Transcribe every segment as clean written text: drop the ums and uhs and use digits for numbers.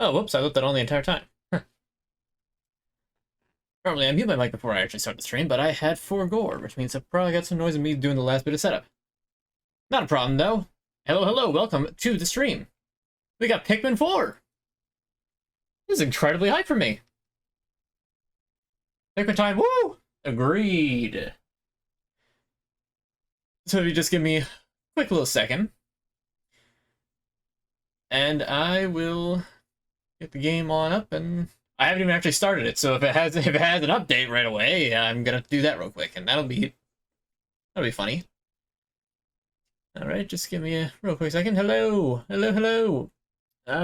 Oh, whoops, I left that on the entire time. Normally I mute my mic before I actually start the stream, but I had 4 gore, which means I probably got some noise of me doing the last bit of setup. Not a problem, though. Hello, hello, welcome to the stream. We got Pikmin 4! This is incredibly hype for me. Pikmin time, woo! Agreed. So if you just give me a quick little second, and I will get the game on up, and I haven't even actually started it, so if it has an update right away, I'm gonna do that real quick, and that'll be funny. Alright, just give me a real quick second. Hello! Hello, hello!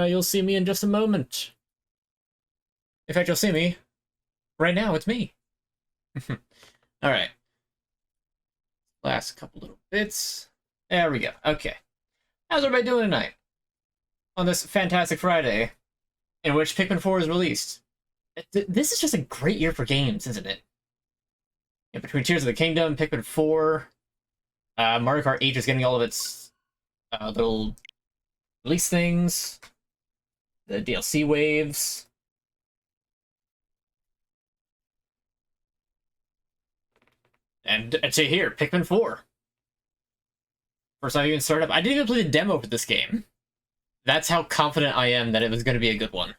You'll see me in just a moment. In fact, you'll see me. Right now, it's me. Alright. Last couple little bits. There we go. Okay. How's everybody doing tonight? On this fantastic Friday, in which Pikmin 4 is released. This is just a great year for games, isn't it? Yeah, between Tears of the Kingdom, Pikmin 4, Mario Kart 8 is getting all of its little release things, the DLC waves. And to here, Pikmin 4. First time I even started up. I didn't even play the demo for this game. That's how confident I am that it was going to be a good one.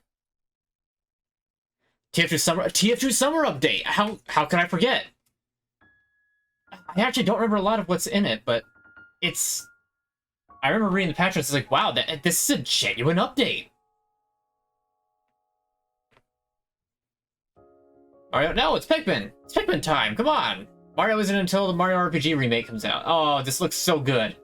TF2 Summer update. How can I forget? I actually don't remember a lot of what's in it, but it's... I remember reading the patch notes, it's like, wow, this is a genuine update. Mario, no, it's Pikmin. It's Pikmin time, come on. Mario isn't until the Mario RPG remake comes out. Oh, this looks so good.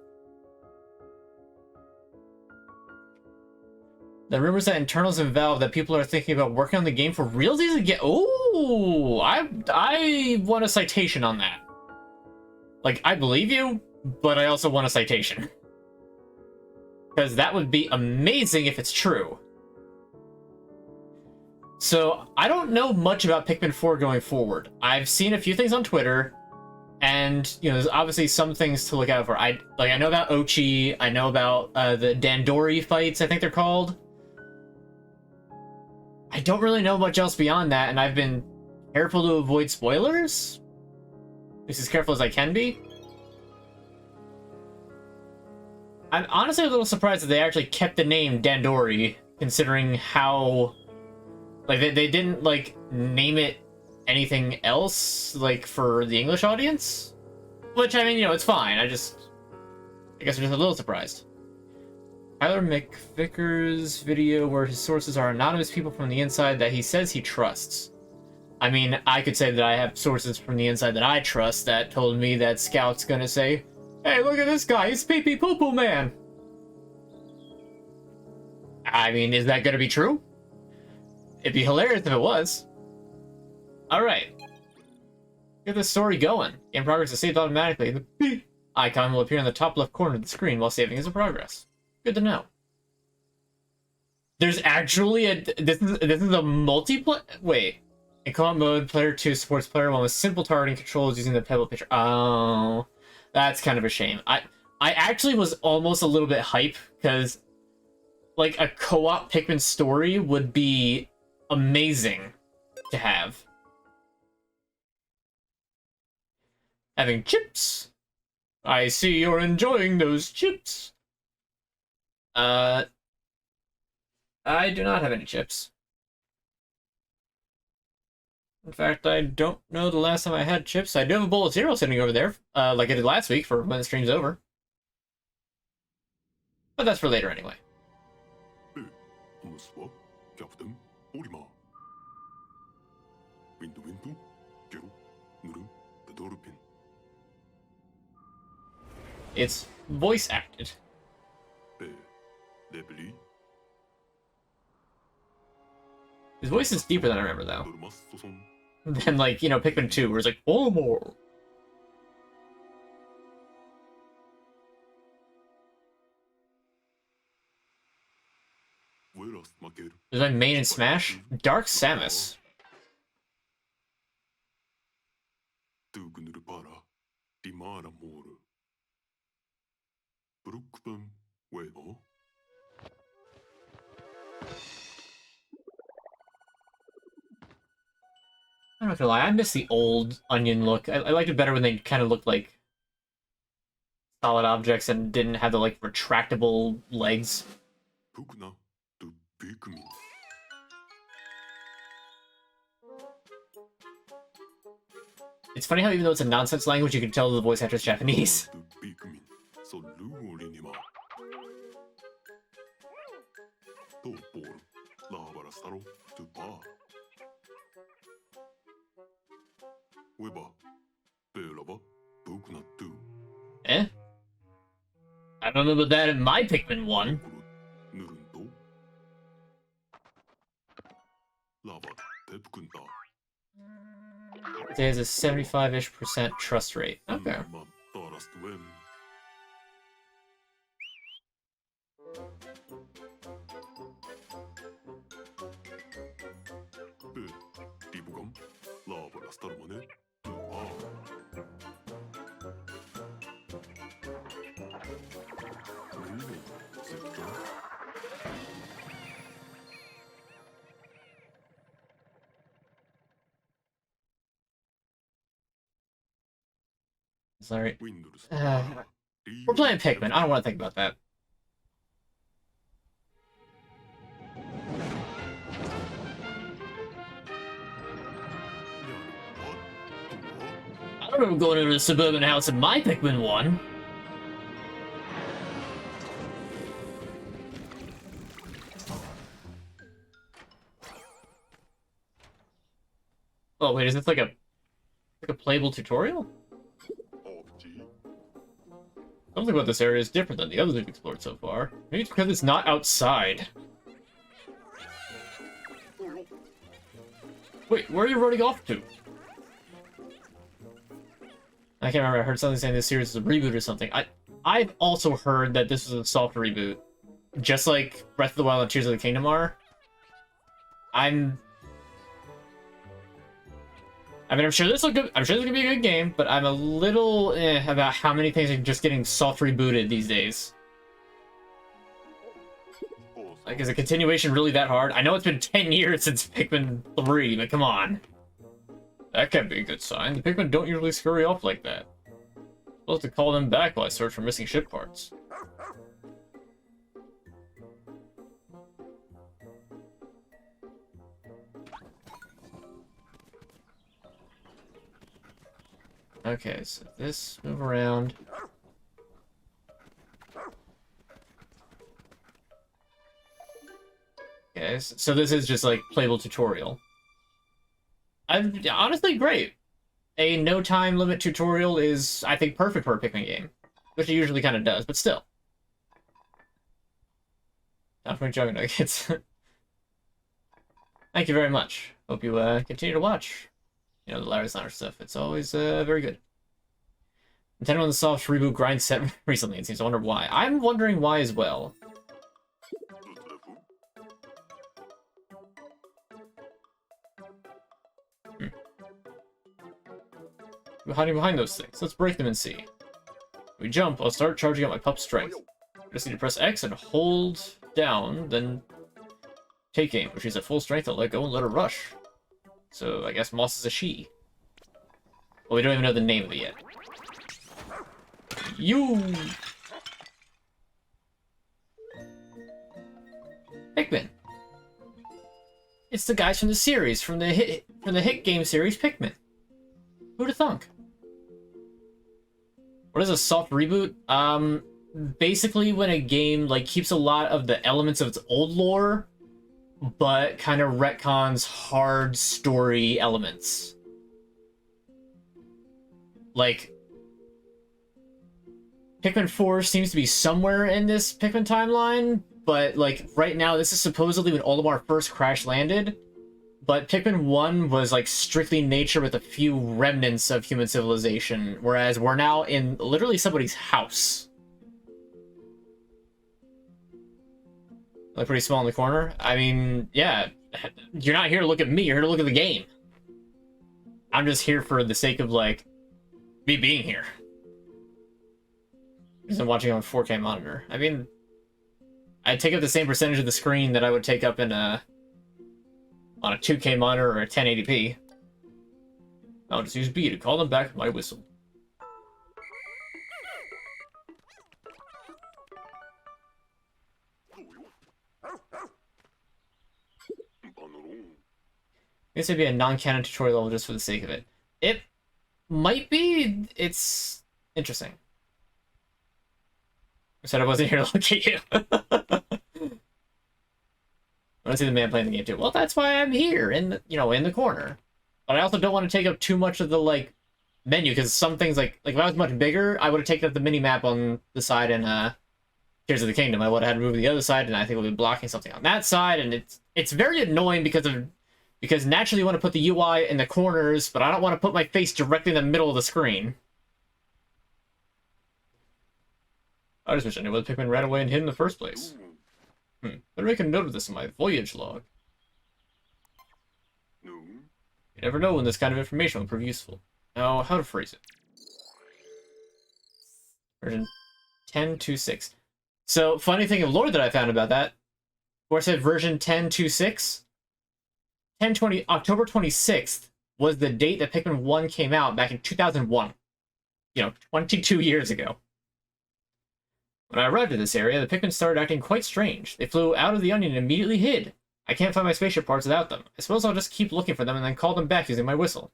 The rumors that internals in Valve that people are thinking about working on the game for realsies again. Oh, I want a citation on that. Like, I believe you, but I also want a citation. Because that would be amazing if it's true. So, I don't know much about Pikmin 4 going forward. I've seen a few things on Twitter, and, you know, there's obviously some things to look out for. I know about Ochi, I know about the Dandori fights, I think they're called. I don't really know much else beyond that, and I've been careful to avoid spoilers. At least as careful as I can be. I'm honestly a little surprised that they actually kept the name Dandori, considering how... Like, they didn't, like, name it anything else, like, for the English audience? Which, I mean, you know, it's fine. I guess I'm just a little surprised. Tyler McVicker's video where his sources are anonymous people from the inside that he says he trusts. I mean, I could say that I have sources from the inside that I trust that told me that Scout's gonna say, hey, look at this guy, he's Pee Pee Poo Poo Man! I mean, is that gonna be true? It'd be hilarious if it was. Alright. Get this story going. Game progress is saved automatically. The beep icon will appear in the top left corner of the screen while saving as a progress. Good to know. There's actually a... This is a multiplayer... Wait. In co-op mode, player 2 supports player 1 with simple targeting controls using the pebble pitcher. Oh... That's kind of a shame. I actually was almost a little bit hype, because... Like, a co-op Pikmin story would be amazing to have. Having chips. I see you're enjoying those chips. I do not have any chips. In fact, I don't know the last time I had chips. I do have a bowl of cereal sitting over there, like I did last week for when the stream's over. But that's for later anyway. It's voice acted. His voice is deeper than I remember, though. Than, like, you know, Pikmin 2, where it's like, oh, more. Is my main in Smash? Dark Samus. I'm not gonna lie, I miss the old Onion look. I liked it better when they kind of looked like solid objects and didn't have the like retractable legs. It's funny how even though it's a nonsense language, you can tell the voice actor's Japanese. Eh? I don't know about that in my Pikmin 1. It has a 75-ish% trust rate. Okay. Sorry. We're playing Pikmin. I don't want to think about that. I don't remember going into the suburban house in my Pikmin 1. Oh wait, is this like a playable tutorial? Something about this area is different than the others we've explored so far. Maybe it's because it's not outside. Wait, where are you running off to? I can't remember. I heard something saying this series is a reboot or something. I've also heard that this was a soft reboot, just like Breath of the Wild and Tears of the Kingdom are. I mean, I'm sure this will good. I'm sure this is gonna be a good game, but I'm a little about how many things are just getting soft rebooted these days. Like, is a continuation really that hard? I know it's been 10 years since Pikmin 3, but come on. That can't be a good sign. The Pikmin don't usually scurry off like that. I'm supposed to call them back while I search for missing ship parts. Okay, so this, move around. Okay, so this is just like playable tutorial. Honestly, great. A no time limit tutorial is, I think, perfect for a Pikmin game, which it usually kind of does, but still. Not for Jug Nuggets. Thank you very much. Hope you continue to watch. You know, the Larry Slimer stuff. It's always very good. Nintendo on the soft reboot grind set recently, it seems. I wonder why. I'm wondering why as well. We're hiding behind those things. Let's break them and see. If we jump, I'll start charging up my pup's strength. I just need to press X and hold down, then take aim. If she's at full strength, I'll let go and let her rush. So I guess Moss is a she. Well, we don't even know the name of it yet. You! Pikmin. It's the guys from the series, from the hit game series Pikmin. Who'da thunk? What is a soft reboot? Basically when a game like keeps a lot of the elements of its old lore, but kind of retcons hard story elements. Like, Pikmin 4 seems to be somewhere in this Pikmin timeline, but like right now this is supposedly when Olimar first crash landed, but Pikmin 1 was like strictly nature with a few remnants of human civilization, whereas we're now in literally somebody's house. Like pretty small in the corner. I mean, yeah, you're not here to look at me, you're here to look at the game. I'm just here for the sake of like me being here. Because I'm watching on a 4K monitor. I mean, I'd take up the same percentage of the screen that I would take up in a on a 2K monitor or a 1080p. I'll just use B to call them back with my whistle. I guess it'd be a non-canon tutorial level just for the sake of it. It might be. It's interesting. I said I wasn't here to look at you. I want to see the man playing the game too. Well, that's why I'm here in the, in the corner. But I also don't want to take up too much of the like menu, because some things like if I was much bigger, I would have taken up the mini map on the side in Tears of the Kingdom. I would have had to move to the other side, and I think we'll be blocking something on that side, and it's very annoying because naturally you want to put the UI in the corners, but I don't want to put my face directly in the middle of the screen. I just wish I knew where the Pikmin ran away and hid in the first place. Better make a note of this in my voyage log. You never know when this kind of information will prove useful. Now, how to phrase it. Version 10.2.6. So, funny thing of lore that I found about that, where I said version 10.2.6, October 26th was the date that Pikmin 1 came out back in 2001. 22 years ago. When I arrived at this area, the Pikmin started acting quite strange. They flew out of the onion and immediately hid. I can't find my spaceship parts without them. I suppose I'll just keep looking for them and then call them back using my whistle.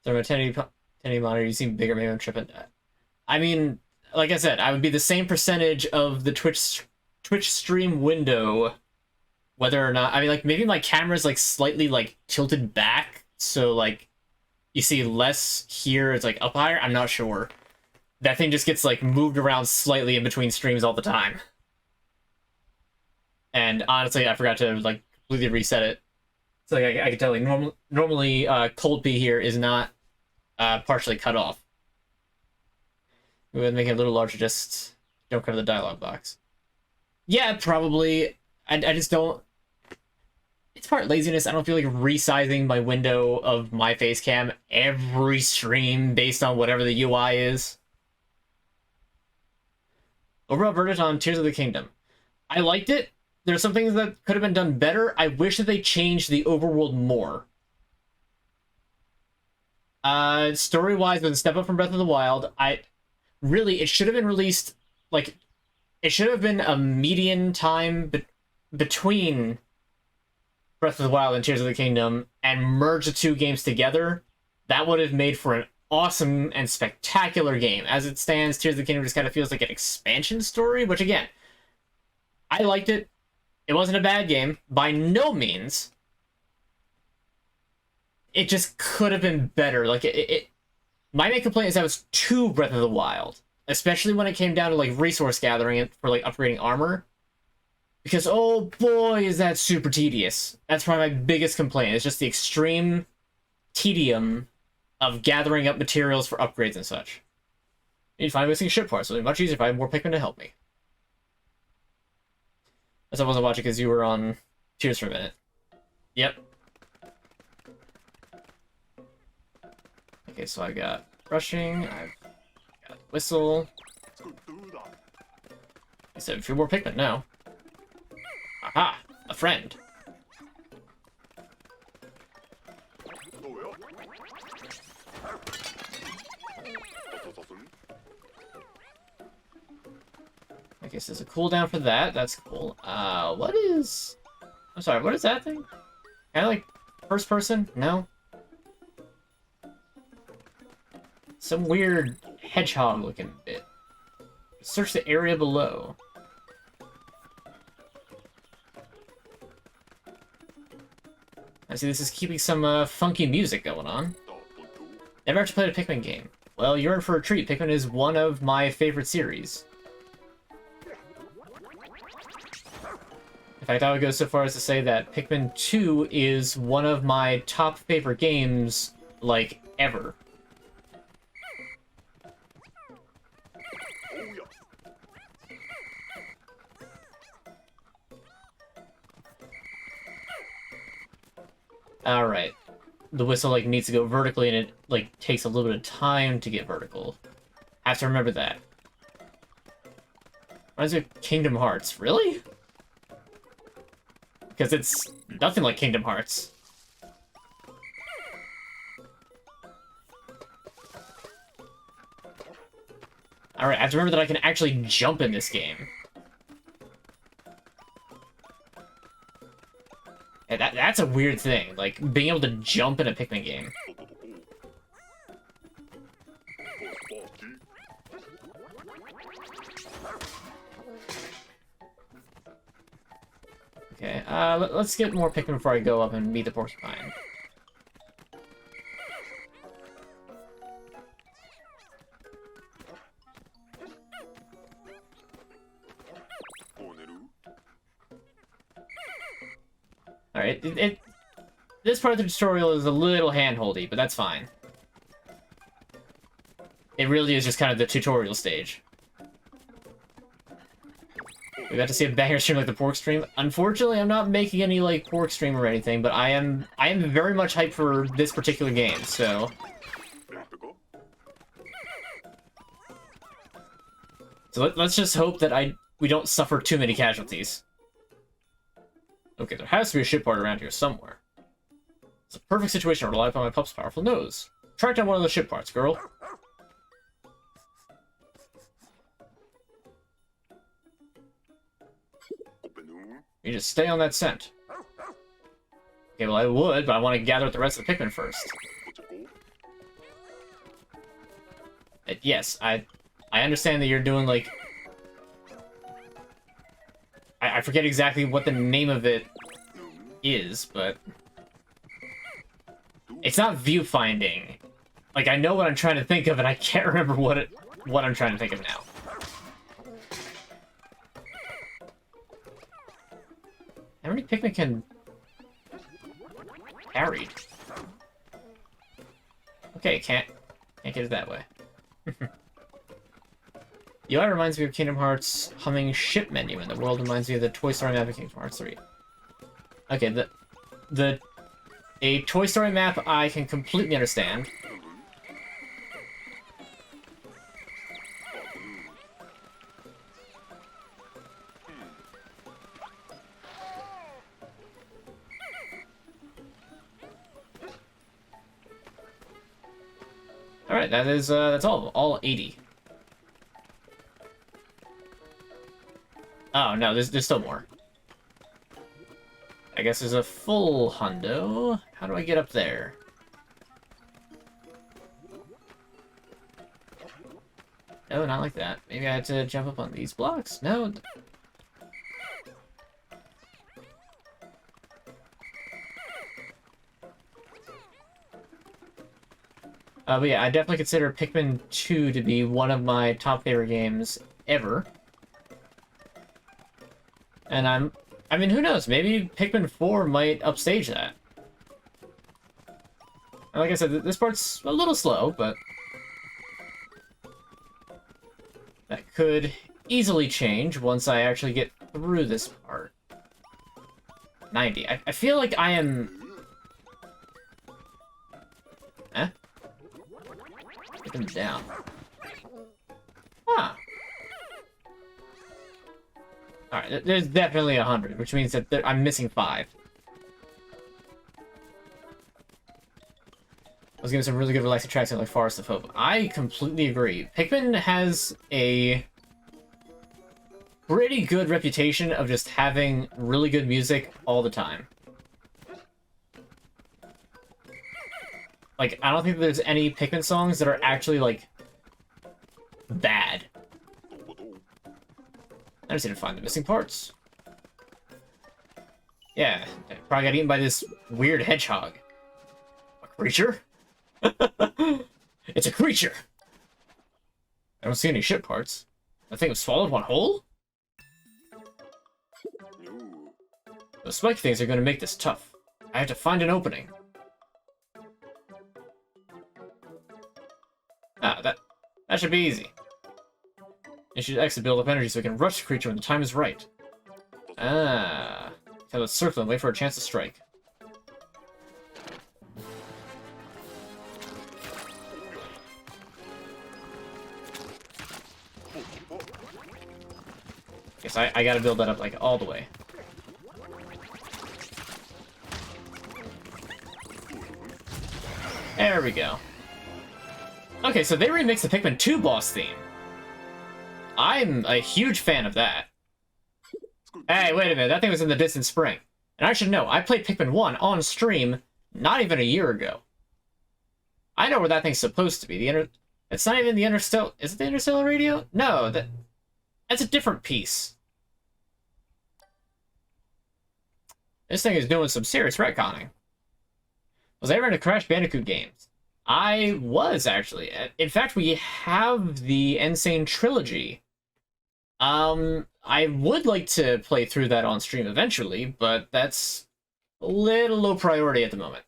So my 1080 monitor, you seem bigger, maybe I'm tripping. I mean, like I said, I would be the same percentage of the Twitch stream window, whether or not, I mean, like, maybe my camera's, like, slightly, like, tilted back, so, like, you see less here, it's, like, up higher? I'm not sure. That thing just gets, like, moved around slightly in between streams all the time. And, honestly, I forgot to, like, completely reset it. So, like, I can tell you, normally, cold P here is not, partially cut off. We would make it a little larger, just don't cover the dialogue box. Yeah, probably. I just don't... It's part laziness. I don't feel like resizing my window of my face cam every stream based on whatever the UI is. Overall verdict on Tears of the Kingdom. I liked it. There's some things that could have been done better. I wish that they changed the overworld more. Story-wise, with a step up from Breath of the Wild, it should have been released, like, it should have been a median time between Breath of the Wild and Tears of the Kingdom, and merge the two games together. That would have made for an awesome and spectacular game. As it stands, Tears of the Kingdom just kind of feels like an expansion story, which, again, I liked it. It wasn't a bad game, by no means. It just could have been better. Like, my main complaint is that it was too Breath of the Wild, especially when it came down to, like, resource gathering for, like, upgrading armor. Because, oh boy, is that super tedious. That's probably my biggest complaint. It's just the extreme tedium of gathering up materials for upgrades and such. You need to find missing ship parts. It'll be much easier if I have more Pikmin to help me. As I wasn't watching because you were on Tears for a minute. Yep. Okay, so I got brushing, I've got whistle. I said a few more Pikmin now. Aha! A friend. I guess there's a cooldown for that. That's cool. What is... I'm sorry, what is that thing? Kind of like first person? No? Some weird hedgehog-looking bit. Search the area below. I see this is keeping some funky music going on. Never actually played a Pikmin game. Well, you're in for a treat. Pikmin is one of my favorite series. In fact, I would go so far as to say that Pikmin 2 is one of my top favorite games, like, ever. Alright. The whistle, like, needs to go vertically, and it, like, takes a little bit of time to get vertical. I have to remember that. Reminds me of Kingdom Hearts. Really? because it's nothing like Kingdom Hearts. Alright, I have to remember that I can actually jump in this game. And that's a weird thing, like, being able to jump in a Pikmin game. Okay, let's get more Pikmin before I go up and meet the porcupine. Alright, this part of the tutorial is a little hand-holdy, but that's fine. It really is just kind of the tutorial stage. We got to see a banger stream like the pork stream. Unfortunately, I'm not making any like pork stream or anything, but I am very much hyped for this particular game, so. So let's just hope that we don't suffer too many casualties. Okay, there has to be a ship part around here somewhere. It's a perfect situation to rely upon my pup's powerful nose. Track down one of the ship parts, girl. You just stay on that scent. Okay, well I would, but I want to gather up the rest of the Pikmin first. Yes, I understand that you're doing like... I forget exactly what the name of it is, but... It's not viewfinding. Like, I know what I'm trying to think of, and I can't remember what I'm trying to think of now. How many Pikmin can... carried? Okay, can't get it that way. UI reminds me of Kingdom Hearts' humming ship menu, and the world reminds me of the Toy Story map of Kingdom Hearts 3. Okay, a Toy Story map I can completely understand. Alright, that's all 80. Oh, no, there's still more. I guess there's a full hundo. How do I get up there? No, not like that. Maybe I had to jump up on these blocks? No. But yeah, I definitely consider Pikmin 2 to be one of my top favorite games ever. And I mean, who knows? Maybe Pikmin 4 might upstage that. And like I said, this part's a little slow, but that could easily change once I actually get through this part. 90. I feel like I am... Eh? Put them down. Huh. Alright, there's definitely 100, which means that I'm missing 5. I was getting some really good relaxing tracks in like Forest of Hope. I completely agree. Pikmin has a pretty good reputation of just having really good music all the time. Like, I don't think there's any Pikmin songs that are actually, like, bad. I just need to find the missing parts. Yeah, I probably got eaten by this weird hedgehog. A creature? It's a creature! I don't see any ship parts. I think it swallowed one whole? Those spiky things are going to make this tough. I have to find an opening. Ah, that should be easy. You should exit, build up energy so we can rush the creature when the time is right. Ah. So let's circle and wait for a chance to strike. Guess I gotta build that up, like, all the way. There we go. Okay, so they remixed the Pikmin 2 boss theme. I'm a huge fan of that. Hey, wait a minute, that thing was in the distant spring. And I should know, I played Pikmin 1 on stream not even a year ago. I know where that thing's supposed to be. It's not even the Interstellar... Is it the Interstellar Radio? No, that's a different piece. This thing is doing some serious retconning. Was I ever into Crash Bandicoot games? I was, actually. In fact, we have the Insane Trilogy. I would like to play through that on stream eventually, but that's a little low priority at the moment.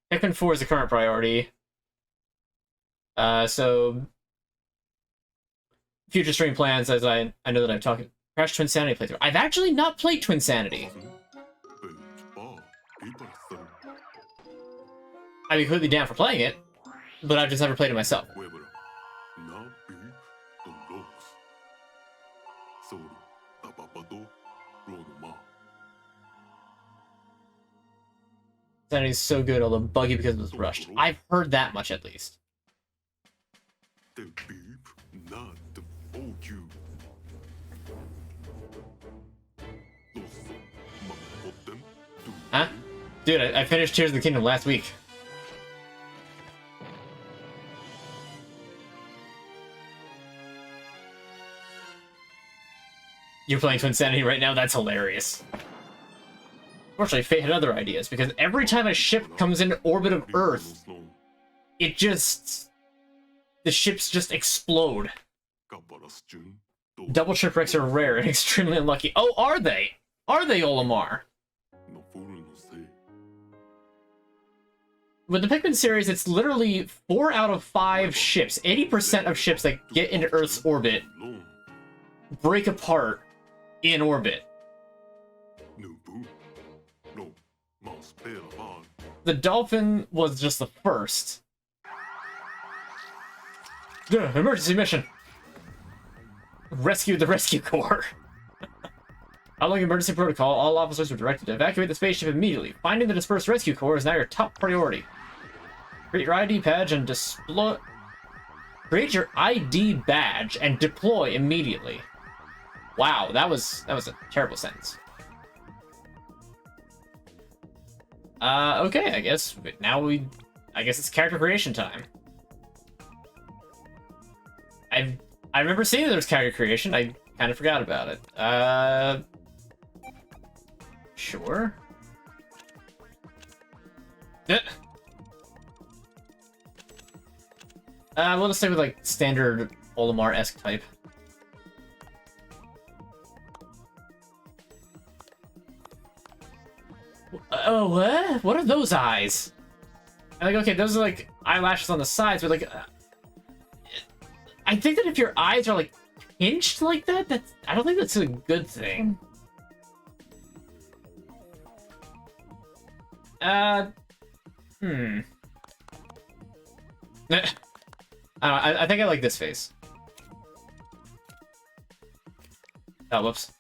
Pikmin 4 is the current priority. So future stream plans, as I know that I'm talking... Crash Twinsanity playthrough. I've actually not played Twinsanity. I'd be completely down for playing it, but I've just never played it myself. Twinsanity is so good, although buggy because it was rushed. I've heard that much at least. Huh? Dude, I finished Tears of the Kingdom last week. You're playing Twinsanity right now? That's hilarious. Fortunately, Fate had other ideas, because every time a ship comes into orbit of Earth, it just... the ships just explode. Double shipwrecks are rare and extremely unlucky. Oh, are they? Are they, Olimar? With the Pikmin series, it's literally 4 out of 5 ships. 80% of ships that get into Earth's orbit break apart in orbit. The Dolphin was just the first. Emergency mission! Rescue the Rescue Corps. Following emergency protocol, all officers were directed to evacuate the spaceship immediately. Finding the dispersed Rescue Corps is now your top priority. Create your ID badge and deploy. Create your ID badge and deploy immediately. Wow, that was a terrible sentence. Okay, I guess now I guess it's character creation time. I remember seeing there was character creation. I kind of forgot about it. Sure. We'll just stay with like standard Olimar-esque type. Oh, what? What are those eyes? Like, okay, those are like eyelashes on the sides, but like, I think that if your eyes are like pinched like that, I don't think that's a good thing. I don't know, I think I like this face. Oh, whoops.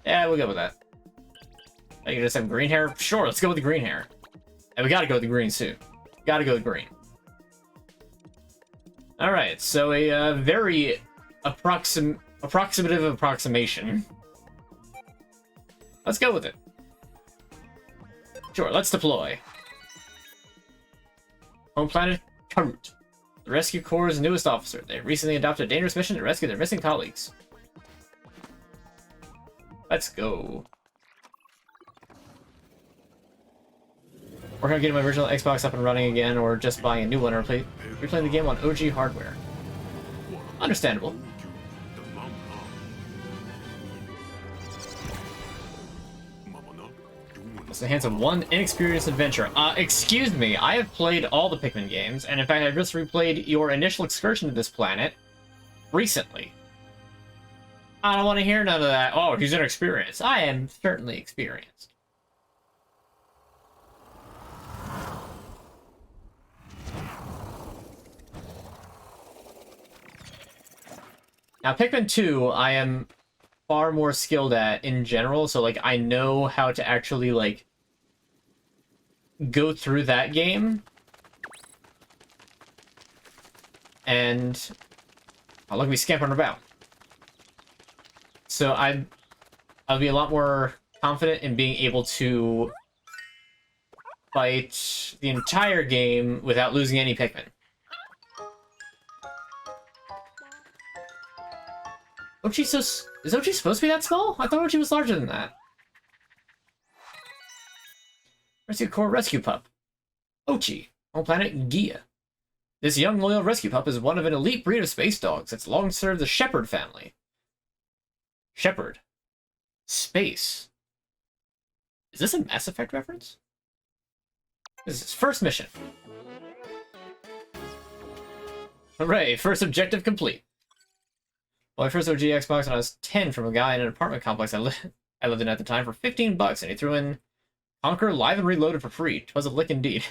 Yeah, we'll go with that. I can just have green hair? Sure, let's go with the green hair. And we gotta go with the green suit. Gotta go with green. Alright, so a very approximative approximation. Let's go with it. Sure, let's deploy. Home planet, Karut. The Rescue Corps' newest officer. They recently adopted a dangerous mission to rescue their missing colleagues. Let's go. Working on getting my original Xbox up and running again, or just buying a new one, or replaying the game on OG hardware. Understandable. It's the hands of one inexperienced adventurer. Excuse me, I have played all the Pikmin games, and in fact I just replayed your initial excursion to this planet recently. I don't want to hear none of that. Oh, he's inexperienced. I am certainly experienced. Now, Pikmin 2, I am far more skilled at in general, so, like, I know how to actually, like, go through that game. And... oh, look at me scampering about. So I'll be a lot more confident in being able to fight the entire game without losing any Pikmin. Ochi's so... is Ochi supposed to be that small? I thought Ochi was larger than that. Rescue Corps Rescue Pup. Ochi, on planet Gia. This young loyal rescue pup is one of an elite breed of space dogs that's long served the Shepherd family. Shepherd. Space. Is this a Mass Effect reference? This is his first mission. Hooray, first objective complete. Well, I first OG Xbox when I was 10 from a guy in an apartment complex I lived in at the time for 15 bucks, and he threw in Conquer Live and Reloaded for free. 'Twas a lick indeed.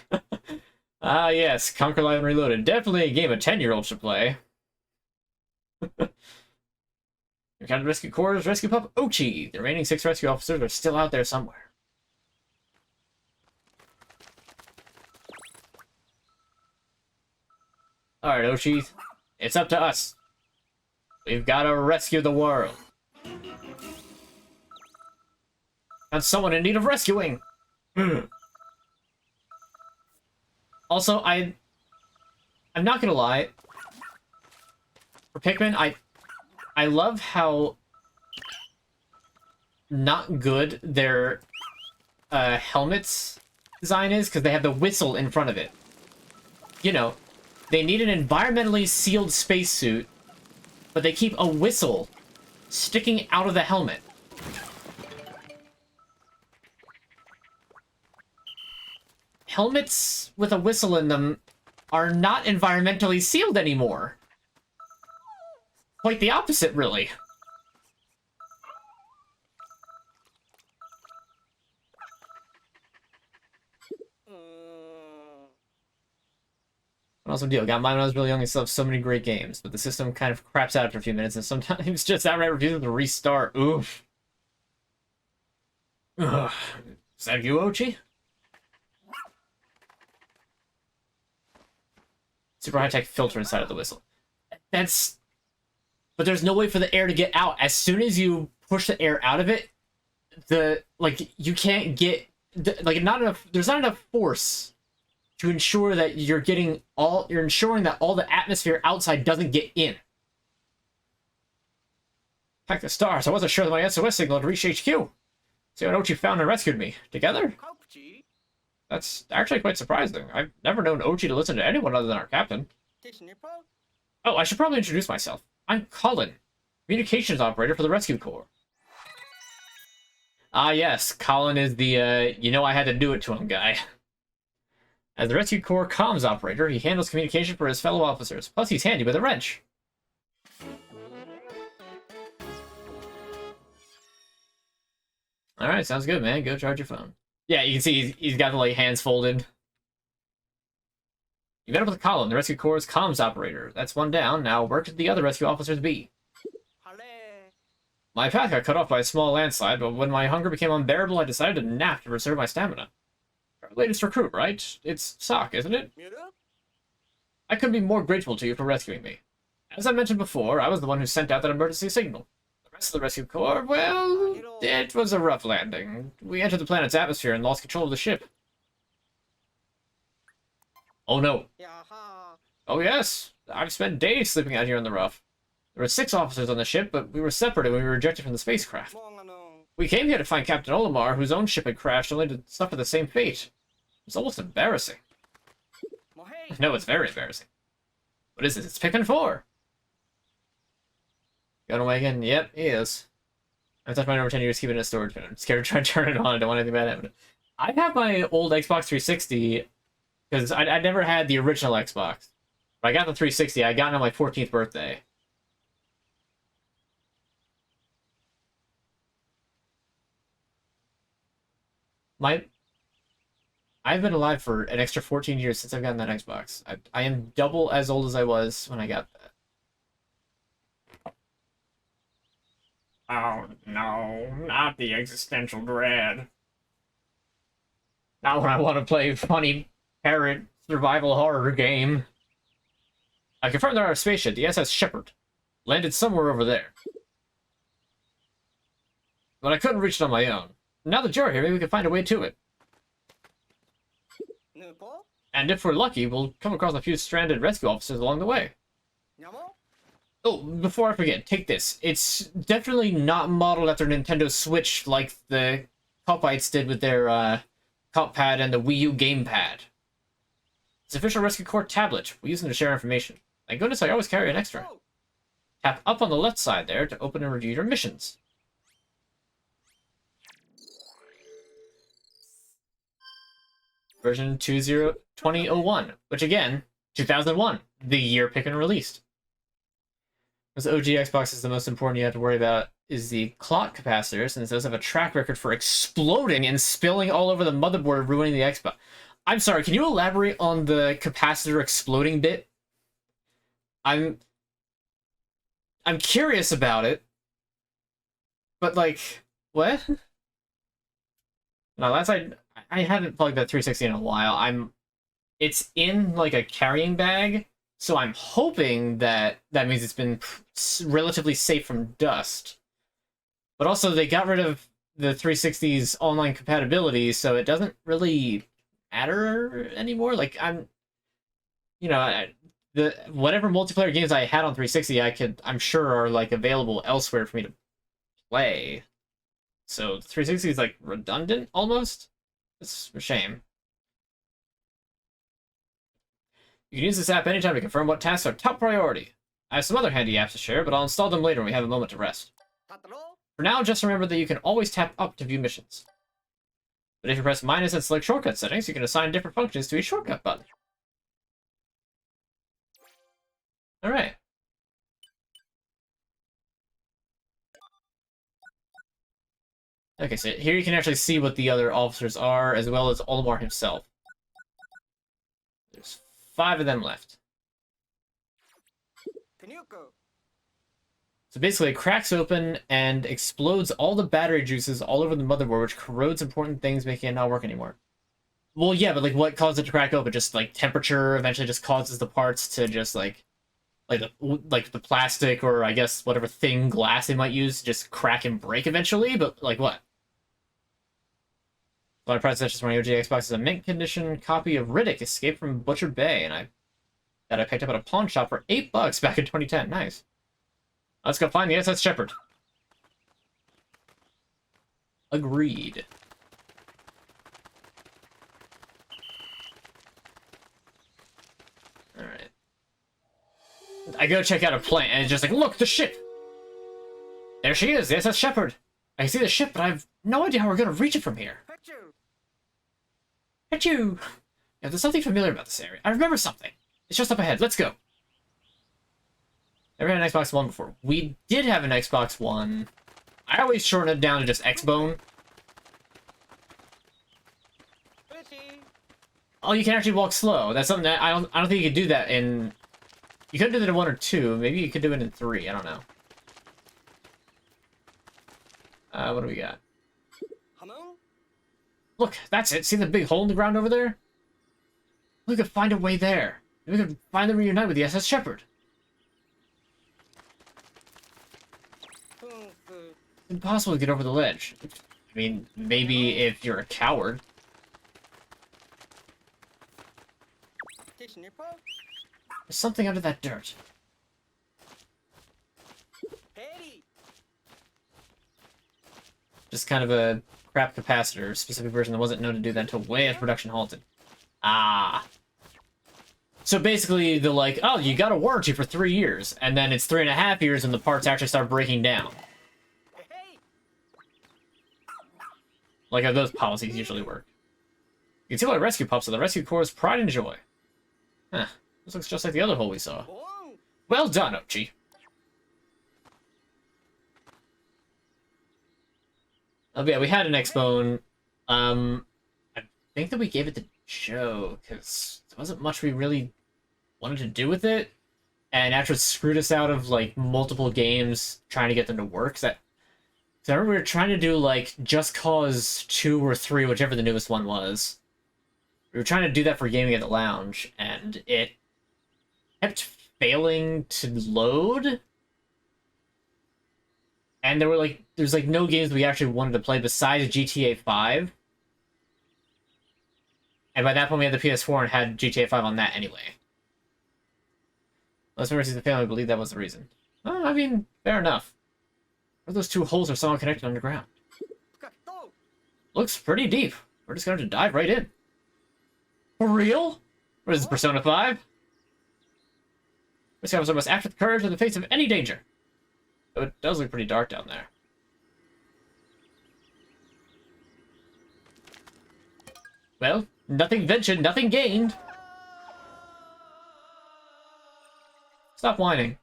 Ah, yes, Conquer Live and Reloaded. Definitely a game a 10-year-old should play. Encountered Rescue Corps' Rescue Pup Ochi. The remaining 6 rescue officers are still out there somewhere. Alright, Ochi. It's up to us. We've got to rescue the world. Got someone in need of rescuing. Also, I'm not gonna lie. For Pikmin, I love how not good their helmets design is, because they have the whistle in front of it. You know, they need an environmentally sealed spacesuit, but they keep a whistle sticking out of the helmet. Helmets with a whistle in them are not environmentally sealed anymore. Quite the opposite, really. Awesome deal. Got mine when I was really young and still have so many great games, but the system kind of craps out after a few minutes and sometimes just outright refuses to restart. Oof. Ugh. Is that you, Ochi? Super high-tech filter inside of the whistle. That's... but there's no way for the air to get out. As soon as you push the air out of it, you can't get... there's not enough force to ensure that you're ensuring that all the atmosphere outside doesn't get in. Heck the stars, I wasn't sure that my SOS signal had reached HQ. See what Ochi found and rescued me. Together? That's actually quite surprising. I've never known Ochi to listen to anyone other than our captain. Oh, I should probably introduce myself. I'm Colin, communications operator for the Rescue Corps. Ah yes, Colin is the, you know I had to do it to him guy. As the Rescue Corps comms operator, he handles communication for his fellow officers. Plus, he's handy with a wrench. Alright, sounds good, man. Go charge your phone. Yeah, you can see he's got the like hands folded. You met up with Colin, the Rescue Corps' comms operator. That's one down. Now where could the other rescue officers be? My path got cut off by a small landslide, but when my hunger became unbearable, I decided to nap to preserve my stamina. Our latest recruit, right? It's Sock, isn't it? I couldn't be more grateful to you for rescuing me. As I mentioned before, I was the one who sent out that emergency signal. The rest of the Rescue Corps, well, it was a rough landing. We entered the planet's atmosphere and lost control of the ship. Oh no. Oh yes, I've spent days sleeping out here in the rough. There were 6 officers on the ship, but we were separated when we were ejected from the spacecraft. We came here to find Captain Olimar, whose own ship had crashed, only to suffer the same fate. It's almost embarrassing. No, it's very embarrassing. What is this? It's Pikmin 4! Going away again? Yep, he is. I've touched mine over 10 years, keeping it in a storage bin. I'm scared to try and turn it on. I don't want anything bad to happen. I have my old Xbox 360, because I never had the original Xbox. But I got the 360. I got it on my 14th birthday. I've been alive for an extra 14 years since I've gotten that Xbox. I am double as old as I was when I got that. Oh no, not the existential dread. Not when I want to play funny parrot survival horror game. I confirmed that our spaceship, the SS Shepherd, landed somewhere over there. But I couldn't reach it on my own. Now that you're here, maybe we can find a way to it. And if we're lucky, we'll come across a few stranded rescue officers along the way. Oh, before I forget, take this. It's definitely not modeled after Nintendo Switch like the Copites did with their Cop Pad and the Wii U gamepad. It's official Rescue Corps tablet. We use them to share information. Thank goodness I always carry an extra. Tap up on the left side there to open and review your missions. Version 2001, which again, 2001, the year Pikmin released. As OG Xbox is the most important you have to worry about is the clock capacitor, since those have a track record for exploding and spilling all over the motherboard, ruining the Xbox. I'm sorry, can you elaborate on the capacitor exploding bit? I'm curious about it, but like, what? No, that's I haven't plugged that 360 in a while. It's in like a carrying bag, so I'm hoping that means it's been relatively safe from dust. But also, they got rid of the 360's online compatibility, so it doesn't really matter anymore. Like, the whatever multiplayer games I had on 360, I'm sure are like available elsewhere for me to play. So 360 is like redundant almost. It's a shame. You can use this app anytime to confirm what tasks are top priority. I have some other handy apps to share, but I'll install them later when we have a moment to rest. For now, just remember that you can always tap up to view missions. But if you press minus and select shortcut settings, you can assign different functions to each shortcut button. Alright. Okay, so here you can actually see what the other officers are, as well as Olimar himself. There's 5 of them left. So basically, it cracks open and explodes all the battery juices all over the motherboard, which corrodes important things, making it not work anymore. Well, yeah, but like, what caused it to crack open? Just like temperature eventually just causes the parts to just like the plastic, or I guess whatever thin glass they might use, just crack and break eventually. But like what? So I price such as running OG Xbox is a mint condition copy of Riddick Escape from Butcher Bay, and I picked up at a pawn shop for $8 back in 2010. Nice. Let's go find the SS Shepherd. Agreed. Alright. I go check out a plane, and it's just like, look, the ship! There she is, the SS Shepherd! I can see the ship, but I have no idea how we're gonna reach it from here. Achoo! Yeah, there's something familiar about this area. I remember something. It's just up ahead. Let's go. Never had an Xbox One before. We did have an Xbox One. I always shorten it down to just Xbone. Oh, you can actually walk slow. That's something that I don't think you could do that in. You could do that in 1 or 2. Maybe you could do it in 3. I don't know. What do we got? Look, that's it. See the big hole in the ground over there? We could find a way there. We could finally reunite with the SS Shepherd. It's impossible to get over the ledge. I mean, maybe if you're a coward. There's something under that dirt. Just kind of a crap capacitor, specific version that wasn't known to do that until way after production halted. Ah. So basically, they're like, oh, you got a warranty for 3 years, and then it's 3.5 years and the parts actually start breaking down. Like how those policies usually work. You can see all the rescue pups are the Rescue Corps' pride and joy. Huh. This looks just like the other hole we saw. Well done, Ochi. Oh yeah, we had an X-Bone. I think that we gave it to Joe, because there wasn't much we really wanted to do with it. And after it screwed us out of, like, multiple games trying to get them to work, that So I remember we were trying to do, like, Just Cause 2 or 3, whichever the newest one was. We were trying to do that for Gaming at the Lounge, and it kept failing to load. And there's like no games we actually wanted to play besides GTA 5. And by that point we had the PS4 and had GTA 5 on that anyway. Unless Mercy's the family, I believe that was the reason. Oh, I mean, fair enough. What those two holes are somehow connected underground? Looks pretty deep. We're just going to dive right in. For real? What is this, Persona 5? This guy was almost act with courage in the face of any danger. Though it does look pretty dark down there. Well, nothing ventured, nothing gained. Stop whining.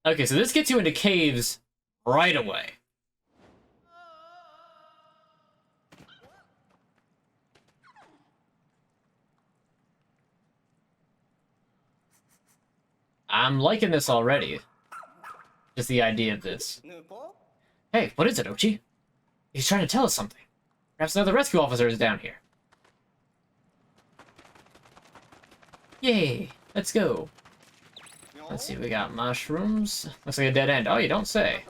Okay, so this gets you into caves right away. I'm liking this already. Just the idea of this. Hey, what is it, Ochi? He's trying to tell us something. Perhaps another rescue officer is down here. Yay! Let's go. Let's see, we got mushrooms. Looks like a dead end. Oh, you don't say.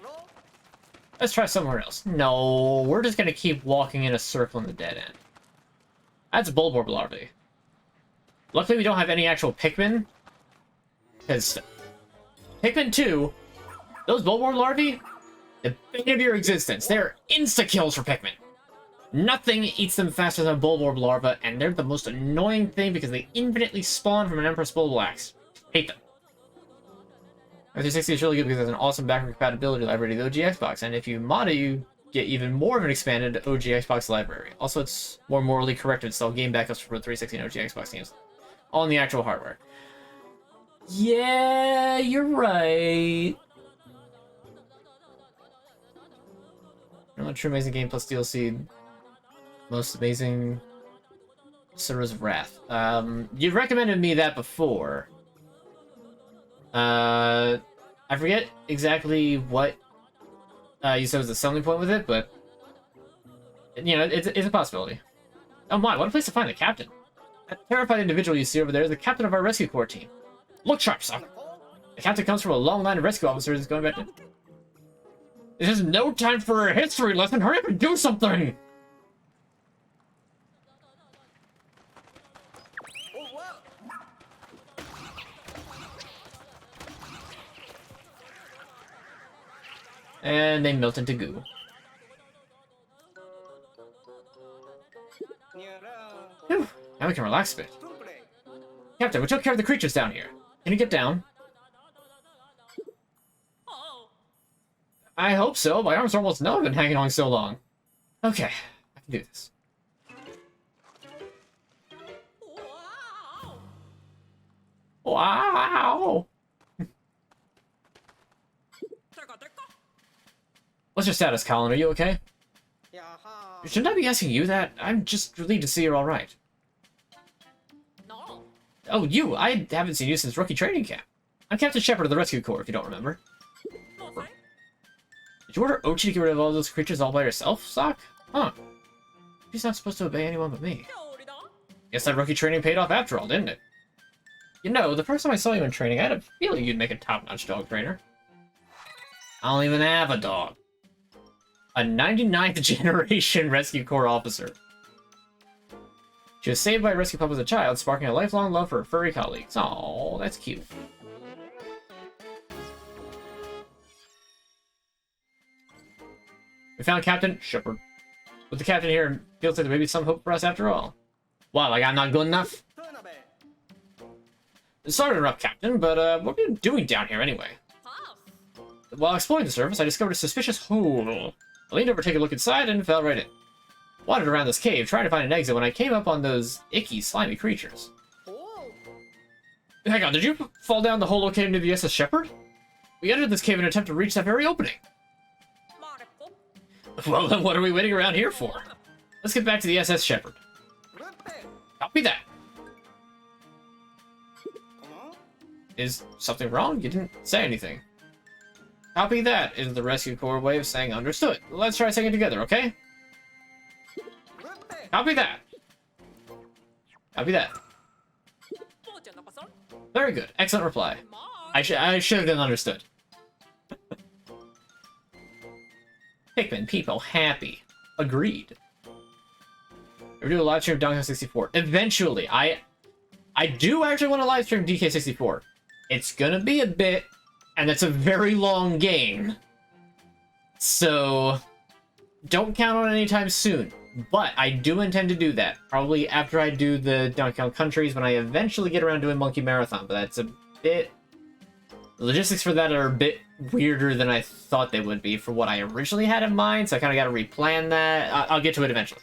Let's try somewhere else. No, we're just gonna keep walking in a circle in the dead end. That's Bulborb larvae. Luckily, we don't have any actual Pikmin. Because Pikmin 2, those Bulborb larvae, the bane of your existence. They're insta-kills for Pikmin. Nothing eats them faster than a Bulborb larva, and they're the most annoying thing because they infinitely spawn from an Empress Bulbulax. Hate them. 360 is really good because there's an awesome backward compatibility library to the OG Xbox, and if you mod it, you get even more of an expanded OG Xbox library. Also, it's more morally correct to install game backups for 360 and OG Xbox games on the actual hardware. Yeah, you're right. True Amazing Game plus DLC. Most Amazing Sura's of Wrath. You've recommended me that before. I forget exactly what you said was the selling point with it, but you know, it's a possibility. Oh my, what a place to find the captain. That terrified individual you see over there is the captain of our rescue corps team. Look sharp, son. The captain comes from a long line of rescue officers going back to... This is no time for a history lesson. Hurry up and do something! And they melt into goo. Whew, now we can relax a bit. Captain, we took care of the creatures down here. Can you get down? I hope so. My arms are almost numb. I've been hanging on so long. Okay, I can do this. Wow! What's your status, Colin? Are you okay? Shouldn't I be asking you that? I'm just relieved to see you're alright. Oh, you! I haven't seen you since rookie training camp. I'm Captain Shepard of the Rescue Corps, if you don't remember. Did you order Ochi to get rid of all those creatures all by yourself, Sock? Huh. She's not supposed to obey anyone but me. Guess that rookie training paid off after all, didn't it? You know, the first time I saw you in training, I had a feeling you'd make a top-notch dog trainer. I don't even have a dog. A 99th generation Rescue Corps officer. She was saved by a rescue pup as a child, sparking a lifelong love for her furry colleagues. Aww, that's cute. We found Captain Shepard. With the captain here, it feels like there may be some hope for us after all. Wow, like I'm not good enough? Sorry to interrupt, Captain, but what are you doing down here anyway? While exploring the surface, I discovered a suspicious hole. I leaned over to take a look inside and fell right in. Wandered around this cave, trying to find an exit when I came up on those icky, slimy creatures. Hang on, did you fall down the hole located near the SS Shepard? We entered this cave in an attempt to reach that very opening. Well, then what are we waiting around here for? Let's get back to the SS Shepard. Copy that. Is something wrong? You didn't say anything. Copy that is the Rescue Corps way of saying understood. Let's try saying it together, okay? Copy that. Copy that. Very good. Excellent reply. I should have done understood. Pikmin people happy. Agreed. We're doing a live stream of Donkey Kong 64. Eventually, I do actually want to live stream DK64. It's gonna be a bit, and it's a very long game. So, don't count on it anytime soon. But I do intend to do that. Probably after I do the Donkey Kong Countries, when I eventually get around doing Monkey Marathon. But that's a bit... The logistics for that are a bit weirder than I thought they would be for what I originally had in mind. So I kind of got to replan that. I'll get to it eventually.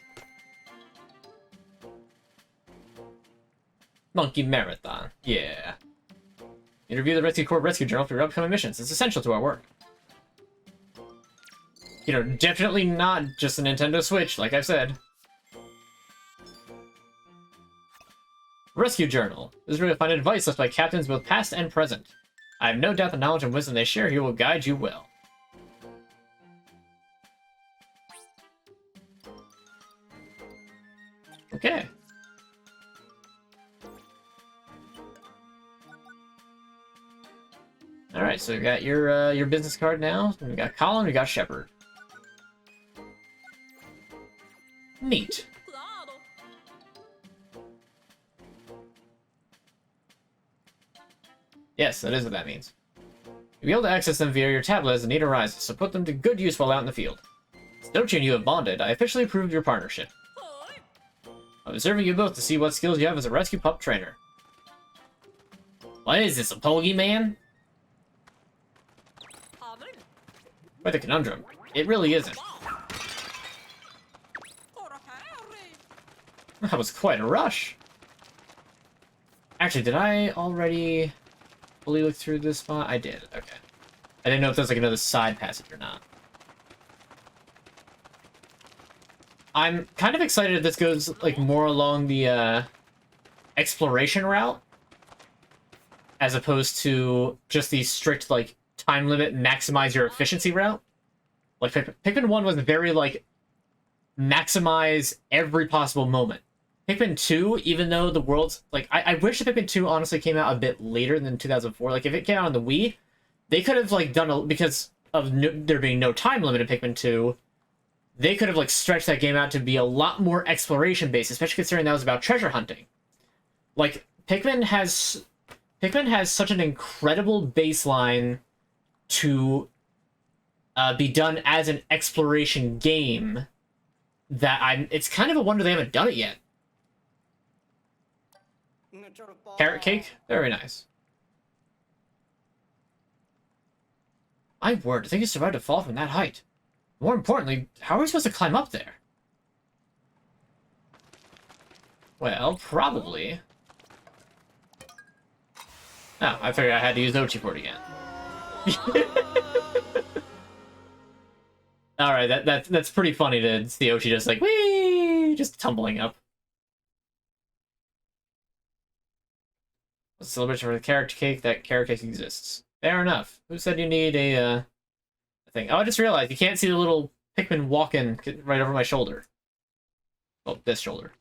Monkey Marathon. Yeah. Interview the Rescue Corps Rescue Journal for your upcoming missions. It's essential to our work. You know, definitely not just a Nintendo Switch, like I've said. Rescue Journal. This is where you'll find advice left by captains both past and present. I have no doubt the knowledge and wisdom they share here will guide you well. Okay. Alright, so we got your business card now. We got Colin, we got Shepard. Neat. Yes, that is what that means. You'll be able to access them via your tablet as the need arises, so put them to good use while out in the field. Since and you have bonded, I officially approved your partnership. I'm observing you both to see what skills you have as a rescue pup trainer. What is this, a Poggy Man? Quite a conundrum. It really isn't. That was quite a rush. Actually, did I already fully look through this spot? I did, okay. I didn't know if there's like another side passage or not. I'm kind of excited if this goes like more along the exploration route as opposed to just the strict like time limit maximize your efficiency route. Like Pikmin 1 was very like maximize every possible moment. Pikmin 2, even though the world's like I wish the Pikmin 2 honestly came out a bit later than 2004. Like if it came out on the Wii, they could have like done a, because of there being no time limit in Pikmin 2, they could have like stretched that game out to be a lot more exploration based, especially considering that was about treasure hunting. Like Pikmin has such an incredible baseline to be done as an exploration game that it's kind of a wonder they haven't done it yet. Carrot cake? Very nice. My word, I think you survived a fall from that height. More importantly, how are we supposed to climb up there? Well, probably. Oh, I figured I had to use Ochi for it again. Alright, that's pretty funny to see Ochi just like, whee! Just tumbling up. A celebration for the carrot cake. That carrot cake exists. Fair enough. Who said you need a thing? Oh, I just realized you can't see the little Pikmin walking right over my shoulder. Oh, this shoulder.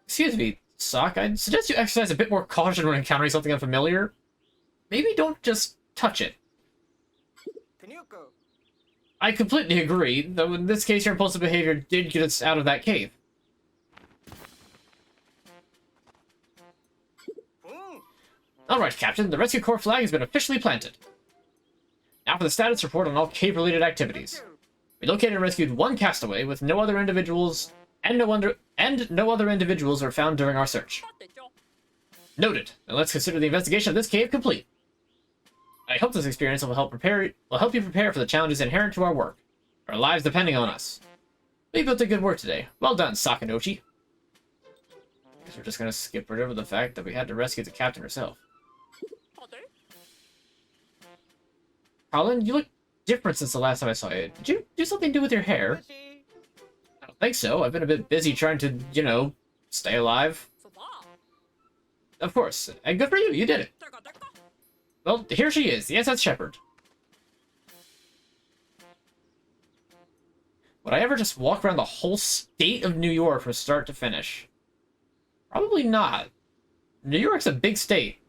Excuse me, Sock. I'd suggest you exercise a bit more caution when encountering something unfamiliar. Maybe don't just touch it. I completely agree, though in this case your impulsive behavior did get us out of that cave. Alright, Captain, the Rescue Corps flag has been officially planted. Now for the status report on all cave-related activities. We located and rescued one castaway with no other individuals, and no other individuals were found during our search. Noted. Now let's consider the investigation of this cave complete. I hope this experience will help you prepare for the challenges inherent to our work. Our lives depending on us. We built a good work today. Well done, Sakanochi. Guess we're just gonna skip right over the fact that we had to rescue the captain herself. Colin, you look different since the last time I saw you. Did you do something to do with your hair? I don't think so. I've been a bit busy trying to, you know, stay alive. Of course. And good for you. You did it. Well, here she is, the SS Shepherd. Would I ever just walk around the whole state of New York from start to finish? Probably not. New York's a big state.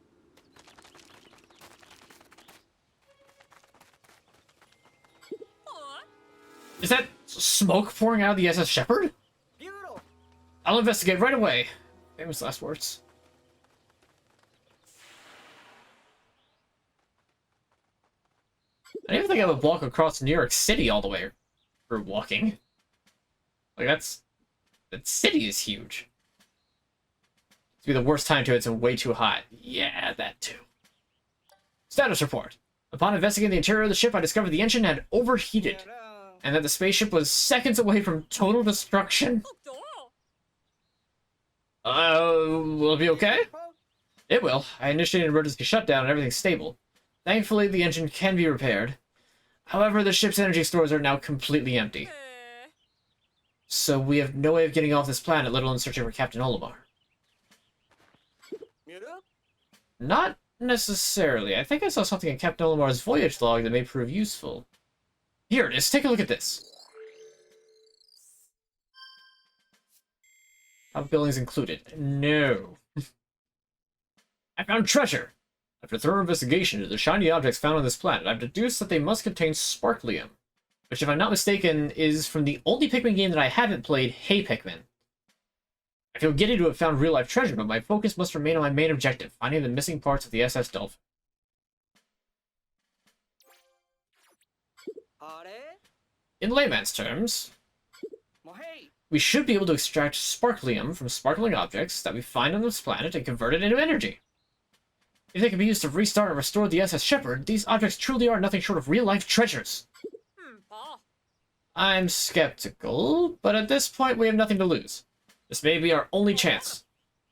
Is that smoke pouring out of the SS Shepherd? I'll investigate right away. Famous last words. I don't even think I would walk across New York City all the way for walking. Like, that city is huge. To be the worst time to it's way too hot. Yeah, that too. Status report. Upon investigating the interior of the ship, I discovered the engine had overheated, and that the spaceship was seconds away from total destruction. Will it be okay? It will. I initiated an emergency shutdown and everything's stable. Thankfully, the engine can be repaired. However, the ship's energy stores are now completely empty. So we have no way of getting off this planet, let alone searching for Captain Olimar. Not necessarily. I think I saw something in Captain Olimar's voyage log that may prove useful. Here it is. Take a look at this. Outbuildings included. No. I found treasure. After thorough investigation into the shiny objects found on this planet, I've deduced that they must contain sparklium, which, if I'm not mistaken, is from the only Pikmin game that I haven't played, Hey Pikmin. I feel giddy to have found real-life treasure, but my focus must remain on my main objective, finding the missing parts of the SS Dolphin. In layman's terms, we should be able to extract sparklium from sparkling objects that we find on this planet and convert it into energy. If they can be used to restart and restore the SS Shepherd, these objects truly are nothing short of real-life treasures. I'm skeptical, but at this point we have nothing to lose. This may be our only chance.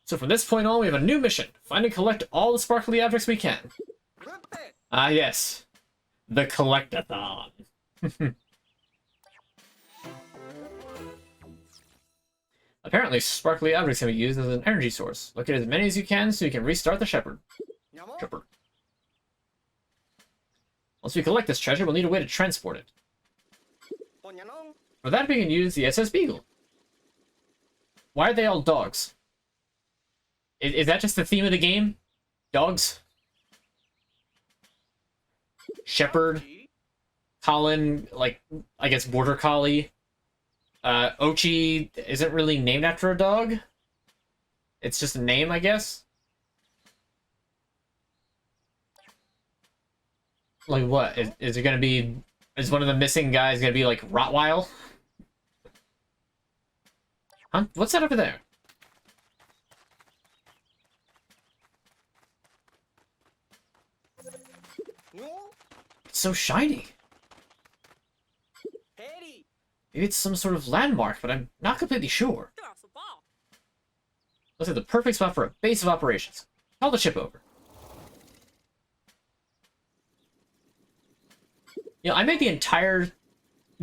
So from this point on, we have a new mission. Find and collect all the sparkly objects we can. Ah, yes. The Collectathon. Apparently, sparkly objects can be used as an energy source. Look at as many as you can so you can restart the Shepherd. Once we collect this treasure, we'll need a way to transport it. For that, we can use the SS Beagle. Why are they all dogs? Is that just the theme of the game? Dogs? Shepherd? Colin, like, I guess Border Collie? Ochi isn't really named after a dog? It's just a name, I guess? Like what? Is it gonna be... Is one of the missing guys gonna be like Rottweil? Huh? What's that over there? It's so shiny. Maybe it's some sort of landmark, but I'm not completely sure. Looks like the perfect spot for a base of operations. Call the ship over. You know, I made the entire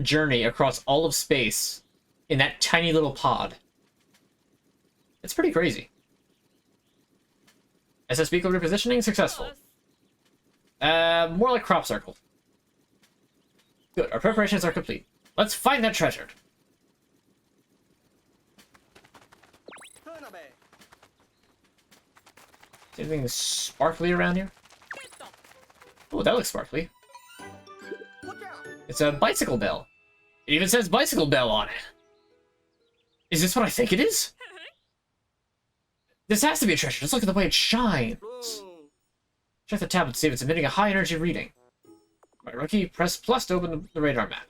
journey across all of space in that tiny little pod. It's pretty crazy. SS Beagle repositioning successful. More like crop circle. Good, our preparations are complete. Let's find that treasure. Is anything sparkly around here? Oh, that looks sparkly. It's a bicycle bell. It even says bicycle bell on it. Is this what I think it is? This has to be a treasure. Just look at the way it shines. Check the tablet to see if it's emitting a high energy reading. Right, rookie, press plus to open the radar map.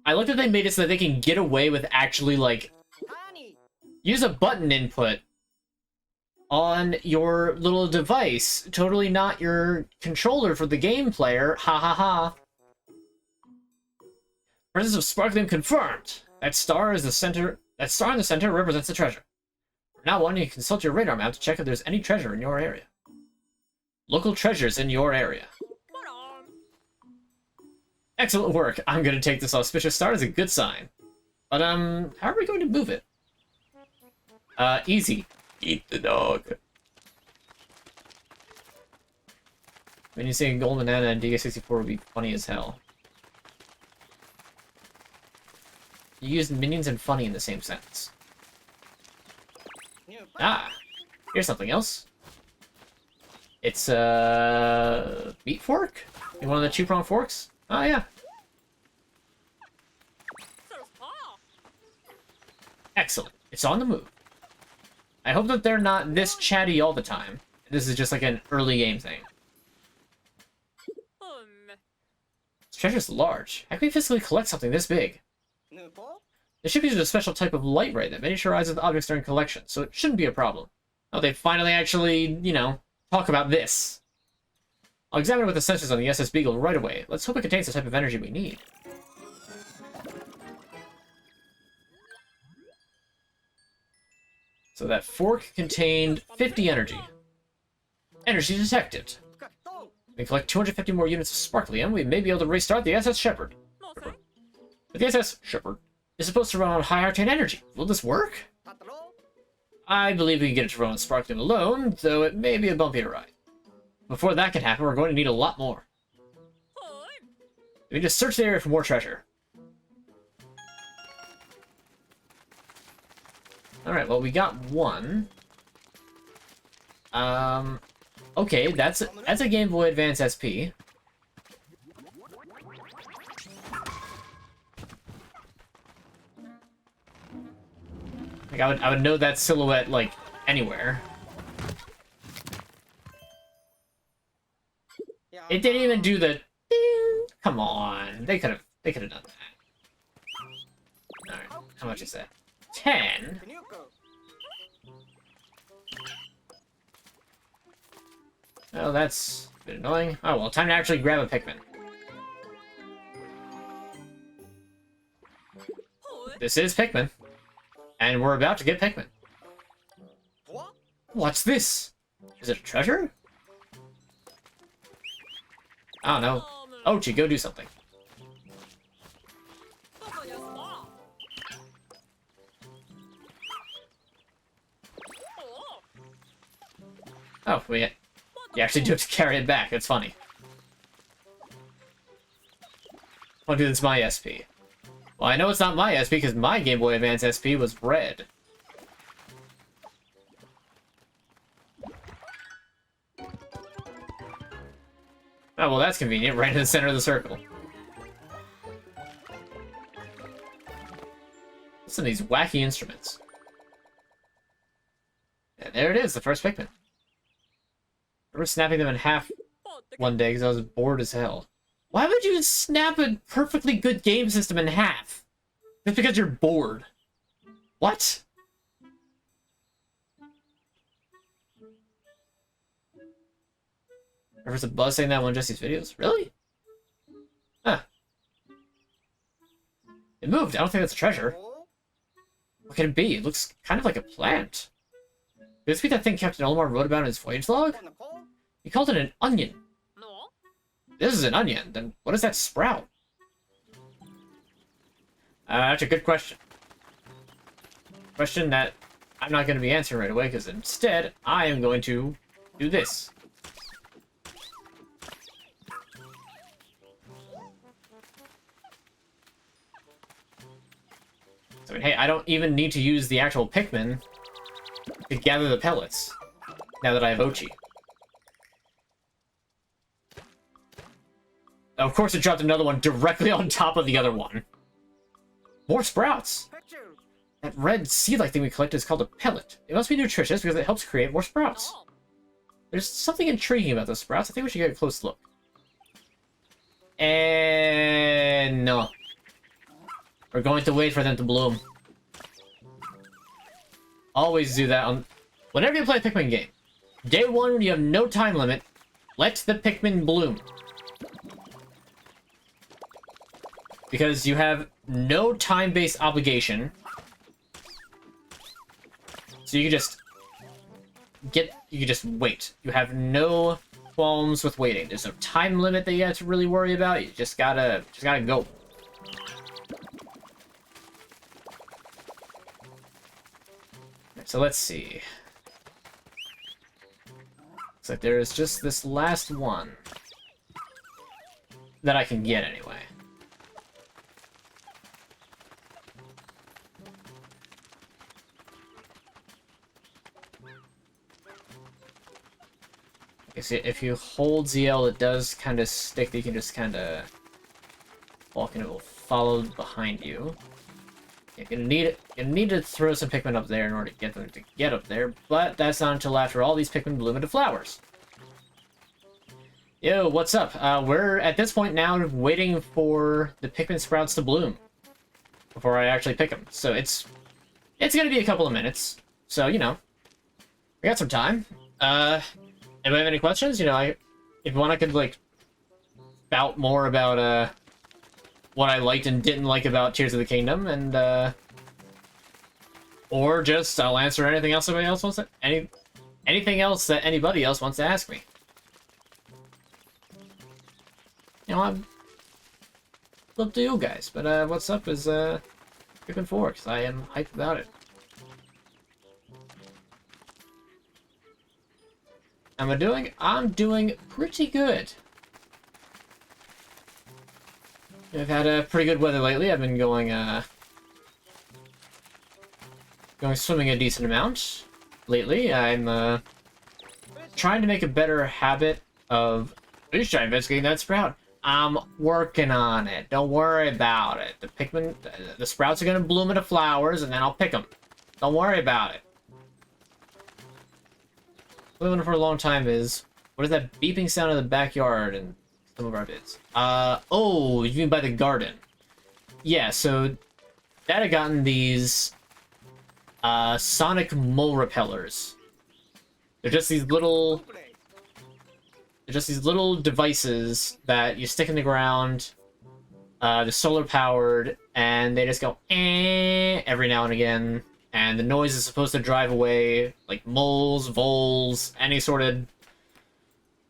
I like that they made it so that they can get away with actually, like, use a button input on your little device. Totally not your controller for the game player. Ha ha ha. Presence of sparklium confirmed. That star is the center. That star in the center represents the treasure. From now on, you can consult your radar map to check if there's any treasure in your area. Local treasures in your area. Excellent work. I'm going to take this auspicious start as a good sign. But, how are we going to move it? Easy. Eat the dog. When you say Gold Banana and DK64 would be funny as hell. You used minions and funny in the same sentence. Ah, here's something else. It's a meat fork? One of the two-pronged forks? Oh yeah. Excellent. It's on the move. I hope that they're not this chatty all the time. This is just like an early game thing. This treasure's large. How can we physically collect something this big? The ship uses a special type of light ray that miniaturizes the objects during collection, so it shouldn't be a problem. Oh, they finally actually, you know, talk about this. I'll examine it with the sensors on the SS Beagle right away. Let's hope it contains the type of energy we need. So that fork contained 50 energy. Energy detected. We collect 250 more units of Sparklium, we may be able to restart the SS Shepherd. But the SS Shepherd is supposed to run on high-octane energy. Will this work? I believe we can get it to run on Sparklium alone, though it may be a bumpy ride. Before that can happen, we're going to need a lot more. We just search the area for more treasure. Alright, well, we got one. Okay, that's a Game Boy Advance SP. Like, I would know that silhouette, like, anywhere. It didn't even do the ding. Come on. They could have done that. Alright, how much is that? 10? Oh, that's a bit annoying. Oh, well, time to actually grab a Pikmin. This is Pikmin. And we're about to get Pikmin. What's this? Is it a treasure? I don't know. Ochi, go do something. Oh, you actually do have to carry it back. That's funny. I'll do this my SP. Well, I know it's not my SP because my Game Boy Advance SP was red. Oh, well, that's convenient. Right in the center of the circle. Listen to these wacky instruments. And there it is, the first Pikmin. I remember snapping them in half one day because I was bored as hell. Why would you snap a perfectly good game system in half? Just because you're bored. What? There's a buzz saying that one of Jesse's videos. Really? Huh. It moved. I don't think that's a treasure. What can it be? It looks kind of like a plant. Could this be that thing Captain Olimar wrote about in his voyage log? He called it an onion. This is an onion. Then what does that sprout? That's a good question. Question that I'm not going to be answering right away, because instead, I am going to do this. So, I mean, hey, I don't even need to use the actual Pikmin to gather the pellets, now that I have Ochi. Of course, it dropped another one directly on top of the other one. More sprouts! That red seed-like thing we collected is called a pellet. It must be nutritious because it helps create more sprouts. There's something intriguing about those sprouts. I think we should get a close look. And no. We're going to wait for them to bloom. Always do that on... Whenever you play a Pikmin game, day one when you have no time limit, let the Pikmin bloom. Because you have no time-based obligation. So you can just you can just wait. You have no qualms with waiting. There's no time limit that you have to really worry about. You just gotta go. So let's see. Looks like there is just this last one that I can get anyway. Okay, see, if you hold ZL, it does kind of stick. You can just kind of walk and it will follow behind you. You're gonna need to throw some Pikmin up there in order to get them to get up there, but that's not until after all these Pikmin bloom into flowers. Yo, what's up? We're at this point now waiting for the Pikmin sprouts to bloom before I actually pick them. So it's gonna be a couple of minutes. So, you know, we got some time. Anybody have any questions? You know, if you want, I could, like, spout more about, what I liked and didn't like about Tears of the Kingdom, and, or just, I'll answer anything else anybody else wants to, anything else that anybody else wants to ask me. You know, I'm up to you guys, but, what's up is, Pikmin 4, because I am hyped about it. Am I doing? I'm doing pretty good. I've had a pretty good weather lately. I've been going swimming a decent amount lately. I'm trying to make a better habit of just trying investigating that sprout. I'm working on it. Don't worry about it. The Pikmin, the sprouts are gonna bloom into flowers, and then I'll pick them. Don't worry about it. What I've been for a long time is, what is that beeping sound in the backyard in some of our vids? Oh, you mean by the garden? Yeah, so Dad had gotten these sonic mole repellers. They're just these little devices that you stick in the ground. They're solar powered, and they just go every now and again. And the noise is supposed to drive away, like, moles, voles, any sort of,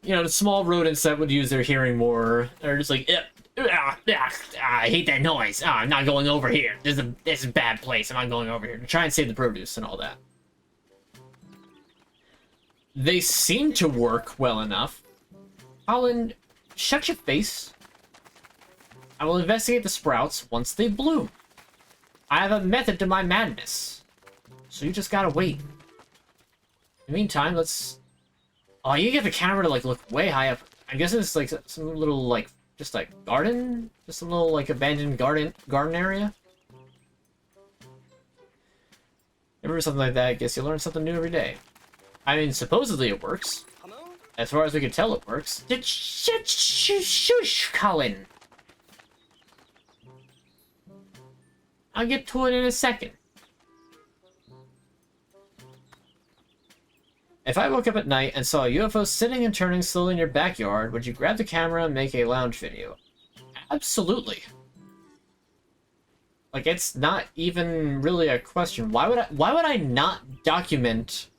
you know, the small rodents that would use their hearing more. They're just like, I hate that noise. I'm not going over here. This is a bad place. I'm not going over here. To try and save the produce and all that. They seem to work well enough. Colin, shut your face. I will investigate the sprouts once they bloom. I have a method to my madness. So you just gotta wait. In the meantime, let's... Oh, you get the camera to, like, look way high up. I guess it's, like, some little, like, just, like, garden? Just some little, like, abandoned garden area? Ever something like that, I guess you learn something new every day. I mean, supposedly it works. As far as we can tell, it works. Shush, Colin! I'll get to it in a second. If I woke up at night and saw a UFO sitting and turning slowly in your backyard, would you grab the camera and make a lounge video? Absolutely. Like, it's not even really a question. Why would I not document,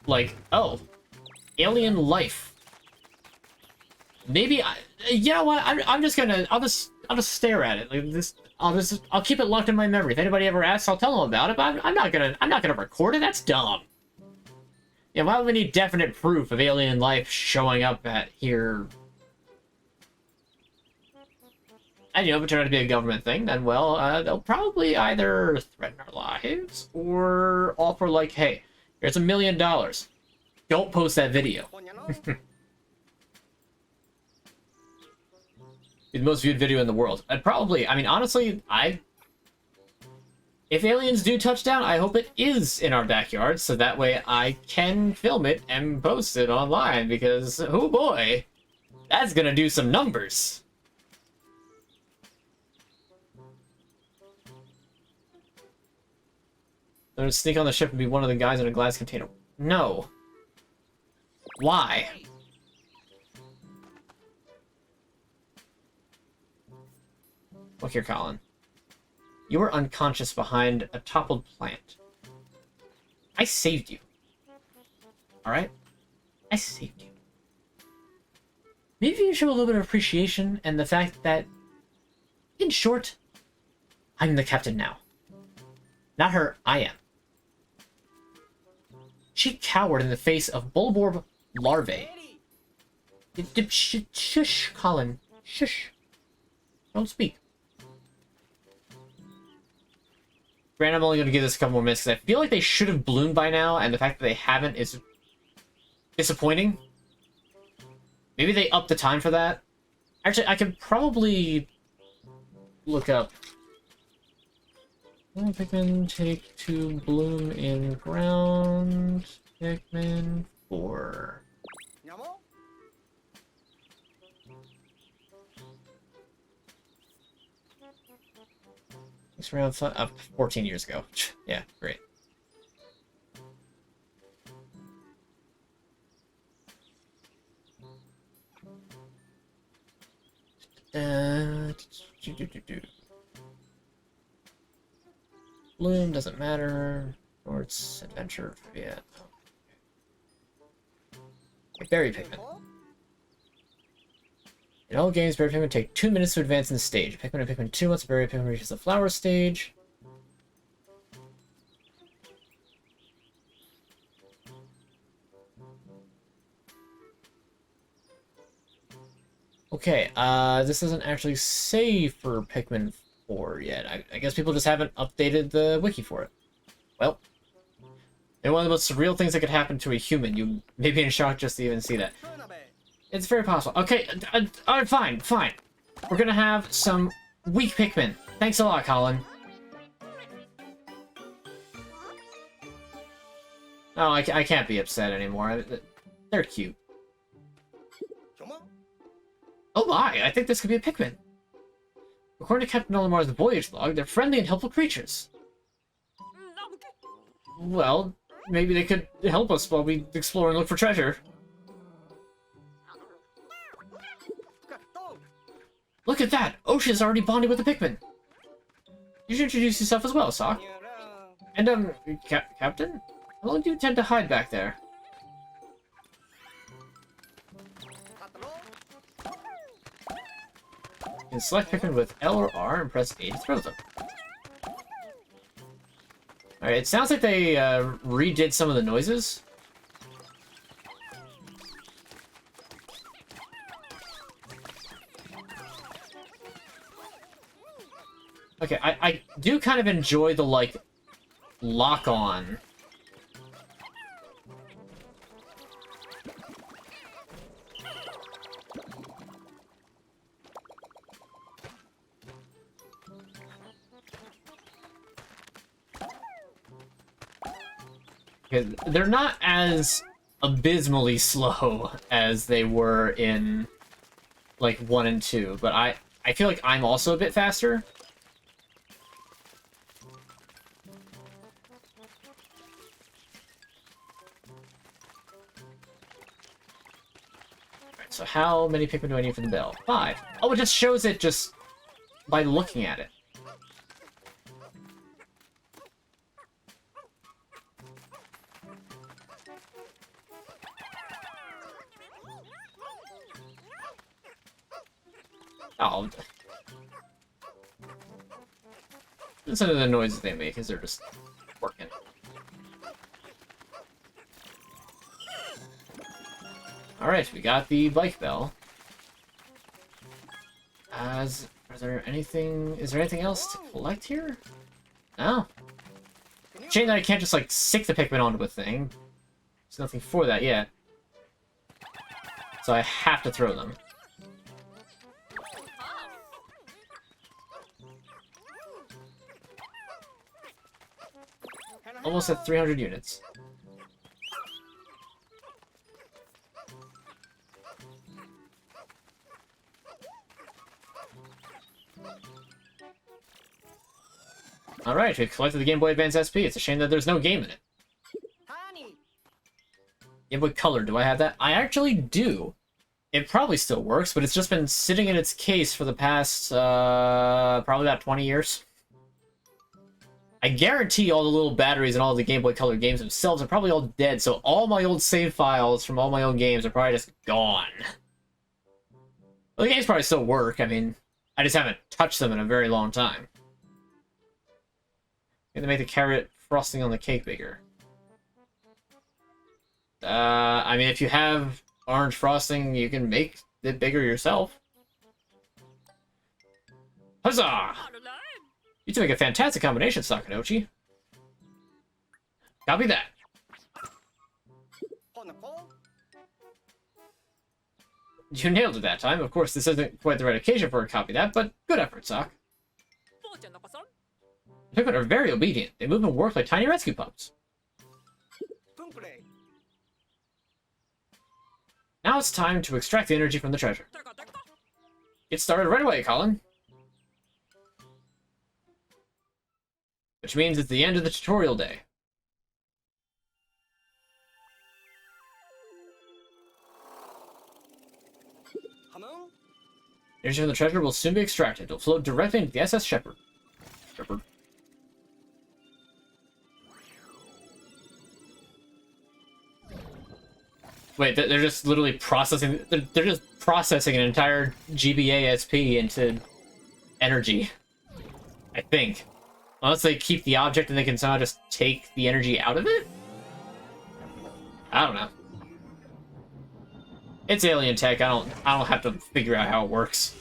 like, oh, alien life? Maybe you know what? I'm just gonna I'll just stare at it like this. I'll keep it locked in my memory. If anybody ever asks, I'll tell them about it. But I'm not gonna record it. That's dumb. Yeah, why would we need definite proof of alien life showing up at here? And, you know, if it turned out to be a government thing, then, well, they'll probably either threaten our lives or offer, like, hey, here's $1 million. Don't post that video. Be the most viewed video in the world. I'd probably, I mean, honestly, if aliens do touch down, I hope it is in our backyard, so that way I can film it and post it online, because, oh boy, that's gonna do some numbers. I'm gonna sneak on the ship and be one of the guys in a glass container. No. Why? Look here, Colin. You were unconscious behind a toppled plant. I saved you. Alright? I saved you. Maybe you show a little bit of appreciation and the fact that, in short, I'm the captain now. Not her, I am. She cowered in the face of Bulborb larvae. Shush, Colin. Shush. Don't speak. Granted, I'm only going to give this a couple more minutes because I feel like they should have bloomed by now, and the fact that they haven't is disappointing. Maybe they upped the time for that. Actually, I could probably look up. How long Pikmin take to bloom in ground? Pikmin 4. It's around 14 years ago. Yeah, great. Bloom doesn't matter. Or it's adventure. Yeah. Berry Pikmin. In all games, Berry Pikmin take 2 minutes to advance in the stage. Pikmin and Pikmin 2, once a Berry Pikmin reaches the flower stage. Okay, this doesn't actually say for Pikmin 4 yet. I guess people just haven't updated the wiki for it. Well, and one of the most surreal things that could happen to a human. You may be in shock just to even see that. It's very possible. Okay, alright, fine. We're gonna have some weak Pikmin. Thanks a lot, Colin. Oh, I can't be upset anymore. They're cute. Oh my, I think this could be a Pikmin. According to Captain Olimar's voyage log, they're friendly and helpful creatures. Well, maybe they could help us while we explore and look for treasure. Look at that! Ocean's already bonded with the Pikmin! You should introduce yourself as well, Sock. And, Captain? How long do you tend to hide back there? You can select Pikmin with L or R and press A to throw them. Alright, it sounds like they redid some of the noises. Okay, I do kind of enjoy the, like, lock-on. Because they're not as abysmally slow as they were in, like, 1 and 2, but I feel like I'm also a bit faster. So how many Pikmin do I need for the bell? 5. Oh, it just shows it just by looking at it. Oh. Listen to the noises they make as they're just working. Alright, we got the bike bell. Is there anything else to collect here? No. Shame that I can't just, like, sick the Pikmin onto a thing. There's nothing for that yet. So I have to throw them. Almost at 300 units. Alright, we've collected the Game Boy Advance SP. It's a shame that there's no game in it. Game Boy Color, do I have that? I actually do. It probably still works, but it's just been sitting in its case for the past, probably about 20 years. I guarantee all the little batteries and all the Game Boy Color games themselves are probably all dead, so all my old save files from all my old games are probably just gone. Well, the games probably still work. I mean, I just haven't touched them in a very long time. I'm gonna make the carrot frosting on the cake bigger. I mean, if you have orange frosting, you can make it bigger yourself. Huzzah! You two make a fantastic combination, Sakanochi. Copy that. You nailed it that time. Of course, this isn't quite the right occasion for a copy that, but good effort, Sock. The Pikmin are very obedient. They move and work like tiny rescue pups. Now it's time to extract the energy from the treasure. Get started right away, Colin. Which means it's the end of the tutorial day. Energy from the treasure will soon be extracted. It'll float directly into the SS Shepherd. Wait, they're just literally processing. They're just processing an entire GBA SP into energy. I think, unless they keep the object and they can somehow just take the energy out of it. I don't know. It's alien tech. I don't have to figure out how it works.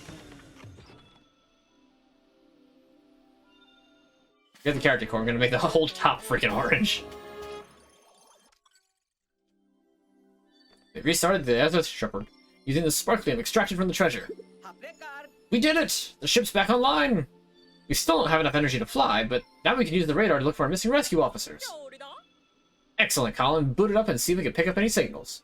Get the character core. I'm gonna make the whole top freaking orange. They restarted the SS Shepherd using the sparklium extracted from the treasure. We did it! The ship's back online! We still don't have enough energy to fly, but now we can use the radar to look for our missing rescue officers. Excellent, Colin. Boot it up and see if we can pick up any signals.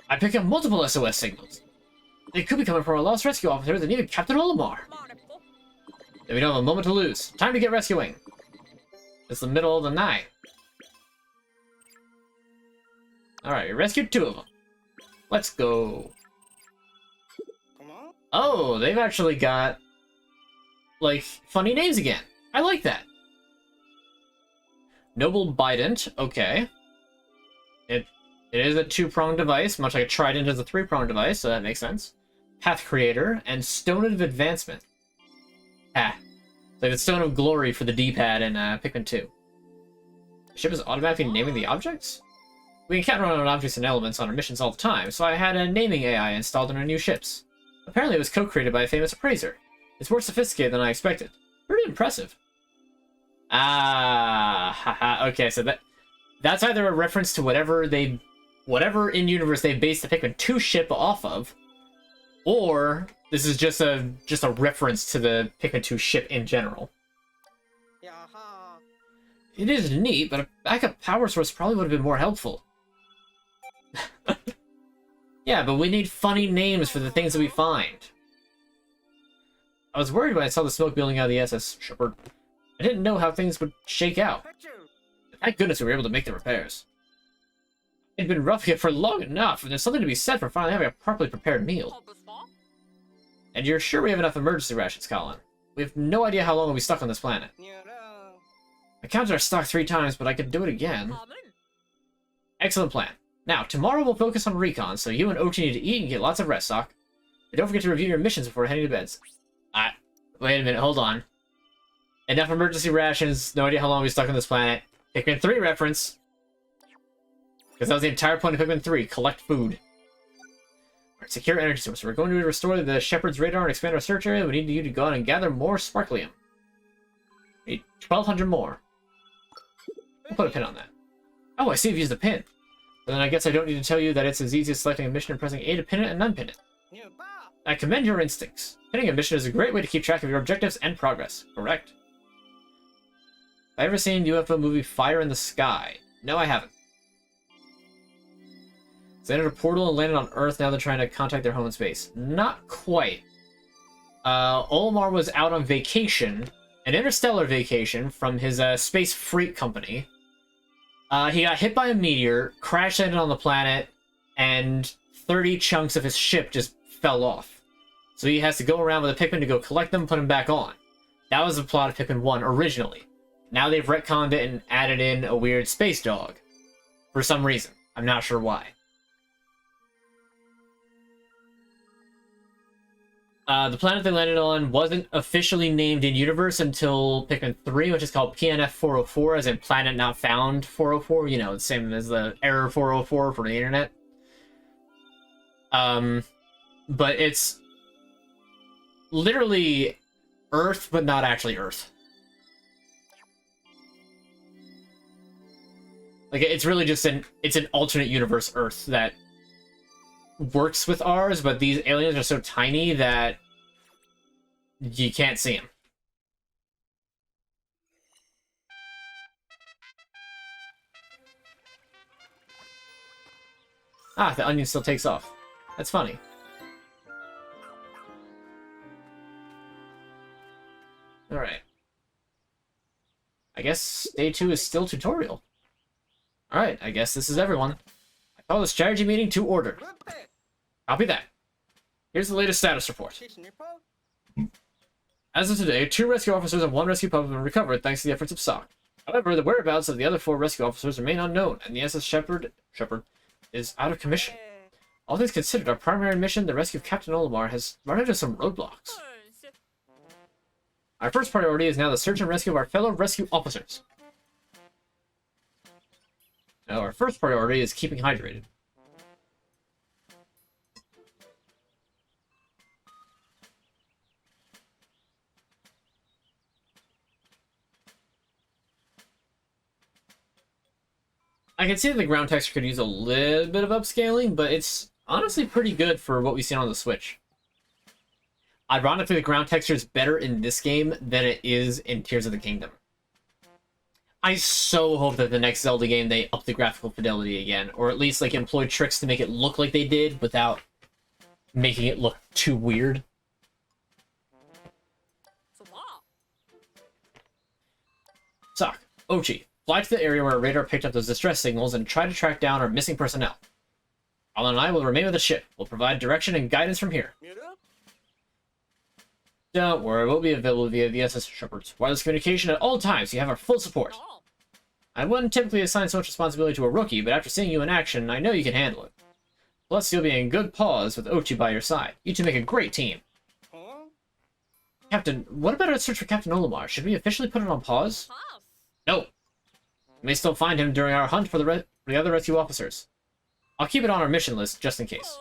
I picked up multiple SOS signals. They could be coming from our lost rescue officers and even Captain Olimar. Then we don't have a moment to lose. Time to get rescuing. It's the middle of the night. Alright, we rescued 2 of them. Let's go. Oh, they've actually got, like, funny names again. I like that. Noble Bident, okay. It is a 2-pronged device, much like a trident is a 3-pronged device, so that makes sense. Path Creator, and Stone of Advancement. Ah. It's like the Stone of Glory for the D-pad in Pikmin 2. The ship is automatically naming the objects? We encounter unknown objects and elements on our missions all the time, so I had a naming AI installed in our new ships. Apparently it was co-created by a famous appraiser. It's more sophisticated than I expected. Pretty impressive. Ah, haha, okay, so that's either a reference to whatever in-universe they based the Pikmin 2 ship off of, or this is just a reference to the Pikmin 2 ship in general. It is neat, but a backup power source probably would have been more helpful. Yeah, but we need funny names for the things that we find. I was worried when I saw the smoke building out of the SS Shepherd. I didn't know how things would shake out. Thank goodness we were able to make the repairs. It'd been rough here for long enough, and there's something to be said for finally having a properly prepared meal. And you're sure we have enough emergency rations, Colin? We have no idea how long we'll be stuck on this planet. I counted our stock 3 times, but I could do it again. Excellent plan. Now, tomorrow we'll focus on recon, so you and Ochi need to eat and get lots of rest, Sock. And don't forget to review your missions before heading to bed. Wait a minute, hold on. Enough emergency rations, no idea how long we'll be stuck on this planet. Pikmin 3 reference. Because that was the entire point of Pikmin 3, collect food. Alright, secure energy source. We're going to restore the Shepherd's radar and expand our search area. We need you to go out and gather more sparklium. We need 1,200 more. We'll put a pin on that. Oh, I see you've used a pin. But then I guess I don't need to tell you that it's as easy as selecting a mission and pressing A to pin it and unpin it. I commend your instincts. Pinning a mission is a great way to keep track of your objectives and progress. Correct. Have I ever seen UFO movie Fire in the Sky? No, I haven't. So they entered a portal and landed on Earth. Now they're trying to contact their home in space. Not quite. Olimar was out on vacation, an interstellar vacation from his space freight company. He got hit by a meteor, crash landed on the planet, and 30 chunks of his ship just fell off. So he has to go around with a Pikmin to go collect them and put them back on. That was the plot of Pikmin 1 originally. Now they've retconned it and added in a weird space dog. For some reason. I'm not sure why. The planet they landed on wasn't officially named in universe until Pikmin 3, which is called PNF 404, as in Planet Not Found 404. You know, the same as the error 404 for the internet. But it's literally Earth, but not actually Earth. Like, it's really just an alternate universe Earth that works with ours, but these aliens are so tiny that you can't see them. Ah, the onion still takes off. That's funny. Alright. I guess day 2 is still tutorial. Alright, I guess this is everyone. I call this strategy meeting to order. Copy that. Here's the latest status report. As of today, 2 rescue officers and 1 rescue pup have been recovered thanks to the efforts of Sock. However, the whereabouts of the other 4 rescue officers remain unknown, and the SS Shepherd is out of commission. All things considered, our primary mission, the rescue of Captain Olimar, has run into some roadblocks. Our first priority is now the search and rescue of our fellow rescue officers. Now, our first priority is keeping hydrated. I can see that the ground texture could use a little bit of upscaling, but it's honestly pretty good for what we've seen on the Switch. Ironically, the ground texture is better in this game than it is in Tears of the Kingdom. I so hope that the next Zelda game they up the graphical fidelity again, or at least like employ tricks to make it look like they did without making it look too weird. Sock, Ochi, fly to the area where our radar picked up those distress signals and try to track down our missing personnel. Alan and I will remain with the ship. We'll provide direction and guidance from here. Don't worry, we'll be available via the SS Shepherd's wireless communication at all times, so you have our full support. I wouldn't typically assign so much responsibility to a rookie, but after seeing you in action, I know you can handle it. Plus, you'll be in good paws with Ochi by your side. You two make a great team. Captain, what about our search for Captain Olimar? Should we officially put it on pause? No. We may still find him during our hunt for the other rescue officers. I'll keep it on our mission list, just in case.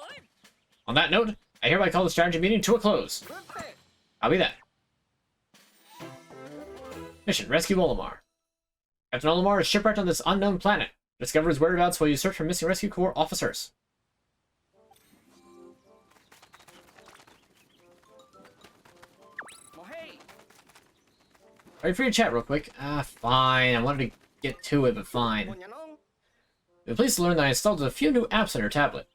On that note, I hereby call the strategy meeting to a close. I'll be that. Mission, rescue Olimar. Captain Olimar is shipwrecked on this unknown planet. Discover his whereabouts while you search for missing Rescue Corps officers. Are you free to chat real quick? Fine. I wanted to get to it, but fine. I'm pleased to learn that I installed a few new apps on your tablet.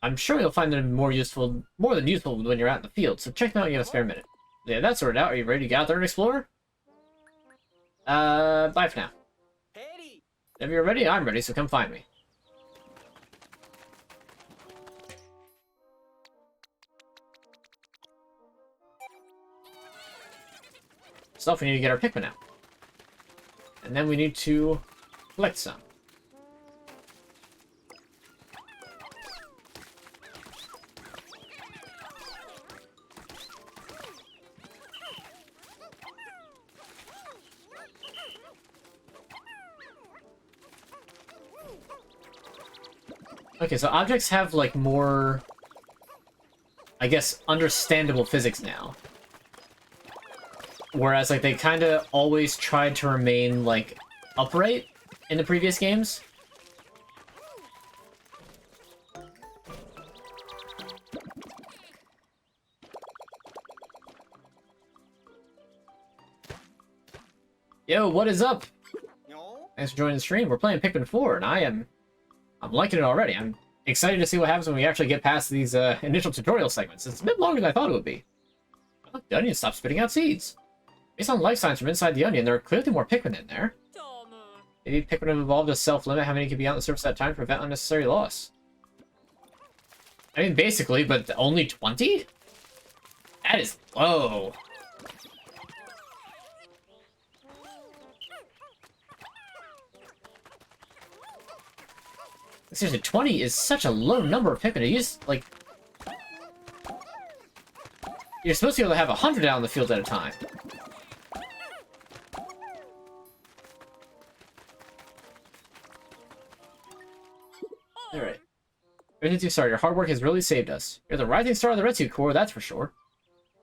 I'm sure you'll find them more than useful when you're out in the field, so check them out when you have a spare minute. Yeah, that's sorted out. Are you ready to get out there and explore? Bye for now. If you're ready, I'm ready, so come find me. Stuff we need to get our Pikmin out. And then we need to collect some. Okay, so objects have, like, more, I guess, understandable physics now. Whereas, like, they kind of always tried to remain, like, upright in the previous games. Yo, what is up? Thanks for joining the stream. We're playing Pikmin 4, and I'm liking it already. I'm excited to see what happens when we actually get past these initial tutorial segments. It's a bit longer than I thought it would be. Oh, the onion stopped spitting out seeds. Based on life signs from inside the onion, there are clearly more Pikmin in there. Maybe Pikmin have evolved to self-limit how many can be on the surface at a time to prevent unnecessary loss. I mean, basically, but only 20? That is low. Seriously, 20 is such a low number of Pikmin. It used, like... You're supposed to be able to have 100 out in the field at a time. Alright. Everything's too sorry. Your hard work has really saved us. You're the rising star of the Rescue Corps, that's for sure.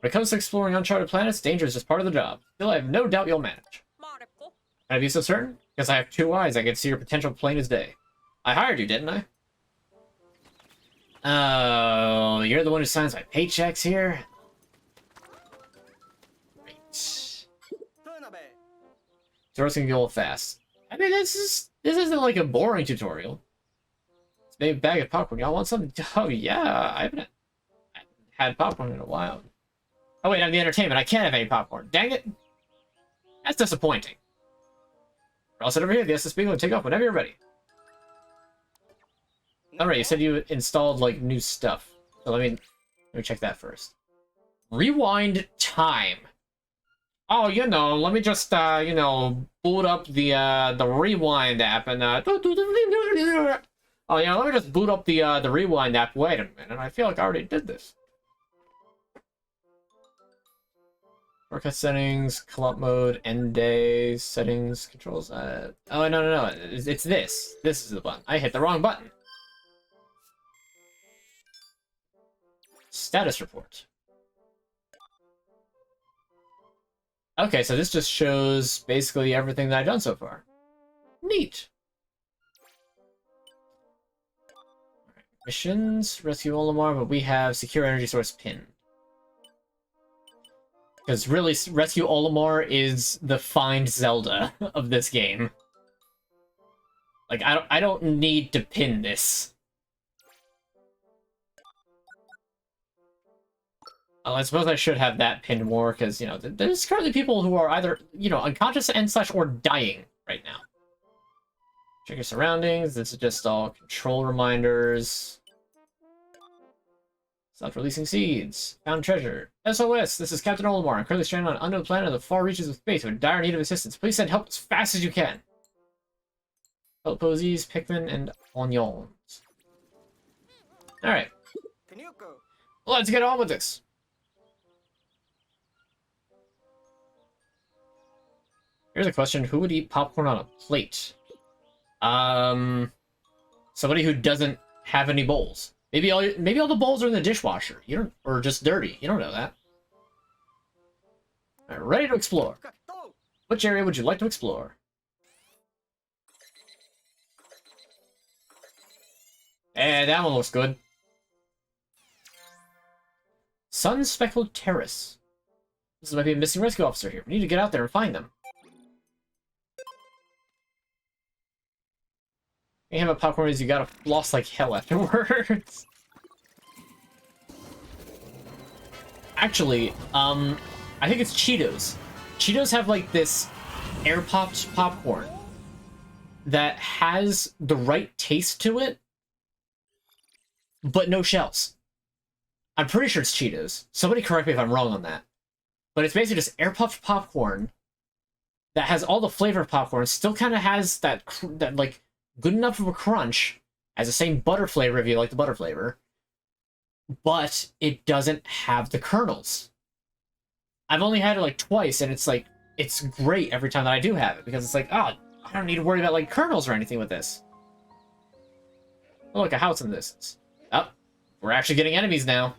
When it comes to exploring uncharted planets, danger is just part of the job. Still, I have no doubt you'll manage. Can I be so certain? Because I have 2 eyes, I can see your potential plain as day. I hired you, didn't I? Oh, you're the one who signs my paychecks here? Great. Doors can go fast. I mean, this isn't like a boring tutorial. It's maybe a bag of popcorn. Y'all want some? Oh yeah, I haven't had popcorn in a while. Oh wait, I'm the entertainment. I can't have any popcorn. Dang it! That's disappointing. We're all set over here. The SSB will take off whenever you're ready. Alright, you said you installed like new stuff. So let me check that first. Rewind time. Oh, you know, let me just you know, boot up the Rewind app and oh yeah, let me just boot up the Rewind app. Wait a minute, I feel like I already did this. Shortcut settings, co-op mode, end day, settings, controls. Oh no, it's this. This is the button. I hit the wrong button. Status report. Okay, so this just shows basically everything that I've done so far. Neat. Right. Missions, rescue Olimar, but we have secure energy source pinned. Because really, rescue Olimar is the Find Zelda of this game. Like, I don't need to pin this. I suppose I should have that pinned more, because, you know, there's currently people who are either, you know, unconscious and / or dying right now. Check your surroundings. This is just all control reminders. Stop releasing seeds. Found treasure. SOS, this is Captain Olimar. I'm currently stranded on an unknown planet in the far reaches of space. We're in dire need of assistance. Please send help as fast as you can. Help posies, Pikmin, and onions. Alright. Let's get on with this. Here's a question. Who would eat popcorn on a plate? Somebody who doesn't have any bowls. Maybe all the bowls are in the dishwasher. You don't, or just dirty. You don't know that. All right, ready to explore. Which area would you like to explore? Eh, that one looks good. Sun Speckled Terrace. This might be a missing rescue officer here. We need to get out there and find them. You have a popcorn is you gotta floss like hell afterwards. Actually, I think it's Cheetos. Cheetos have like this air popped popcorn that has the right taste to it, but no shells. I'm pretty sure it's Cheetos. Somebody correct me if I'm wrong on that. But it's basically just air puffed popcorn that has all the flavor of popcorn, still kind of has that like good enough of a crunch as the same butter flavor if you like the butter flavor, but it doesn't have the kernels. I've only had it like twice, and it's like, it's great every time that I do have it, because it's like, oh, I don't need to worry about like kernels or anything with this. Oh, look, a house in the distance. Oh, we're actually getting enemies now.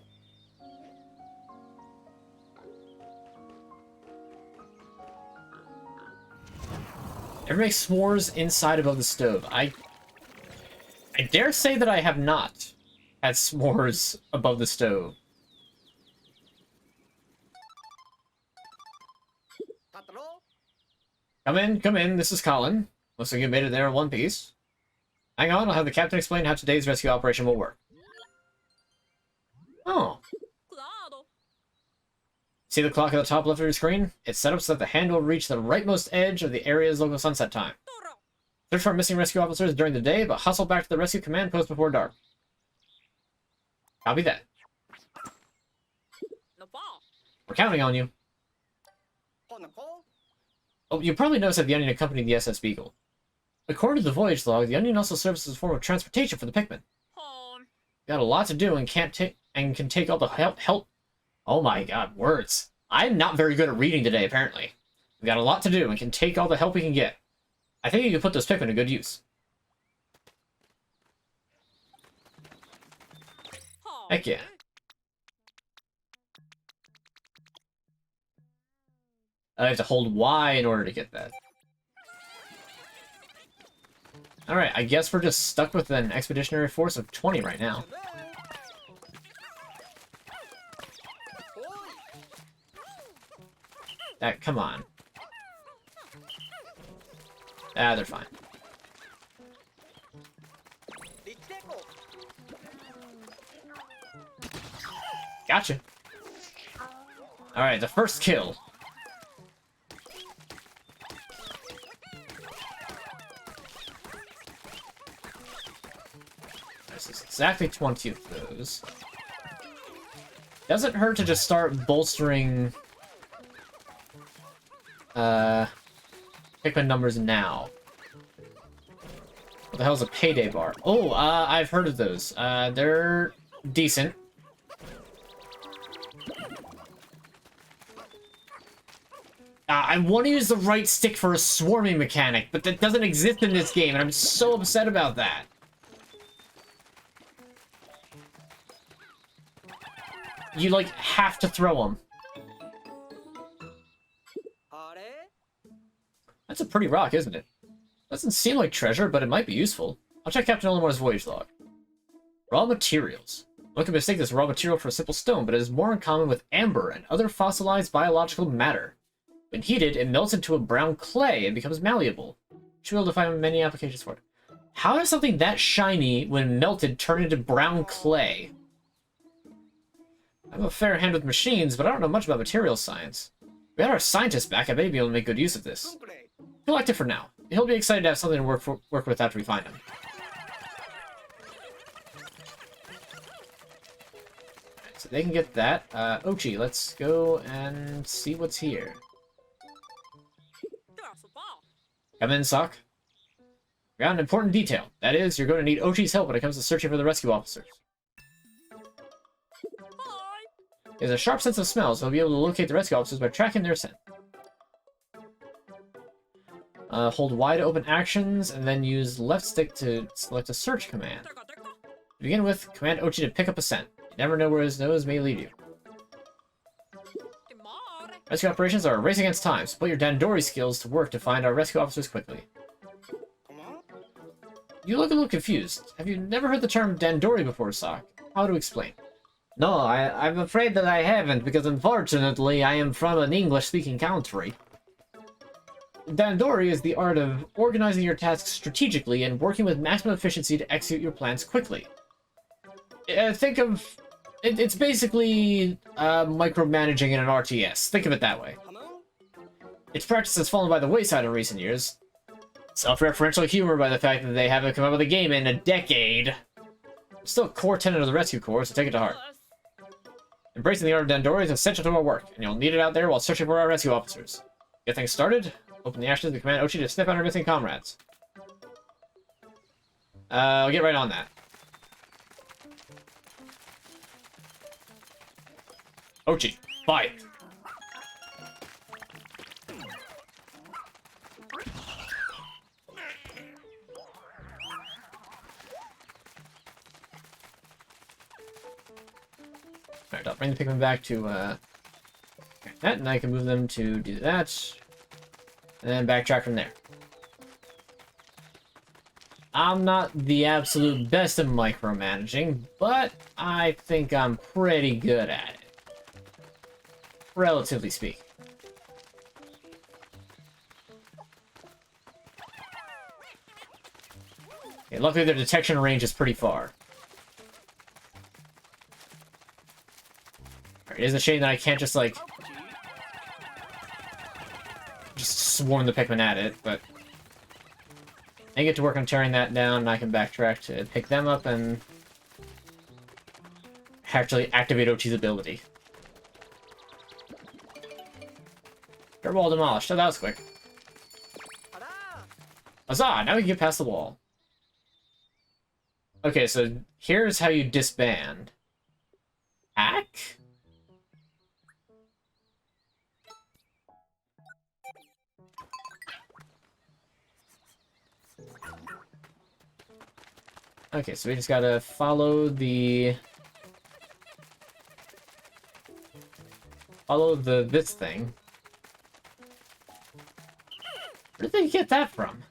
Ever make s'mores inside above the stove? I dare say that I have not had s'mores above the stove. Come in, this is Colin. Looks like you made it there in one piece. Hang on, I'll have the captain explain how today's rescue operation will work. Oh. See the clock at the top left of your screen? It's set up so that the hand will reach the rightmost edge of the area's local sunset time. Search for missing rescue officers during the day, but hustle back to the rescue command post before dark. Copy that. We're counting on you. Oh, you probably noticed that the Onion accompanied the SS Beagle. According to the voyage log, the Onion also serves as a form of transportation for the Pikmin. Got a lot to do and can take all the help Oh my god, words. I'm not very good at reading today, apparently. We've got a lot to do and can take all the help we can get. I think you can put those Pikmin to good use. Heck yeah. I have to hold Y in order to get that. Alright, I guess we're just stuck with an expeditionary force of 20 right now. Come on. Ah, they're fine. Gotcha. Alright, the first kill. This is exactly 20 of those. Doesn't hurt to just start bolstering Pikmin numbers now. What the hell is a payday bar? Oh, I've heard of those. They're decent. I want to use the right stick for a swarming mechanic, but that doesn't exist in this game, and I'm so upset about that. You, like, have to throw them. That's a pretty rock, isn't it? Doesn't seem like treasure, but it might be useful. I'll check Captain Olimar's voyage log. Raw materials. One could mistake this raw material for a simple stone, but it is more in common with amber and other fossilized biological matter. When heated, it melts into a brown clay and becomes malleable. Should be able to find many applications for it. How does something that shiny, when melted, turn into brown clay? I have a fair hand with machines, but I don't know much about materials science. We had our scientist back, I may be able to make good use of this. Collect it for now. He'll be excited to have something to work with after we find him. Right, so they can get that. Ochi, let's go and see what's here. Come in, Sock. Got an important detail. That is, you're going to need Ochi's help when it comes to searching for the rescue officers. He has a sharp sense of smell, so he'll be able to locate the rescue officers by tracking their scent. Hold Y to open actions, and then use left stick to select a search command. To begin with, command Ochi to pick up a scent. You never know where his nose may lead you. Rescue operations are a race against time, so put your Dandori skills to work to find our rescue officers quickly. You look a little confused. Have you never heard the term Dandori before, Sock? How to explain? No, I'm afraid that I haven't, because unfortunately I am from an English-speaking country. Dandori is the art of organizing your tasks strategically and working with maximum efficiency to execute your plans quickly. Think of... It's basically micromanaging in an RTS. Think of it that way. Its practice has fallen by the wayside in recent years. Self-referential humor by the fact that they haven't come up with a game in a decade. It's still a core tenet of the Rescue Corps, so take it to heart. Embracing the art of Dandori is essential to our work, and you'll need it out there while searching for our rescue officers. Get things started? Open the ashes and command Ochi to sniff out our missing comrades. I'll get right on that. Ochi, fight! Alright, I'll bring the Pikmin back to, that, and I can move them to do that. And then backtrack from there. I'm not the absolute best at micromanaging, but I think I'm pretty good at it. Relatively speaking. Okay, luckily their detection range is pretty far. It is a shame that I can't just, like... just swarm the Pikmin at it, but... I get to work on tearing that down, and I can backtrack to pick them up and... actually activate Ochi's ability. Dirt wall demolished. Oh, that was quick. Huzzah! Now we can get past the wall. Okay, so here's how you disband. Hack? Okay, so we just gotta follow the... this thing. Where did they get that from?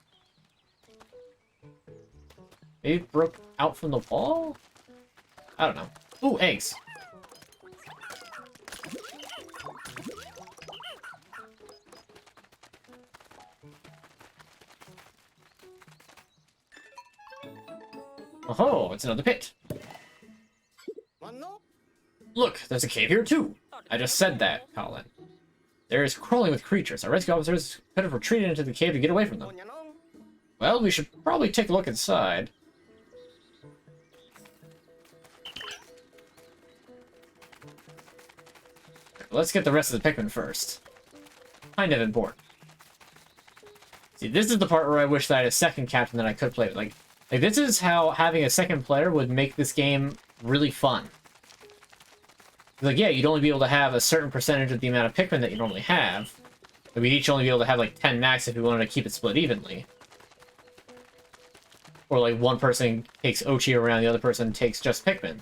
Maybe it broke out from the wall? I don't know. Ooh, eggs. Oh, it's another pit. Look, there's a cave here too. I just said that, Colin. There is crawling with creatures. Our rescue officers could have retreated into the cave to get away from them. Well, we should probably take a look inside. Let's get the rest of the Pikmin first. Kind of important. See, this is the part where I wish that I had a second captain that I could play with. Like this is how having a second player would make this game really fun. Like, yeah, you'd only be able to have a certain percentage of the amount of Pikmin that you normally have. But we'd each only be able to have, like, 10 max if we wanted to keep it split evenly. Or, like, one person takes Ochi around, the other person takes just Pikmin.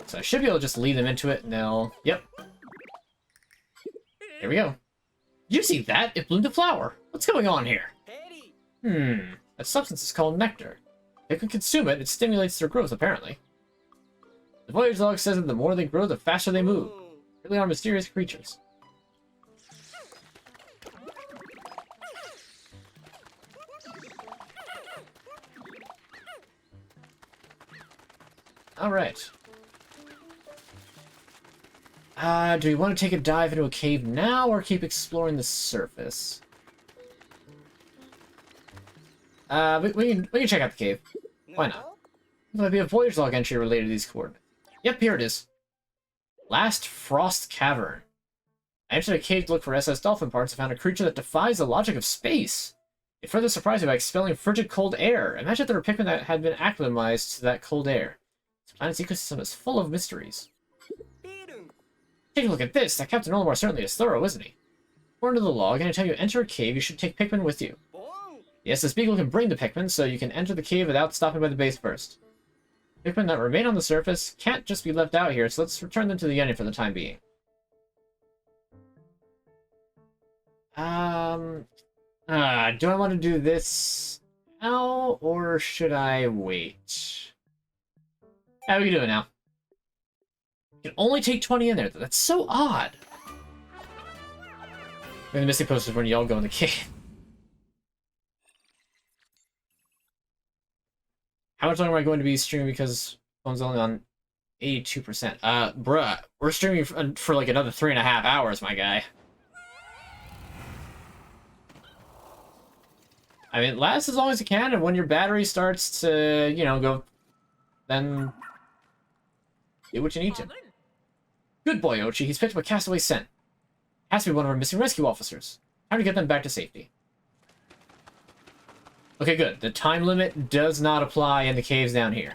So I should be able to just lead them into it, and they'll... Yep. Here we go. Did you see that? It bloomed a flower. What's going on here? That substance is called nectar. If you consume it, it stimulates their growth, apparently. The voyage log says that the more they grow, the faster they move. They really are mysterious creatures. Alright. Do we want to take a dive into a cave now, or keep exploring the surface? We can check out the cave. Why not? There might be a voyage log entry related to these coordinates. Yep, here it is. Last Frost Cavern. I entered a cave to look for SS Dolphin parts and found a creature that defies the logic of space. It further surprised me by expelling frigid cold air. Imagine if there were Pikmin that had been acclimatized to that cold air. This planet's ecosystem is full of mysteries. Take a look at this. That Captain Olimar certainly is thorough, isn't he? According to the log, anytime you enter a cave, you should take Pikmin with you. Yes, this beagle can bring the Pikmin, so you can enter the cave without stopping by the base first. Pikmin that remain on the surface can't just be left out here, so let's return them to the Onion for the time being. Do I want to do this now, or should I wait? How are we doing now? You can only take 20 in there. That's so odd. And the missing post is when y'all go in the cave. How much longer am I going to be streaming because phone's only on 82%? Bruh, we're streaming for like another 3.5 hours, my guy. I mean, it lasts as long as it can, and when your battery starts to, you know, go, then do what you need to. Good boy, Ochi. He's picked up a castaway scent. Has to be one of our missing rescue officers. Time to get them back to safety. Okay, good. The time limit does not apply in the caves down here.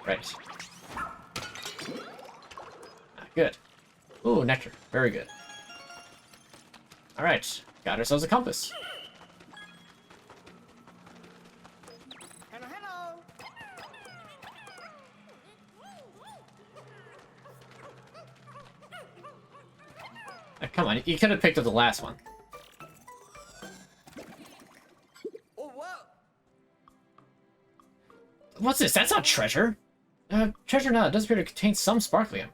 Right. Good. Ooh, nectar. Very good. Alright. Got ourselves a compass. Hello, hello. Come on, you could have picked up the last one. Oh, wow. What's this? That's not treasure. Treasure now. It does appear to contain some sparklium.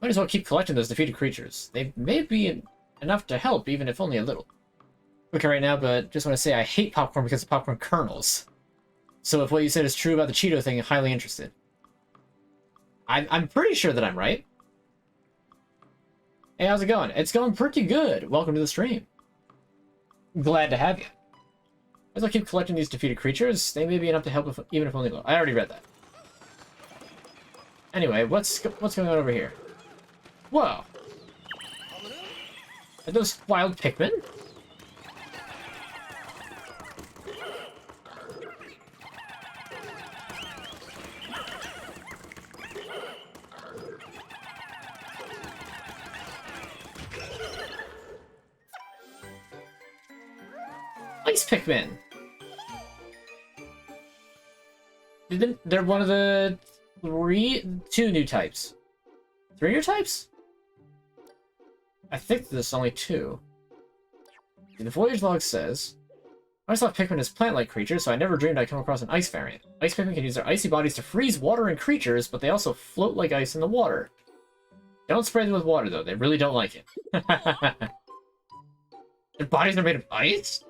Might as well keep collecting those defeated creatures. They may be enough to help, even if only a little. Okay, right now, but just want to say I hate popcorn because of popcorn kernels. So if what you said is true about the Cheeto thing, I'm highly interested. I'm pretty sure that I'm right. Hey, how's it going? It's going pretty good. Welcome to the stream. Glad to have you. As I keep collecting these defeated creatures, they may be enough to help if, even if only low. I already read that. Anyway, what's going on over here? Whoa. Are those wild Pikmin? Ice Pikmin! They're one of the two new types. 3 new types? I think there's only 2. The Voyage log says, I thought Pikmin is plant-like creatures, so I never dreamed I'd come across an ice variant. Ice Pikmin can use their icy bodies to freeze water and creatures, but they also float like ice in the water. Don't spray them with water, though. They really don't like it. Their bodies are made of ice?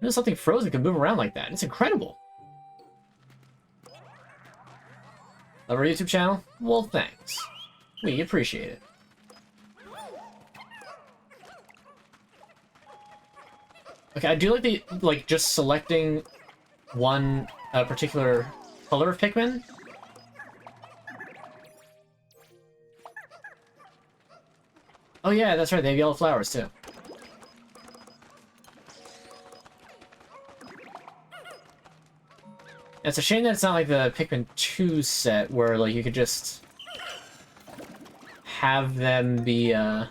You know, something frozen can move around like that. It's incredible. Love our YouTube channel? Well, thanks. We appreciate it. Okay, I do like just selecting one particular color of Pikmin. Oh yeah, that's right, they have yellow flowers too. It's a shame that it's not like the Pikmin 2 set where like you could just have them be Oh,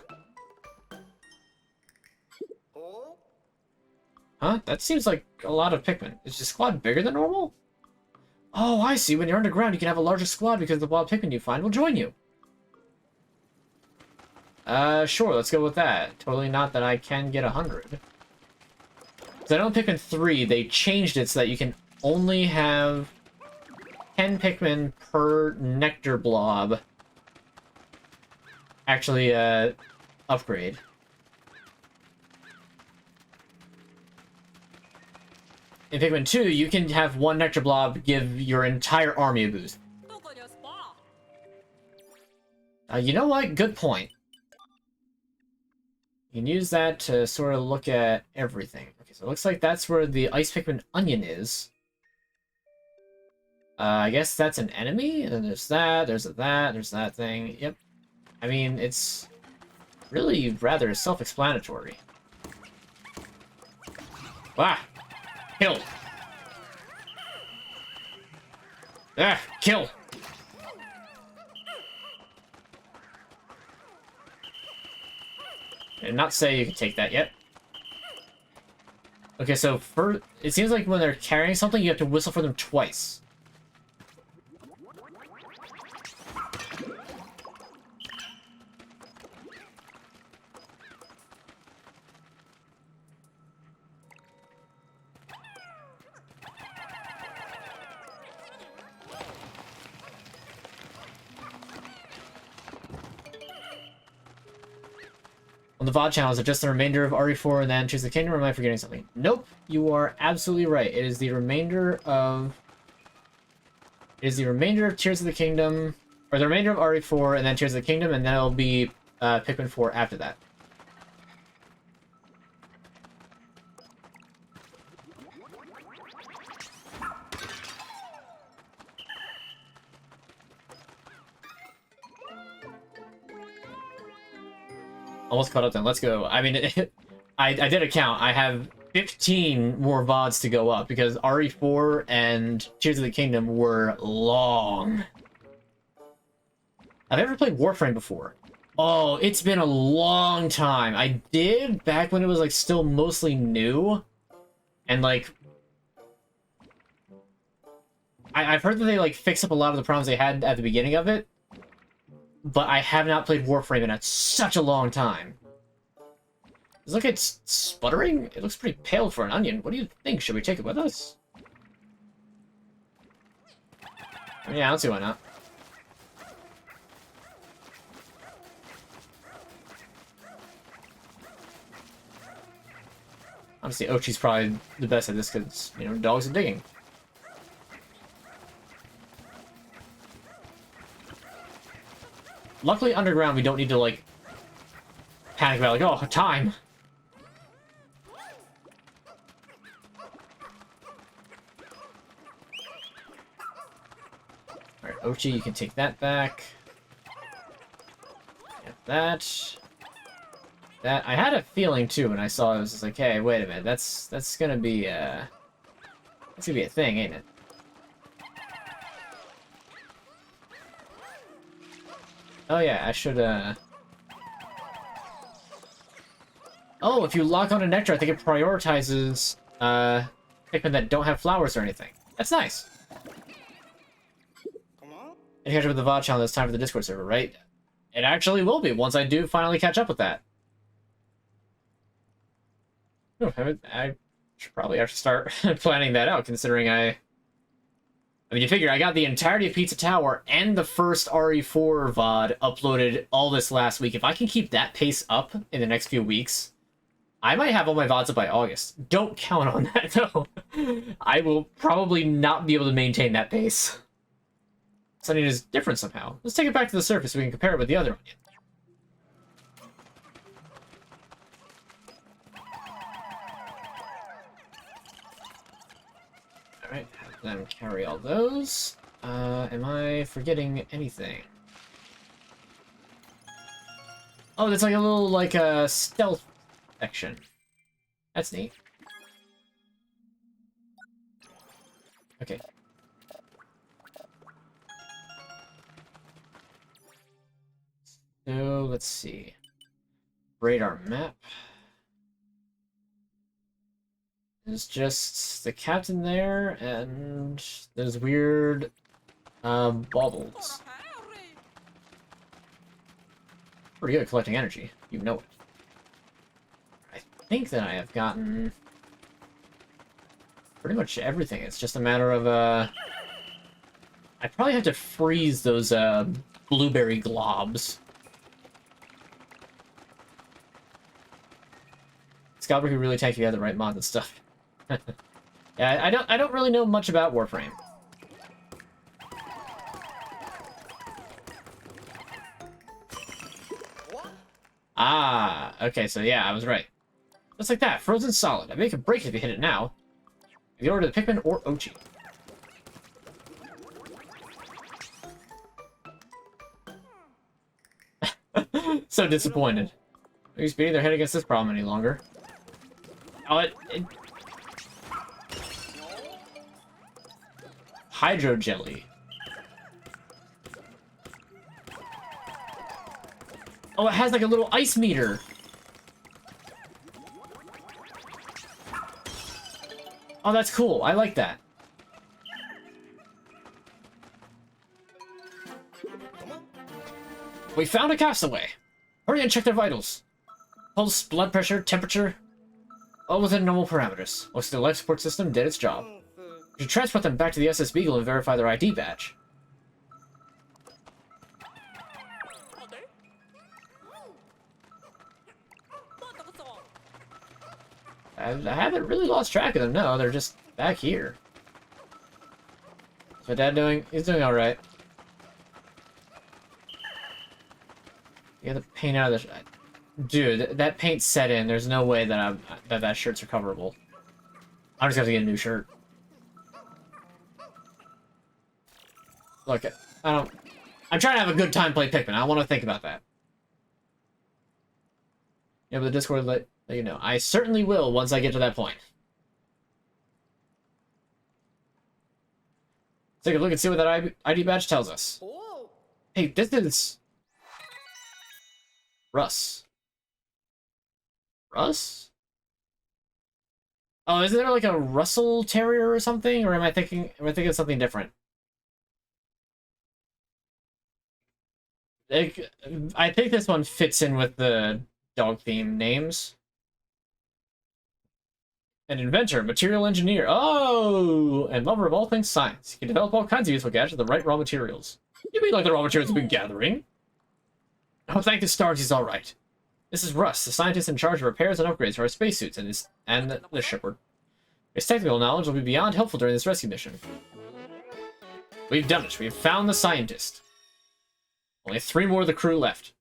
Huh? That seems like a lot of Pikmin. Is your squad bigger than normal? Oh, I see. When you're underground, you can have a larger squad because the wild Pikmin you find will join you. Sure, let's go with that. Totally not that I can get 100. Because I know in Pikmin 3, they changed it so that you can only have 10 Pikmin per nectar blob actually, upgrade. In Pikmin 2, you can have 1 nectar blob give your entire army a boost. You know what? Good point. You can use that to sort of look at everything. Okay, so it looks like that's where the Ice Pikmin onion is. I guess that's an enemy, and there's that, there's that thing. Yep. I mean, it's really rather self-explanatory. Ah! Kill! Ah! Kill! I did not say you could take that yet. Okay, so it seems like when they're carrying something, you have to whistle for them twice. On the VOD channel, is it just the remainder of RE4 and then Choose the Kingdom, or am I forgetting something? Nope, you are absolutely right. It is the remainder of... It is the remainder of Tears of the Kingdom, or the remainder of RE4 and then Tears of the Kingdom, and then it'll be Pikmin 4 after that. Almost caught up then. Let's go. I mean, I did a count. I have 15 more VODs to go up because RE4 and Tears of the Kingdom were long. I've ever played Warframe before. Oh, it's been a long time. I did back when it was like still mostly new. And like... I've heard that they like fix up a lot of the problems they had at the beginning of it. But I have not played Warframe in such a long time. Look, it's sputtering. It looks pretty pale for an onion. What do you think? Should we take it with us? Yeah, I don't see why not. Honestly, Ochi's probably the best at this because, you know, dogs are digging. Luckily, underground, we don't need to, like, panic about, like, oh, time. Alright, Ochi, you can take that back. Get that. That, I had a feeling, too, when I saw it, I was just like, hey, wait a minute, that's gonna be, that's gonna be a thing, ain't it? Oh yeah, I should, Oh, if you lock on a nectar, I think it prioritizes, Pikmin that don't have flowers or anything. That's nice. Come on. And catch up with the VOD channel, it's time for the Discord server, right? It actually will be, once I do finally catch up with that. Oh, I should probably have to start planning that out, considering I mean, you figure I got the entirety of Pizza Tower and the first RE4 VOD uploaded all this last week. If I can keep that pace up in the next few weeks, I might have all my VODs up by August. Don't count on that, though. I will probably not be able to maintain that pace. Something is different somehow. Let's take it back to the surface so we can compare it with the other onion. Alright, have them carry all those. Am I forgetting anything? Oh, that's like a little, like, stealth section. That's neat. Okay. So, let's see. Radar map. There's just the captain there, and those weird, baubles. Pretty good at collecting energy. You know it. I think that I have gotten pretty much everything. It's just a matter of, I probably have to freeze those, blueberry globs. Scalper could really tank if you had the right mods and stuff. Yeah, I don't really know much about Warframe. Ah, okay, so yeah, I was right. Just like that, frozen solid. I mean, it could break it if you hit it now. If you order the Pikmin or Ochi. So disappointed. Maybe speeding their head against this problem any longer. Oh, it... Hydro jelly. Oh, it has like a little ice meter. Oh, that's cool. I like that. We found a castaway. Hurry and check their vitals. Pulse, blood pressure, temperature. All within normal parameters. Looks like the life support system did its job. We should transport them back to the SS Beagle and verify their ID badge. I haven't really lost track of them, no. They're just back here. What's my dad doing? He's doing alright. You got the paint out of the... Dude, that paint set in. There's no way that that shirt's recoverable. I'm just gonna have to get a new shirt. Look, I'm trying to have a good time playing Pikmin. I don't want to think about that. Yeah, but the Discord let you know. I certainly will once I get to that point. Let's take a look and see what that ID badge tells us. Oh. Hey, this is... Russ. Russ? Oh, isn't there like a Russell Terrier or something? Or am I thinking of something different? I think this one fits in with the dog theme names. An inventor, material engineer. Oh! And lover of all things science. He can develop all kinds of useful gadgets with the right raw materials. You mean like the raw materials we've been gathering? Oh, thank the stars he's alright. This is Russ, the scientist in charge of repairs and upgrades for our spacesuits and the shipward. His technical knowledge will be beyond helpful during this rescue mission. We've done it. We've found the scientist. Only 3 more of the crew left.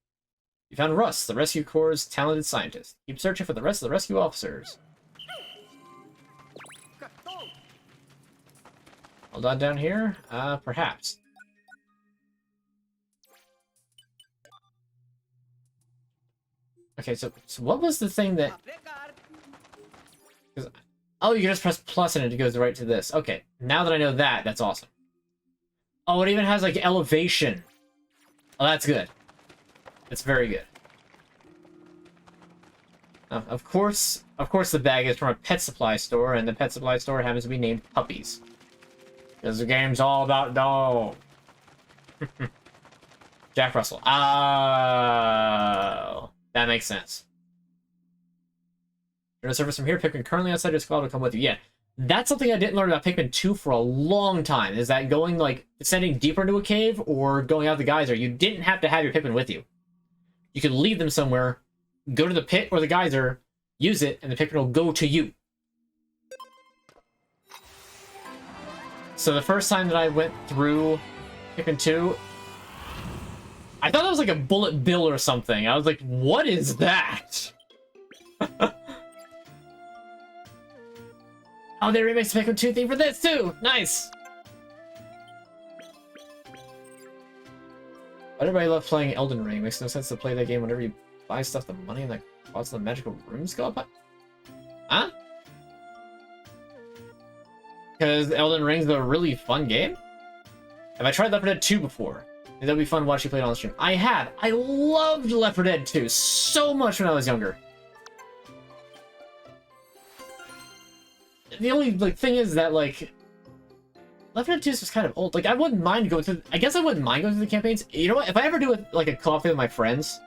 You found Russ, the Rescue Corps' talented scientist. Keep searching for the rest of the rescue officers. Hold on down here? Perhaps. Okay, so what was the thing that... Oh, you can just press plus and it goes right to this. Okay, now that I know that, that's awesome. Oh, it even has, like, elevation. Oh, that's good. That's very good. Of course the bag is from a pet supply store, and the pet supply store happens to be named Puppies. Because the game's all about dogs. Jack Russell. Oh, that makes sense. You're to surface from here. Pikmin currently outside your squad will come with you. Yeah, that's something I didn't learn about Pikmin 2 for a long time. Is that going, like, descending deeper into a cave or going out the geyser, you didn't have to have your Pikmin with you. You could leave them somewhere, go to the pit or the geyser, use it, and the Pikmin will go to you. So the first time that I went through Pikmin 2, I thought that was like a bullet bill or something. I was like, what is that? Oh, they remixed the Pikmin 2 theme for this too! Nice! Everybody loves playing Elden Ring. Makes no sense to play that game whenever you buy stuff, the money and the cost of the magical rooms go up. Huh? Because Elden Ring's a really fun game? Have I tried Left 4 Dead 2 before? That would be fun to watch you play it on the stream. I have. I loved Left 4 Dead 2 so much when I was younger. The only thing is that Left 4 Dead 2 was kind of old. I wouldn't mind going through. I guess I wouldn't mind going through the campaigns. You know what? If I ever do a coffee with my friends,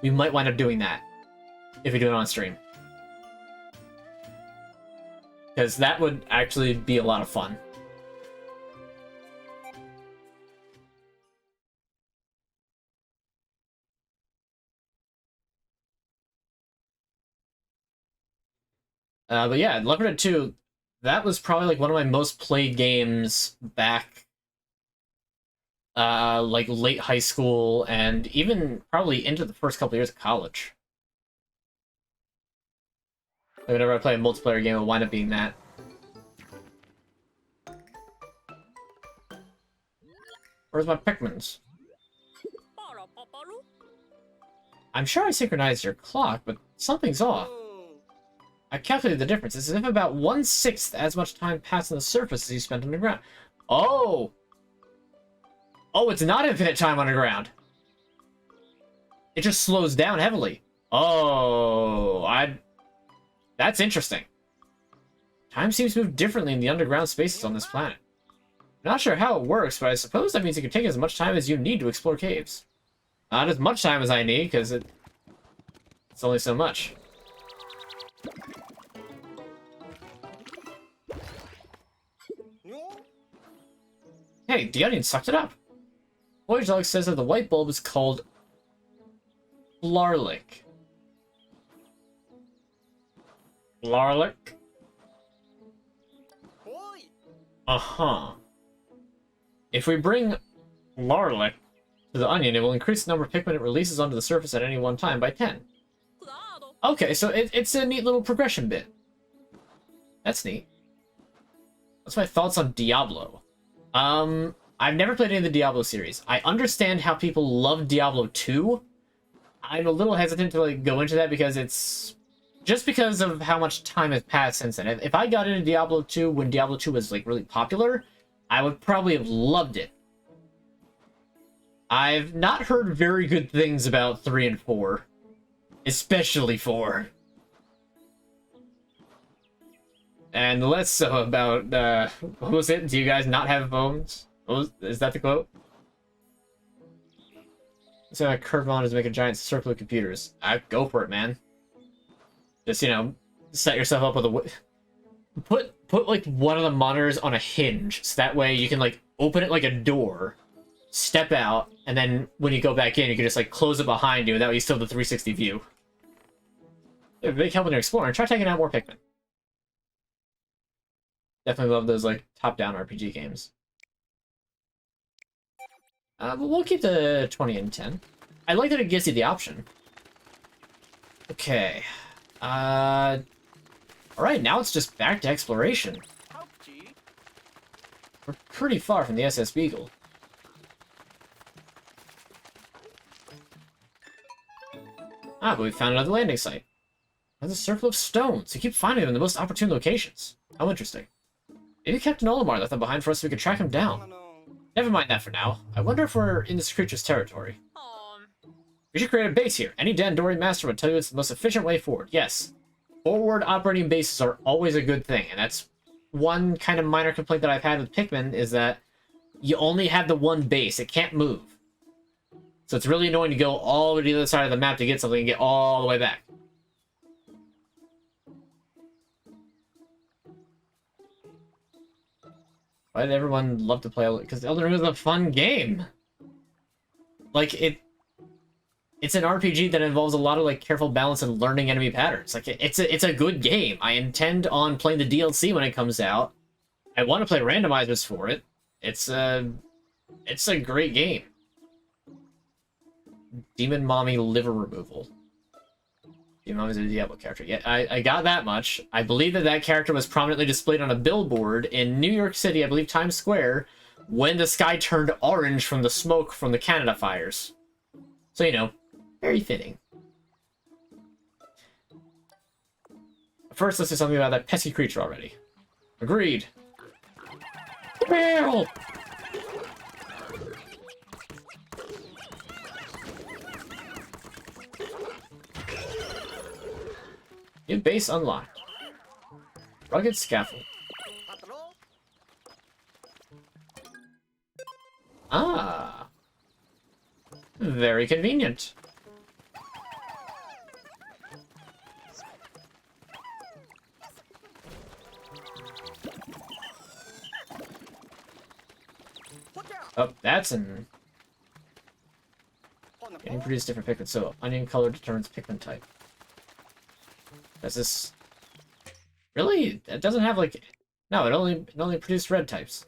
we might wind up doing that. If we do it on stream, because that would actually be a lot of fun. But yeah, Left 4 Dead 2. That was probably one of my most played games back late high school and even probably into the first couple years of college. Whenever I play a multiplayer game, it will wind up being that. Where's my Pikmins? I'm sure I synchronized your clock, but something's off. I calculated the difference. It's as if about 1/6 as much time passed on the surface as you spent underground. Oh! Oh, it's not infinite time underground. It just slows down heavily. Oh, that's interesting. Time seems to move differently in the underground spaces on this planet. I'm not sure how it works, but I suppose that means it can take as much time as you need to explore caves. Not as much time as I need, because it's only so much. Hey, the onion sucked it up. Voyage log says that the white bulb is called Larlick. Larlick? Uh-huh. If we bring Larlick to the onion, it will increase the number of Pikmin it releases onto the surface at any one time by 10. Okay, so it's a neat little progression bit. That's neat. What's my thoughts on Diablo? I've never played any of the Diablo series. I understand how people love Diablo 2. I'm a little hesitant to go into that because it's just because of how much time has passed since then. If I got into Diablo 2 when Diablo 2 was really popular, I would probably have loved it. I've not heard very good things about 3 and 4. Especially 4. And less so about, what was it? Do you guys not have phones? Is that the quote? So I curve on is make a giant circle of computers. Go for it, man. Just, set yourself up with a... Put one of the monitors on a hinge, so that way you can, open it like a door, step out, and then when you go back in, you can just, close it behind you, and that way you still have the 360 view. It would make help when you're exploring. Try taking out more Pikmin. Definitely love those, top-down RPG games. But we'll keep the 20 and 10. I like that it gives you the option. Okay. Alright, now it's just back to exploration. We're pretty far from the SS Beagle. Ah, but we found another landing site. There's a circle of stones. You keep finding them in the most opportune locations. How interesting. Maybe Captain Olimar left them behind for us so we could track him down. Never mind that for now. I wonder if we're in this creature's territory. We should create a base here. Any Dandori master would tell you it's the most efficient way forward. Yes. Forward operating bases are always a good thing, and that's one kind of minor complaint that I've had with Pikmin is that you only have the one base. It can't move. So it's really annoying to go all the way to the other side of the map to get something and get all the way back. Why did everyone love to play? Because Elden Ring is a fun game. Like, it's an RPG that involves a lot of, like, careful balance and learning enemy patterns. Like, it's a good game. I intend on playing the DLC when it comes out. I want to play randomizers for it. It's a great game. Demon Mommy liver removal. Demon Mommy's a Diablo character. Yeah, I got that much. I believe that character was prominently displayed on a billboard in New York City, I believe Times Square, when the sky turned orange from the smoke from the Canada fires. So, you know, very fitting. First, let's do something about that pesky creature already. Agreed. Well. New base unlocked. Rugged scaffold. Ah. Very convenient. Oh, that's an... Getting produce different Pikmin. So, onion color determines Pikmin type. Does this... Really? It doesn't have, like... No, it only produced red types.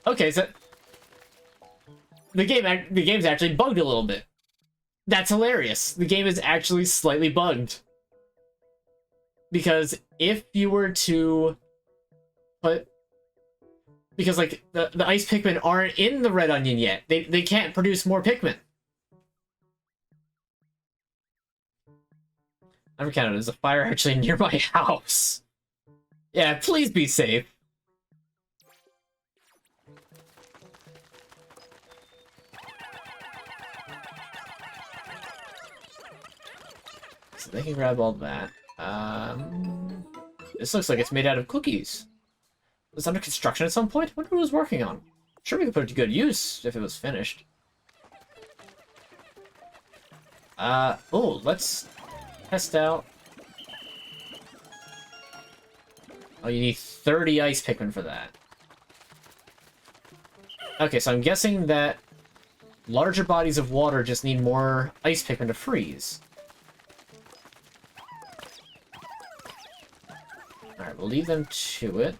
Okay, so... The game's actually bugged a little bit. That's hilarious. The game is actually slightly bugged. Because if you were to put... Because, like, the ice Pikmin aren't in the red onion yet. They can't produce more Pikmin. Never counted. There's a fire actually near my house. Yeah, please be safe. So they can grab all that. This looks like it's made out of cookies. Was it under construction at some point? I wonder who was working on. Sure, we could put it to good use if it was finished. Oh, let's test out. Oh, you need 30 ice Pikmin for that. Okay, so I'm guessing that larger bodies of water just need more ice Pikmin to freeze. Alright, we'll leave them to it.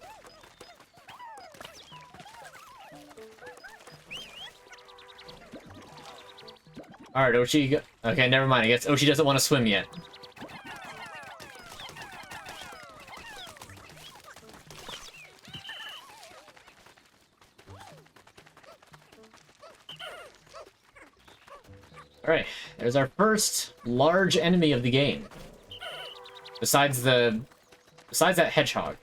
Alright, Ochi... Okay, never mind. I guess Ochi doesn't want to swim yet. Alright, there's our first large enemy of the game. Besides that hedgehog.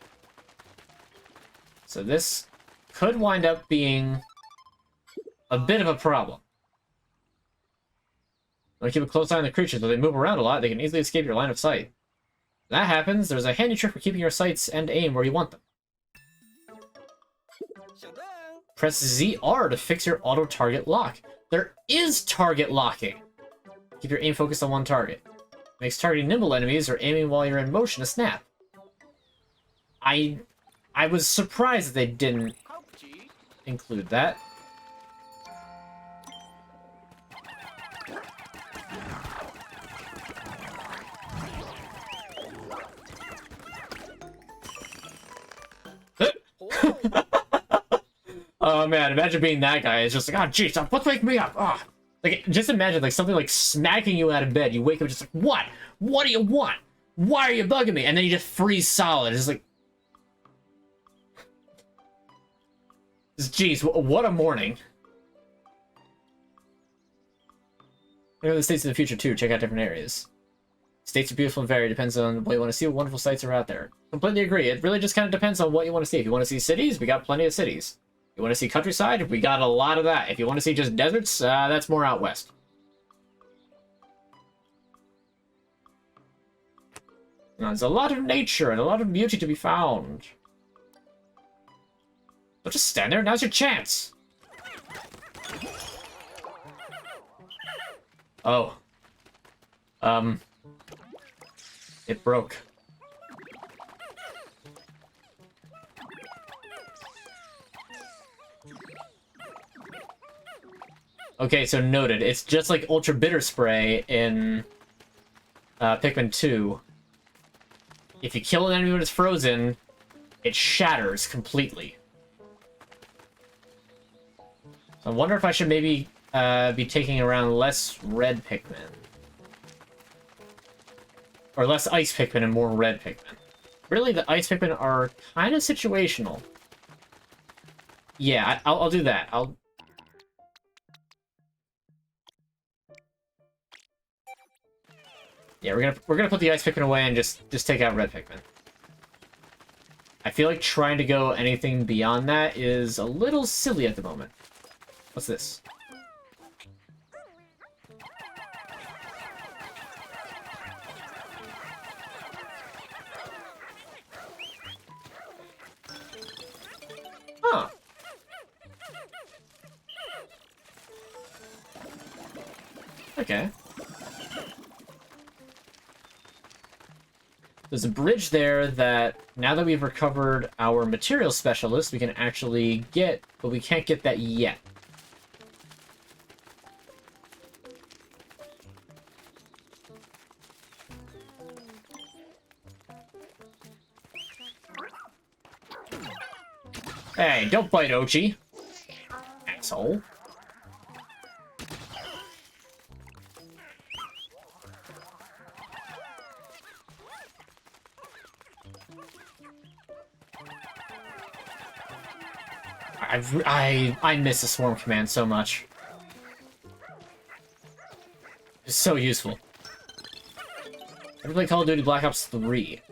So this could wind up being a bit of a problem. Want to keep a close eye on the creatures. Though they move around a lot, they can easily escape your line of sight. When that happens, there's a handy trick for keeping your sights and aim where you want them. Press ZR to fix your auto-target lock. There is target locking. Keep your aim focused on one target. Makes targeting nimble enemies or aiming while you're in motion a snap. I was surprised that they didn't include that. Oh man, imagine being that guy. It's just like, oh jeez, what's waking me up? Ah, like just imagine like something like smacking you out of bed. You wake up just like, what? What do you want? Why are you bugging me? And then you just freeze solid. It's like, jeez, what a morning. Look at the states of the future too. Check out different areas. States are beautiful and varied. Depends on what you want to see. What wonderful sights are out there. Completely agree. It really just kind of depends on what you want to see. If you want to see cities, we got plenty of cities. If you want to see countryside, we got a lot of that. If you want to see just deserts, that's more out west. There's a lot of nature and a lot of beauty to be found. Don't just stand there. Now's your chance. Oh. It broke. Okay, so noted. It's just like Ultra Bitter Spray in Pikmin 2. If you kill an enemy when it's frozen, it shatters completely. So I wonder if I should maybe be taking around less red Pikmin. Or less ice Pikmin and more red Pikmin. Really, the ice Pikmin are kind of situational. Yeah, I'll do that. Yeah, we're gonna put the ice Pikmin away and just take out red Pikmin. I feel like trying to go anything beyond that is a little silly at the moment. What's this? Huh. Okay. There's a bridge there that, now that we've recovered our material specialist, we can actually get, but we can't get that yet. Hey, don't bite Ochi. Asshole. I miss the swarm command so much. It's so useful. Ever play Call of Duty Black Ops 3?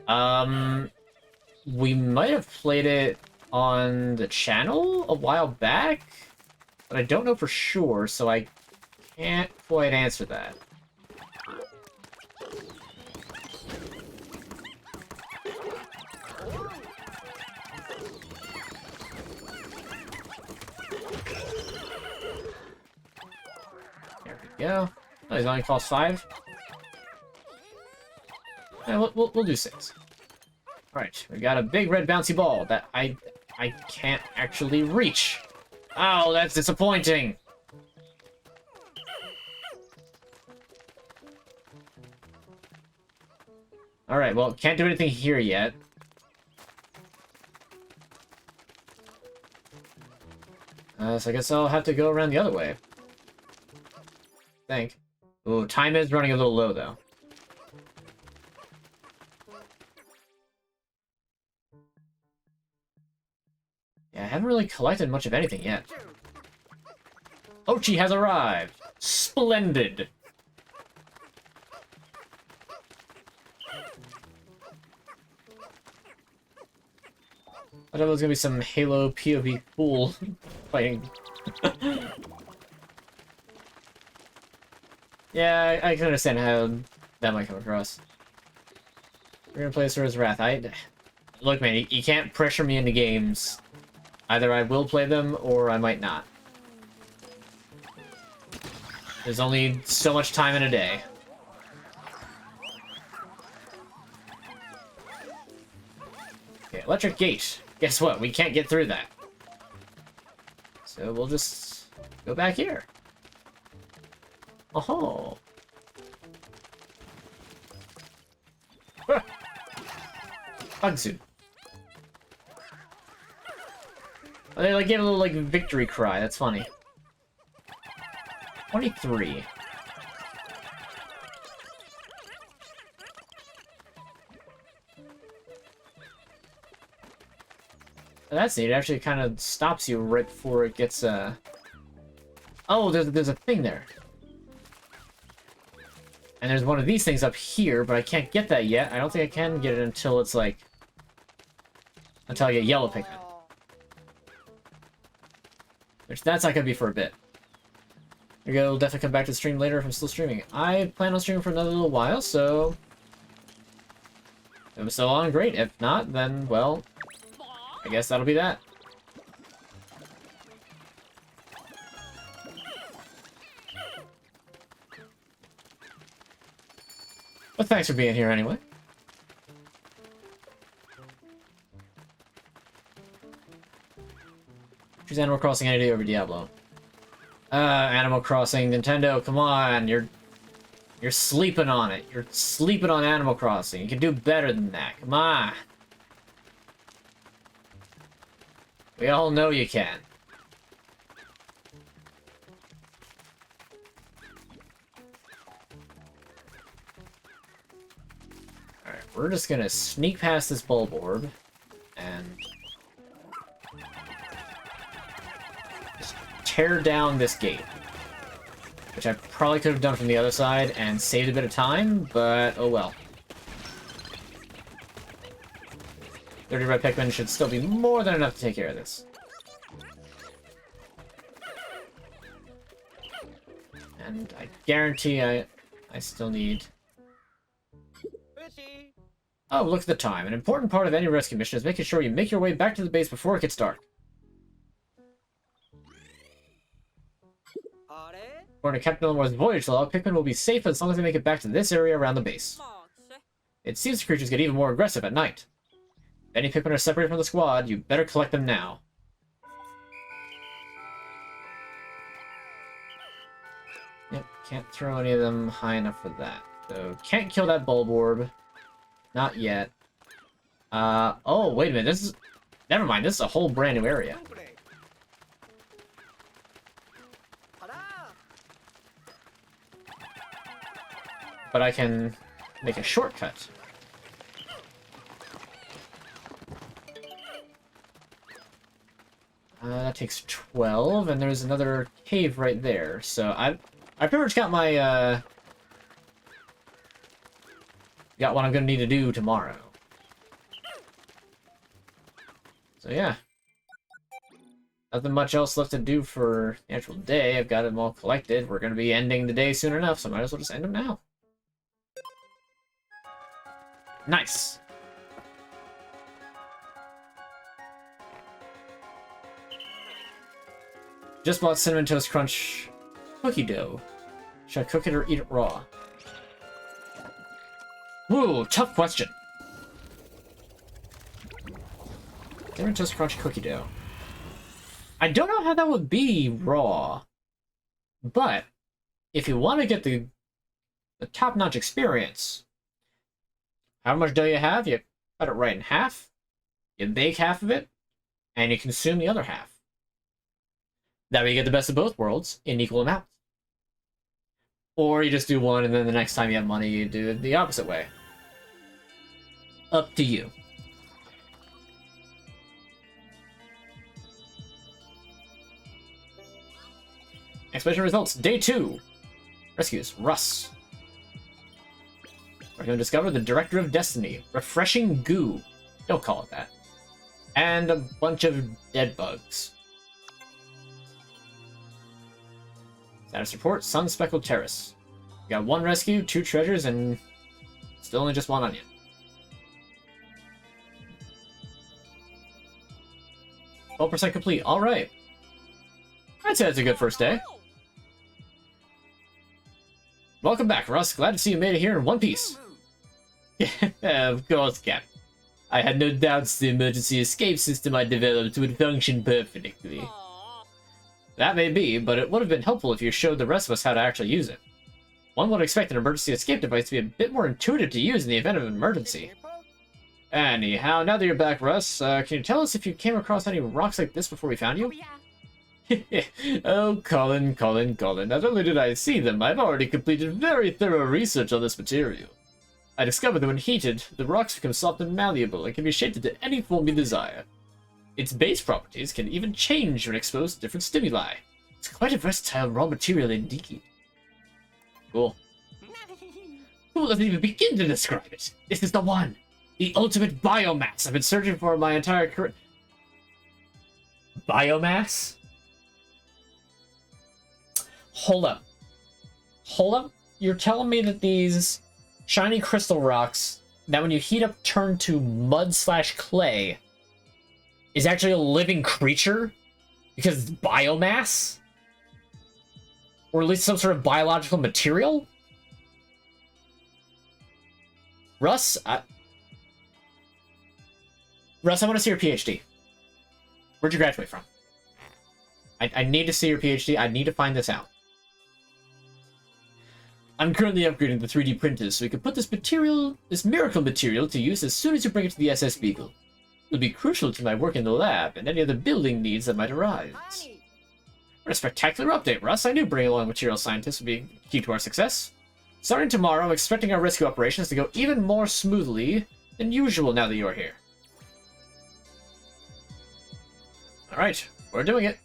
We might have played it on the channel a while back, but I don't know for sure, so I can't quite answer that. There we go. Oh, he's only cost 5. Yeah, we'll do 6. Alright, we got a big red bouncy ball that I can't actually reach. Oh, that's disappointing. Alright, well, can't do anything here yet. So I guess I'll have to go around the other way. I think. Ooh, time is running a little low, though. Yeah, I haven't really collected much of anything yet. Ochi has arrived! Splendid! I thought it was gonna be some Halo POV pool fighting. Yeah, I can understand how that might come across. We're gonna play Asura's Wrath. Look, man, you can't pressure me into games. Either I will play them, or I might not. There's only so much time in a day. Okay, electric gate. Guess what? We can't get through that. So we'll just go back here. Oh. Bug suit. They like gave a little like victory cry. That's funny. 23. That's neat. It actually kind of stops you right before it gets Oh, there's a thing there. And there's one of these things up here, but I can't get that yet. I don't think I can get it until it's like until I get yellow Pikmin. Which that's not gonna be for a bit. Maybe I'll definitely come back to the stream later if I'm still streaming. I plan on streaming for another little while, so if it was still on, great. If not, then well, I guess that'll be that. But thanks for being here anyway. Choose Animal Crossing any day over Diablo. Animal Crossing, Nintendo, come on, you're sleeping on it. You're sleeping on Animal Crossing. You can do better than that. Come on. We all know you can. Alright, we're just gonna sneak past this bulb orb and just tear down this gate. Which I probably could have done from the other side and saved a bit of time, but oh well. 30 red Pikmin should still be more than enough to take care of this. And I guarantee I still need... Oh, look at the time. An important part of any rescue mission is making sure you make your way back to the base before it gets dark. According to Captain Elmore's voyage log, Pikmin will be safe as long as they make it back to this area around the base. It seems the creatures get even more aggressive at night. If any Pikmin are separated from the squad, you better collect them now. Yep, can't throw any of them high enough for that. So, can't kill that bulb orb. Not yet. Oh, wait a minute, this is... Never mind, this is a whole brand new area. But I can make a shortcut. That takes 12, and there's another cave right there. So I pretty much got my got what I'm gonna need to do tomorrow. So yeah. Nothing much else left to do for the actual day. I've got them all collected. We're gonna be ending the day soon enough, so I might as well just end them now. Nice. Just bought Cinnamon Toast Crunch cookie dough. Should I cook it or eat it raw? Ooh, tough question. Cinnamon Toast Crunch cookie dough. I don't know how that would be raw, but if you want to get the top-notch experience, how much dough you have, you cut it right in half, you bake half of it, and you consume the other half. That way you get the best of both worlds in equal amounts. Or you just do one, and then the next time you have money, you do it the opposite way. Up to you. Expedition results, day 2. Rescues, Russ. We're going to discover the Director of Destiny. Refreshing goo. Don't call it that. And a bunch of dead bugs. Status report, Sun Speckled Terrace. We got 1 rescue, 2 treasures, and still only just 1 onion. %complete, alright. I'd say that's a good first day. Welcome back, Russ. Glad to see you made it here in one piece. Yeah, of course, Cap. I had no doubts the emergency escape system I developed would function perfectly. That may be, but it would have been helpful if you showed the rest of us how to actually use it. One would expect an emergency escape device to be a bit more intuitive to use in the event of an emergency. Anyhow, now that you're back, Russ, can you tell us if you came across any rocks like this before we found you? Oh, Colin. Not only did I see them, I've already completed very thorough research on this material. I discovered that when heated, the rocks become soft and malleable and can be shaped into any form you desire. Its base properties can even change when exposed to different stimuli. It's quite a versatile raw material indeed. Cool. Who doesn't even begin to describe it? This is the one! The ultimate biomass I've been searching for my entire career. Biomass? Hold up. You're telling me that these shiny crystal rocks that when you heat up turn to mud/clay is actually a living creature? Because it's biomass? Or at least some sort of biological material? Russ, I want to see your PhD. Where'd you graduate from? I need to see your PhD. I need to find this out. I'm currently upgrading the 3D printers so we can put this miracle material to use as soon as you bring it to the SS Beagle. It'll be crucial to my work in the lab and any other building needs that might arise. What a spectacular update, Russ. I knew bringing along material scientists would be key to our success. Starting tomorrow, I'm expecting our rescue operations to go even more smoothly than usual now that you're here. Alright, we're doing it.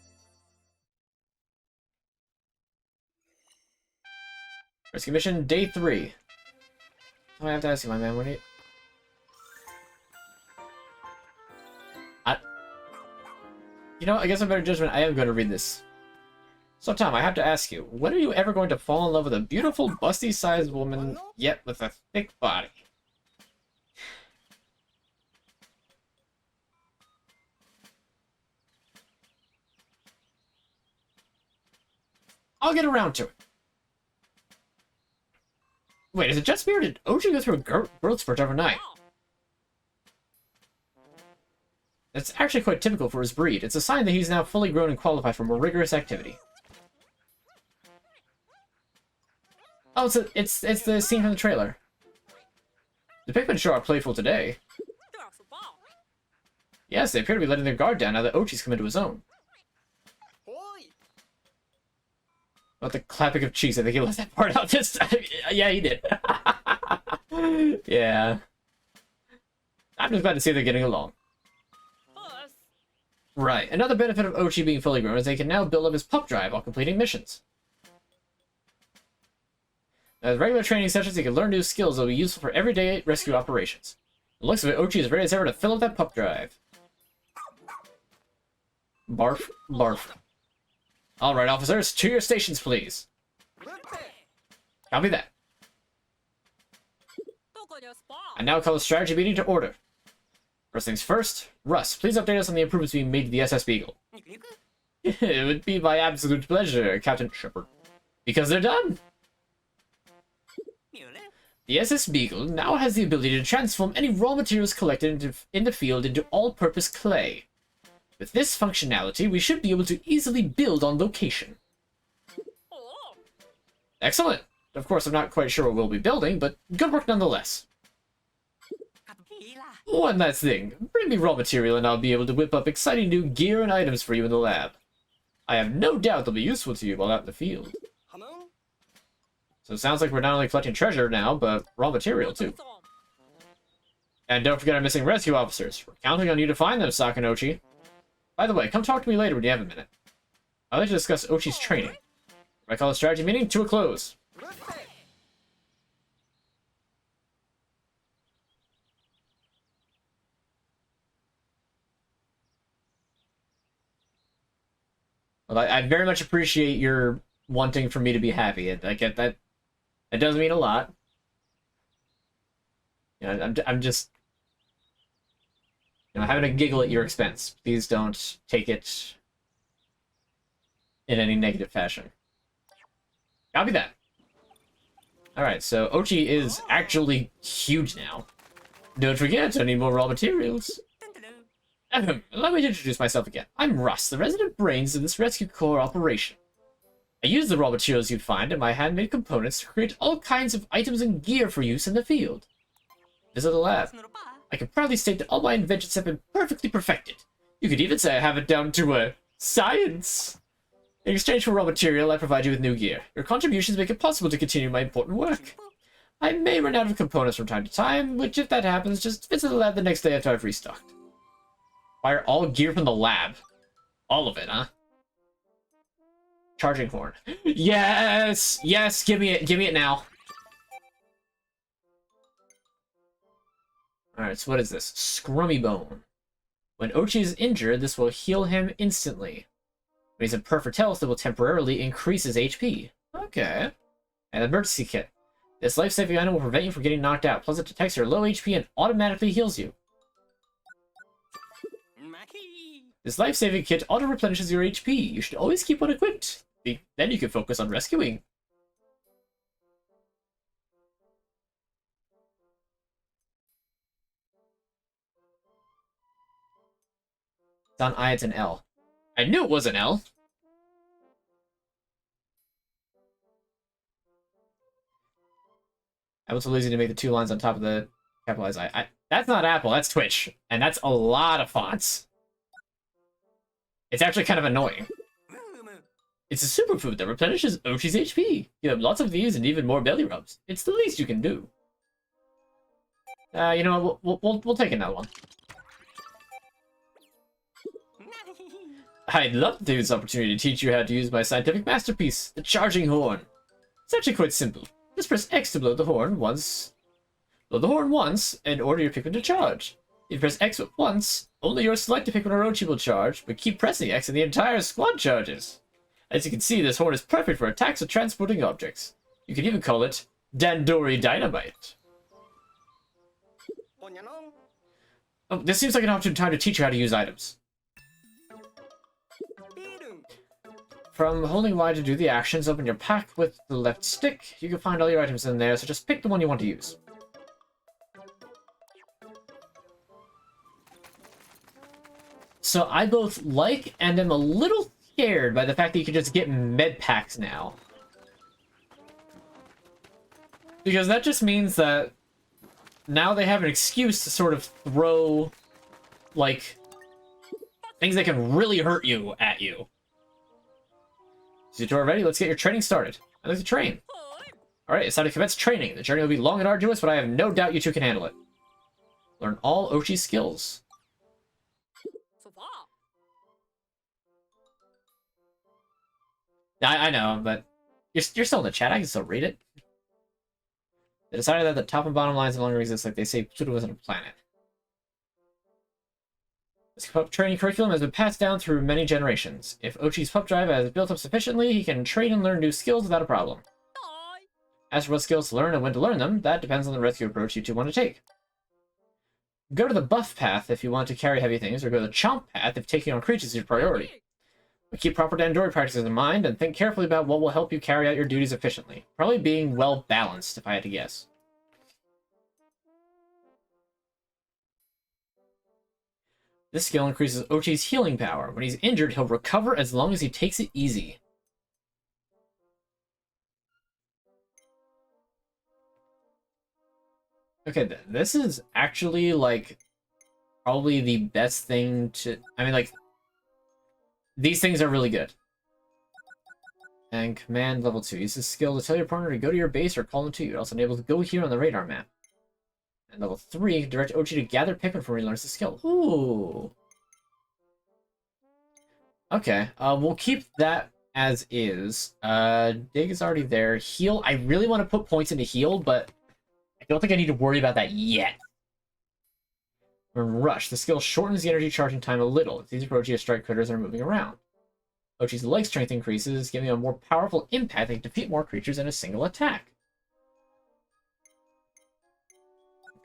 Rescue mission, day 3. Oh, I have to ask you, my man, what do you... You know, I guess I'm better judgment. I am going to read this. So, Tom, I have to ask you, when are you ever going to fall in love with a beautiful, busty-sized woman, yet with a thick body? I'll get around to it. Wait, is it just me or did Oji go through a growth spurt overnight? That's actually quite typical for his breed. It's a sign that he's now fully grown and qualified for more rigorous activity. Oh, it's the scene from the trailer. The Pikmin sure are playful today. Yes, they appear to be letting their guard down now that Ochi's come into his own. About the clapping of cheeks, I think he left that part out this time. Yeah, he did. Yeah. I'm just glad to see they're getting along. Right. Another benefit of Ochi being fully grown is they can now build up his pup drive while completing missions. Now, with regular training sessions, he can learn new skills that will be useful for everyday rescue operations. The looks of it, Ochi is ready as ever to fill up that pup drive. Barf, barf. Alright, officers, to your stations, please. Copy that. I now call a strategy meeting to order. First things first, Russ, please update us on the improvements being made to the SS Beagle. It would be my absolute pleasure, Captain Shepard. Because they're done! The SS Beagle now has the ability to transform any raw materials collected in the field into all-purpose clay. With this functionality, we should be able to easily build on location. Excellent! Of course, I'm not quite sure what we'll be building, but good work nonetheless. One last thing. Bring me raw material and I'll be able to whip up exciting new gear and items for you in the lab. I have no doubt they'll be useful to you while out in the field. So it sounds like we're not only collecting treasure now, but raw material too. And don't forget our missing rescue officers. We're counting on you to find them, Sakanochi. By the way, come talk to me later when you have a minute. I'd like to discuss Ochi's training. I call the strategy meeting to a close. Well, I very much appreciate your wanting for me to be happy. I get that. It does mean a lot. You know, I'm just, you know, having a giggle at your expense. Please don't take it in any negative fashion. Copy that. Alright, so Ochi is actually huge now. Don't forget, I need more raw materials. Let me introduce myself again. I'm Russ, the resident brains of this Rescue Corps operation. I use the raw materials you'd find in my handmade components to create all kinds of items and gear for use in the field. Visit the lab. I can proudly state that all my inventions have been perfectly perfected. You could even say I have it down to a science. In exchange for raw material, I provide you with new gear. Your contributions make it possible to continue my important work. I may run out of components from time to time, which if that happens, just visit the lab the next day after I've restocked. Fire all gear from the lab. All of it, huh? Charging horn. Yes! Yes, give me it. Give me it now. Alright, so what is this? Scrummy Bone. When Ochi is injured, this will heal him instantly. When he's in perfect health, it will temporarily increase his HP. Okay. An emergency kit. This life-saving item will prevent you from getting knocked out, plus it detects your low HP and automatically heals you. This life-saving kit auto-replenishes your HP. You should always keep one equipped. Then you can focus on rescuing. It's on I, it's an L. I knew it was an L. I was so lazy to make the 2 lines on top of the capitalized I. That's not Apple, that's Twitch. And that's a lot of fonts. It's actually kind of annoying. It's a superfood that replenishes Ochi's HP. You have lots of these and even more belly rubs. It's the least you can do. You know what? We'll take another one. I'd love to take this opportunity to teach you how to use my scientific masterpiece, the charging horn. It's actually quite simple. Just press X to blow the horn once. Blow the horn once, and order your Pikmin to charge. If you press X once, only your selected Pikmin or Ochi will charge, but keep pressing X and the entire squad charges. As you can see, this horn is perfect for attacks or transporting objects. You can even call it Dandori Dynamite. Oh, this seems like an opportune time to teach you how to use items. From holding Y to do the actions, open your pack with the left stick. You can find all your items in there, so just pick the one you want to use. So I both like and am a little scared by the fact that you can just get med packs now. Because that just means that now they have an excuse to sort of throw, like, things that can really hurt you at you. Is your tour ready? Let's get your training started. I'd like to train. Alright, it's time to commence training. The journey will be long and arduous, but I have no doubt you two can handle it. Learn all Ochi's skills. I know, but you're still in the chat. I can still read it. They decided that the top and bottom lines no longer exist, like they say Pluto wasn't a planet. This pup training curriculum has been passed down through many generations. If Ochi's pup drive has built up sufficiently, he can train and learn new skills without a problem. As for what skills to learn and when to learn them, that depends on the rescue approach you two want to take. Go to the buff path if you want to carry heavy things, or go to the chomp path if taking on creatures is your priority. But keep proper Dandori practices in mind, and think carefully about what will help you carry out your duties efficiently. Probably being well-balanced, if I had to guess. This skill increases Ochi's healing power. When he's injured, he'll recover as long as he takes it easy. Okay, this is actually, like, probably the best thing to... I mean, like, these things are really good. And command level 2. Use this skill to tell your partner to go to your base or call them to you. It also enables go here on the radar map. And level 3, direct Ochi to gather Pikmin before he learns the skill. Ooh. Okay, we'll keep that as is. Dig is already there. Heal, I really want to put points into heal, but I don't think I need to worry about that yet. Rush, the skill shortens the energy charging time a little. It's easy for Ochi to strike critters that are moving around. Ochi's leg strength increases, giving him a more powerful impact and can defeat more creatures in a single attack.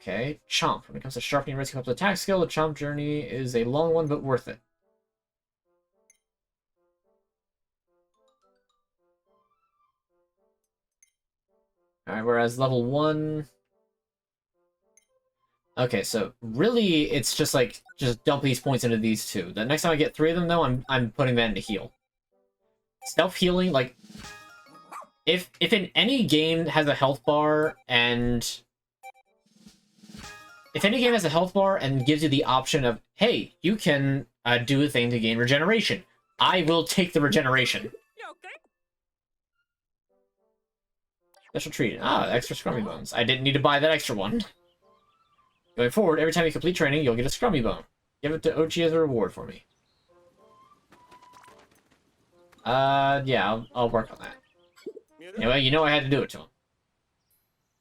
Okay, Chomp. When it comes to sharpening rescue up attack skill, the Chomp journey is a long one, but worth it. Alright, whereas level 1... Okay, so really, it's just like, just dump these points into these two. The next time I get 3 of them, though, I'm putting that into heal. Self-healing, like, if in any game has a health bar and if any game has a health bar and gives you the option of, hey, you can do a thing to gain regeneration, I will take the regeneration. Special treat. Ah, extra scrummy bones. I didn't need to buy that extra one. Going forward, every time you complete training, you'll get a scrummy bone. Give it to Ochi as a reward for me. Yeah, I'll work on that. Anyway, you know I had to do it to him.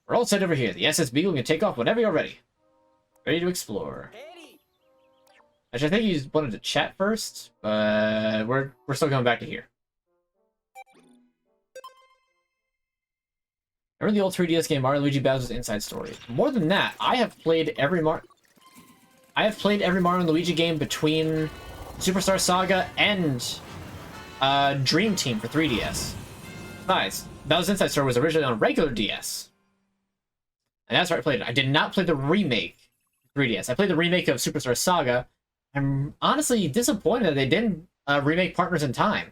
We're all set over here. The SSB will take off whenever you're ready. Ready to explore. Actually, I think you wanted to chat first, but we're still going back to here. Remember the old 3DS game Mario Luigi Bowser's Inside Story? More than that, I have played every Mario and Luigi game between Superstar Saga and Dream Team for 3DS. Besides, Bowser's Inside Story was originally on regular DS. And that's where I played it. I did not play the remake 3DS. I played the remake of Superstar Saga. I'm honestly disappointed that they didn't remake Partners in Time.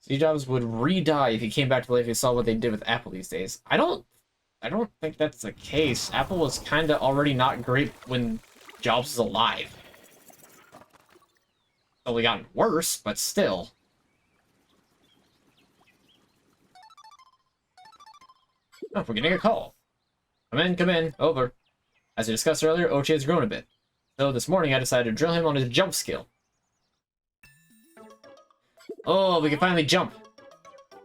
Steve Jobs would re-die if he came back to life if he saw what they did with Apple these days. I don't think that's the case. Apple was kind of already not great when Jobs was alive. It's only gotten worse, but still. Oh, we're getting a call. Come in, over. As we discussed earlier, Ochi has grown a bit. So this morning I decided to drill him on his jump skill. Oh, we can finally jump.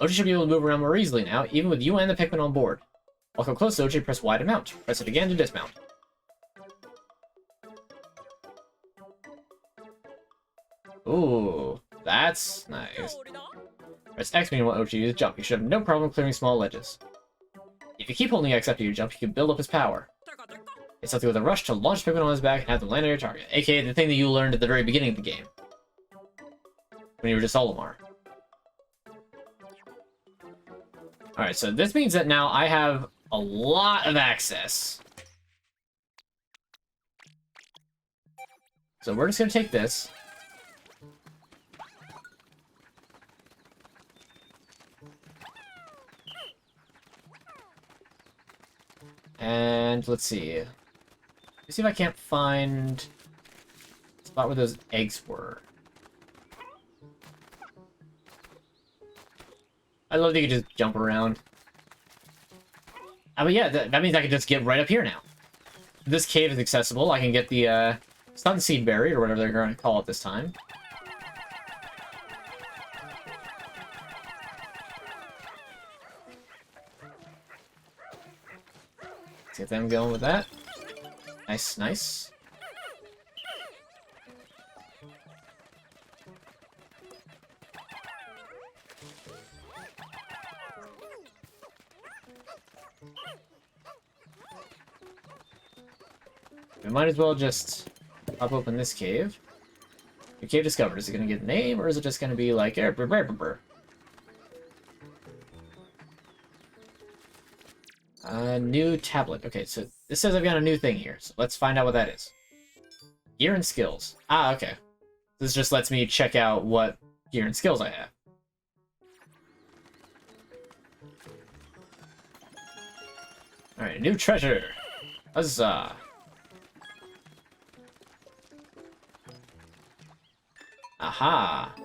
Ochi should be able to move around more easily now, even with you and the Pikmin on board. Walk up close to Ochi, press Y to mount. Press it again to dismount. Ooh, that's nice. Press X when you want Ochi to use jump. You should have no problem clearing small ledges. If you keep holding X after you jump, you can build up his power. It's something with a rush to launch Pikmin on his back and have them land on your target, aka the thing that you learned at the very beginning of the game. When you were just Olimar. Alright, so this means that now I have a lot of access. So we're just going to take this. And let's see. Let's see if I can't find the spot where those eggs were. I love that you can just jump around. But yeah, that means I can just get right up here now. This cave is accessible. I can get the Sunseed Berry, or whatever they're going to call it this time. Let's get them going with that. Nice, nice. We might as well just pop open this cave. Your cave discovered. Is it going to get a name, or is it just going to be like... New tablet. Okay, so this says I've got a new thing here. So let's find out what that is. Gear and skills. Ah, okay. This just lets me check out what gear and skills I have. Alright, new treasure. Huzzah. Aha!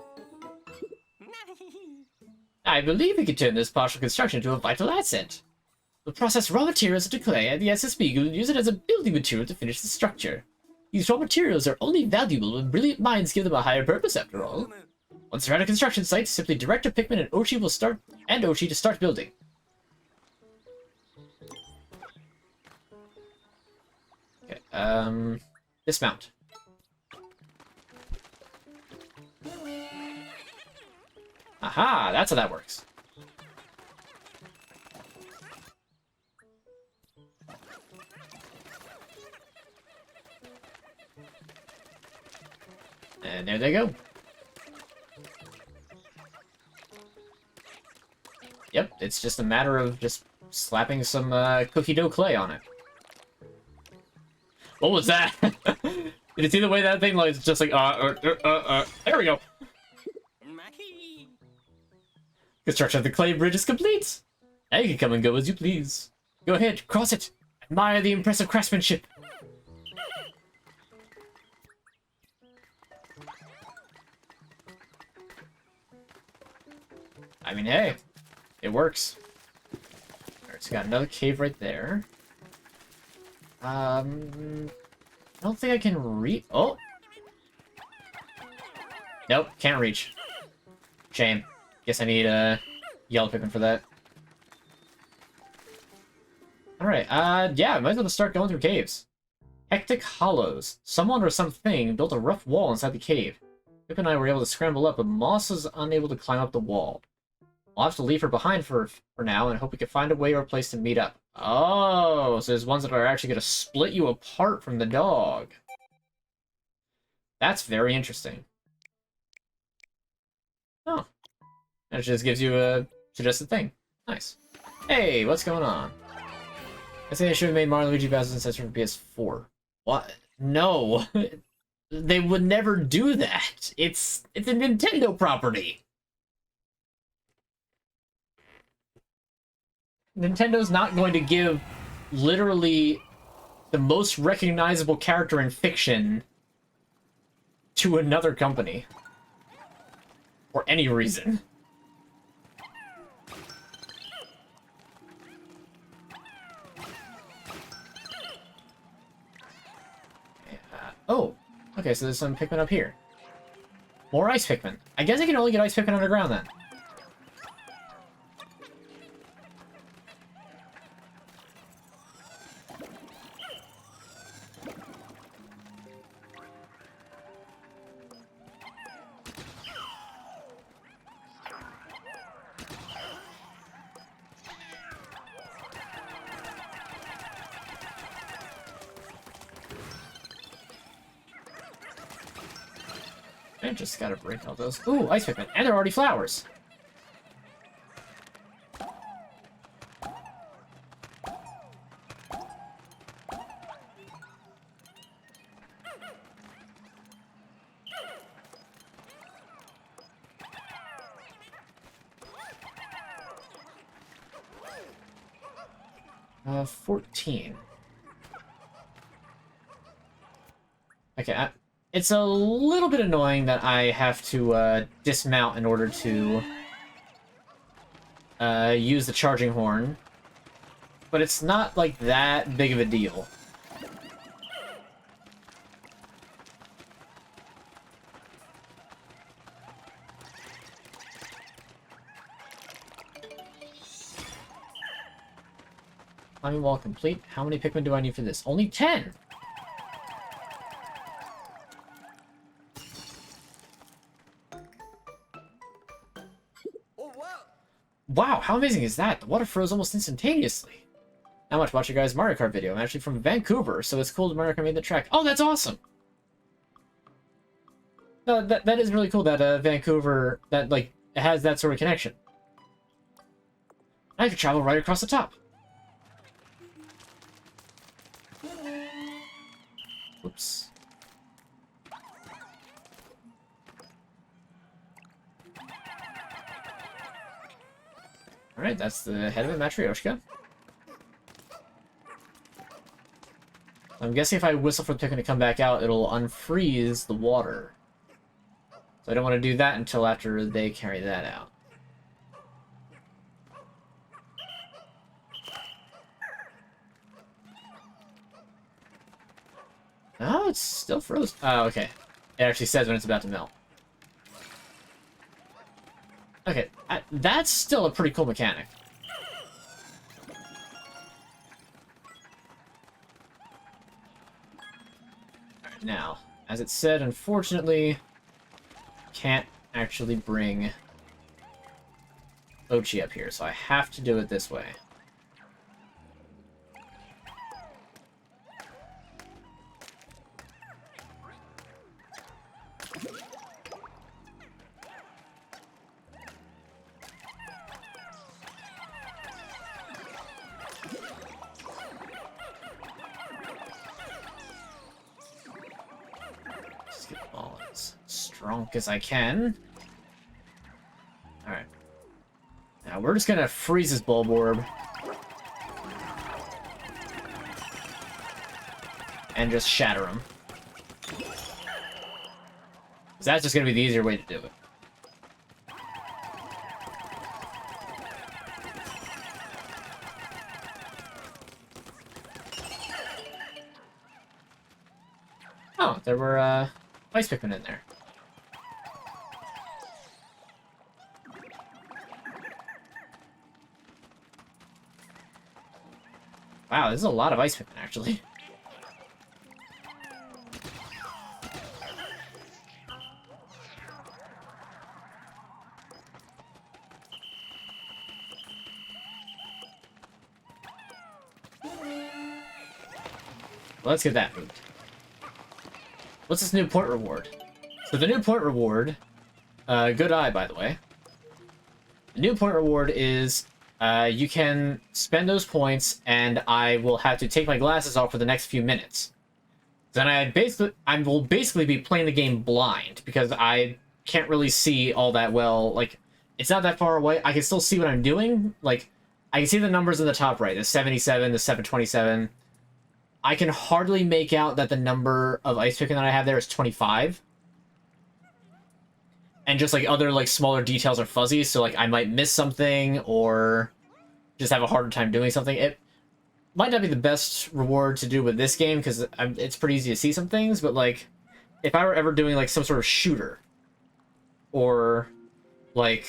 I believe we can turn this partial construction into a vital asset. We'll process raw materials into clay, and the SSB will use it as a building material to finish the structure. These raw materials are only valuable when brilliant minds give them a higher purpose, after all. Once they're at a construction site, simply direct a Pikmin and Ochi to start building. Okay, dismount. Aha, that's how that works. And there they go. Yep, it's just a matter of just slapping some cookie dough clay on it. What was that? Did you see the way that thing like it's just like there we go. Construction of the clay bridge is complete. Now you can come and go as you please. Go ahead, cross it. Admire the impressive craftsmanship. I mean, hey, it works. Alright, so got another cave right there. I don't think I can reach. Oh! Nope, can't reach. Shame. Guess I need a yellow Pikmin for that. Alright, yeah, I might as well start going through caves. Hectic Hollows. Someone or something built a rough wall inside the cave. Pip and I were able to scramble up, but Moss is unable to climb up the wall. I'll have to leave her behind for now and hope we can find a way or a place to meet up. Oh, so there's ones that are actually going to split you apart from the dog. That's very interesting. Oh. That just gives you a suggested thing. Nice. Hey, what's going on? I think they should have made Mario Luigi Bowser's Ancestor for PS4. What? No. They would never do that. It's a Nintendo property. Nintendo's not going to give literally the most recognizable character in fiction to another company. For any reason. Oh, okay, so there's some Pikmin up here. More Ice Pikmin. I guess I can only get Ice Pikmin underground then. 'Kay, just gotta break all those. Ooh, Ice Pikmin. And they're already flowers. Uh, 14. Okay, it's a little bit annoying that I have to dismount in order to use the charging horn, but it's not like that big of a deal. Climbing wall complete. How many Pikmin do I need for this? Only 10! Oh, wow. Wow, how amazing is that? The water froze almost instantaneously. Not much about your guys' Mario Kart video. I'm actually from Vancouver, so it's cool that Mario Kart made the track. Oh, that's awesome! No, that is really cool that Vancouver, that, like, has that sort of connection. I could travel right across the top. Oops. Alright, that's the head of it, Matryoshka. I'm guessing if I whistle for the Pikmin to come back out, it'll unfreeze the water. So I don't want to do that until after they carry that out. Oh, it's still frozen. Oh, okay. It actually says when it's about to melt. Okay, that's still a pretty cool mechanic. Alright, now, as it said, unfortunately, can't actually bring Ochi up here, so I have to do it this way. Strong as I can. Alright. we're just gonna freeze this Bulborb. And just shatter him. That's just gonna be the easier way to do it. Oh, there were ice Pikmin in there. Wow, this is a lot of ice Pikmin, actually. Let's get that moved. What's this new point reward? So the new point reward, good eye, by the way. The new point reward is you can spend those points, and I will have to take my glasses off for the next few minutes. Then I will basically be playing the game blind because I can't really see all that well. Like, it's not that far away. I can still see what I'm doing. Like, I can see the numbers in the top right, the 77, the 727. I can hardly make out that the number of ice Pikmin that I have there is 25. And just, like, other, like, smaller details are fuzzy, so, like, I might miss something or just have a harder time doing something. It might not be the best reward to do with this game, because it's pretty easy to see some things, but, like, if I were ever doing, like, some sort of shooter, or, like...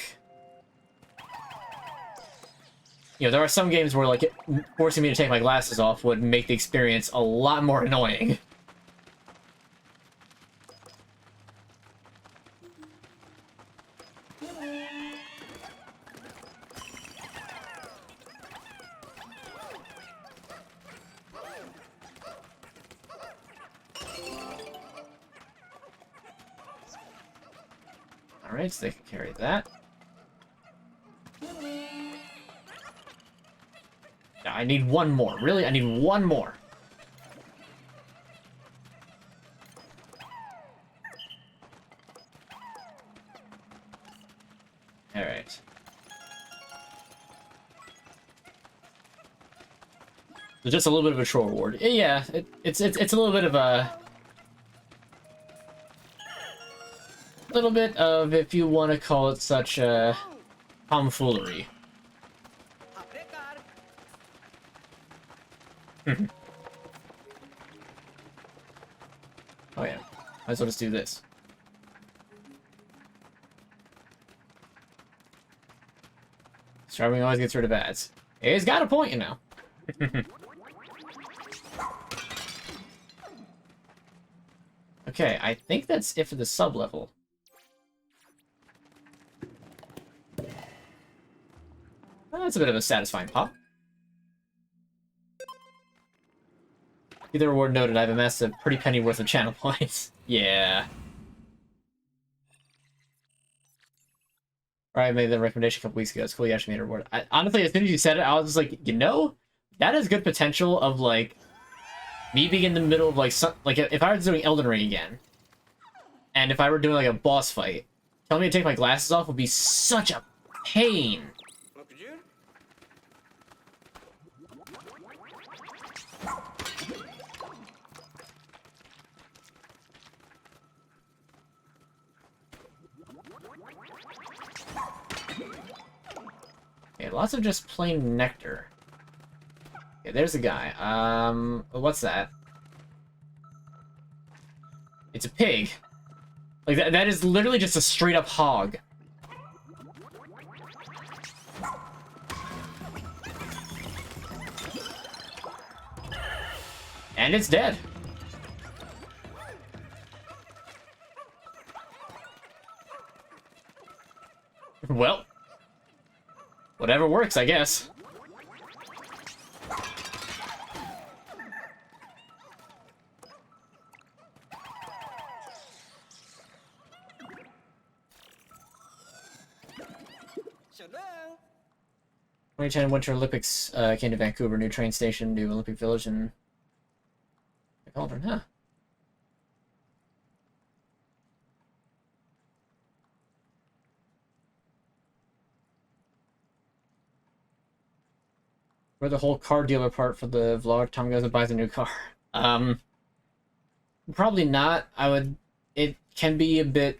You know, there are some games where, like, forcing me to take my glasses off would make the experience a lot more annoying. Alright, so they can carry that. I need one more. Really? I need one more. Alright. So just a little bit of a troll reward. Yeah, it's a little bit of a... little bit of, if you want to call it such, tomfoolery. Oh yeah, might as well just do this. Starving always gets rid of ads. He's got a point, you know. Okay, I think that's it for the sub-level. Well, that's a bit of a satisfying pop. Either reward noted, I've amassed a pretty penny worth of channel points. Yeah. I made the recommendation a couple weeks ago. It's cool you actually made a reward. Honestly, as soon as you said it, I was just like, you know, that has good potential of, like, me being in the middle of, like, like, if I was doing Elden Ring again, and if I were doing, like, a boss fight, telling me to take my glasses off would be such a pain. Okay, lots of just plain nectar. Okay, there's a guy. What's that? It's a pig. Like, that is literally just a straight-up hog. And it's dead. Well, whatever works, I guess. So now, 2010 Winter Olympics came to Vancouver, new train station, new Olympic Village, and the Cauldron, huh? We're the whole car dealer part for the vlog. Tom goes and buys a new car. Probably not. I would. It can be a bit.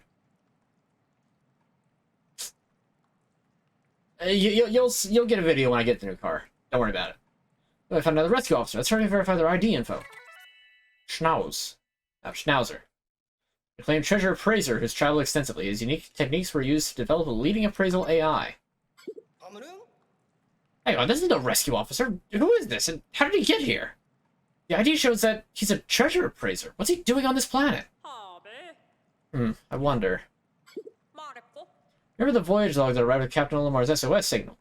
You'll get a video when I get the new car. Don't worry about it. Oh, I found another rescue officer. Let's try to verify their ID info. Schnauzer. Acclaimed treasure appraiser who's traveled extensively. His unique techniques were used to develop a leading appraisal AI. Hang on, this is no rescue officer. Who is this, and how did he get here? The ID shows that he's a treasure appraiser. What's he doing on this planet? I wonder. Remember the voyage log that arrived with Captain Olamar's SOS signal?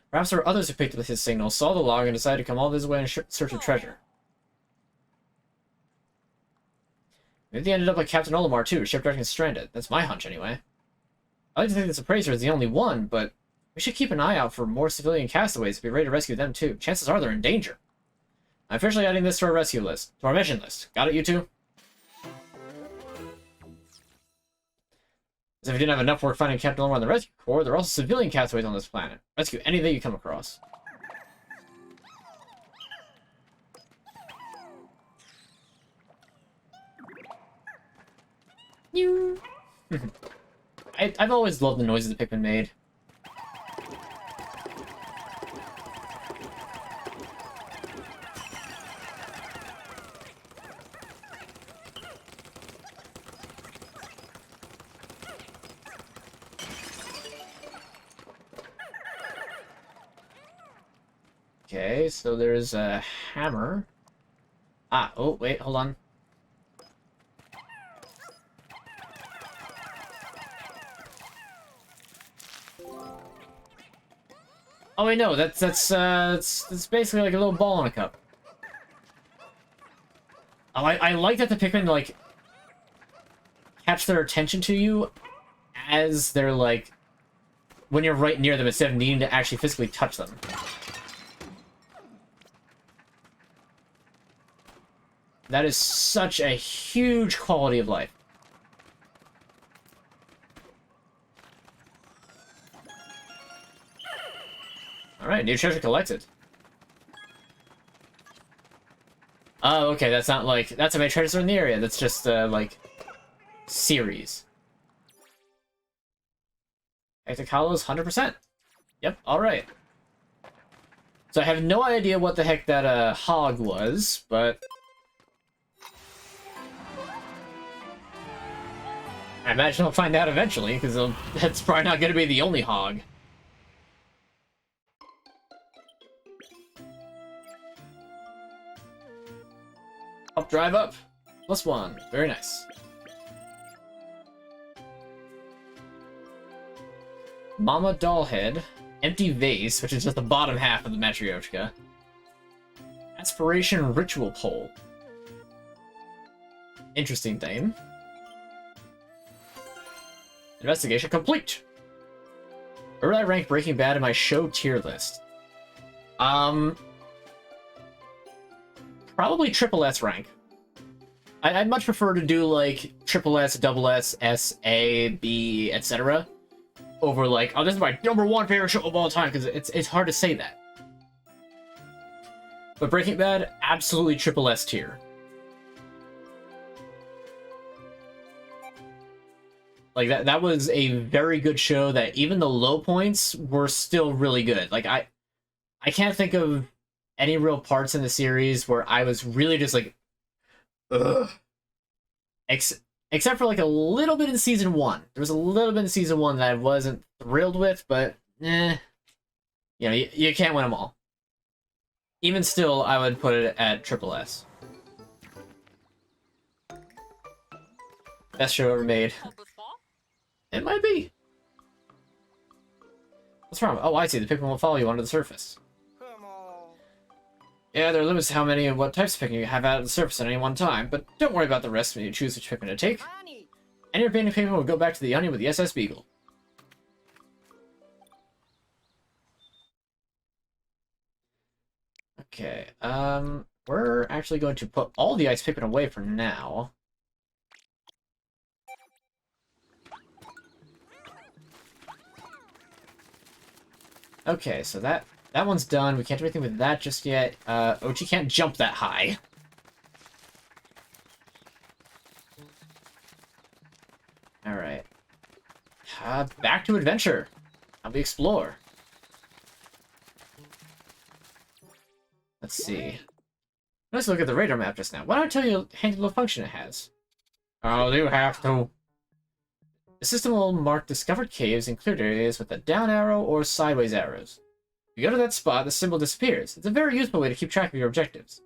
Perhaps there were others who picked up his signal, saw the log, and decided to come all this way in search of treasure. Maybe they ended up like Captain Olimar too, shipwrecked and stranded. That's my hunch anyway. I like to think this appraiser is the only one, but we should keep an eye out for more civilian castaways and be ready to rescue them too. Chances are they're in danger. I'm officially adding this to our rescue list. To our mission list. Got it, you two? As if we didn't have enough work finding Captain Olimar on the rescue corps, there are also civilian castaways on this planet. Rescue any that you come across. I've always loved the noises that Pikmin made. Okay, so there's a hammer. Ah, oh, wait, hold on. Oh wait, no, that's basically like a little ball in a cup. Oh, I like that the Pikmin, like, catch their attention to you as they're, like, when you're right near them instead of needing to actually physically touch them. That is such a huge quality of life. Alright, new treasure collected. Oh, okay, that's not like... That's how many treasures are in the area. That's just, like... series. Hectic Hollows, 100%. Yep, alright. So I have no idea what the heck that, hog was, but... I imagine I'll find out eventually, because that's probably not going to be the only hog. Up, drive up. +1. Very nice. Mama Dollhead. Empty vase, which is just the bottom half of the Matryoshka. Aspiration Ritual Pole. Interesting thing. Investigation complete. Where would I rank Breaking Bad in my show tier list? Probably triple S rank. I'd much prefer to do like triple S, double S, S, A, B, etc. over like, oh, this is my #1 favorite show of all time, because it's hard to say that. But Breaking Bad, absolutely triple S tier. Like that was a very good show that even the low points were still really good. Like I can't think of any real parts in the series where I was really just like, ugh. Except for like a little bit in season 1. There was a little bit in season 1 that I wasn't thrilled with, but you know, you can't win them all. Even still, I would put it at triple S. Best show ever made. It might be. What's wrong? Oh, I see. The Pikmin will follow you under the surface. Yeah, there are limits to how many and what types of Pikmin you have out at the surface at any one time, but don't worry about the rest when you choose which Pikmin to take. Any remaining Pikmin will go back to the Onion with the SS Beagle. Okay, we're actually going to put all the Ice Pikmin away for now. Okay, so that that one's done. We can't do anything with that just yet. Ochi can't jump that high. Alright. Back to adventure. How we explore. Let's see. Let's look at the radar map just now. Why don't I tell you a handful of function it has? Oh, you have to. The system will mark discovered caves in cleared areas with a down arrow or sideways arrows. If you go to that spot, the symbol disappears. It's a very useful way to keep track of your objectives.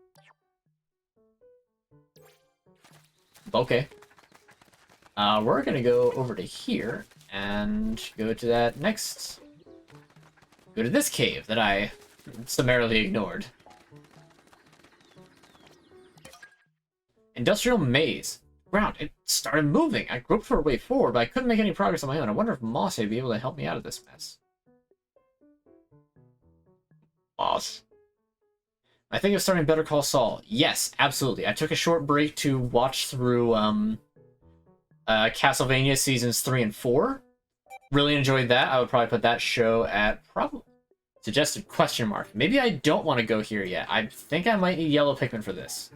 Okay. We're gonna go over to here and go to that next... Go to this cave that I summarily ignored. Industrial maze. Ground. It started moving. I groped for a way forward, but I couldn't make any progress on my own. I wonder if Moss would be able to help me out of this mess. Moss. I think of starting Better Call Saul. Yes, absolutely. I took a short break to watch through Castlevania Seasons 3 and 4. Really enjoyed that. I would probably put that show at probably suggested question mark. Maybe I don't want to go here yet. I think I might need yellow Pikmin for this.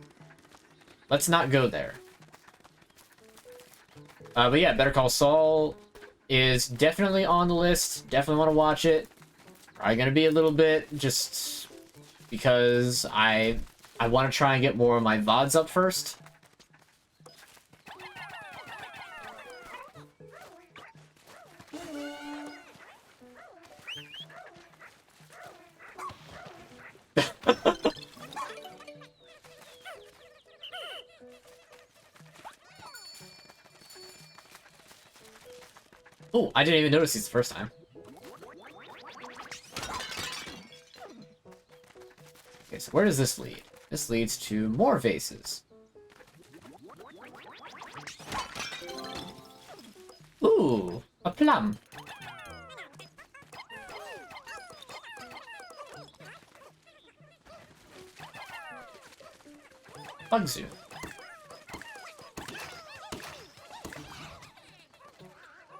Let's not go there. But yeah, Better Call Saul is definitely on the list. Definitely want to watch it. Probably gonna be a little bit just because I want to try and get more of my VODs up first. Oh, I didn't even notice these the first time. Okay, so where does this lead? This leads to more vases. Ooh, a plum. Bugzoo.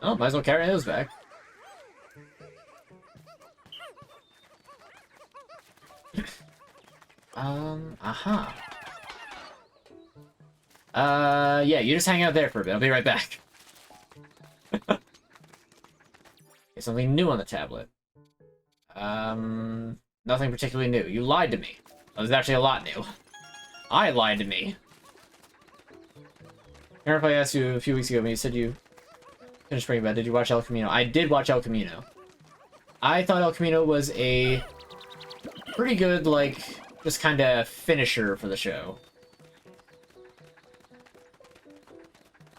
Oh, might as well carry those back. Aha. Yeah, you just hang out there for a bit. I'll be right back. Okay, something new on the tablet. Nothing particularly new. You lied to me. Oh, there's actually a lot new. I lied to me. I remember if I asked you a few weeks ago when you said you finished Breaking Bad, did you watch El Camino? I did watch El Camino. I thought El Camino was a pretty good, like, just kind of finisher for the show.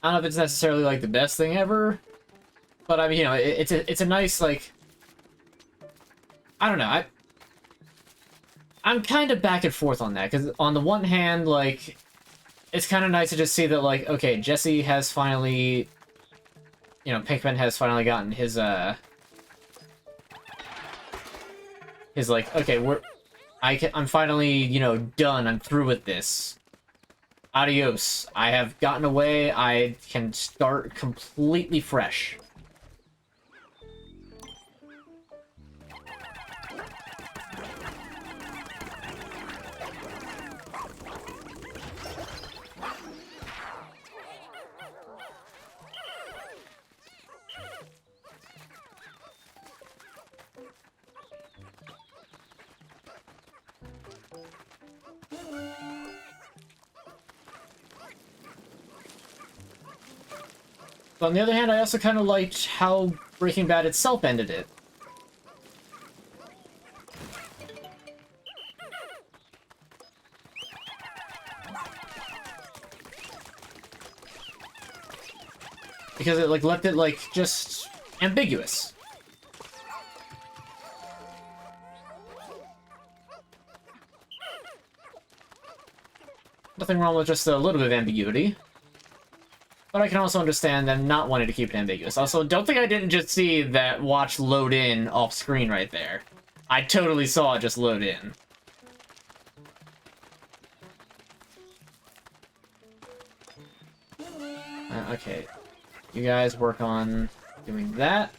I don't know if it's necessarily, like, the best thing ever, but, I mean, you know, it's a nice, like... I don't know, I'm kind of back and forth on that, because on the one hand, like, it's kind of nice to just see that, like, okay, Jesse has finally... You know, Pikmin has finally gotten his, like, okay, I'm finally, you know, done. I'm through with this. Adios. I have gotten away. I can start completely fresh. But on the other hand, I also kind of liked how Breaking Bad itself ended it. Because it, like, left it, like, just ambiguous. Nothing wrong with just a little bit of ambiguity. But I can also understand them not wanting to keep it ambiguous. Also, don't think I didn't just see that watch load in off screen right there. I totally saw it just load in. Okay. You guys work on doing that.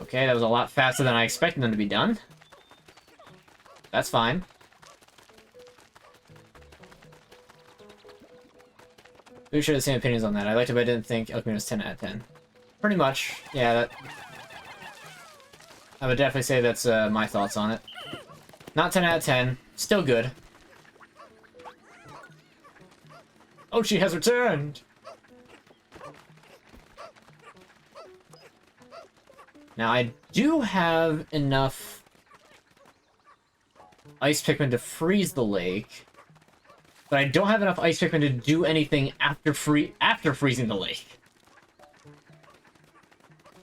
Okay, that was a lot faster than I expected them to be done. That's fine. We share the same opinions on that. I liked it, but I didn't think Pikmin was 10 out of 10. Pretty much. Yeah, that... I would definitely say that's my thoughts on it. Not 10 out of 10. Still good. Oh, she has returned! Now, I do have enough Ice Pikmin to freeze the lake, but I don't have enough Ice Pikmin to do anything after freezing the lake.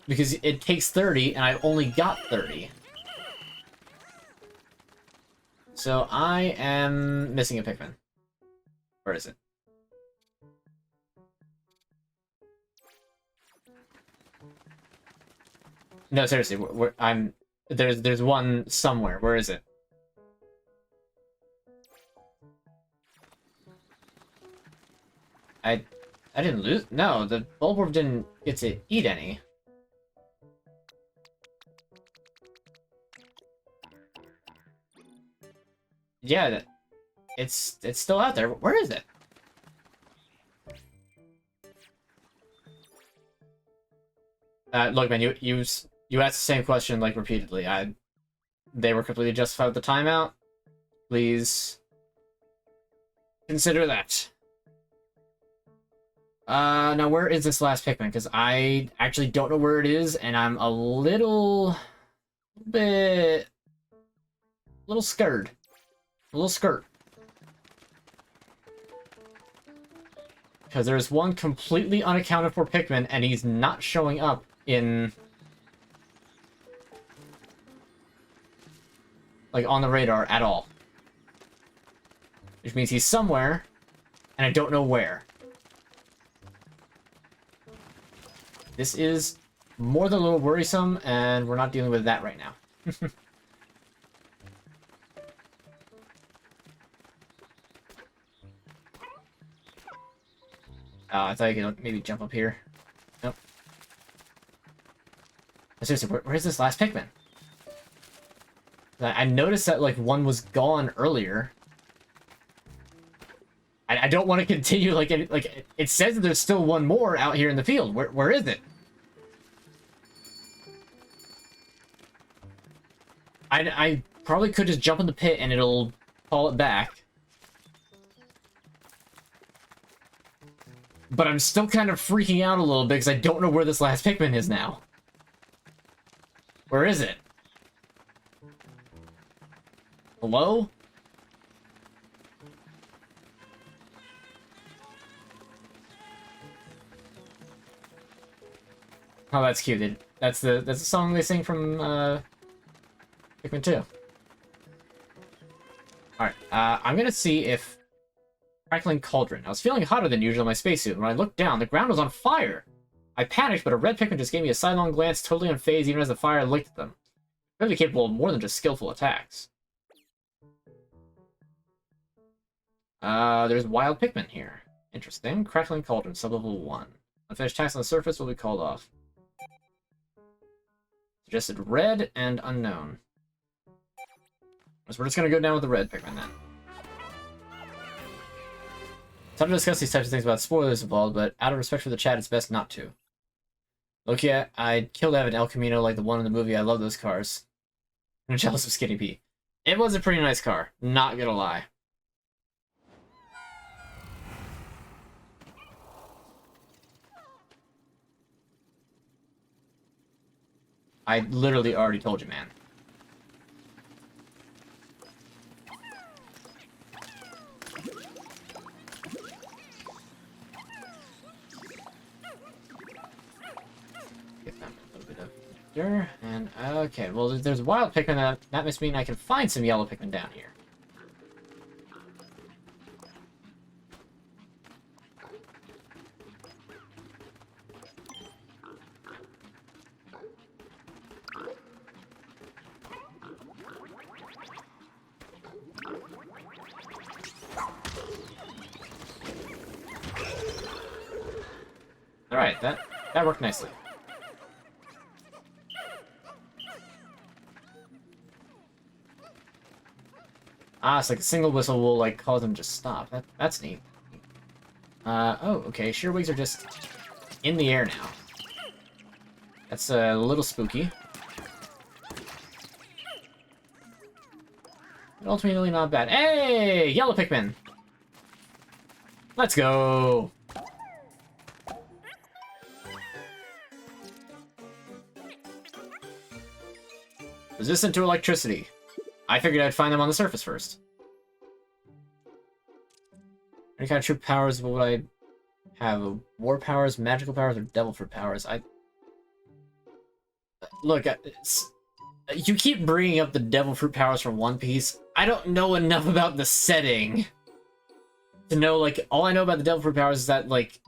Because it takes 30, and I've only got 30. So I am missing a Pikmin. Where is it? No, seriously, there's one somewhere. Where is it? I didn't lose. No, the Bulborb didn't get to eat any. Yeah, it's still out there. Where is it? Look, man, you asked the same question like repeatedly. They were completely justified with the timeout. Please consider that. Now where is this last Pikmin? Because I actually don't know where it is, and I'm a little scared. A little skirt. Because there's one completely unaccounted for Pikmin, and he's not showing up in... like, on the radar at all. Which means he's somewhere, and I don't know where. This is more than a little worrisome, and we're not dealing with that right now. I thought you could maybe jump up here. Nope. Seriously, where's this last Pikmin? I noticed that, like, one was gone earlier. I don't want to continue, like, it says that there's still one more out here in the field. Where is it? I probably could just jump in the pit and it'll call it back. But I'm still kind of freaking out a little bit because I don't know where this last Pikmin is now. Where is it? Hello? Oh, that's cute. That's the song they sing from Pikmin 2. Alright, I'm gonna see if Crackling Cauldron. I was feeling hotter than usual in my spacesuit. When I looked down, the ground was on fire. I panicked, but a red Pikmin just gave me a sidelong glance, totally unfazed even as the fire licked at them. Really capable of more than just skillful attacks. There's wild Pikmin here. Interesting. Crackling Cauldron, sublevel 1. Unfinished attacks on the surface will be called off. Suggested red and unknown. So we're just gonna go down with the red Pikmin then. Time to discuss these types of things about spoilers involved, but out of respect for the chat, it's best not to. Look, yeah, I'd kill to have an El Camino like the one in the movie. I love those cars. I'm jealous of Skinny P. It was a pretty nice car, not gonna lie. I literally already told you, man. Get them a little bit of there, and okay, well, there's wild Pikmin. That must mean I can find some yellow Pikmin down here. Alright, that worked nicely. Ah, it's like a single whistle will like cause them to just stop. That's neat. Oh, okay. Shearwigs are just in the air now. That's a little spooky. But ultimately not bad. Hey! Yellow Pikmin! Let's go! Resistant to electricity. I figured I'd find them on the surface first. Any kind of true powers, what would I have? War powers, magical powers, or devil fruit powers? Look, you keep bringing up the devil fruit powers from One Piece. I don't know enough about the setting to know, like, all I know about the devil fruit powers is that, like,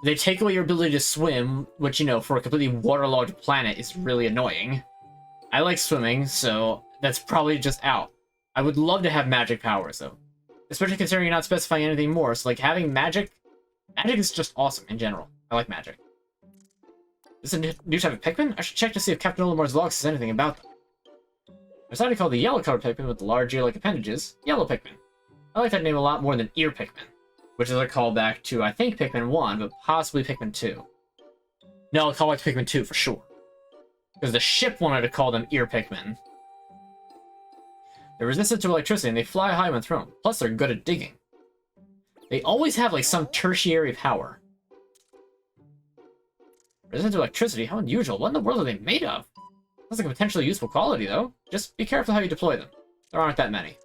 they take away your ability to swim, which, you know, for a completely waterlogged planet is really annoying. I like swimming, so that's probably just out. I would love to have magic powers, though. Especially considering you're not specifying anything more. So, like, having magic... Magic is just awesome, in general. I like magic. Is this a new type of Pikmin? I should check to see if Captain Olimar's log says anything about them. There's something called the yellow-colored Pikmin with the large ear-like appendages. Yellow Pikmin. I like that name a lot more than Ear Pikmin, which is a callback to, I think, Pikmin 1, but possibly Pikmin 2. No, a callback to Pikmin 2 for sure. Because the ship wanted to call them Ear Pikmin. They're resistant to electricity, and they fly high when thrown. Plus, they're good at digging. They always have, like, some tertiary power. Resistant to electricity? How unusual. What in the world are they made of? Sounds like a potentially useful quality, though. Just be careful how you deploy them. There aren't that many.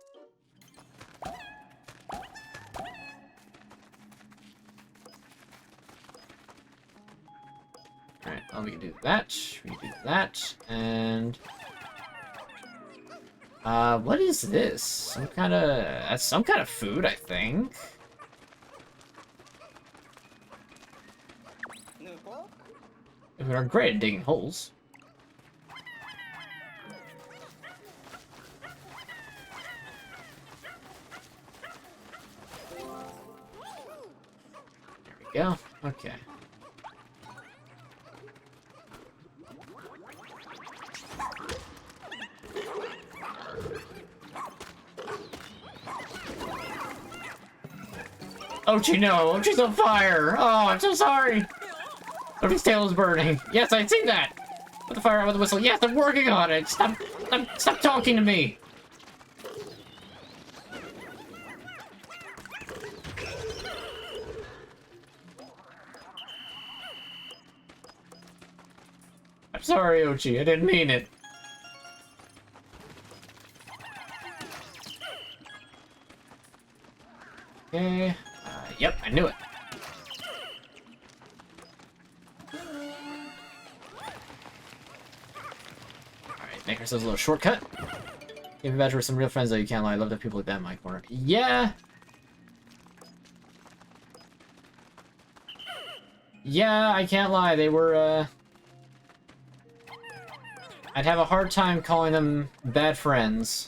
Alright, well, we can do that. We can do that. And... what is this? Some kind of... That's some kind of food, I think. We are great at digging holes. There we go. Okay. Ochi, no! Ochi's on fire! Oh, I'm so sorry! Ochi's tail is burning. Yes, I see that! Put the fire out with the whistle. Yes, I'm working on it! Stop talking to me! I'm sorry, Ochi. I didn't mean it. Okay. Yep, I knew it. Alright, make ourselves a little shortcut. Give me badge for some real friends, though, you can't lie. I love to have people like that in my corner. Yeah! Yeah, I can't lie. They were, I'd have a hard time calling them bad friends.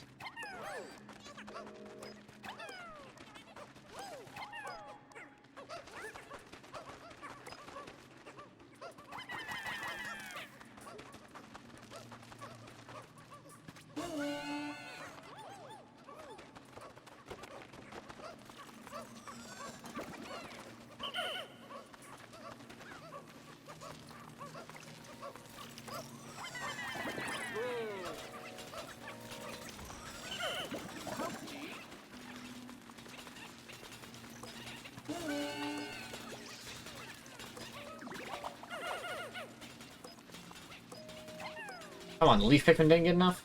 Come on, the leaf Pikmin didn't get enough?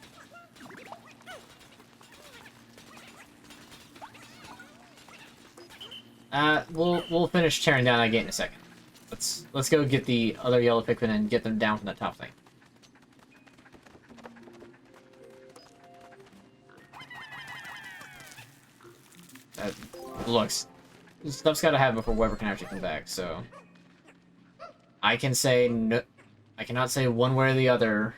We'll finish tearing down that gate in a second. Let's go get the other yellow Pikmin and get them down from that top thing. Looks, stuff's gotta happen before Weber can actually come back, so I can say no. I cannot say one way or the other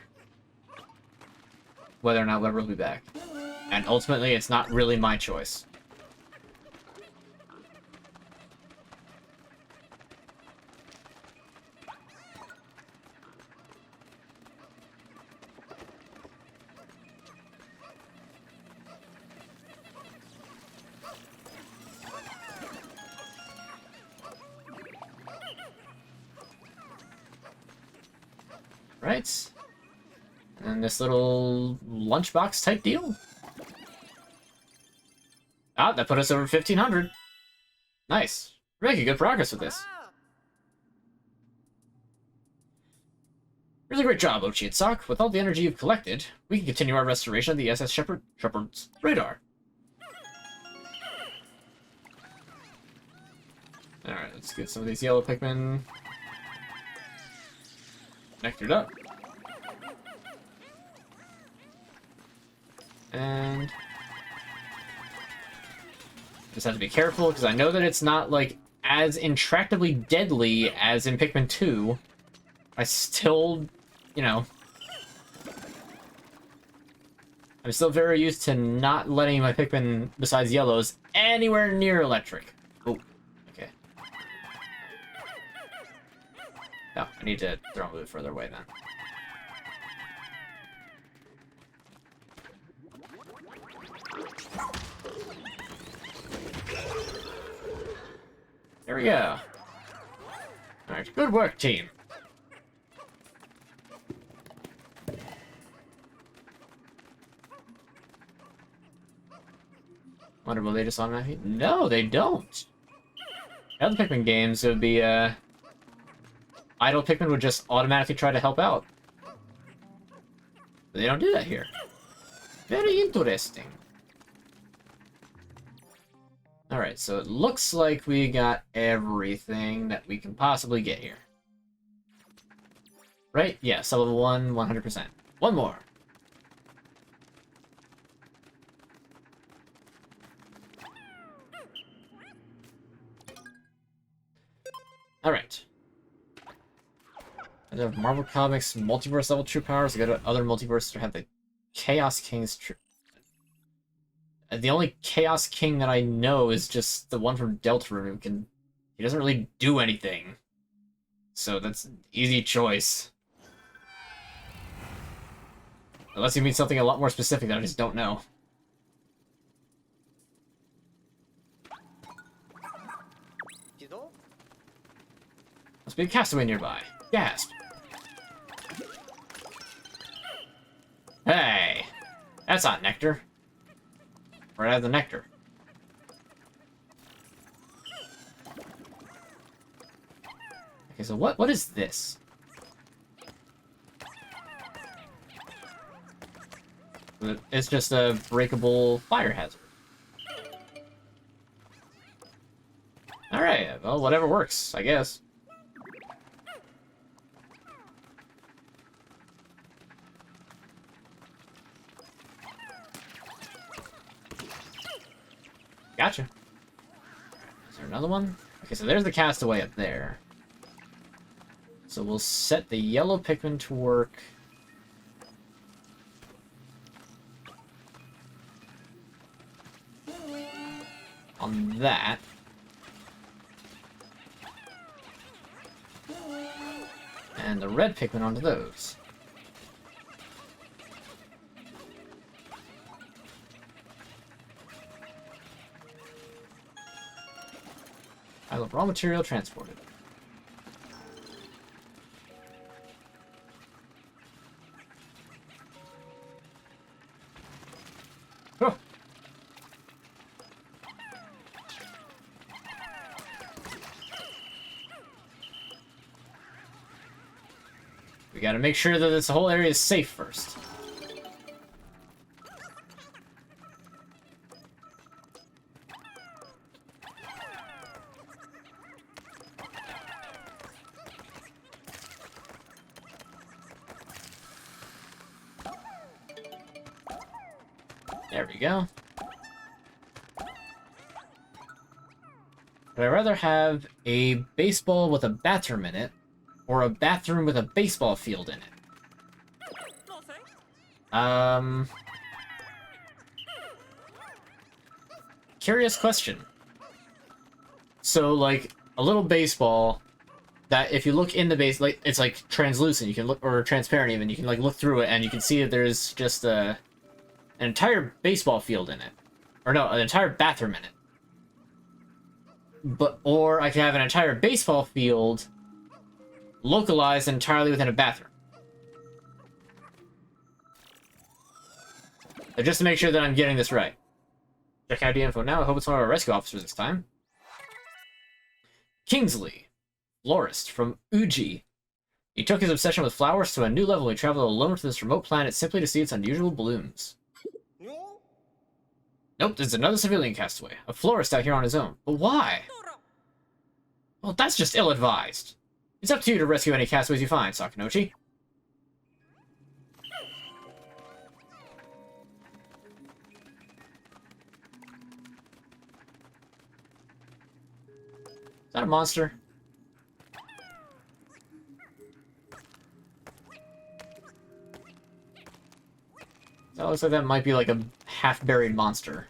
whether or not Weber will be back. And ultimately, it's not really my choice. Right. And then this little lunchbox type deal. Ah, that put us over 1,500. Nice. We're making good progress with this. Really great job, AnUnmatchedSock. With all the energy you've collected, we can continue our restoration of the SS Shepherd's radar. Alright, let's get some of these yellow Pikmin nectared up. And just have to be careful, because I know that it's not, like, as intractably deadly as in Pikmin 2. I still, you know... I'm still very used to not letting my Pikmin, besides yellows, anywhere near electric. Oh, okay. No, I need to throw them a bit further away then. There we go. Alright, good work, team. Wonder will they just automatically? No, they don't. In other Pikmin games, it would be, idle Pikmin would just automatically try to help out. But they don't do that here. Very interesting. Alright, so it looks like we got everything that we can possibly get here. Right? Yeah, level 1, 100%. One more. Alright. I have Marvel Comics multiverse level true powers. I go to other multiverses to have the Chaos King's true. The only Chaos King that I know is just the one from Deltarune. He doesn't really do anything. So that's an easy choice. Unless you mean something a lot more specific that I just don't know. Must be a castaway nearby. Gasp. Hey! That's not nectar. Right out of the nectar. Okay, so what is this? It's just a breakable fire hazard. Alright, well, whatever works, I guess. Gotcha. Is there another one? Okay, so there's the castaway up there. So we'll set the yellow Pikmin to work. On that. And the red Pikmin onto those. Pile of raw material transported. Oh. We gotta make sure that this whole area is safe first. There we go. Would I rather have a baseball with a bathroom in it, or a bathroom with a baseball field in it? Curious question. So, like, a little baseball that if you look in the base, like, it's like translucent, you can look, or transparent even, you can like look through it and you can see that there's just an entire baseball field in it. Or no, an entire bathroom in it. But, or I can have an entire baseball field localized entirely within a bathroom. So just to make sure that I'm getting this right. Check ID info now. I hope it's one of our rescue officers this time. Kingsley, florist from Uji. He took his obsession with flowers to a new level. He traveled alone to this remote planet simply to see its unusual blooms. Nope, there's another civilian castaway. A florist out here on his own. But why? Well, that's just ill-advised. It's up to you to rescue any castaways you find, Sakanochi. Is that a monster? That looks like that might be like a half-buried monster.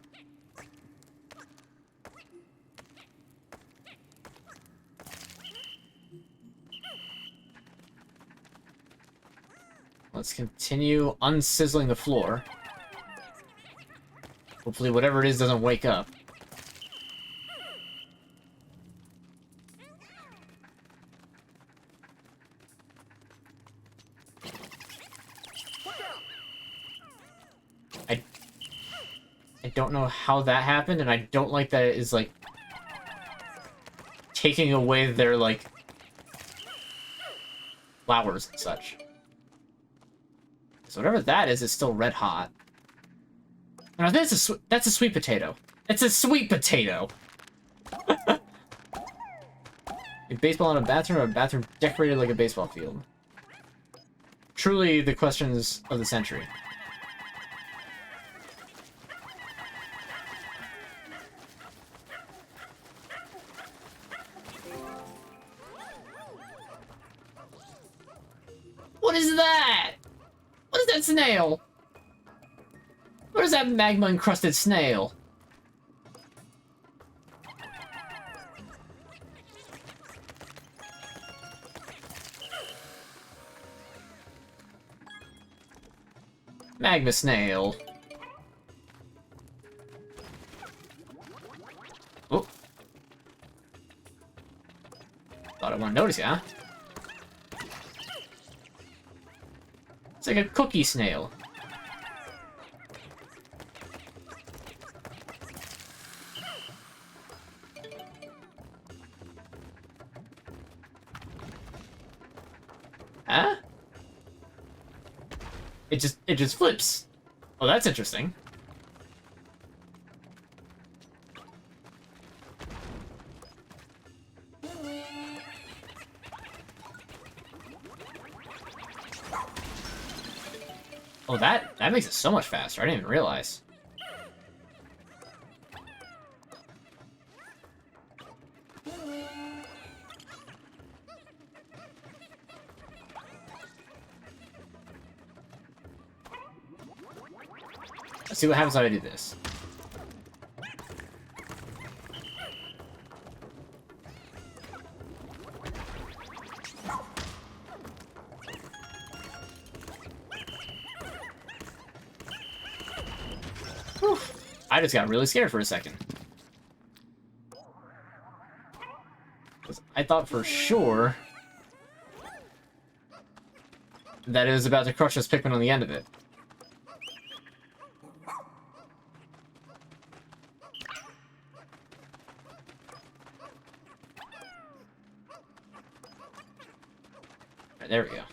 Let's continue unsizzling the floor. Hopefully whatever it is doesn't wake up. I don't know how that happened, and I don't like that it is, like, taking away their, like, flowers and such. So whatever that is still red hot. No, that's a sweet potato. It's a sweet potato! A baseball in a bathroom, or a bathroom decorated like a baseball field? Truly the questions of the century. What is that? What is that snail? What is that magma-encrusted snail? Magma snail. Oh. Thought I wouldn't notice you, huh? It's like a cookie snail. Huh? It just flips. Oh, that's interesting. Oh, that makes it so much faster. I didn't even realize. Let's see what happens when I do this. Whew. I just got really scared for a second. I thought for sure that it was about to crush this Pikmin on the end of it. Right, there we go.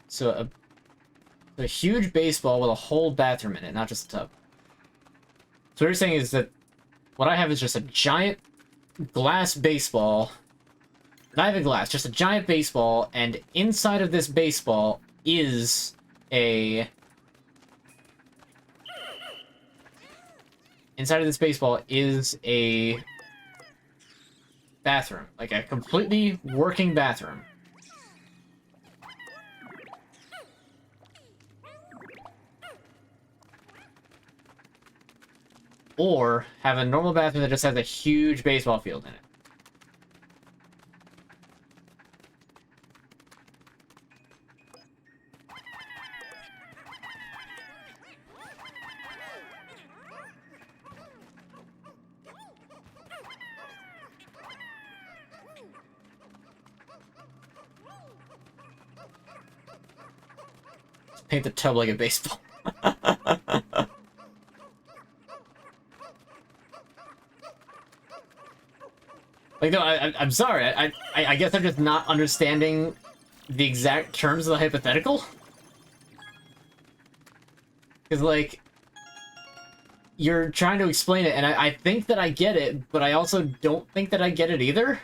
So a huge baseball with a whole bathroom in it, not just a tub. So what you're saying is that what I have is just a giant glass baseball. Not even glass, just a giant baseball, and inside of this baseball is a... Inside of this baseball is a bathroom. Like a completely working bathroom. Or have a normal bathroom that just has a huge baseball field in it. paint the tub like a baseball. Like, no, I'm sorry. I guess I'm just not understanding the exact terms of the hypothetical. Because, like, you're trying to explain it, and I think that I get it, but I also don't think that I get it either.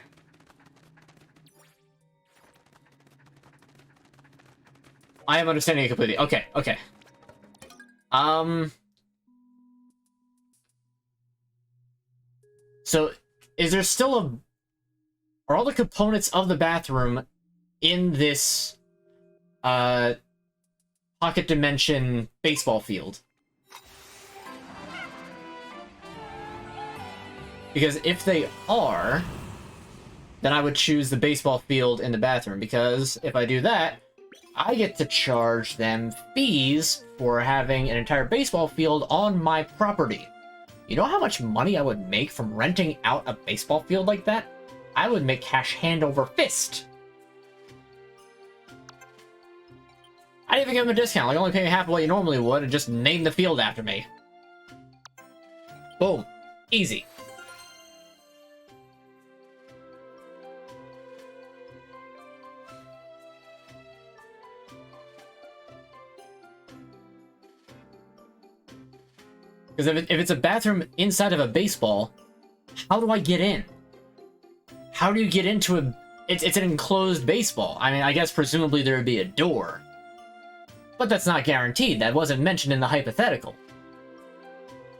I am understanding it completely. Okay, okay. So, is there still a... Are all the components of the bathroom in this, pocket dimension baseball field? Because if they are, then I would choose the baseball field in the bathroom, because if I do that, I get to charge them fees for having an entire baseball field on my property. You know how much money I would make from renting out a baseball field like that? I would make cash hand over fist. I'd even give them a discount, like only pay me half of what you normally would and just name the field after me. Boom. Easy. Because if it's a bathroom inside of a baseball, how do I get in? How do you get into a... It's an enclosed baseball. I mean, I guess presumably there would be a door. But that's not guaranteed. That wasn't mentioned in the hypothetical.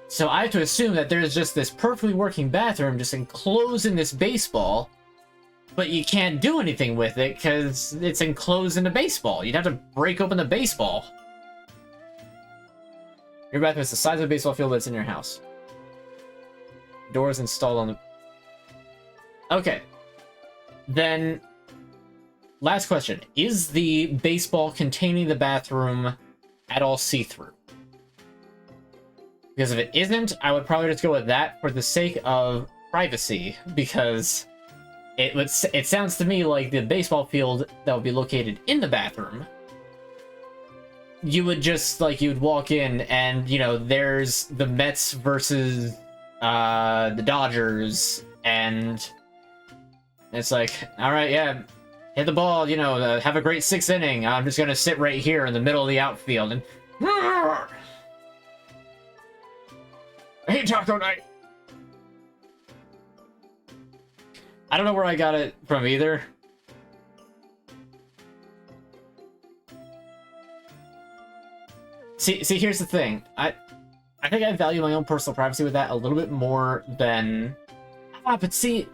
So I have to assume that there's just this perfectly working bathroom just enclosed in this baseball, but you can't do anything with it because it's enclosed in a baseball. You'd have to break open the baseball. Your bathroom is the size of a baseball field, but it's in your house. Doors installed on the... Okay. Then, last question. Is the baseball containing the bathroom at all see-through? Because if it isn't, I would probably just go with that for the sake of privacy, because it sounds to me like the baseball field that would be located in the bathroom, you would just, like, you'd walk in and, you know, there's the Mets versus the Dodgers, and it's like, all right, yeah, hit the ball, you know, have a great sixth inning. I'm just gonna sit right here in the middle of the outfield and... I hate taco night! I don't know where I got it from either. See, here's the thing. I think I value my own personal privacy with that a little bit more than... but see,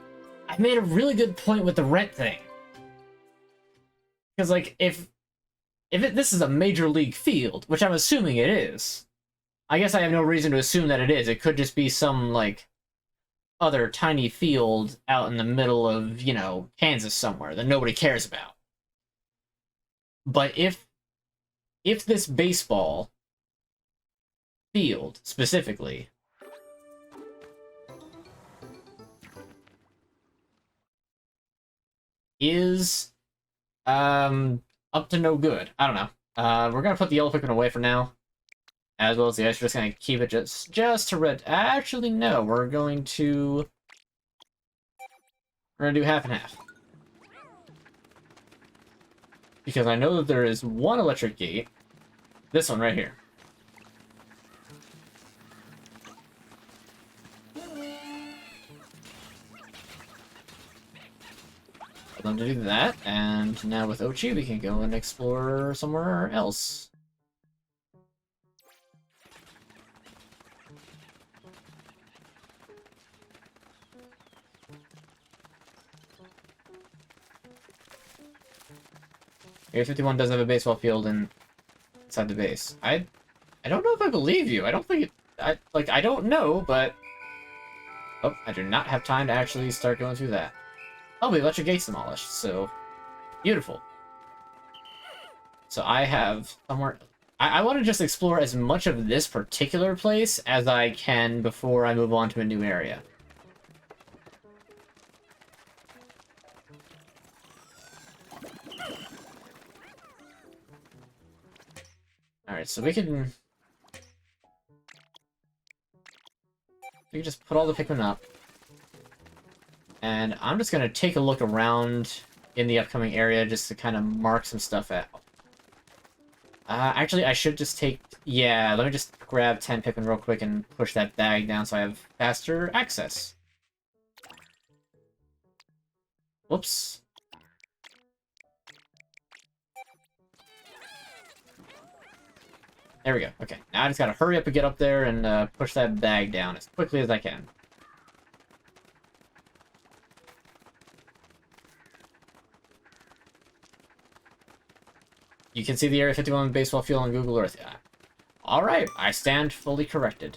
I made a really good point with the rent thing. Because, like, if this is a major league field, which I'm assuming it is, I guess I have no reason to assume that it is. It could just be some, like, other tiny field out in the middle of, you know, Kansas somewhere that nobody cares about. But if this baseball field, specifically, is up to no good. I don't know. We're gonna put the yellow Pikmin away for now, as well as the ice. We're just gonna keep it just to red. Actually, no. We're gonna do half and half, because I know that there is one electric gate. This one right here. Them to do that, and now with Ochi we can go and explore somewhere else. Area 51 does have a baseball field inside the base. I don't know if I believe you. I don't think it... I don't know, but... Oh, I do not have time to actually start going through that. Oh, the electric gate's demolished, so... Beautiful. So I have somewhere... I want to just explore as much of this particular place as I can before I move on to a new area. Alright, so we can just put all the Pikmin up. And I'm just gonna take a look around in the upcoming area just to kind of mark some stuff out. Actually, I should just take... Yeah, let me just grab 10 Pikmin real quick and push that bag down so I have faster access. Whoops. There we go. Okay, now I just gotta hurry up and get up there and push that bag down as quickly as I can. You can see the Area 51 baseball field on Google Earth. Yeah. Alright, I stand fully corrected.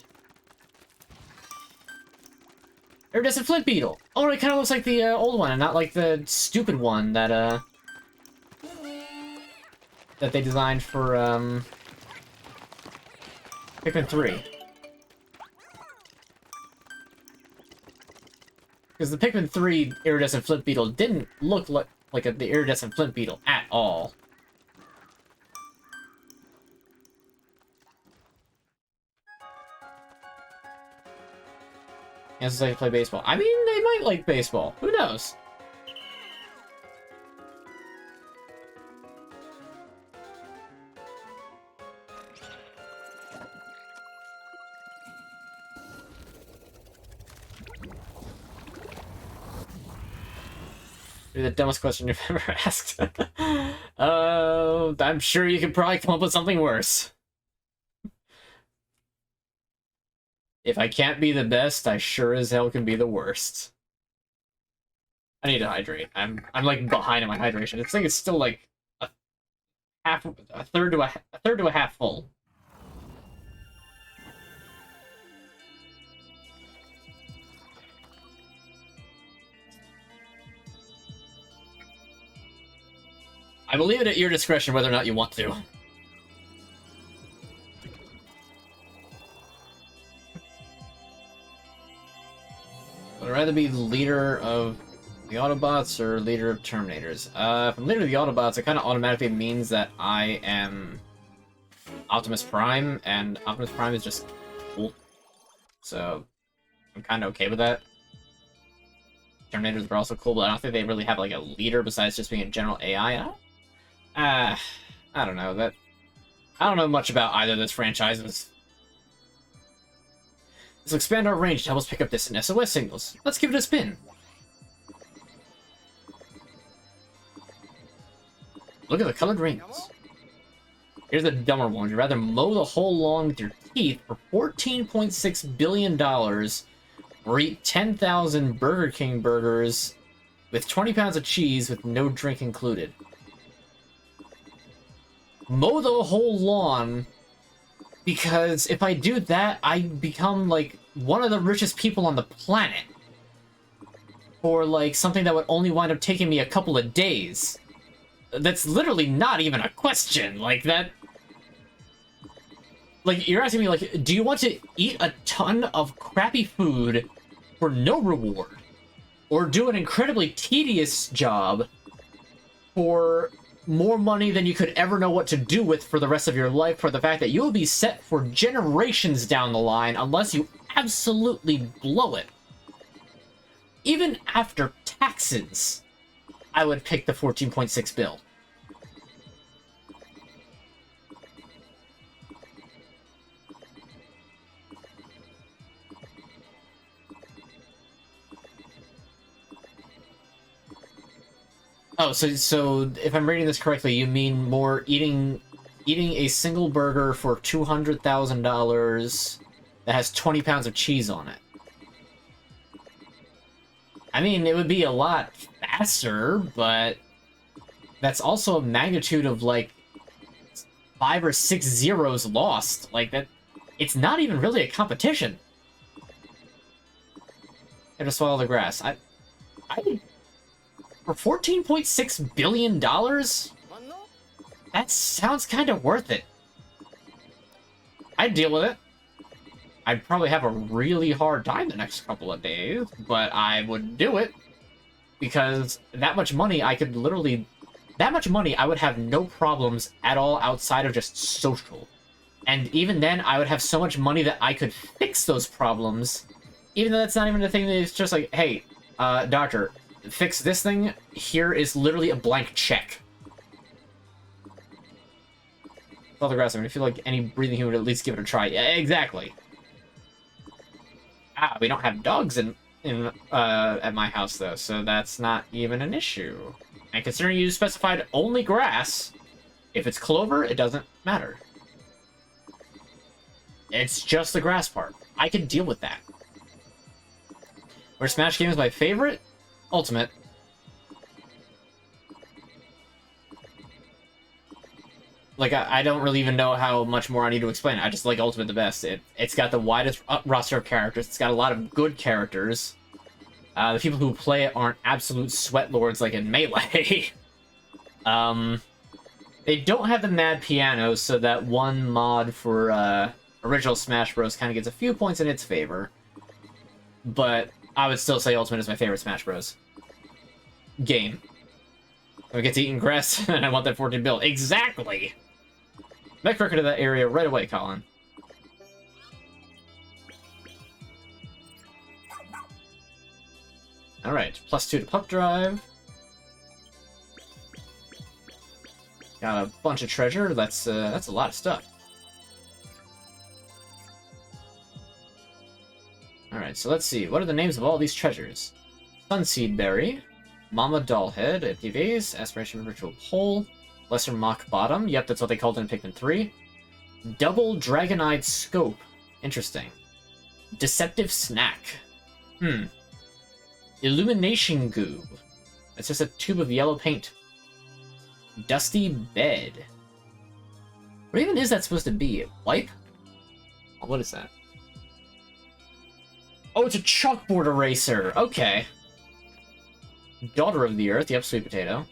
Iridescent flint beetle! Oh, it kind of looks like the old one, and not like the stupid one that they designed for, Pikmin 3. Because the Pikmin 3 iridescent flint beetle didn't look like the iridescent flint beetle at all. Yes, like to play baseball. I mean, they might like baseball. Who knows? You're the dumbest question you've ever asked. I'm sure you could probably come up with something worse. If I can't be the best, I sure as hell can be the worst. I need to hydrate. I'm like behind in my hydration. This thing is still like a third to a half full. I will leave it at your discretion whether or not you want to. Would I rather be the leader of the Autobots or leader of Terminators? If I'm leader of the Autobots, it kind of automatically means that I am Optimus Prime, and Optimus Prime is just cool. So, I'm kind of okay with that. Terminators are also cool, but I don't think they really have like a leader besides just being a general AI. I don't know. I don't know much about either of those franchises. Let's expand our range to help us pick up distant SOS signals. Let's give it a spin. Look at the colored rings. Here's a dumber one. Would you rather mow the whole lawn with your teeth for $14.6 billion or eat 10,000 Burger King burgers with 20 pounds of cheese with no drink included? Mow the whole lawn, because if I do that, I become, like, one of the richest people on the planet. For, like, something that would only wind up taking me a couple of days. That's literally not even a question. Like, that... Like, you're asking me, like, do you want to eat a ton of crappy food for no reward? Or do an incredibly tedious job for more money than you could ever know what to do with for the rest of your life, for the fact that you will be set for generations down the line unless you absolutely blow it? Even after taxes, I would pick the 14.6 bill. Oh, so if I'm reading this correctly, you mean more eating a single burger for $200,000 that has 20 pounds of cheese on it. I mean, it would be a lot faster, but that's also a magnitude of like 5 or 6 zeros lost. Like that, it's not even really a competition. I just swallow the grass. For $14.6 billion? That sounds kind of worth it. I'd deal with it. I'd probably have a really hard time the next couple of days, but I would do it. Because that much money, I could literally... That much money, I would have no problems at all outside of just social. And even then, I would have so much money that I could fix those problems. Even though that's not even a thing that is just like, hey, doctor, fix this thing. Here is literally a blank check. All the grass, I mean, I feel like any breathing human would at least give it a try. Yeah, exactly. Ah, we don't have dogs at my house, though, so that's not even an issue. And considering you specified only grass, if it's clover, it doesn't matter. It's just the grass part. I can deal with that. Where Smash game is my favorite? Ultimate. Like, I don't really even know how much more I need to explain it. I just like Ultimate the best. It's got the widest roster of characters. It's got a lot of good characters. The people who play it aren't absolute sweat lords like in Melee. They don't have the mad piano, so that one mod for original Smash Bros. Kind of gets a few points in its favor. But I would still say Ultimate is my favorite Smash Bros. Game. I get to eating grass, and I want that 14 bill. Exactly! Make record of that area right away, Colin. Alright, +2 to Pup Drive. Got a bunch of treasure. That's a lot of stuff. Alright, so let's see. What are the names of all these treasures? Sunseed Berry, Mama Dollhead, PVs, Aspiration Ritual Pole, Lesser Mock Bottom. Yep, that's what they called it in Pikmin 3. Double Dragon-Eyed Scope. Interesting. Deceptive Snack. Illumination Goo. It's just a tube of yellow paint. Dusty Bed. What even is that supposed to be? Wipe? What is that? Oh, it's a chalkboard eraser. Okay. Daughter of the Earth. Yep, sweet potato.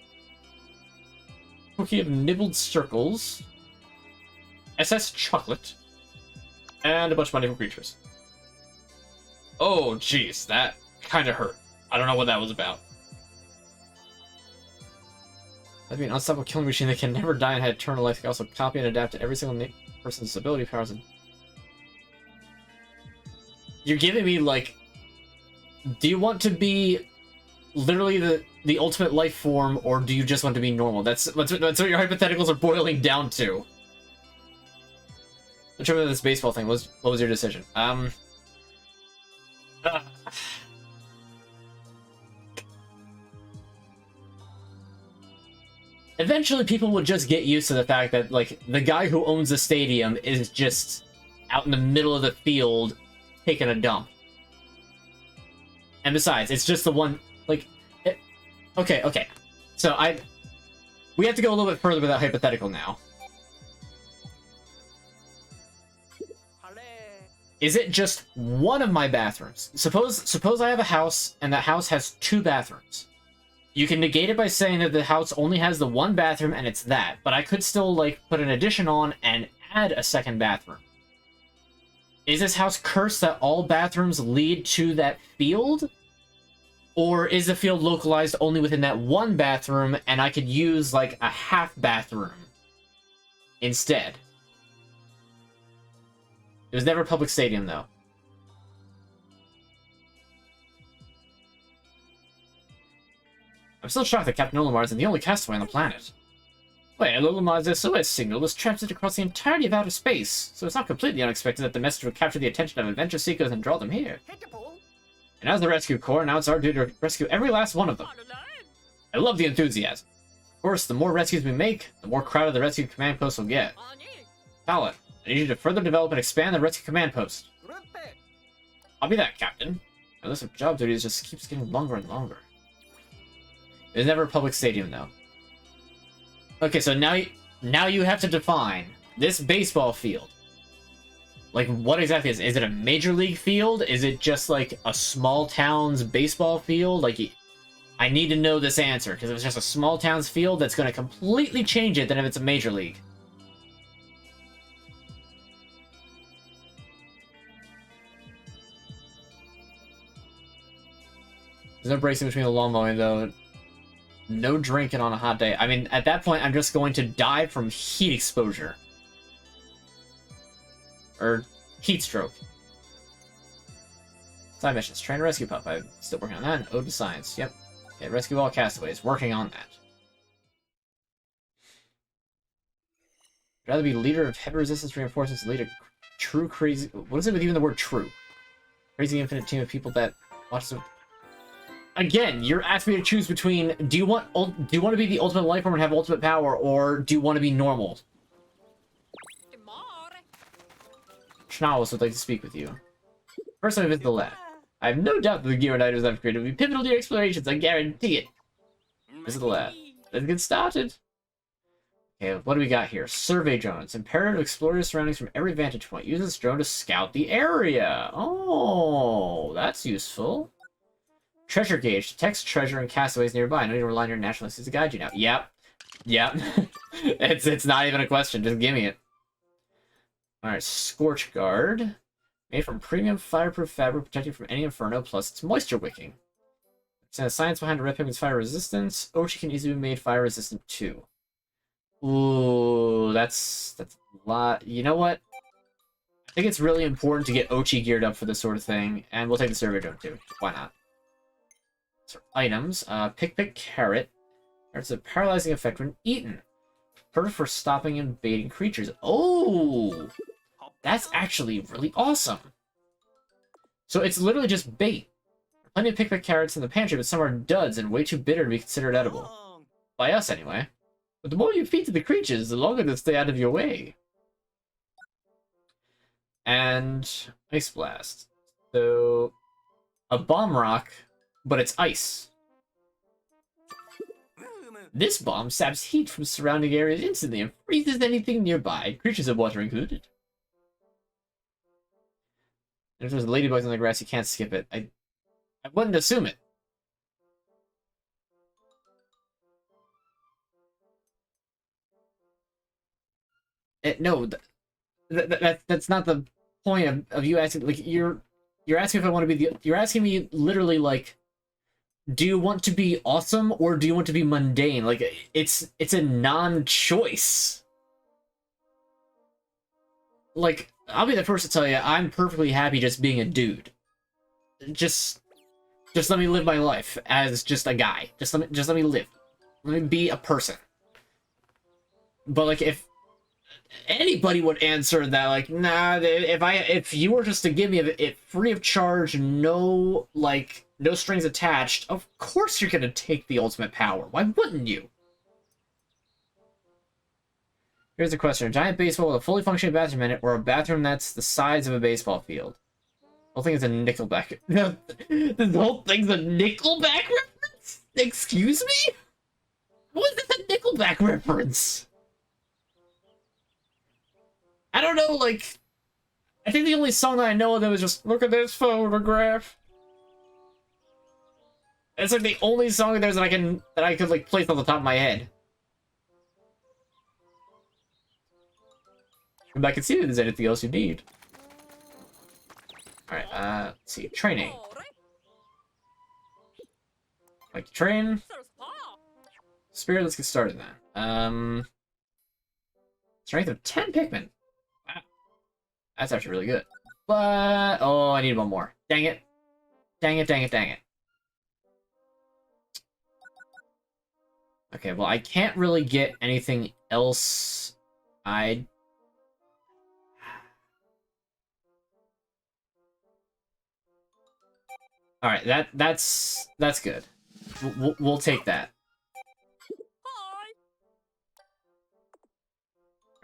Cookie of Nibbled Circles. SS Chocolate. And a bunch of money for creatures. Oh, jeez. That kind of hurt. I don't know what that was about. That'd be an unstoppable killing machine that can never die and have eternal life. It can also copy and adapt to every single person's ability powers. And you're giving me, like... Do you want to be literally the ultimate life form, or do you just want to be normal? That's what your hypotheticals are boiling down to. Whichever this baseball thing was, what was your decision? Eventually, people would just get used to the fact that, like, the guy who owns the stadium is just out in the middle of the field taking a dump. And besides, it's just the one, like... Okay. So, we have to go a little bit further with that hypothetical now. Is it just one of my bathrooms? Suppose I have a house, and that house has 2 bathrooms. You can negate it by saying that the house only has the 1 bathroom, and it's that. But I could still, like, put an addition on and add a 2nd bathroom. Is this house cursed that all bathrooms lead to that field? Or is the field localized only within that 1 bathroom, and I could use, like, a half bathroom instead? It was never a public stadium, though. I'm still shocked that Captain Olimar isn't the only castaway on the planet. Wait, Olimar's SOS signal was transmitted across the entirety of outer space, so it's not completely unexpected that the message would capture the attention of adventure seekers and draw them here. And as the rescue corps, now it's our duty to rescue every last one of them. I love the enthusiasm. Of course, the more rescues we make, the more crowded the rescue command post will get. Talent, I need you to further develop and expand the rescue command post. I'll be that, Captain. My list of job duties just keeps getting longer and longer. There's never a public stadium, though. Okay, so now you have to define this baseball field. Like, what exactly is it? Is it a major league field? Is it just, like, a small town's baseball field? Like, I need to know this answer, because if it's just a small town's field, that's going to completely change it than if it's a major league. There's no breaks in between the lawn mowing, though. No drinking on a hot day. I mean, at that point, I'm just going to die from heat exposure. Or heat stroke. Side missions. Train a rescue pup. I'm still working on that. And Ode to Science. Yep. Okay, rescue all castaways. Working on that. I'd rather be leader of heavy resistance reinforcements and lead a true crazy... What is it with even the word true? Crazy infinite team of people that watch the... Again, you're asking me to choose between do you want to be the ultimate life form and have ultimate power, or do you want to be normal? Schnauz would like to speak with you. First, I visit the lab. I have no doubt that the Gear items I've created will be pivotal to your explorations. I guarantee it. Visit the lab. Let's get started. Okay, what do we got here? Survey drone. It's imperative to explore your surroundings from every vantage point. Use this drone to scout the area. Oh, that's useful. Treasure gauge. Detects treasure and castaways nearby. No need to rely on your natural instincts to guide you now. Yep. Yep. it's not even a question. Just give me it. Alright, Scorch Guard. Made from premium fireproof fabric, protecting from any inferno, plus it's moisture wicking. It's the science behind red pigment's fire resistance. Ochi can easily be made fire resistant too. Ooh, that's a lot. You know what? I think it's really important to get Ochi geared up for this sort of thing, and we'll take the survey drone too. Why not? So, items. Pick carrot. It's a paralyzing effect when eaten. Perfect for stopping and baiting creatures. Oh! That's actually really awesome. So it's literally just bait. Plenty of pick carrots in the pantry, but some are duds and way too bitter to be considered edible. By us, anyway. But the more you feed to the creatures, the longer they'll stay out of your way. And Ice Blast. So, a bomb rock, but it's ice. This bomb saps heat from surrounding areas instantly and freezes anything nearby, creatures of water included. If there's ladybugs on the grass, you can't skip it. I wouldn't assume it. No, that's not the point of you asking. Like you're asking if I want to be you're asking me literally like, do you want to be awesome or do you want to be mundane? Like it's a non-choice. Like I'll be the first to tell you, I'm perfectly happy just being a dude. Just let me live my life as just a guy. Just let me live. Let me be a person. But like if anybody would answer that like, nah, if you were just to give me it free of charge, no strings attached, of course you're gonna take the ultimate power. Why wouldn't you? Here's a question. A giant baseball with a fully functioning bathroom in it, or a bathroom that's the size of a baseball field? The whole thing is a Nickelback. This whole thing's a Nickelback reference? Excuse me? How is this a Nickelback reference? I don't know, like... I think the only song that I know of that was just, look at this photograph. It's like the only song of theirs that I could like place on the top of my head. Come back and see if there's anything else you need. Alright, let's see. Training. Like to train. Spirit, let's get started then. Strength of 10 Pikmin. Wow. That's actually really good. But, oh, I need one more. Dang it. Dang it, dang it, dang it. Okay, well, I can't really get anything else. Alright, that's good. We'll take that.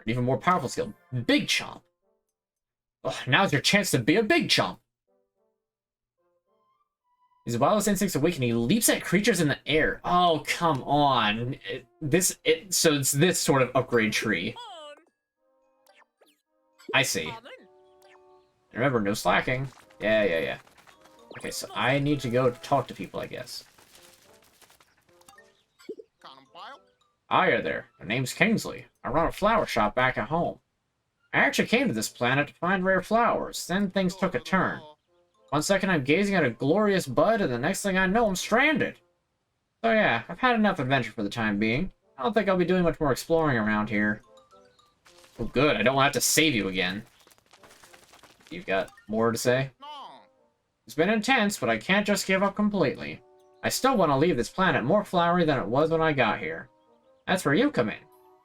An even more powerful skill. Big Chomp. Oh, now's your chance to be a Big Chomp. His wildest instincts awaken. He leaps at creatures in the air. Oh, come on. So it's this sort of upgrade tree. I see. Remember, no slacking. Yeah. Okay, so I need to go talk to people, I guess. Hiya there. My name's Kingsley. I run a flower shop back at home. I actually came to this planet to find rare flowers. Then things took a turn. One second I'm gazing at a glorious bud, and the next thing I know I'm stranded. So yeah, I've had enough adventure for the time being. I don't think I'll be doing much more exploring around here. Well, good. I don't want to have to save you again. you've got more to say? It's been intense, but I can't just give up completely. I still want to leave this planet more flowery than it was when I got here. That's where you come in.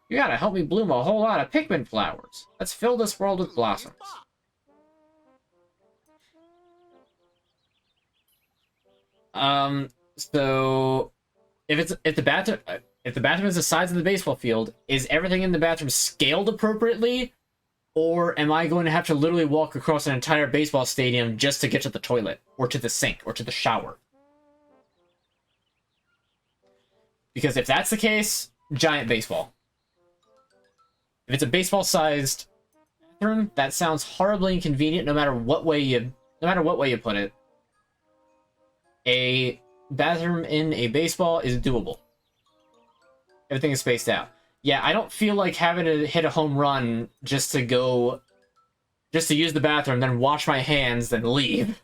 You gotta help me bloom a whole lot of Pikmin flowers. Let's fill this world with blossoms. So if the bathroom is the size of the baseball field, is everything in the bathroom scaled appropriately? Or am I going to have to literally walk across an entire baseball stadium just to get to the toilet, or to the sink, or to the shower? Because if that's the case, giant baseball. If it's a baseball-sized bathroom, that sounds horribly inconvenient no matter what way you put it. A bathroom in a baseball is doable. Everything is spaced out. Yeah, I don't feel like having to hit a home run just to use the bathroom, then wash my hands, then leave.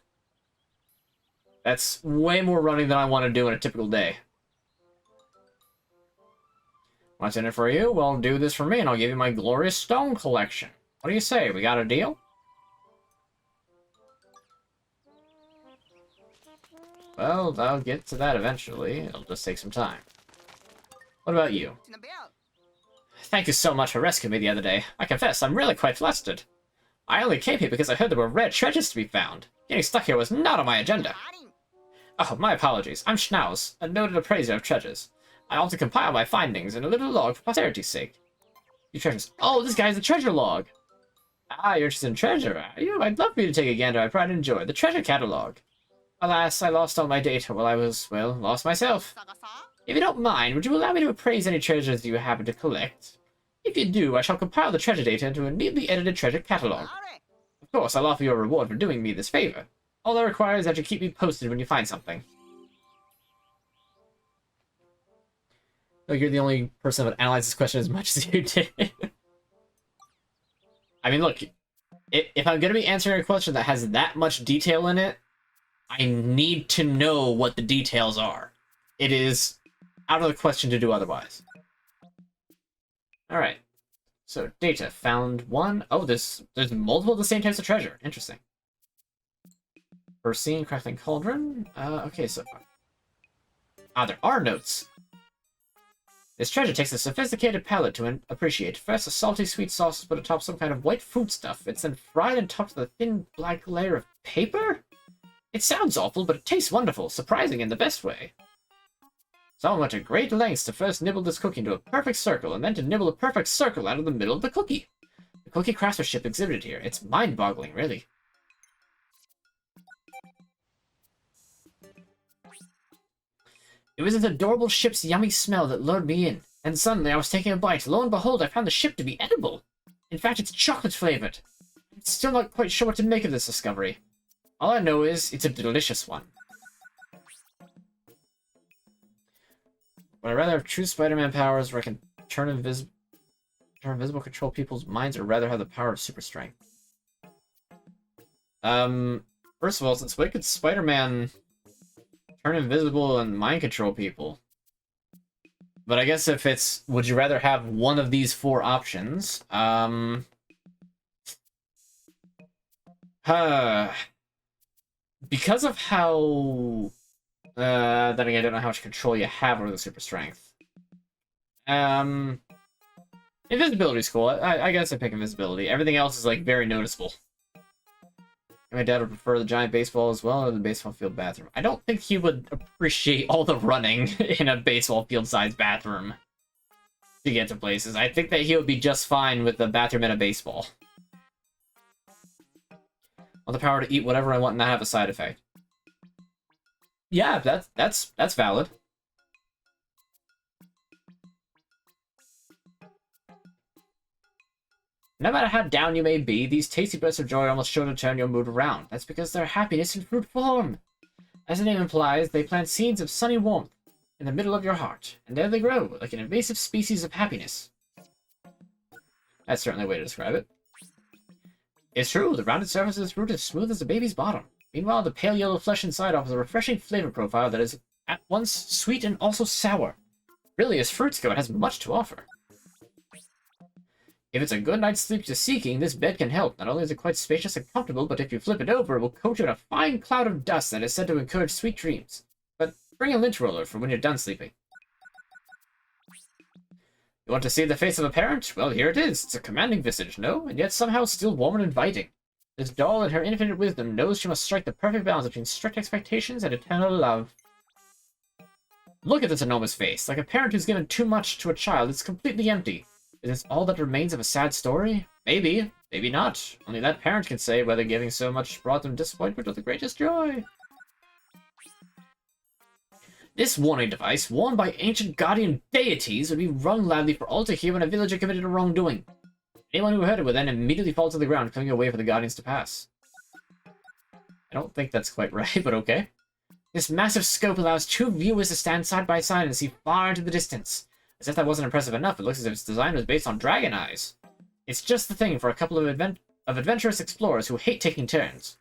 That's way more running than I want to do in a typical day. What's in it for you? Well, do this for me, and I'll give you my glorious stone collection. What do you say? We got a deal? Well, I'll get to that eventually. It'll just take some time. What about you? Thank you so much for rescuing me the other day. I confess, I'm really quite flustered. I only came here because I heard there were rare treasures to be found. Getting stuck here was not on my agenda. Oh, my apologies. I'm Schnauz, a noted appraiser of treasures. I ought to compile my findings in a little log for posterity's sake. You treasures. Oh, this guy's the treasure log. Ah, you're interested in treasure, are you? I'd love for you to take a gander. I pride and enjoy the treasure catalog. Alas, I lost all my data while I was, well, lost myself. If you don't mind, would you allow me to appraise any treasures you happen to collect? If you do, I shall compile the treasure data into a neatly edited treasure catalog. Of course, I'll offer you a reward for doing me this favor. All I require is that you keep me posted when you find something. Oh, you're the only person that would analyze this question as much as you did. I mean, look, if I'm going to be answering a question that has that much detail in it, I need to know what the details are. It is out of the question to do otherwise. Alright. So, data. Found one. Oh, there's multiple of the same types of treasure. Interesting. First scene, crafting cauldron. Okay, so... there are notes. This treasure takes a sophisticated palate to appreciate. First, a salty sweet sauce is put atop some kind of white food stuff. It's then fried and topped with a thin black layer of paper? It sounds awful, but it tastes wonderful, surprising in the best way. Someone went to great lengths to first nibble this cookie into a perfect circle, and then to nibble a perfect circle out of the middle of the cookie. The cookie craftsmanship exhibited here. It's mind-boggling, really. It was this adorable ship's yummy smell that lured me in, and suddenly I was taking a bite. Lo and behold, I found the ship to be edible. In fact, it's chocolate-flavored. I'm still not quite sure what to make of this discovery. All I know is, it's a delicious one. Would I rather have true Spider-Man powers where I can turn invisible, control people's minds, or rather have the power of super strength? First of all, since when could Spider-Man turn invisible and mind control people? But I guess if it's, would you rather have one of these four options? Because of how... then again, I don't know how much control you have over the super strength. Invisibility's cool. I guess I pick invisibility. Everything else is, like, very noticeable. My dad would prefer the giant baseball as well, or the baseball field bathroom. I don't think he would appreciate all the running in a baseball field-sized bathroom to get to places. I think that he would be just fine with the bathroom and a baseball. I want the power to eat whatever I want and not have a side effect. Yeah, that's valid. No matter how down you may be, these tasty bursts of joy are almost sure to turn your mood around. That's because they're happiness in fruit form. As the name implies, they plant seeds of sunny warmth in the middle of your heart, and there they grow, like an invasive species of happiness. That's certainly a way to describe it. It's true, the rounded surface of this fruit is smooth as a baby's bottom. Meanwhile, the pale yellow flesh inside offers a refreshing flavor profile that is at once sweet and also sour. Really, as fruits go, it has much to offer. If it's a good night's sleep you're seeking, this bed can help. Not only is it quite spacious and comfortable, but if you flip it over, it will coat you in a fine cloud of dust that is said to encourage sweet dreams. But bring a lint roller for when you're done sleeping. You want to see the face of a parent? Well, here it is. It's a commanding visage, no? And yet somehow still warm and inviting. This doll, in her infinite wisdom, knows she must strike the perfect balance between strict expectations and eternal love. Look at this enormous face. Like a parent who's given too much to a child, it's completely empty. Is this all that remains of a sad story? Maybe. Maybe not. Only that parent can say whether giving so much brought them disappointment or the greatest joy. This warning device, worn by ancient guardian deities, would be rung loudly for all to hear when a villager committed a wrongdoing. Anyone who heard it would then immediately fall to the ground, clearing a way for the guardians to pass. I don't think that's quite right, but okay. This massive scope allows two viewers to stand side by side and see far into the distance. As if that wasn't impressive enough, it looks as if its design was based on dragon eyes. It's just the thing for a couple of adventurous explorers who hate taking turns.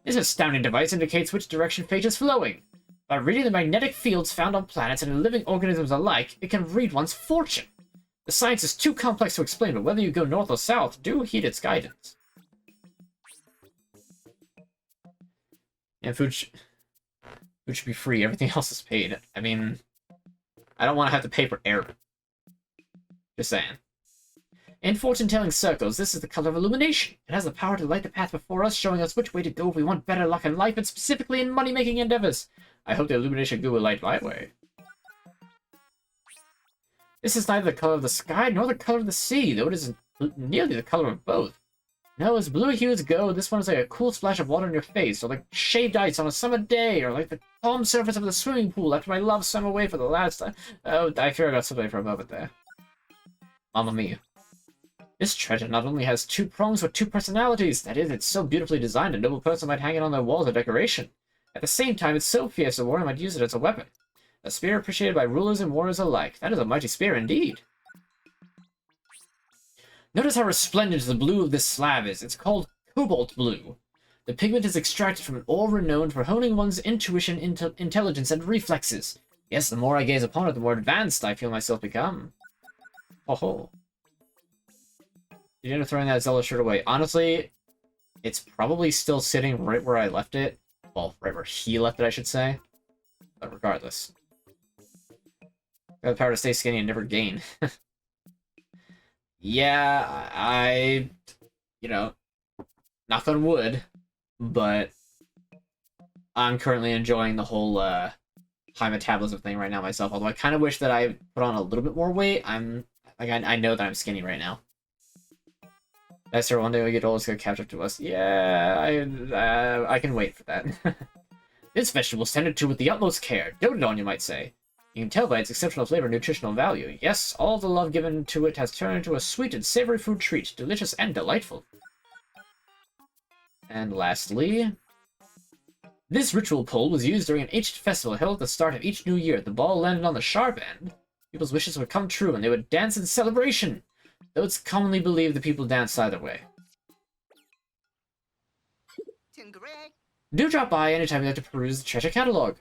This astounding device indicates which direction fate is flowing. By reading the magnetic fields found on planets and in living organisms alike, it can read one's fortune. The science is too complex to explain, but whether you go north or south, do heed its guidance. And food should be free. Everything else is paid. I mean, I don't want to have to pay for air. Just saying. In fortune-telling circles, this is the color of illumination. It has the power to light the path before us, showing us which way to go if we want better luck in life, and specifically in money-making endeavors. I hope the illumination goo will light my way. This is neither the color of the sky nor the color of the sea, though it is nearly the color of both. No, as blue hues go, this one is like a cool splash of water in your face, or like shaved ice on a summer day, or like the calm surface of the swimming pool after my love swam away for the last time. Oh, I fear I got somebody for a moment there. Mamma mia. This treasure not only has two prongs, but two personalities. That is, it's so beautifully designed, a noble person might hang it on their walls as decoration. At the same time, it's so fierce, a warrior might use it as a weapon. A spear appreciated by rulers and warriors alike. That is a mighty spear indeed. Notice how resplendent the blue of this slab is. It's called cobalt blue. The pigment is extracted from an ore renowned for honing one's intuition, intelligence, and reflexes. Yes, the more I gaze upon it, the more advanced I feel myself become. Oh ho. You end up throwing that Zelda shirt away. Honestly, it's probably still sitting right where I left it. Well, right where he left it, I should say. But regardless. Got the power to stay skinny and never gain. Yeah, I... You know, knock on wood, but I'm currently enjoying the whole high metabolism thing right now myself, although I kind of wish that I put on a little bit more weight. I know that I'm skinny right now. That's sure one day we get old, it's gonna catch up to us. Yeah, I can wait for that. This vegetable is tended to with the utmost care. Doted on, you might say. You can tell by its exceptional flavor and nutritional value. Yes, all the love given to it has turned into a sweet and savory food treat, delicious and delightful. And lastly, this ritual pole was used during an ancient festival held at the start of each new year. The ball landed on the sharp end. People's wishes would come true, and they would dance in celebration. Though it's commonly believed that people dance either way. Do drop by anytime you'd like to peruse the treasure catalog.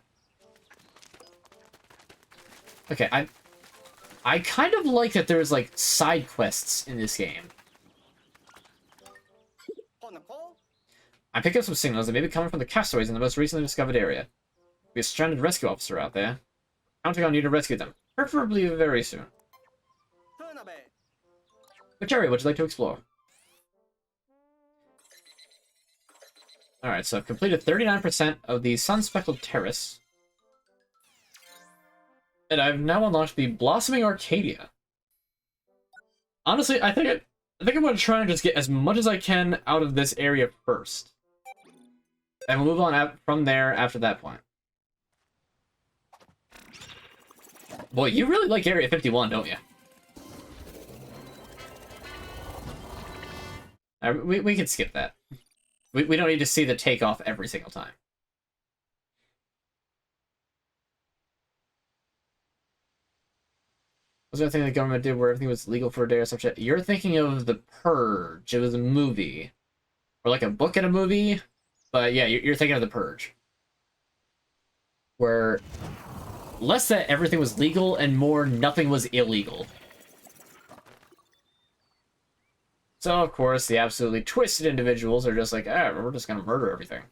Okay, I kind of like that there's, like, side quests in this game. I picked up some signals that may be coming from the castaways in the most recently discovered area. We have a stranded rescue officer out there. Counting on you to rescue them. Preferably very soon. Which area would you like to explore? Alright, so I've completed 39% of the Sun-Speckled Terrace. And I've now unlocked the Blossoming Arcadia. Honestly, I think I'm going to try and just get as much as I can out of this area first. And we'll move on from there after that point. Boy, you really like Area 51, don't you? We can skip that. We don't need to see the takeoff every single time. Was there anything the government did where everything was legal for a day or some shit? You're thinking of The Purge. It was a movie. Or like a book and a movie. But yeah, you're thinking of The Purge. Where less that everything was legal and more nothing was illegal. So, of course, the absolutely twisted individuals are just like, ah, we're just gonna murder everything.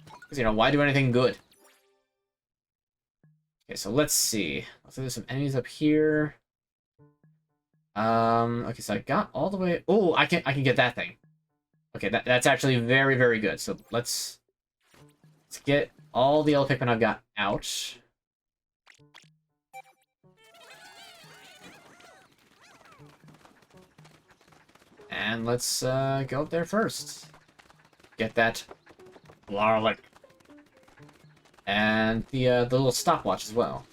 Because, you know, why do anything good? Okay, so let's see. So there's some enemies up here. Okay, so I got all the way... Oh, I can get that thing. Okay, that's actually very, very good. So let's get all the yellow Pikmin I've got out. And let's go up there first. Get that garlic. And the little stopwatch as well.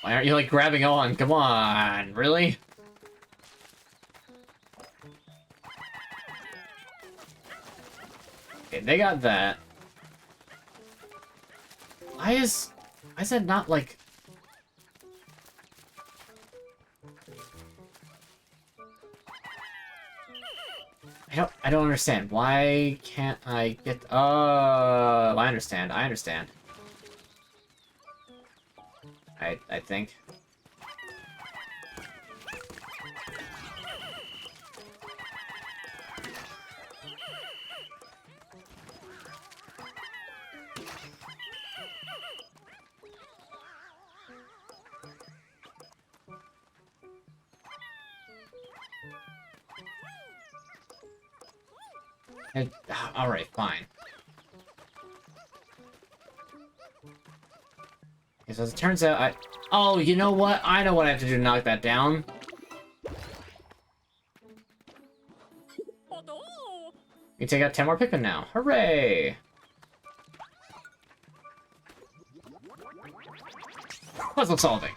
Why aren't you, like, grabbing on? Come on, really? Okay, they got that. Why is that not, like... I don't understand. Why can't I get... Oh, I understand. I understand. I think. Alright, fine. Okay, so as it turns out, Oh, you know what? I know what I have to do to knock that down. You take out 10 more Pikmin now. Hooray! Puzzle solving.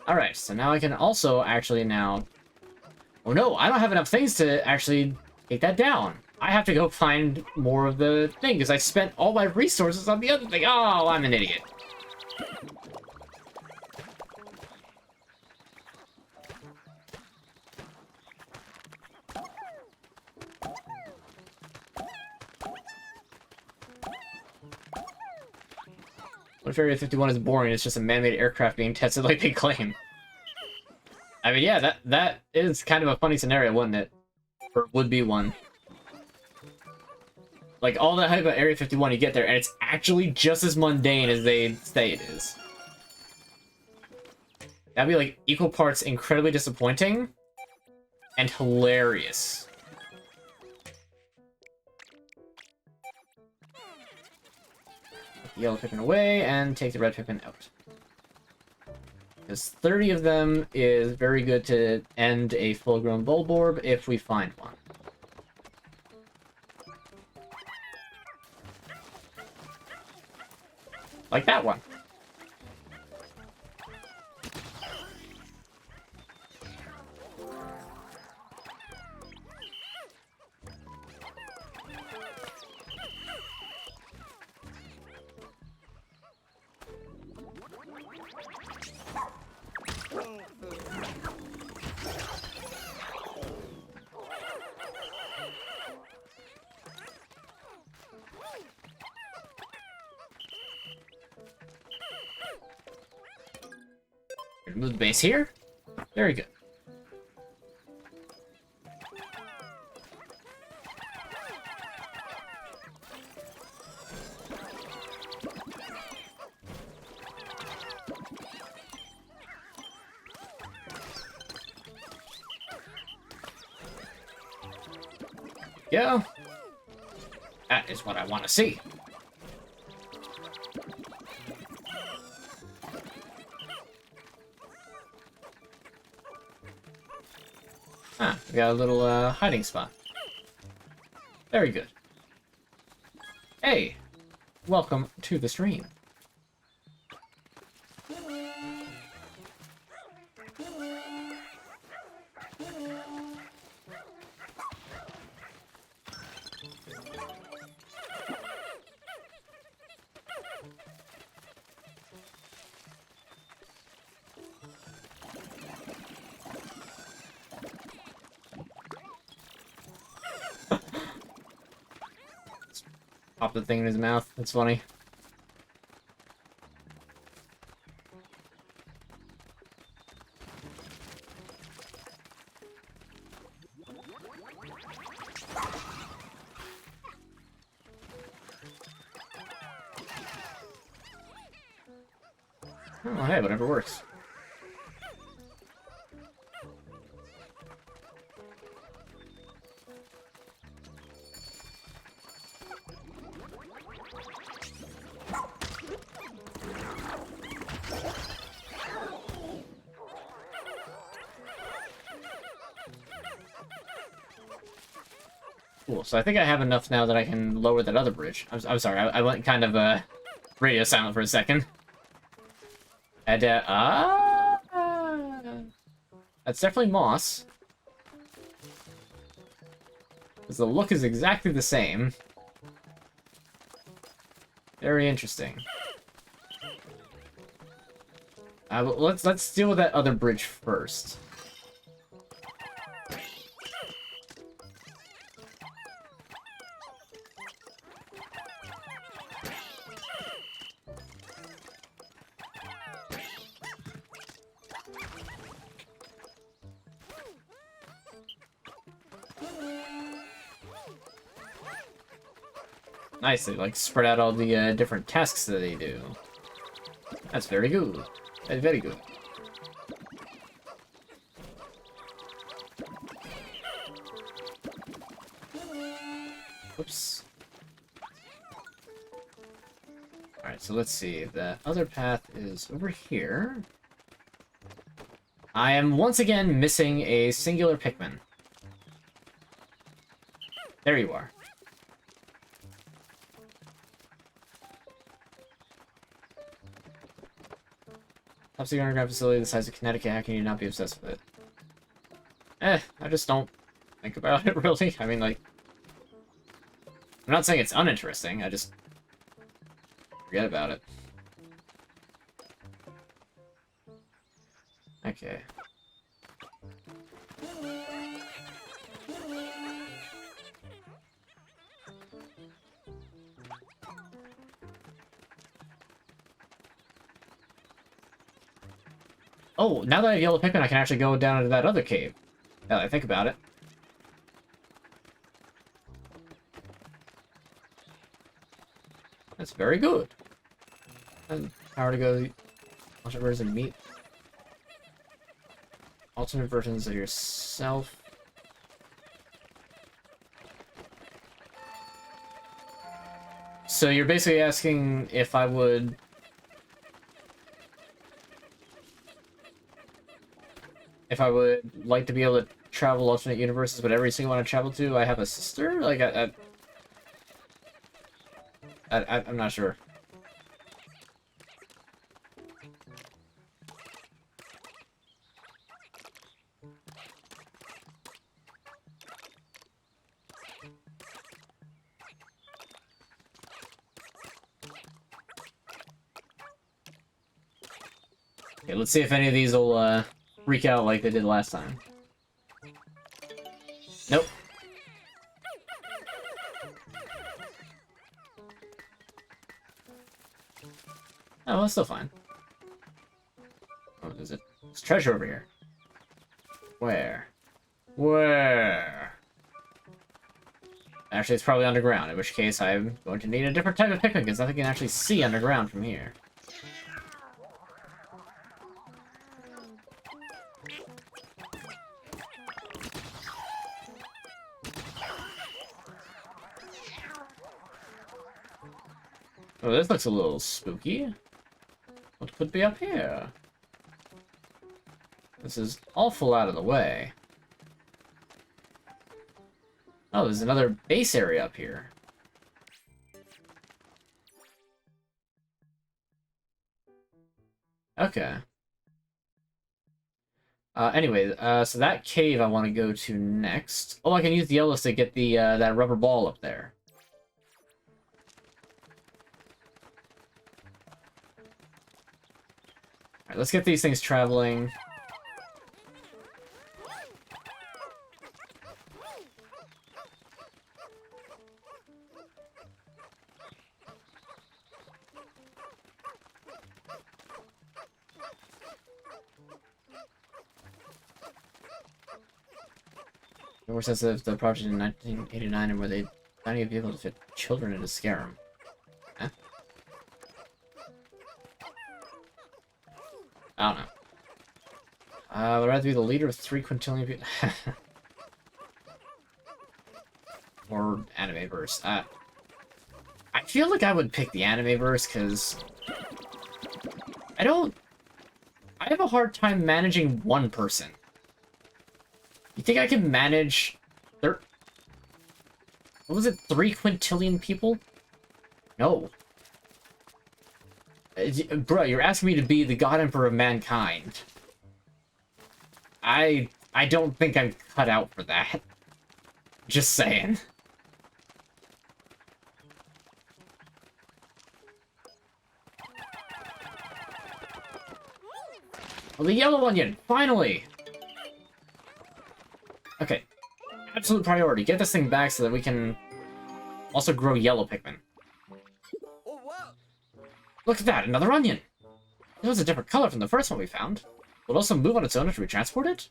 Alright, so now I can also actually now... Oh no, I don't have enough things to actually take that down. I have to go find more of the thing, because I spent all my resources on the other thing. Oh, I'm an idiot. What if Area 51 is boring? It's just a man-made aircraft being tested like they claim. I mean, yeah, that is kind of a funny scenario, wouldn't it? Or would be one. Like, all that hype about Area 51, you get there, and it's actually just as mundane as they say it is. That'd be, like, equal parts incredibly disappointing and hilarious. Put the yellow Pikmin away, and take the red Pikmin out. Because 30 of them is very good to end a full-grown Bulborb if we find one. Like that one. Move the base here. Very good. Yeah. That is what I want to see. Ah, we got a little hiding spot. Very good. Hey, welcome to the stream. pop the thing in his mouth. That's funny. Oh, hey, whatever works. Cool, so I think I have enough now that I can lower that other bridge. I'm sorry, I went kind of, radio silent for a second. And, that's definitely moss. Because the look is exactly the same. Very interesting. Let's deal with that other bridge first. Nice, they like spread out all the different tasks that they do. That's very good. That's very good. Whoops. Alright, so let's see. The other path is over here. I am once again missing a singular Pikmin. There you are. Top secret underground facility the size of Connecticut, how can you not be obsessed with it? I just don't think about it, really. I mean, like... I'm not saying it's uninteresting, I just... forget about it. Okay. Oh, now that I have yellow Pikmin, I can actually go down into that other cave. Now that I think about it. That's very good. And power to go alternate versions of meat. Alternate versions of yourself. So you're basically asking if I would... if I would like to be able to travel alternate universes, but every single one I travel to, I have a sister? Like, I'm not sure. Okay, let's see if any of these will, freak out like they did last time. Nope. Oh, well, it's still fine. Oh, is it? There's treasure over here. Where? Where? Actually, it's probably underground, in which case I'm going to need a different type of Pikmin, because nothing can actually see underground from here. Oh, this looks a little spooky. What could be up here? This is awful out of the way. Oh, there's another base area up here. Okay. Anyway, so that cave I want to go to next. Oh, I can use the yellows to get the, that rubber ball up there. Alright, let's get these things traveling. More says of the project in 1989 and where they designing a vehicle to fit children and to scare them. Huh? I don't know. I'd rather be the leader of 3 quintillion people. Or Animeverse. I feel like I would pick the Animeverse because I have a hard time managing one person. You think I can manage what was it, 3 quintillion people? No. Bro, you're asking me to be the God Emperor of mankind. I don't think I'm cut out for that. Just saying. Well, the yellow onion! Finally! Okay. Absolute priority. Get this thing back so that we can also grow yellow Pikmin. Oh, wow. Look at that! Another onion! It was a different color from the first one we found. Will it also move on its own after we transport it?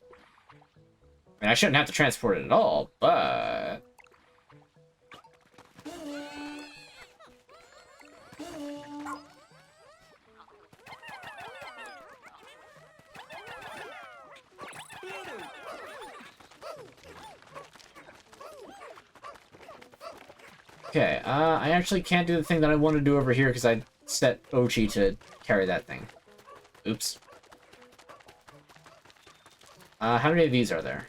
I mean, I shouldn't have to transport it at all, but... Okay, I actually can't do the thing that I want to do over here because I set Ochi to carry that thing. Oops. How many of these are there?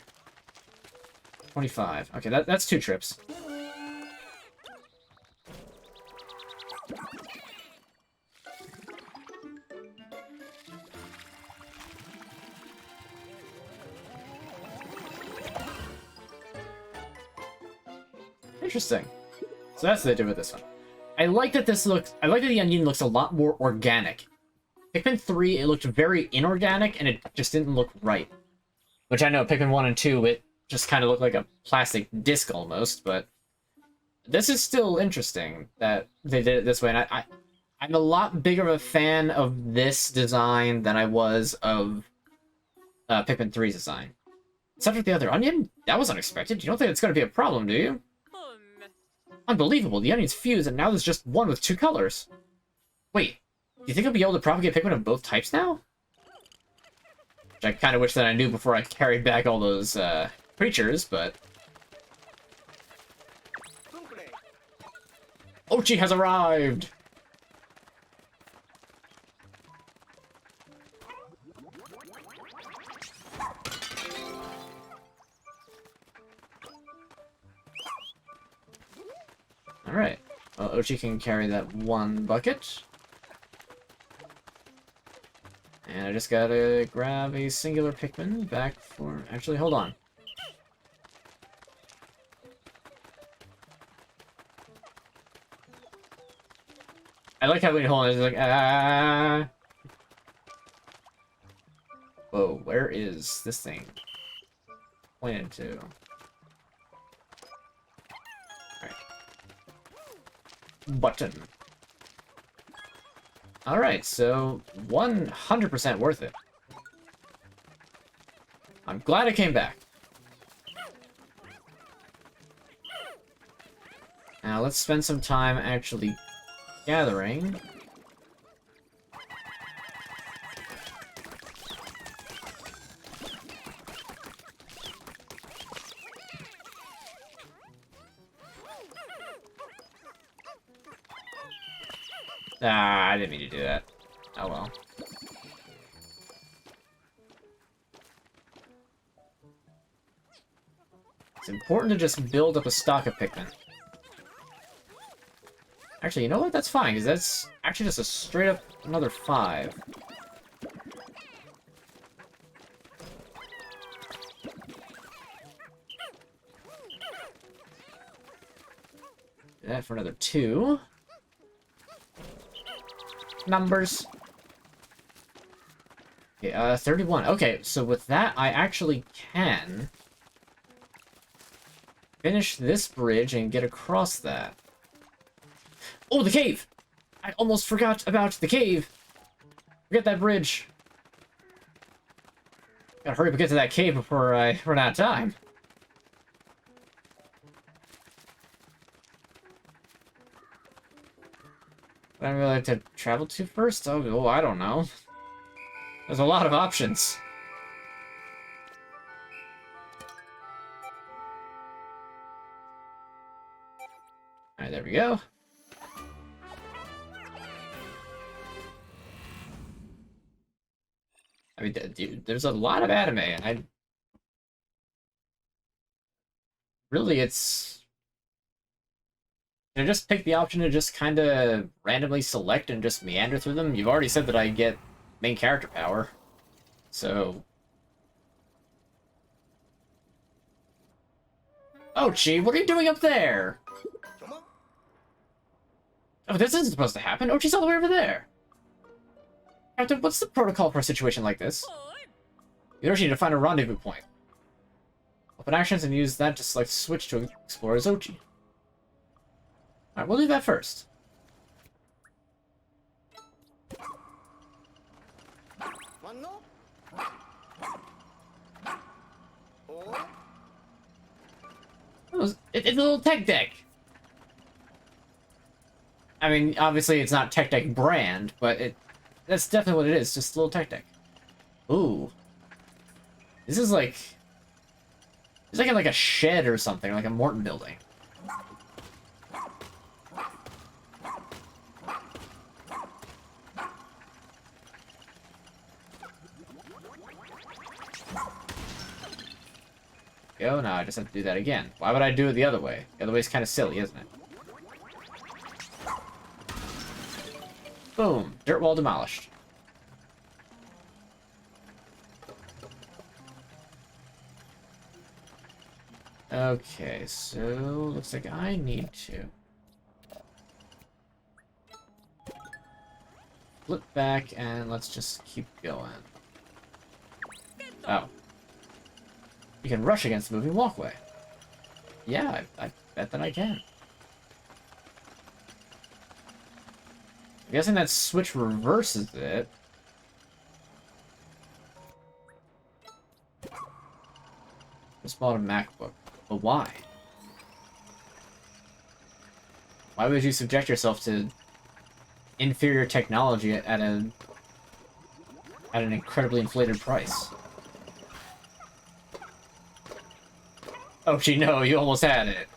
25. Okay, that's 2 trips. Interesting. So that's what they did with this one. I like that the onion looks a lot more organic. Pikmin 3, it looked very inorganic, and it just didn't look right. Which I know, Pikmin 1 and 2, it just kind of looked like a plastic disc almost, but... This is still interesting that they did it this way, and I'm a lot bigger of a fan of this design than I was of Pikmin 3's design. Subject the other onion? That was unexpected. You don't think it's going to be a problem, do you? Unbelievable, the onions fuse, and now there's just one with 2 colors. Wait, do you think I'll be able to propagate Pikmin of both types now? Which I kind of wish that I knew before I carried back all those, creatures, but... Ochi has arrived! Alright. Well, Ochi can carry that 1 bucket. And I just gotta grab a singular Pikmin back for... Actually, hold on. I like how when you hold on, it's like, ah. Whoa, where is this thing pointed to? Button. Alright, so 100% worth it. I'm glad I came back. Now let's spend some time actually gathering. Ah, I didn't mean to do that. Oh well. It's important to just build up a stock of Pikmin. Actually, you know what? That's fine, because that's actually just a straight up another 5. Do that for another 2. Numbers. Okay, 31. Okay, so with that, I actually can finish this bridge and get across that. Oh, the cave! I almost forgot about the cave. Forget that bridge. Gotta hurry up and get to that cave before I run out of time. I like to travel to first? Oh, I don't know. There's a lot of options. Alright, there we go. I mean, dude, there's a lot of anime, and really, it's... Can I just pick the option to just kind of randomly select and just meander through them? You've already said that I get main character power, so... Oh, Chi, what are you doing up there? Oh, this isn't supposed to happen. Oh, she's all the way over there. Captain, what's the protocol for a situation like this? You don't need to find a rendezvous point. Open actions and use that to select switch to explore Zochi. Alright, we'll do that first. It's a little tech deck. I mean, obviously it's not tech deck brand, but that's definitely what it is, just a little tech deck. Ooh. This is like... It's like in like a shed or something, like a Morton building. Go, now I just have to do that again. Why would I do it the other way? The other way is kind of silly, isn't it? Boom. Dirt wall demolished. Okay, so looks like I need to flip back and let's just keep going. Oh. You can rush against the moving walkway. Yeah, I bet that I can. I'm guessing that switch reverses it. Just bought a MacBook. But why? Why would you subject yourself to inferior technology at an incredibly inflated price? Oh, gee, no, you almost had it.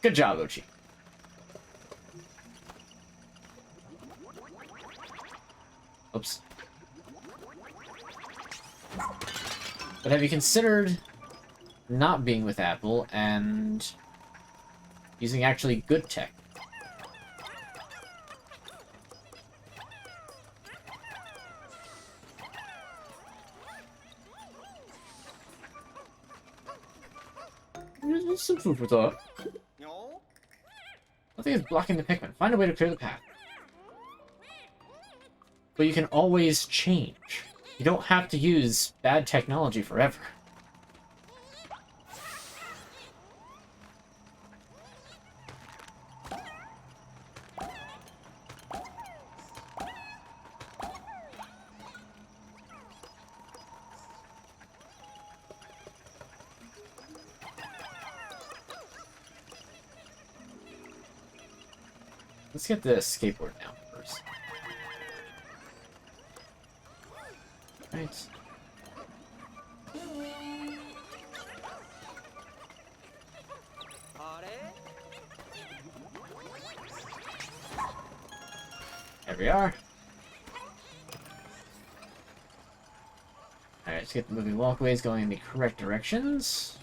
Good job, Ochi. Oops. But have you considered not being with Apple and using actually good tech? There's some food for thought. Nothing is blocking the Pikmin. Find a way to clear the path. But you can always change. You don't have to use bad technology forever. Let's get the skateboard down first. Right. There we are. Alright, let's get the moving walkways going in the correct directions.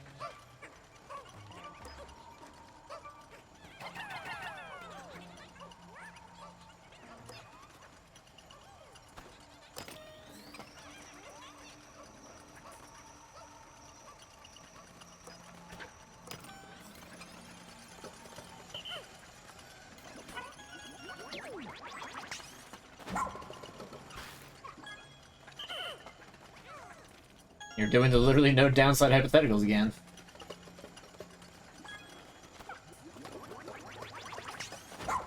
You're doing the literally no downside hypotheticals again.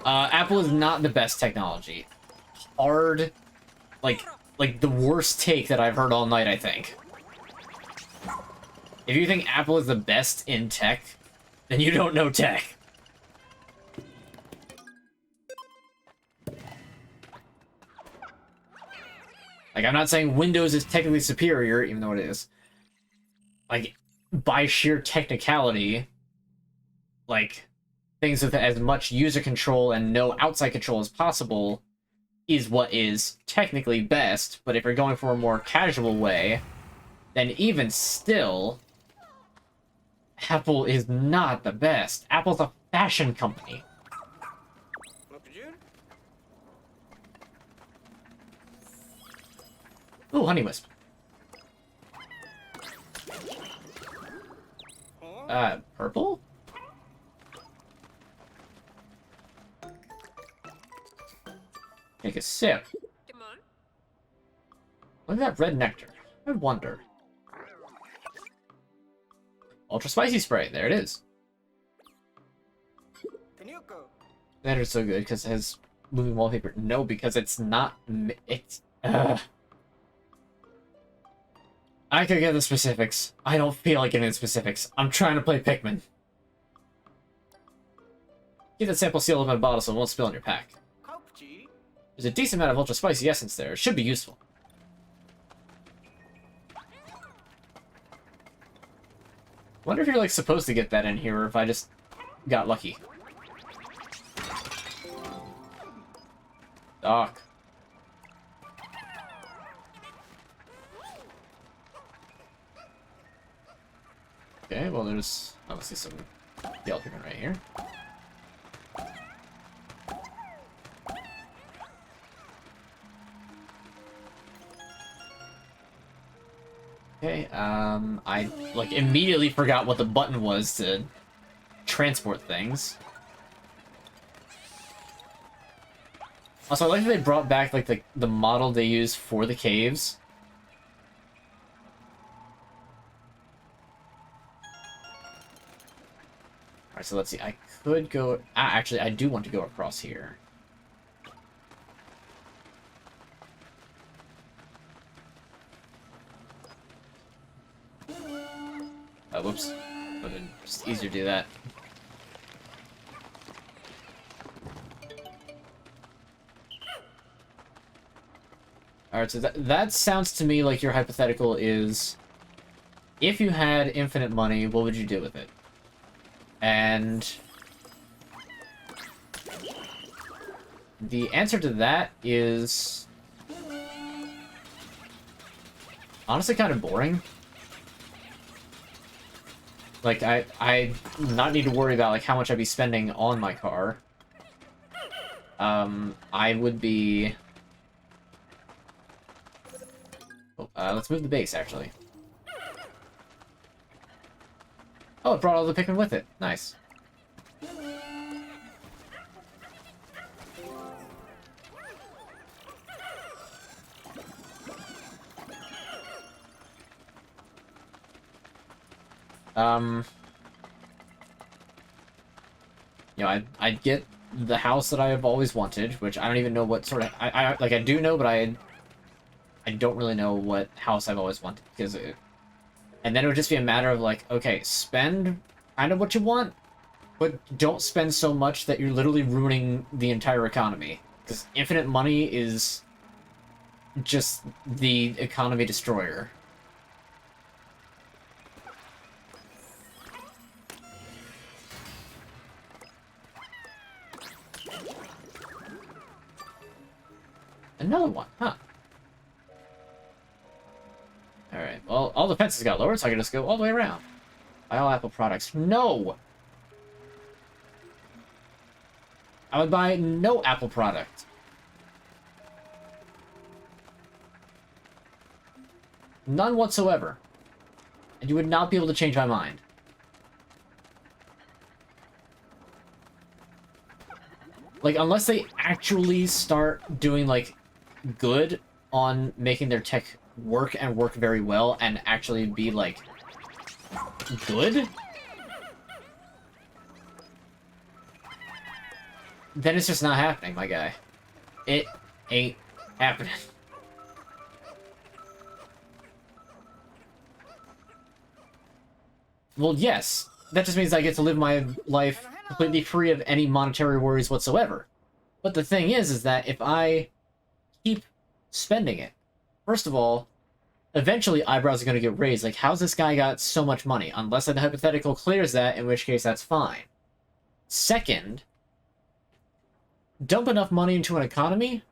Apple is not the best technology. Hard, like the worst take that I've heard all night, I think. If you think Apple is the best in tech, then you don't know tech. Like, I'm not saying Windows is technically superior, even though it is. Like, by sheer technicality, like, things with as much user control and no outside control as possible is what is technically best. But if you're going for a more casual way, then even still, Apple is not the best. Apple's a fashion company. Ooh, Honey Wisp. Purple? Take a sip. Look at that red nectar. I wonder. Ultra spicy spray. There it is. That is so good because it has moving wallpaper. No, because it's not. It's. I could get the specifics. I don't feel like getting the specifics. I'm trying to play Pikmin. Get that sample sealed up in a bottle so it won't spill in your pack. There's a decent amount of ultra spicy essence there. It should be useful. Wonder if you're like supposed to get that in here or if I just got lucky. Doc. Okay, well there's obviously some yellow pigment right here. Okay, I like immediately forgot what the button was to transport things. Also, I like that they brought back like the model they used for the caves. Alright, so let's see. I could go... actually, I do want to go across here. Oh, whoops. But it's just easier to do that. Alright, so that sounds to me like your hypothetical is... If you had infinite money, what would you do with it? And... the answer to that is... honestly kind of boring. Like, I not need to worry about, like, how much I'd be spending on my car. I would be... oh, let's move the base, actually. Oh, it brought all the Pikmin with it. Nice. You know, I'd get the house that I have always wanted, which I don't even know what sort of... I do know, but I don't really know what house I've always wanted, because it... and then it would just be a matter of, like, okay, spend kind of what you want, but don't spend so much that you're literally ruining the entire economy. Because infinite money is just the economy destroyer. Another one, huh? Alright, well, all the fences got lowered, so I can just go all the way around. Buy all Apple products. No! I would buy no Apple product. None whatsoever. And you would not be able to change my mind. Like, unless they actually start doing, like, good on making their tech work and work very well and actually be, like, good, then it's just not happening, my guy. It ain't happening. Well, yes, that just means I get to live my life completely free of any monetary worries whatsoever. But the thing is that if I keep spending it, first of all, eventually eyebrows are going to get raised. Like, how's this guy got so much money? Unless the hypothetical clears that, in which case that's fine. Second, dump enough money into an economy,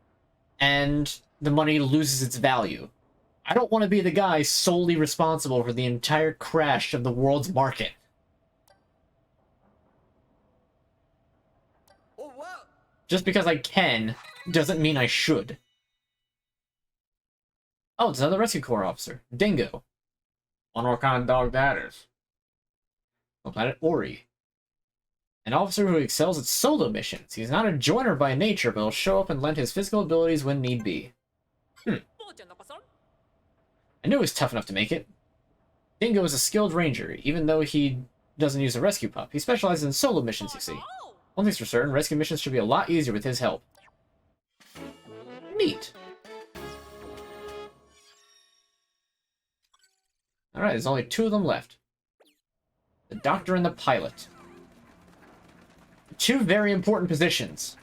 and the money loses its value. I don't want to be the guy solely responsible for the entire crash of the world's market. Oh, whoa. Just because I can, doesn't mean I should. Oh, it's another Rescue Corps officer. Dingo. Wonder what kind of dog that is. On planet Ori. An officer who excels at solo missions. He's not a joiner by nature, but will show up and lend his physical abilities when need be. I knew he was tough enough to make it. Dingo is a skilled ranger, even though he doesn't use a rescue pup. He specializes in solo missions, you see. One thing's for certain, rescue missions should be a lot easier with his help. Neat. Alright, there's only 2 of them left. The doctor and the pilot. 2 very important positions.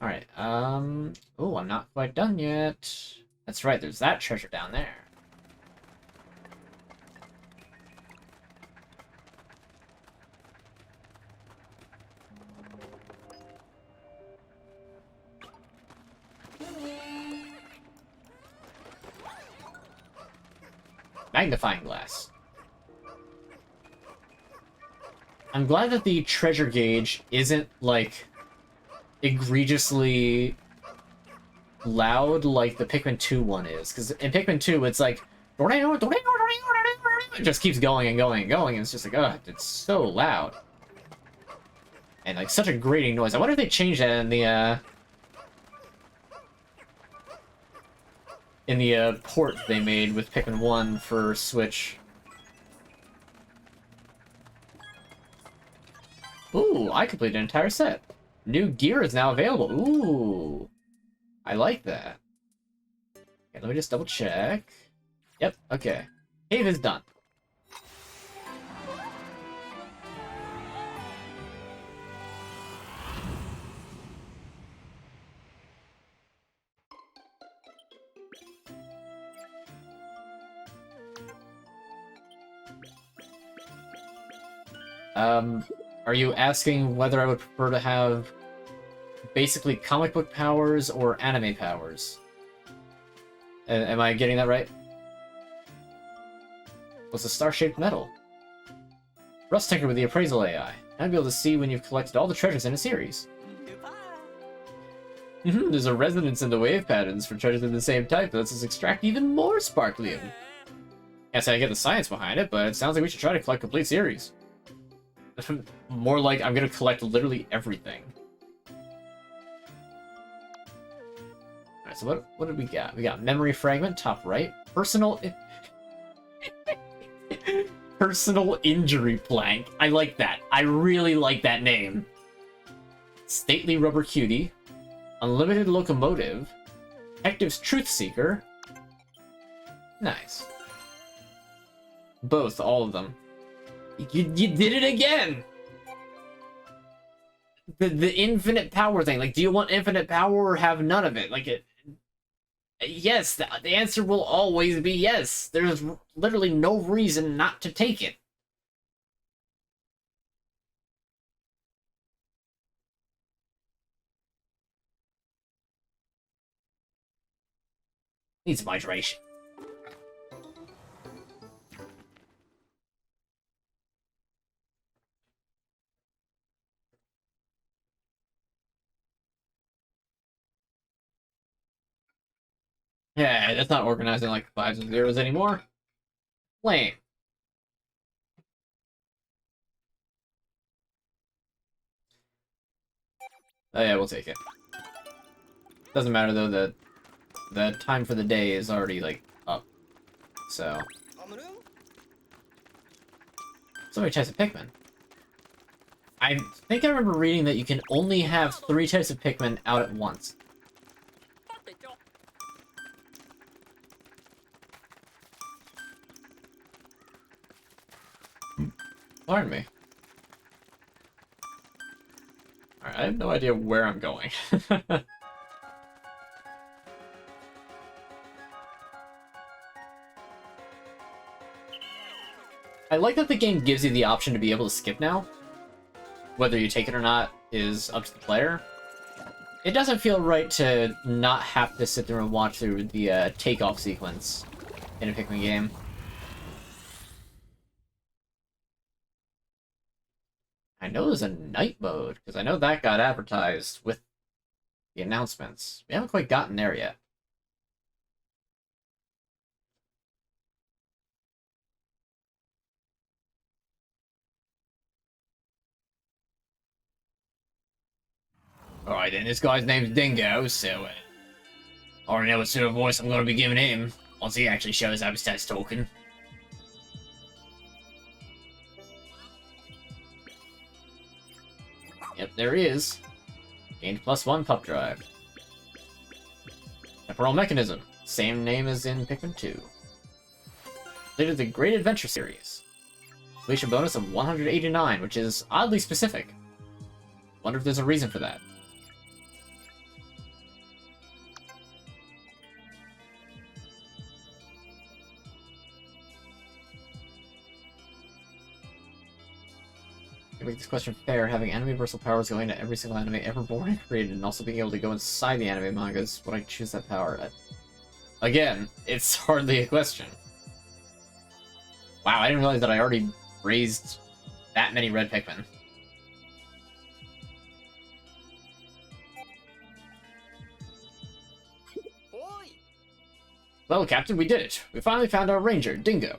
Alright, oh, I'm not quite done yet. That's right, there's that treasure down there. Magnifying glass. I'm glad that the treasure gauge isn't, like, egregiously loud like the Pikmin 2 one is. Because in Pikmin 2, it's like... It just keeps going and going and going, and it's just like, ugh, it's so loud. And, like, such a grating noise. I wonder if they changed that in the port they made with Pikmin 1 for Switch. Ooh, I completed an entire set. New gear is now available. Ooh, I like that. Okay, let me just double check. Yep, okay. Cave is done. Are you asking whether I would prefer to have basically comic book powers or anime powers? Am I getting that right? What's a star-shaped medal? Rust Tinker with the appraisal AI. I'd be able to see when you've collected all the treasures in a series. There's a resonance in the wave patterns for treasures of the same type that lets us extract even more sparklium. Can't say I get the science behind it, but it sounds like we should try to collect complete series. More like I'm gonna collect literally everything. Alright, so what did we got? We got memory fragment, top right. Personal personal injury plank. I like that. I really like that name. Stately rubber cutie. Unlimited locomotive. Detective's truth seeker. Nice. Both, all of them. You did it again! The infinite power thing. Like, do you want infinite power or have none of it? Like, yes, the answer will always be yes. There's literally no reason not to take it. Needs some hydration. Yeah, that's not organizing like 5s and 0s anymore. Lame. Oh yeah, we'll take it. Doesn't matter though that the time for the day is already like up. So many types of Pikmin. I think I remember reading that you can only have 3 types of Pikmin out at once. Pardon me. Alright, I have no idea where I'm going. I like that the game gives you the option to be able to skip now. Whether you take it or not is up to the player. It doesn't feel right to not have to sit there and watch through the takeoff sequence in a Pikmin game. I know there's a night mode, because I know that got advertised with the announcements. We haven't quite gotten there yet. Alright then, this guy's name's Dingo, so I already know what sort of voice I'm going to be giving him once he actually shows up and starts talking. Yep, there he is. Gained +1 pup drive. Temporal mechanism. Same name as in Pikmin 2. Completed the Great Adventure series. Completion bonus of 189, which is oddly specific. Wonder if there's a reason for that. To make this question fair, having anime versal powers going to every single anime ever born and created, and also being able to go inside the anime mangas, would I choose that power? Again, it's hardly a question. Wow, I didn't realize that I already raised that many red Pikmin. Well, Captain, we did it. We finally found our ranger, Dingo.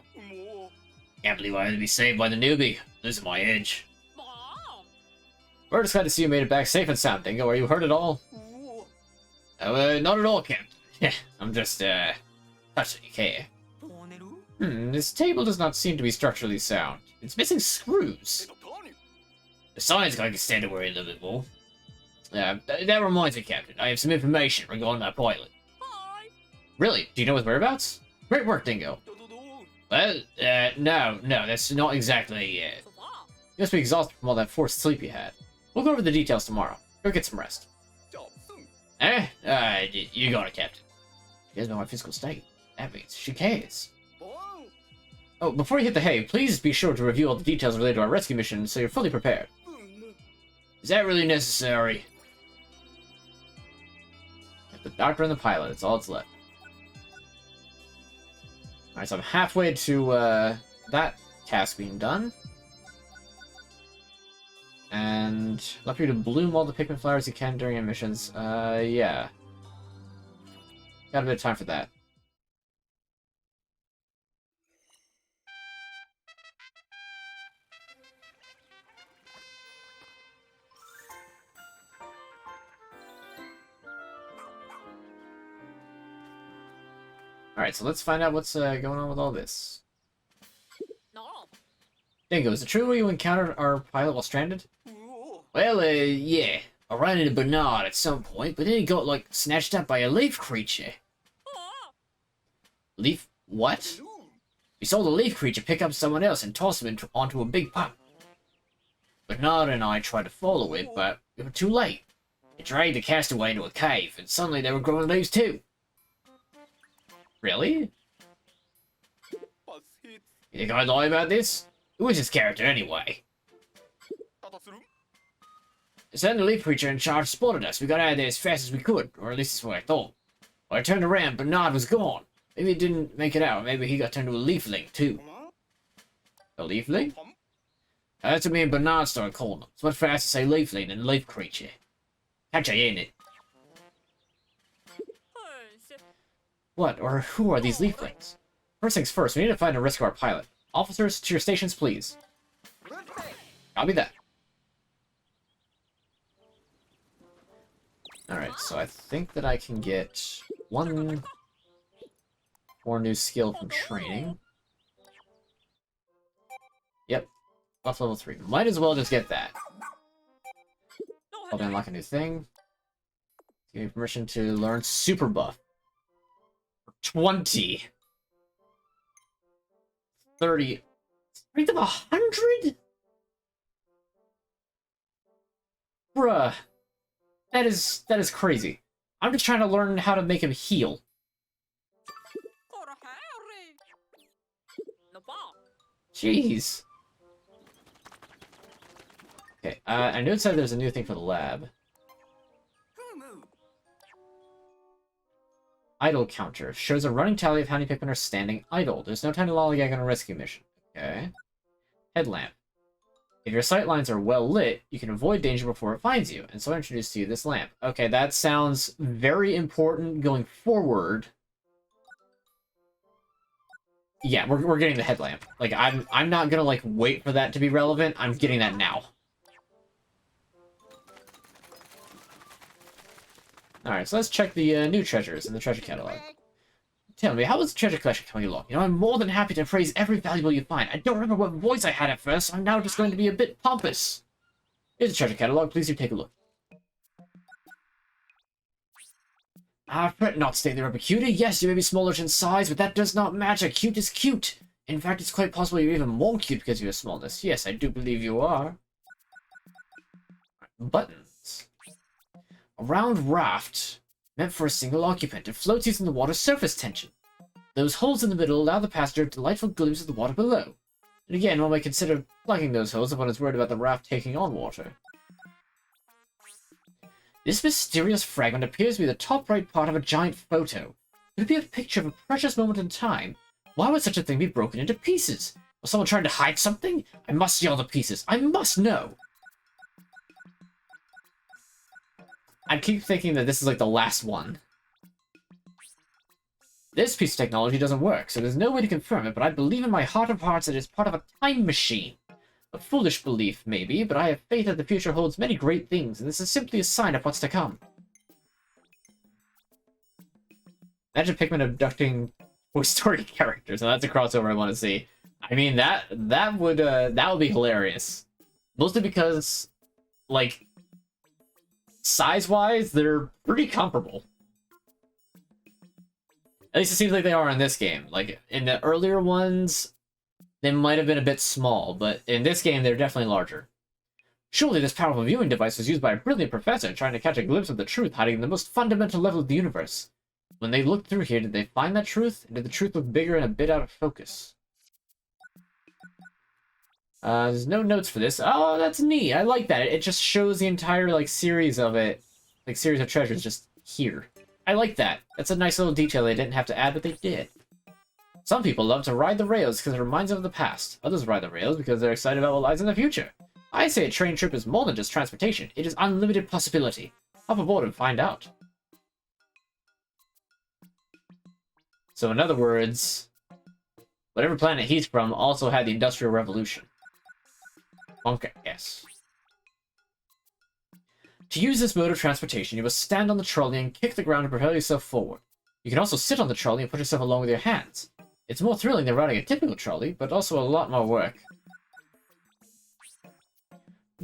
Can't believe I had to be saved by the newbie. Losing my edge. We're just glad to see you made it back safe and sound, Dingo. Are you hurt at all? Not at all, Captain. Yeah, I'm just, touched that you care. This table does not seem to be structurally sound. It's missing screws. The sign's going to stand to worry a little bit more. That reminds me, Captain. I have some information regarding our pilot. Really? Do you know his whereabouts? Great work, Dingo. Well, no, that's not exactly, You must be exhausted from all that forced sleep you had. We'll go over the details tomorrow. Go get some rest. You got it, Captain. She doesn't know my physical state. That means she cares. Oh, before you hit the hay, please be sure to review all the details related to our rescue mission so you're fully prepared. Is that really necessary? The doctor and the pilot, that's all that's left. Alright, so I'm halfway to that task being done. And left you to bloom all the Pikmin flowers you can during your missions. Yeah. Got a bit of time for that. Alright, so let's find out what's going on with all this. Dingo, is it true you encountered our pilot while stranded? Well, yeah. I ran into Bernard at some point, but then he got, like, snatched up by a leaf creature. Leaf? What? We saw the leaf creature pick up someone else and toss him onto a big pup. Bernard and I tried to follow it, but we were too late. It dragged the castaway into a cave, and suddenly they were growing leaves too. Really? You think I'd lie about this? Who is this character anyway? Then the leaf creature in charge spotted us. We got out of there as fast as we could, or at least that's what I thought. When I turned around, Bernard was gone. Maybe he didn't make it out. Maybe he got turned into a leafling too. A leafling? That's what me and Bernard started calling him. It's much faster to say leafling than leaf creature. Catch you in it. What or who are these leaflings? First things first, we need to find and rescue our pilot. Officers, to your stations, please. Copy that. Alright, so I think that I can get one more new skill from training. Yep, buff level 3. Might as well just get that. I'll unlock a new thing. Give me permission to learn super buff. 20. 30. Strength of 100? Bruh. That is crazy. I'm just trying to learn how to make him heal. Jeez. Okay, I know it said there's a new thing for the lab. Idle counter. Shows a running tally of how many Pikmin are standing idle. There's no time to lollygag on a rescue mission. Okay. Headlamp. If your sight lines are well lit, you can avoid danger before it finds you, and so I introduce to you this lamp. Okay, that sounds very important going forward. Yeah, we're getting the headlamp. Like, I'm not gonna, like, wait for that to be relevant. I'm getting that now. Alright, so let's check the new treasures in the treasure catalog. Tell me, how was the treasure collection coming along? You know, I'm more than happy to praise every valuable you find. I don't remember what voice I had at first, so I'm now just going to be a bit pompous. Here's the treasure catalog, please do take a look. Fret not, stay there, cutie. Yes, you may be smaller in size, but that does not matter. Cute is cute. In fact, it's quite possible you're even more cute because of your smallness. Yes, I do believe you are. Buttons. A round raft, meant for a single occupant. It floats using the water's surface tension. Those holes in the middle allow the passenger a delightful glimpse of the water below. And again, one might consider plugging those holes if one is worried about the raft taking on water. This mysterious fragment appears to be the top right part of a giant photo. Could it be a picture of a precious moment in time? Why would such a thing be broken into pieces? Was someone trying to hide something? I must see all the pieces. I must know! I keep thinking that this is like the last one. This piece of technology doesn't work, so there's no way to confirm it, but I believe in my heart of hearts that it is part of a time machine. A foolish belief, maybe, but I have faith that the future holds many great things, and this is simply a sign of what's to come. Imagine Pikmin abducting Toy Story characters, and that's a crossover I want to see. I mean, that would be hilarious. Mostly because, like, size-wise, they're pretty comparable. At least it seems like they are in this game. Like, in the earlier ones, they might have been a bit small, but in this game, they're definitely larger. Surely this powerful viewing device was used by a brilliant professor trying to catch a glimpse of the truth hiding in the most fundamental level of the universe. When they looked through here, did they find that truth? And did the truth look bigger and a bit out of focus? There's no notes for this. Oh, that's neat. I like that. It just shows the entire, like, series of it. Like, series of treasures just here. I like that. That's a nice little detail they didn't have to add, but they did. Some people love to ride the rails because it reminds them of the past. Others ride the rails because they're excited about what lies in the future. I say a train trip is more than just transportation. It is unlimited possibility. Hop aboard and find out. So in other words, whatever planet he's from also had the Industrial Revolution. Okay, yes. To use this mode of transportation, you must stand on the trolley and kick the ground to propel yourself forward. You can also sit on the trolley and push yourself along with your hands. It's more thrilling than riding a typical trolley, but also a lot more work.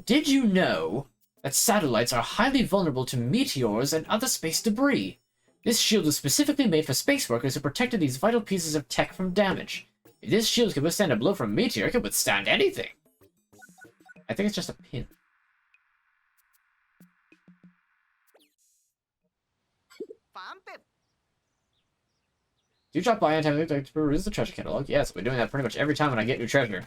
Did you know that satellites are highly vulnerable to meteors and other space debris? This shield was specifically made for space workers who protected these vital pieces of tech from damage. If this shield can withstand a blow from a meteor, it can withstand anything. I think it's just a pin. Do you drop by anytime to peruse the treasure catalog? Yes, we're doing that pretty much every time when I get new treasure.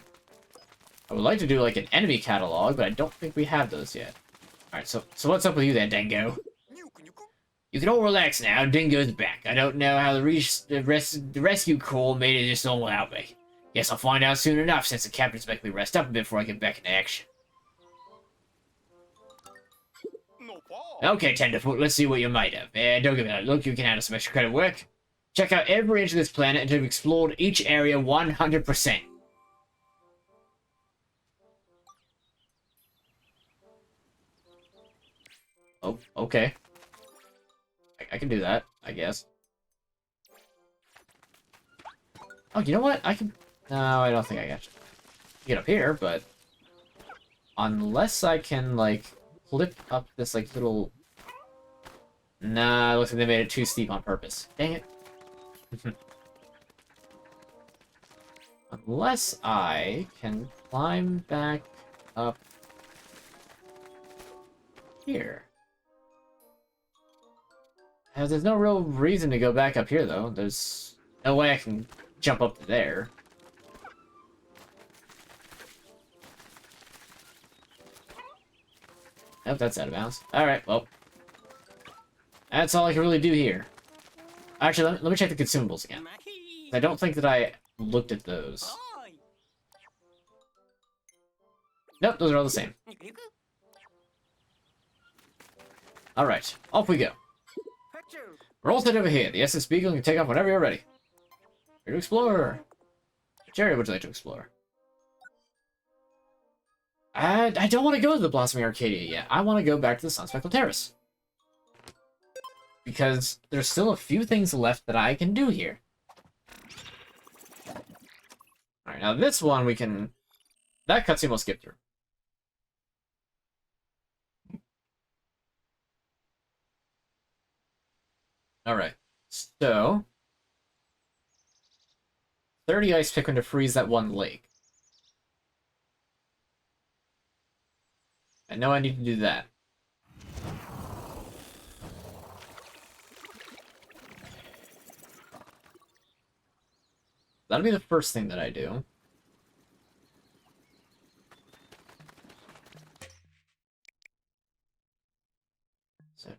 I would like to do like an enemy catalog, but I don't think we have those yet. Alright, so what's up with you there, Dingo? You can all relax now, Dingo's back. I don't know how the rescue call made it just all without me. Guess I'll find out soon enough since the captain's making me rest up a bit before I get back into action. Okay, Tenderfoot, let's see what you're made of. Don't give me that look, you can handle some extra credit work. Check out every inch of this planet until you've explored each area 100%. Oh, okay. I can do that, I guess. Oh, you know what? I can... No, I don't think I got you. Get up here, but... Unless I can, like, flip up this, like, little... Nah, it looks like they made it too steep on purpose. Dang it. Unless I can climb back up here? There's no real reason to go back up here, though. There's no way I can jump up to there. Nope, that's out of bounds. Alright, well. That's all I can really do here. Actually, let me check the consumables again. I don't think that I looked at those. Nope, those are all the same. Alright, off we go. We're all set over here. The SS Beagle can take off whenever you're ready. Here to explore. Jerry, would you like to explore? I don't want to go to the Blossoming Arcadia yet. I want to go back to the Sunspeckled Terrace. Because there's still a few things left that I can do here. Alright, now this one we can... That cutscene we'll skip through. Alright, so... 30 ice Pikmin to freeze that one lake. I know I need to do that. That'll be the first thing that I do. So,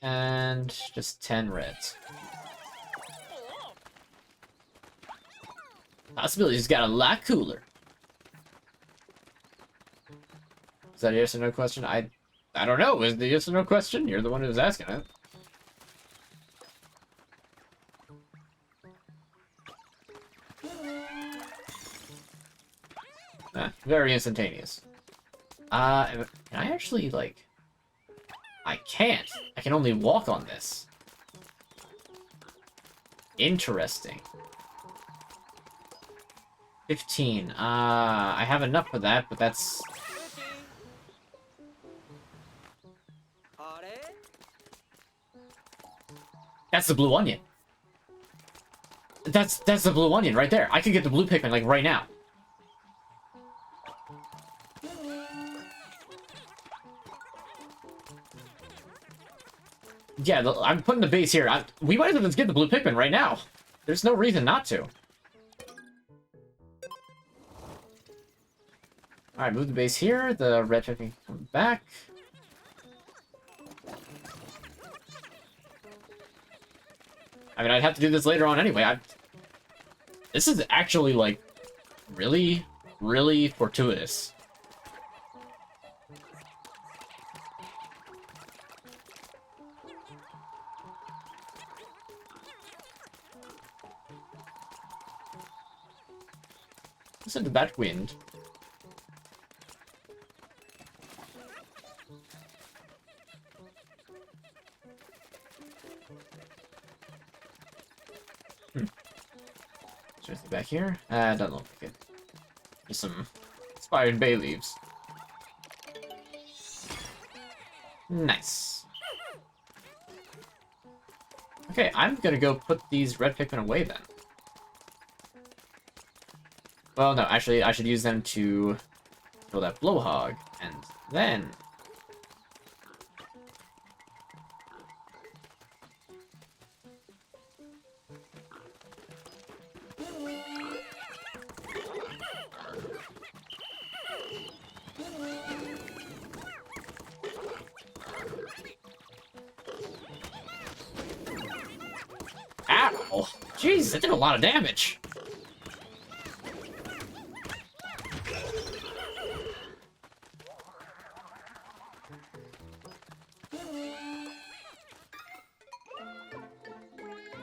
and just 10 reds. Possibilities got a lot cooler. Is that a yes or no question? I don't know. Is the yes or no question? You're the one who's asking it. Very instantaneous. Can I actually, like... I can't. I can only walk on this. Interesting. 15. I have enough for that, but that's... That's the blue onion. That's the blue onion right there. I could get the blue Pikmin, like, right now. Yeah, I'm putting the base here. We might as well just get the blue Pikmin right now. There's no reason not to. Alright, move the base here. The red Pikmin come back. I mean, I'd have to do this later on anyway. This is actually, like, really, really fortuitous. Listen to that wind. Seriously, back here? Doesn't look like it. Just some inspired bay leaves. Nice. Okay, I'm gonna go put these red Pikmin away then. Well, no, actually, I should use them to kill that blowhog, and then... Ow! Jeez, that did a lot of damage!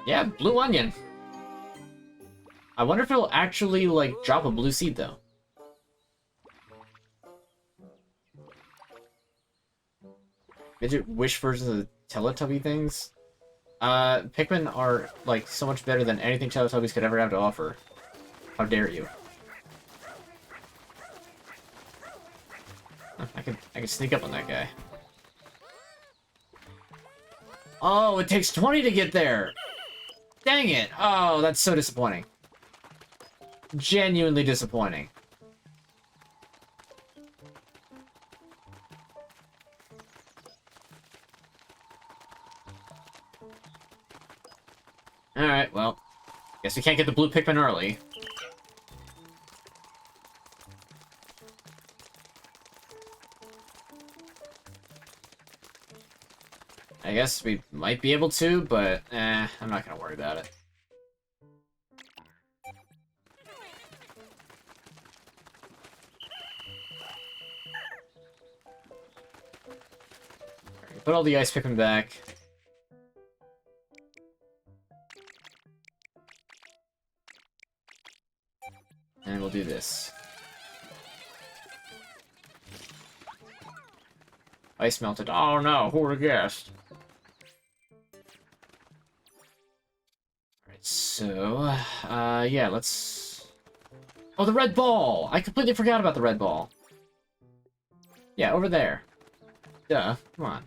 Yeah, blue onion. I wonder if it'll actually, like, drop a blue seed, though. Midget wish versions of the Teletubby things? Pikmin are, like, so much better than anything Teletubbies could ever have to offer. How dare you. I can sneak up on that guy. Oh, it takes 20 to get there! Dang it! Oh, that's so disappointing. Genuinely disappointing. Alright, well. Guess we can't get the blue Pikmin early. I guess we might be able to, but I'm not gonna worry about it. Put all the ice Pikmin back. And we'll do this. Ice melted. Oh no, who would have guessed? Alright, so... yeah, let's... Oh, the red ball! I completely forgot about the red ball. Yeah, over there. Duh, come on.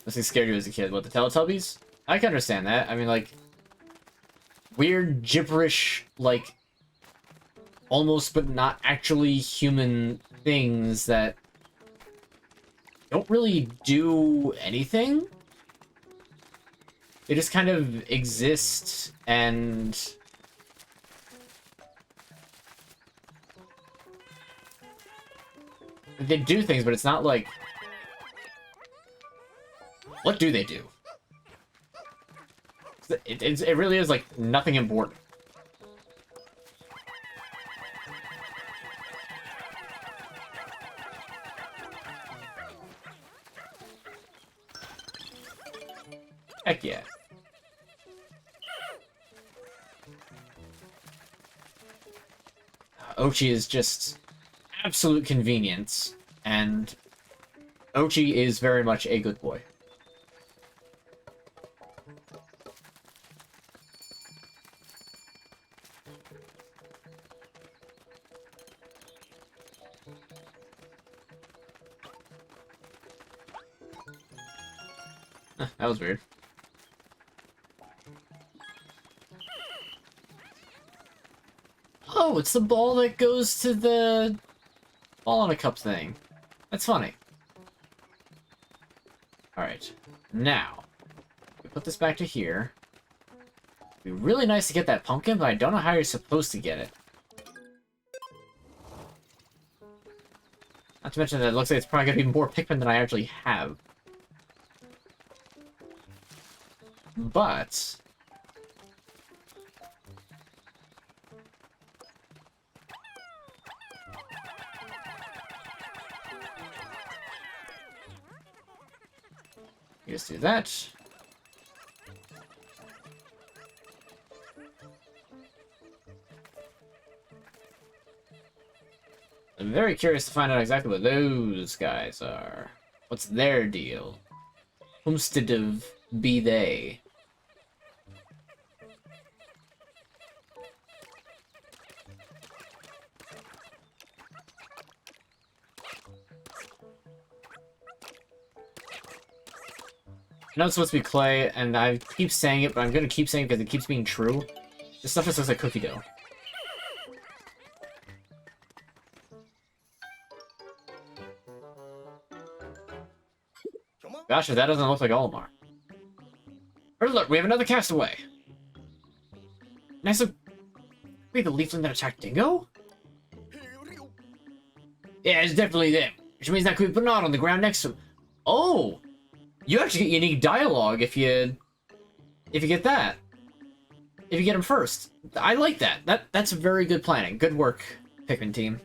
This thing scared you as a kid. What, the Teletubbies? I can understand that. I mean, like... weird, gibberish, like... almost but not actually human things that... don't really do anything? They just kind of exist, and... they do things, but it's not like... what do they do? It really is, like, nothing important. Heck yeah. Ochi is just absolute convenience, and Ochi is very much a good boy. That was weird. Oh, it's the ball that goes to the ball in a cup thing. That's funny. Alright, now, we put this back to here. It'd be really nice to get that pumpkin, but I don't know how you're supposed to get it. Not to mention that it looks like it's probably going to be more Pikmin than I actually have. But... you just do that. I'm very curious to find out exactly what those guys are. What's their deal? Whomstead be they? I know it's supposed to be clay, and I keep saying it, but I'm gonna keep saying it because it keeps being true. This stuff just looks like cookie dough. Gosh, if that doesn't look like Olimar. Or look, we have another castaway! Nice of... wait, the leafling that attacked Dingo? Yeah, it's definitely them. Which means that could be Bernard on the ground next to him. Oh! You actually get unique dialogue if you get that. If you get him first. I like that. That's very good planning. Good work, Pikmin team.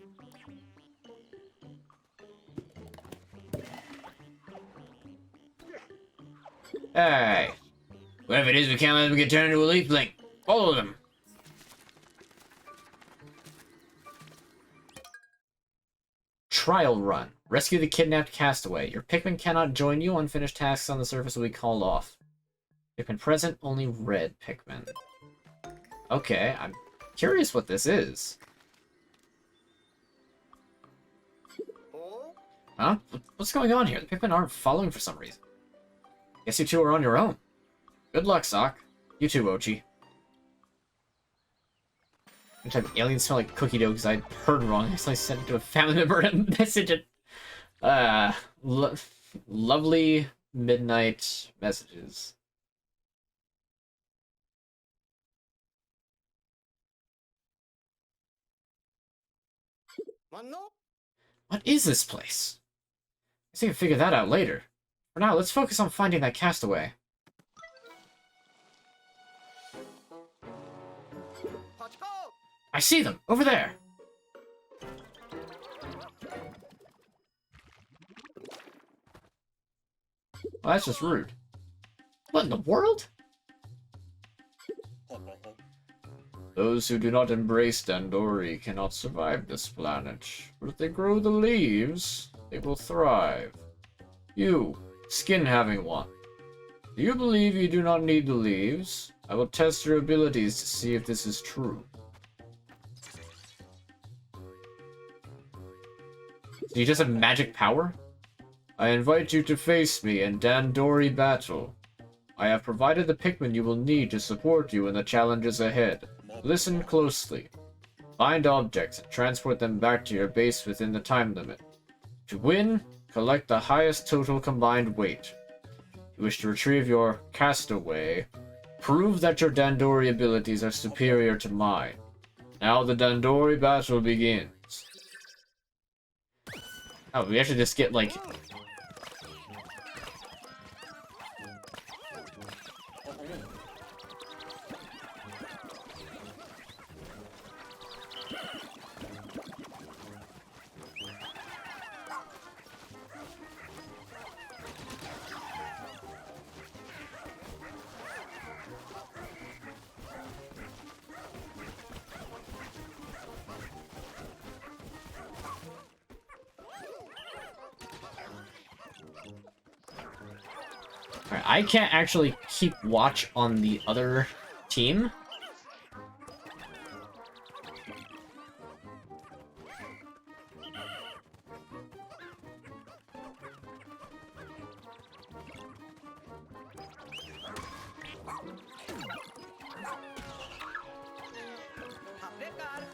Hey. Whatever it is, we can't let them get turned into a leafling. Follow them. Trial run. Rescue the kidnapped castaway. Your Pikmin cannot join you. Unfinished tasks on the surface will be called off. Pikmin present, only red Pikmin. Okay, I'm curious what this is. Huh? What's going on here? The Pikmin aren't following for some reason. Guess you two are on your own. Good luck, Sock. You too, Ochi. I'm type aliens smell like cookie dough because I heard wrong. I accidentally sent it to a family member and message it. lovely midnight messages. Mano? What is this place? I think I can figure that out later. For now, let's focus on finding that castaway. Pachko! I see them! Over there! Well, that's just rude. What in the world? Those who do not embrace Dandori cannot survive this planet. But if they grow the leaves, they will thrive. You, skin having one. Do you believe you do not need the leaves? I will test your abilities to see if this is true. Do you just have magic power? I invite you to face me in Dandori battle. I have provided the Pikmin you will need to support you in the challenges ahead. Listen closely. Find objects and transport them back to your base within the time limit. To win, collect the highest total combined weight. You wish to retrieve your castaway. Prove that your Dandori abilities are superior to mine. Now the Dandori battle begins. Oh, we actually just get, like... Alright, I can't actually keep watch on the other team. Haprekar!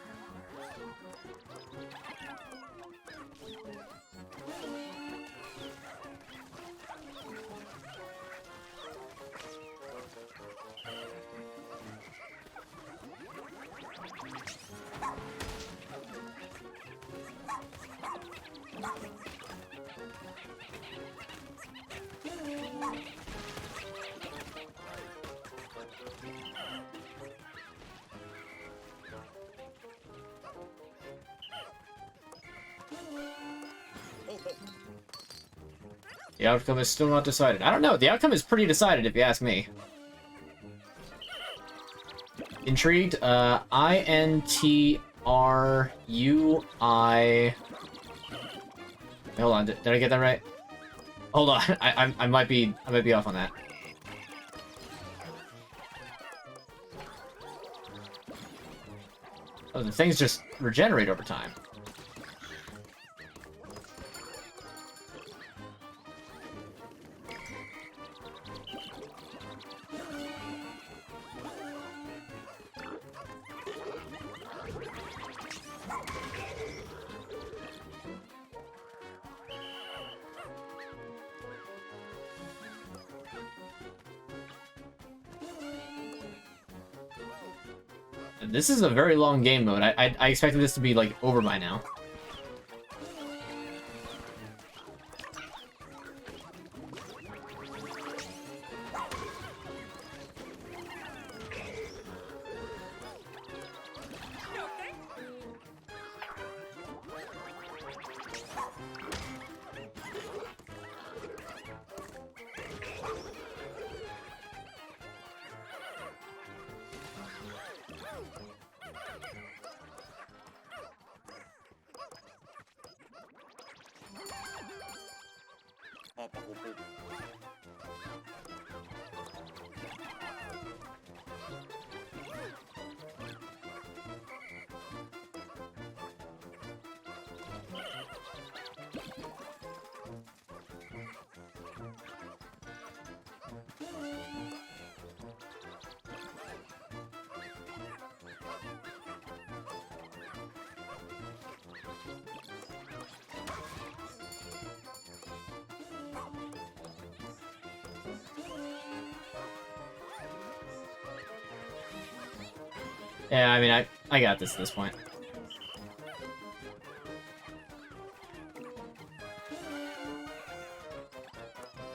The outcome is still not decided. I don't know. The outcome is pretty decided, if you ask me. Intrigued? INTRUI... Hold on, did I get that right? Hold on, I might be off on that. Oh, the things just regenerate over time. This is a very long game mode. I expected this to be, like, over by now. Yeah, I mean, I got this at this point.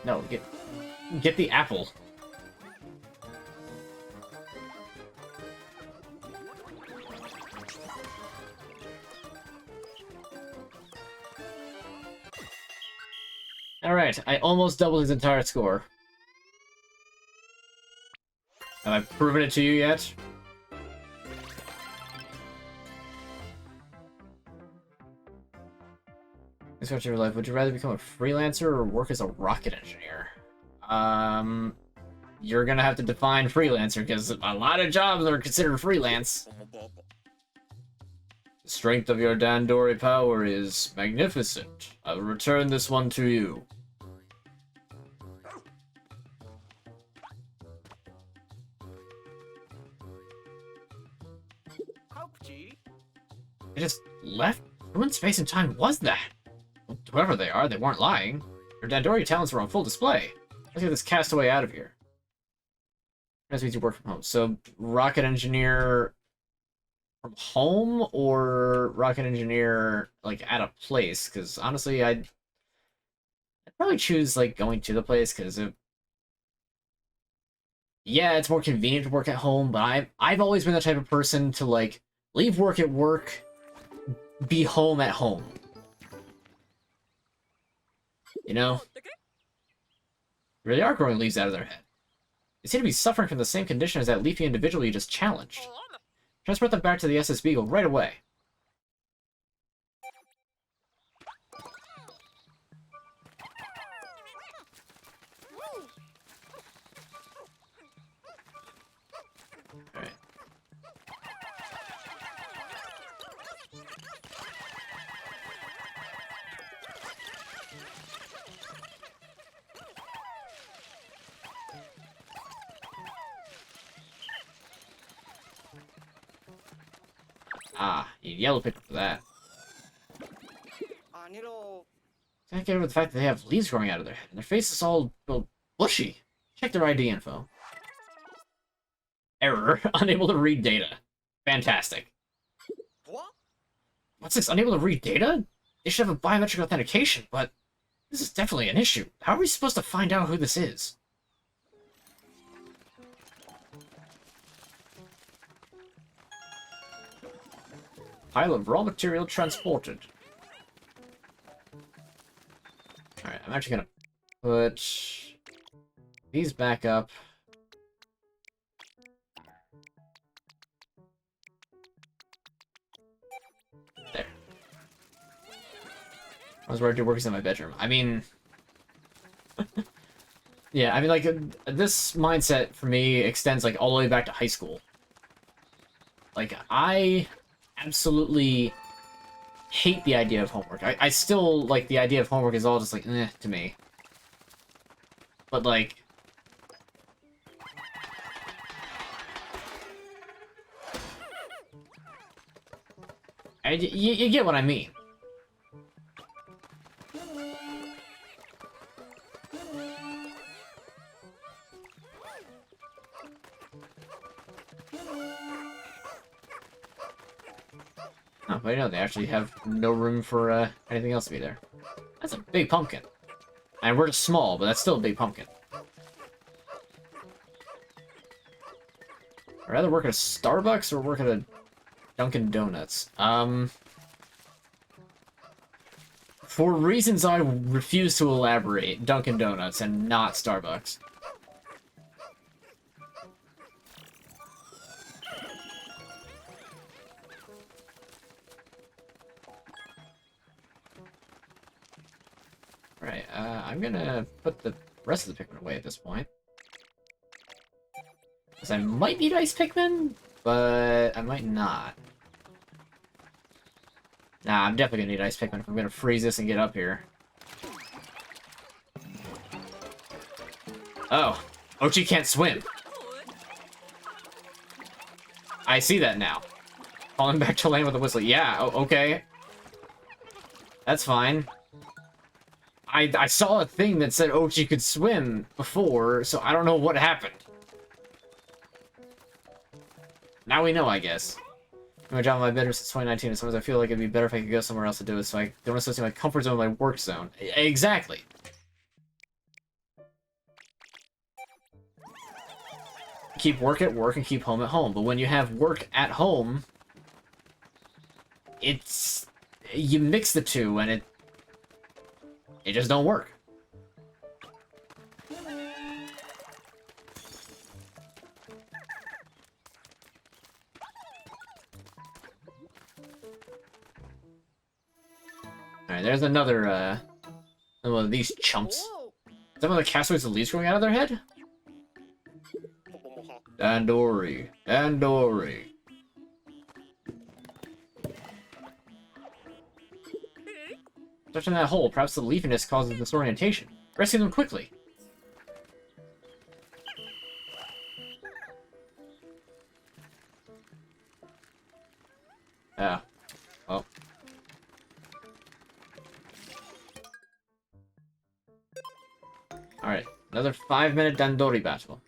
No, get the apple. Alright, I almost doubled his entire score. Have I proven it to you yet? This question of your life, would you rather become a freelancer or work as a rocket engineer? You're gonna have to define freelancer, because a lot of jobs are considered freelance. The strength of your Dandori power is magnificent. I will return this one to you. They just left? Who in space and time was that? Whoever they are, they weren't lying. Your Dandori talents were on full display. Let's get this castaway out of here. That means you work from home. So, rocket engineer from home or rocket engineer, like, at a place? Because, honestly, I'd probably choose, like, going to the place, because yeah, it's more convenient to work at home, but I've always been the type of person to, like, leave work at work, be home at home. You know? They really are growing leaves out of their head. They seem to be suffering from the same condition as that leafy individual you just challenged. Transport them back to the SS Beagle right away. Alright. Ah, you yellow Pikmin for that. Can't get over the fact that they have leaves growing out of their head, and their face is all, well, bushy. Check their ID info. Error. Unable to read data. Fantastic. What's this? Unable to read data? They should have a biometric authentication, but this is definitely an issue. How are we supposed to find out who this is? Pile of raw material transported. Alright, I'm actually gonna put these back up. There. I was worried to work in my bedroom. I mean... yeah, I mean, like, this mindset for me extends, like, all the way back to high school. Like, I absolutely hate the idea of homework. I still, like, the idea of homework is all just, like, eh, to me. But, like... you get what I mean. Oh, but no, they actually have no room for anything else to be there. That's a big pumpkin. And we're just small, but that's still a big pumpkin. I'd rather work at a Starbucks or work at a Dunkin' Donuts. For reasons I refuse to elaborate, Dunkin' Donuts and not Starbucks. Right, I'm gonna put the rest of the Pikmin away at this point. Because I might need Ice Pikmin, but I might not. Nah, I'm definitely gonna need Ice Pikmin if I'm gonna freeze this and get up here. Oh, Ochi can't swim. I see that now. Falling back to land with a whistle. Yeah, okay. That's fine. I saw a thing that said Ochi could swim before, so I don't know what happened. Now we know, I guess. My job in my bedroom since 2019, and sometimes I feel like it'd be better if I could go somewhere else to do it, so I don't associate my comfort zone with my work zone. Exactly. Keep work at work and keep home at home. But when you have work at home, it's... you mix the two, and it just don't work. Alright, there's another, one of these chumps. Is that one of the castaways with leaves growing out of their head? Dandori. Dandori. Touching that hole, perhaps the leafiness causes disorientation. Rescue them quickly. Yeah. Well. Alright, another 5-minute Dandori battle.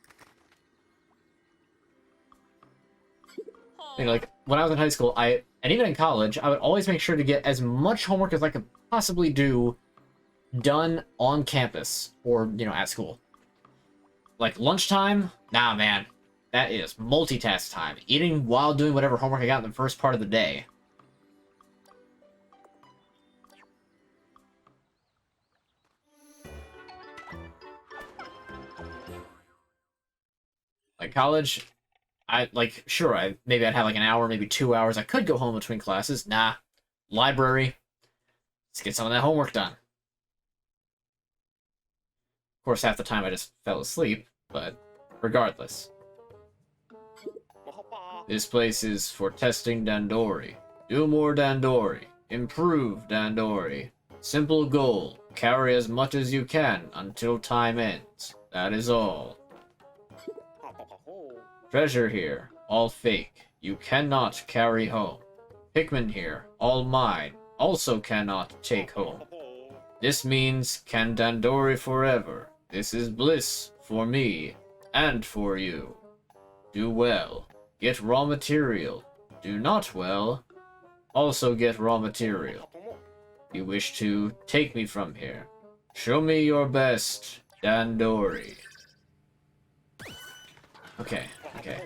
You know, like, when I was in high school, and even in college, I would always make sure to get as much homework as I could possibly do done on campus, or, you know, at school. Like, lunchtime? Nah, man. That is multitask time. Eating while doing whatever homework I got in the first part of the day. Like, college, maybe I'd have like an hour, maybe 2 hours. I could go home between classes. Nah. Library. Let's get some of that homework done. Of course, half the time I just fell asleep, but regardless. This place is for testing Dandori. Do more Dandori. Improve Dandori. Simple goal. Carry as much as you can until time ends. That is all. Treasure here. All fake. You cannot carry home. Pikmin here. All mine. Also cannot take home. This means can Dandori forever. This is bliss for me and for you. Do well. Get raw material. Do not well. Also get raw material. You wish to take me from here. Show me your best, Dandori. Okay, okay.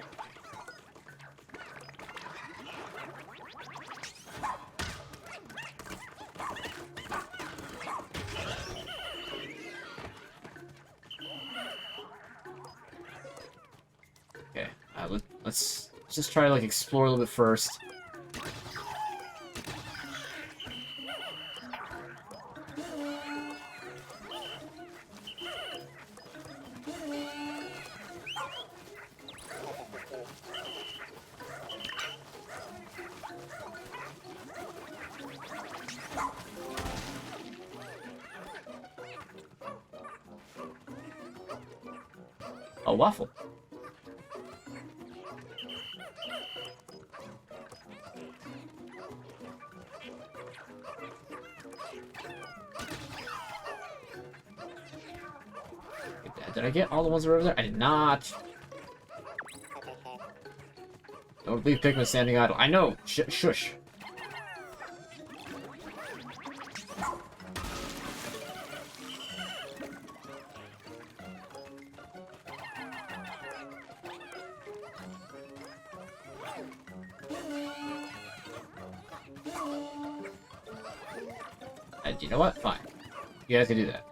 Okay, let's just try to like explore a little bit first. A waffle. Did I get all the ones that were over there? I did not. Don't leave Pikmin standing idle. I know. Shush. You know what? Fine. You guys can do that.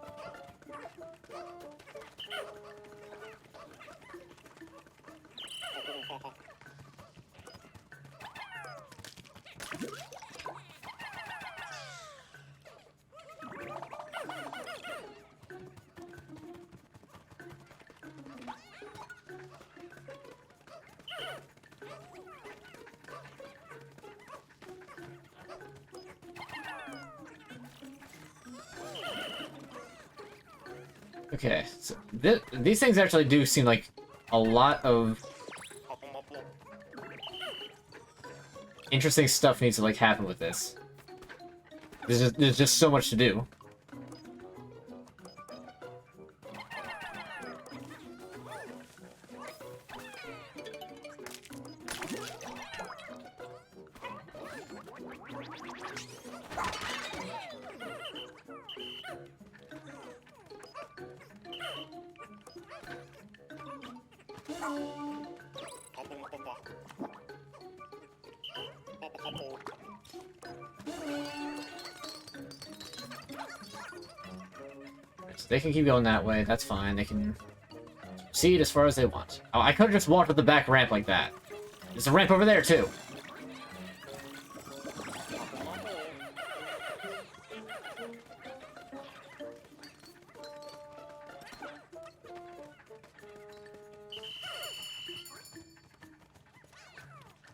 Okay, so these things actually do seem like a lot of interesting stuff needs to like happen with this. There's just so much to do. Right, so they can keep going that way, that's fine. They can proceed as far as they want. Oh, I could have just walked up the back ramp like that. There's a ramp over there, too.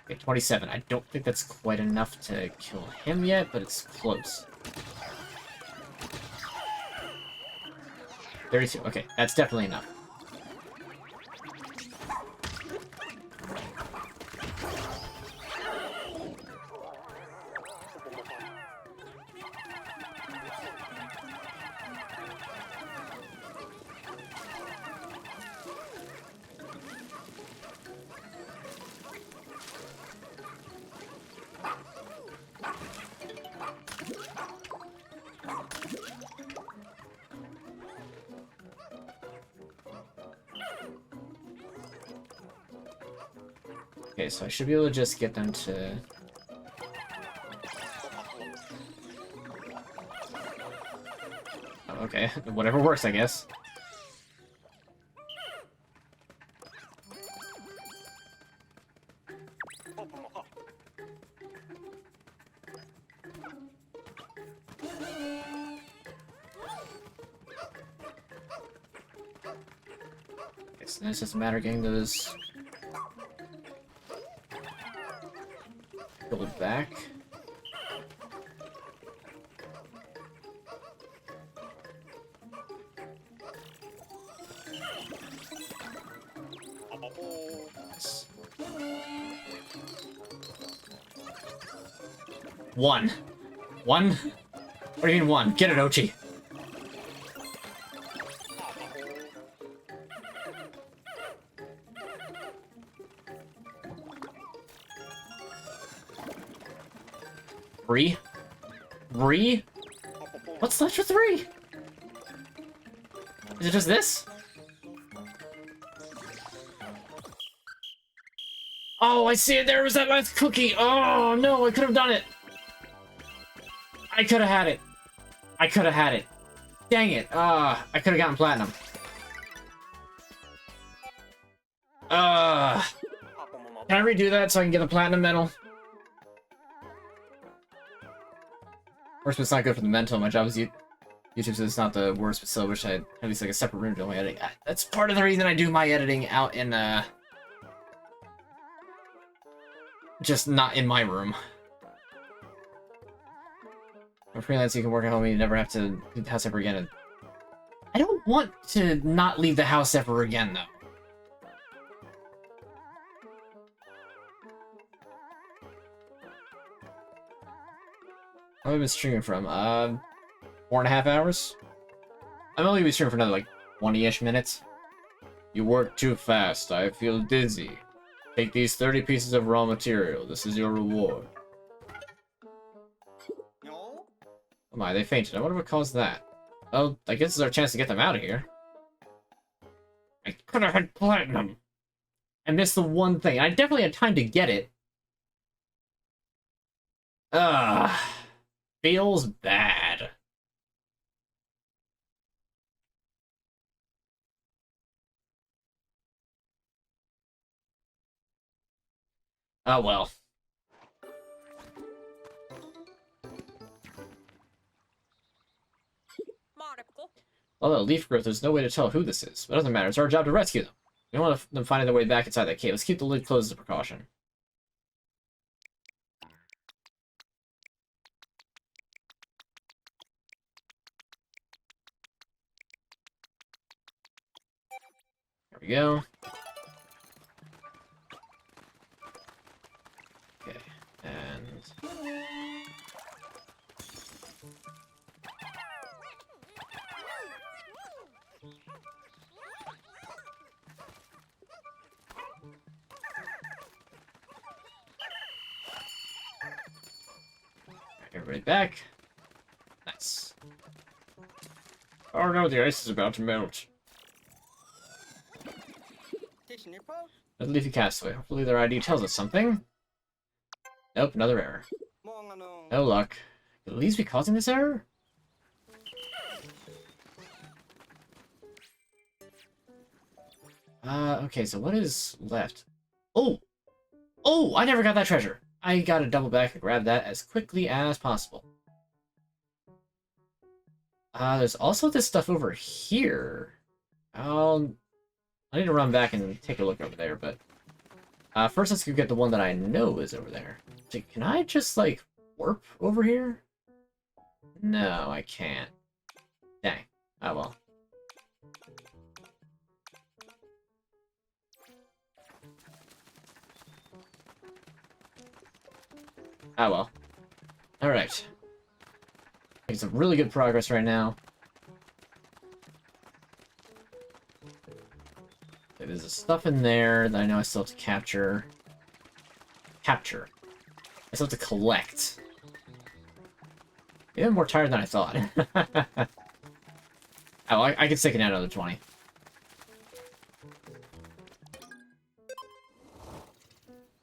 Okay, 27. I don't think that's quite enough to kill him yet, but it's close. 32. Okay, that's definitely enough. Okay, so I should be able to just get them to... Oh, okay, whatever works, I guess. Okay, so then it's just a matter of getting those... Pull it back. Nice. One. One? What do you mean one? Get it, Ochi. Three? Three? What's left for three? Is it just this? Oh, I see it. There was that last cookie. Oh, no, I could have done it. I could have had it. I could have had it. Dang it. I could have gotten platinum. Can I redo that so I can get a platinum medal? Of course, it's not good for the mental. My job is YouTube says it's not the worst, but still wish I had at least like a separate room to do my editing. That's part of the reason I do my editing out in, just not in my room. I'm freelance, you can work at home and you never have to leave the house ever again. I don't want to not leave the house ever again, though. How long have I been streaming from? 4.5 hours? I'm only gonna be streaming for another, like, 20-ish minutes. You work too fast. I feel dizzy. Take these 30 pieces of raw material. This is your reward. No. Oh my, they fainted. I wonder what caused that. Oh, I guess it's our chance to get them out of here. I could have had platinum. I missed the one thing. I definitely had time to get it. Ugh. Feels bad. Oh well. Although leaf growth, there's no way to tell who this is. But it doesn't matter. It's our job to rescue them. We don't want them finding their way back inside that cave. Let's keep the lid closed as a precaution. There we go. Okay, and... Everybody back. Nice. Oh no, the ice is about to melt. Another leafy castaway. Hopefully their ID tells us something. Nope, another error. No luck. Could at least be causing this error? Okay, so what is left? Oh! Oh, I never got that treasure! I gotta double back and grab that as quickly as possible. There's also this stuff over here. I need to run back and take a look over there, but... first let's go get the one that I know is over there. So can I just, like, warp over here? No, I can't. Dang. Oh well. Oh well. Alright. Making some really good progress right now. Okay, there's a stuff in there that I know I still have to capture. Capture. I still have to collect. Even more tired than I thought. Oh, I can stick it out another 20.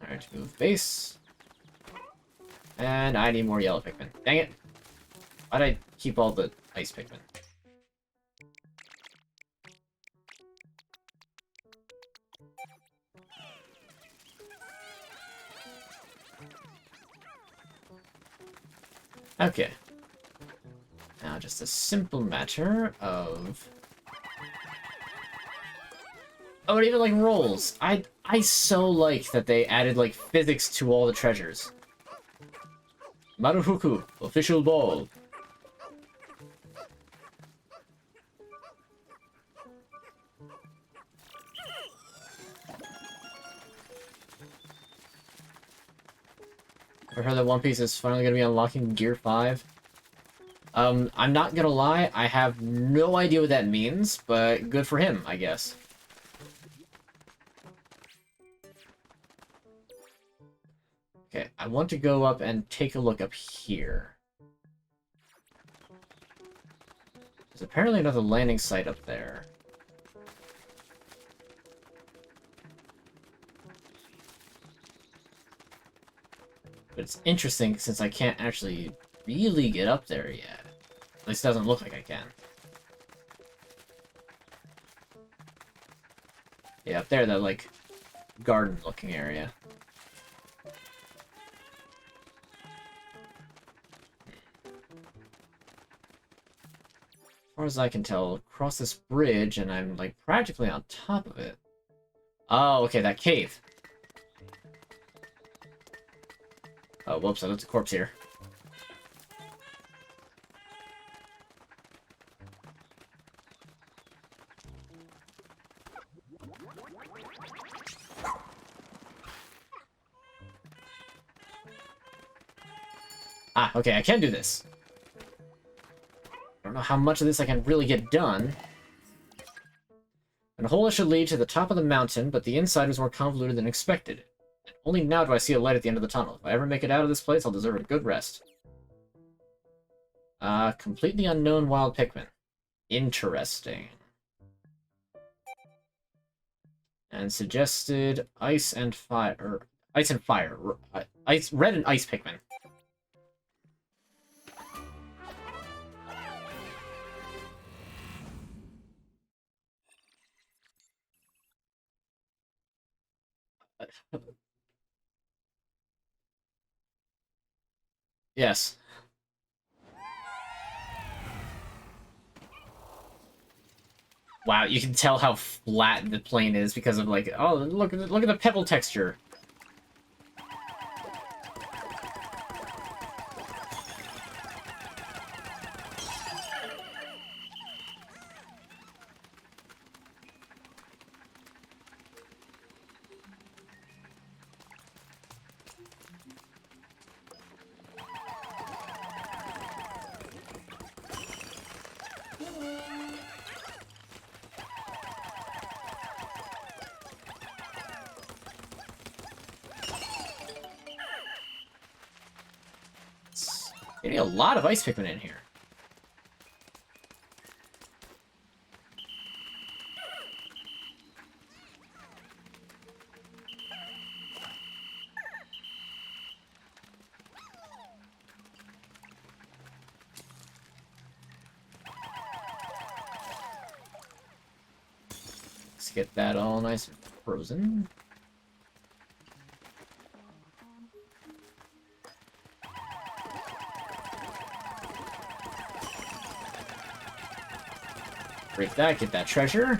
Alright, move base. And I need more yellow Pikmin. Dang it! Why'd I keep all the ice Pikmin? Okay. Now just a simple matter of... Oh, it even, like, rolls. I so like that they added, like, physics to all the treasures. Marufuku, official ball. I heard that One Piece is finally gonna be unlocking Gear 5. I'm not gonna lie, I have no idea what that means, but good for him, I guess. Okay, I want to go up and take a look up here. There's apparently another landing site up there. But it's interesting since I can't actually really get up there yet. At least it doesn't look like I can. Yeah, up there, that, like, garden-looking area. As far as I can tell, across this bridge, and I'm, like, practically on top of it. Oh, okay, that cave. Oh, whoops, I left a corpse here. Ah, okay, I can do this. I don't know how much of this I can really get done. And a hole should lead to the top of the mountain, but the inside was more convoluted than expected. Only now do I see a light at the end of the tunnel. If I ever make it out of this place, I'll deserve a good rest. Completely unknown wild Pikmin. Interesting. And suggested ice and fire, or ice and fire, ice, red and ice Pikmin. Yes. Wow, you can tell how flat the plane is because of, like, oh, look at the pebble texture. Getting a lot of ice Pikmin in here. Let's get that all nice and frozen. Break that, get that treasure.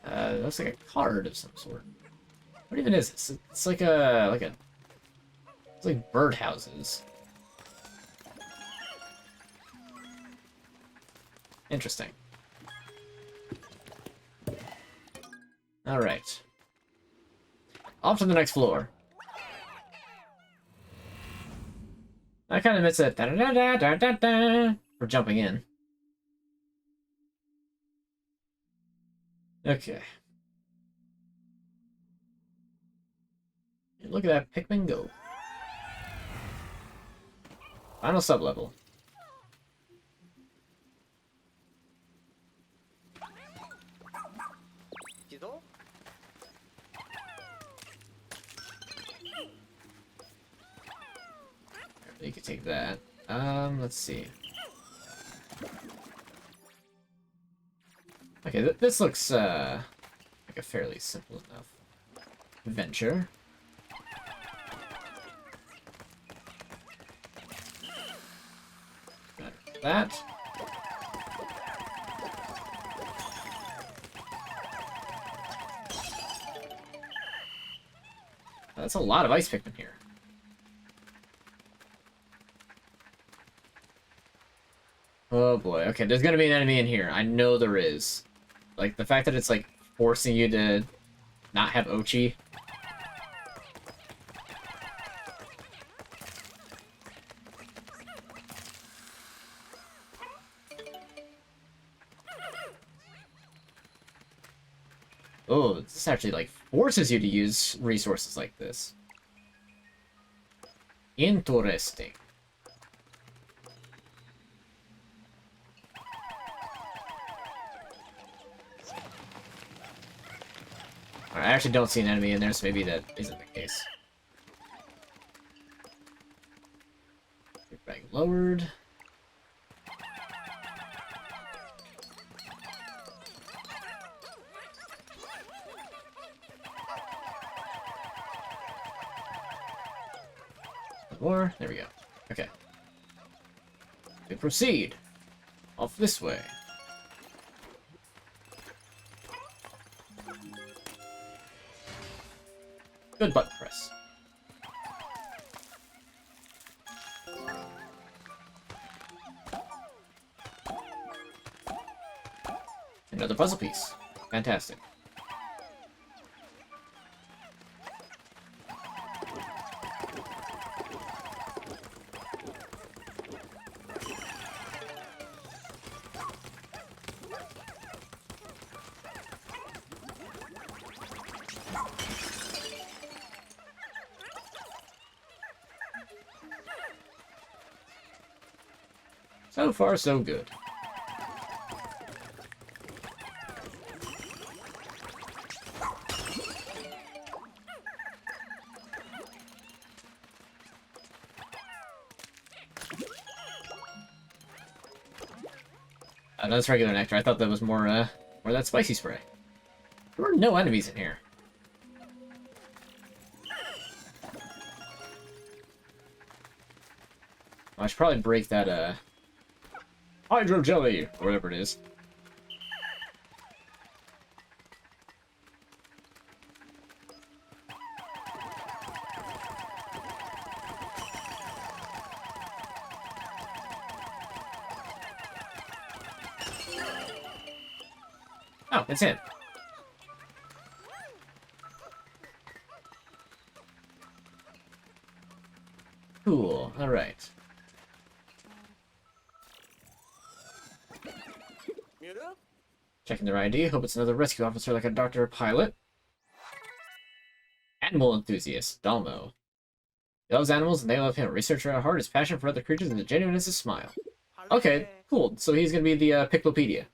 Looks like a card of some sort. What even is this? It's like it's like birdhouses. Interesting. Alright. Off to the next floor. I kind of miss it for jumping in. Okay. Look at that Pikmin go. Final sublevel. 지도 You can take that. Let's see. Okay, this looks like a fairly simple enough venture. Got that. That's a lot of ice Pikmin here. Oh boy, okay, there's gonna be an enemy in here. I know there is. Like, the fact that it's, like, forcing you to not have Ochi. Oh, this actually, like, forces you to use resources like this. Interesting. I actually don't see an enemy in there, so maybe that isn't the case. Get back lowered. More. There we go. Okay. We proceed. Off this way. Good button press. Another puzzle piece. Fantastic. So far, so good. That's regular nectar. I thought that was more that spicy spray. There were no enemies in here. I should probably break that, Hydro Jelly, or whatever it is. Oh, it's him. Cool, alright. 미르 Checking their ID. Hope it's another rescue officer like a doctor or pilot. Animal enthusiast, Dalmo. He loves animals and they love him. A researcher at heart, his passion for other creatures, and the genuineness of his smile. Okay, cool. So he's gonna be the Piclopedia.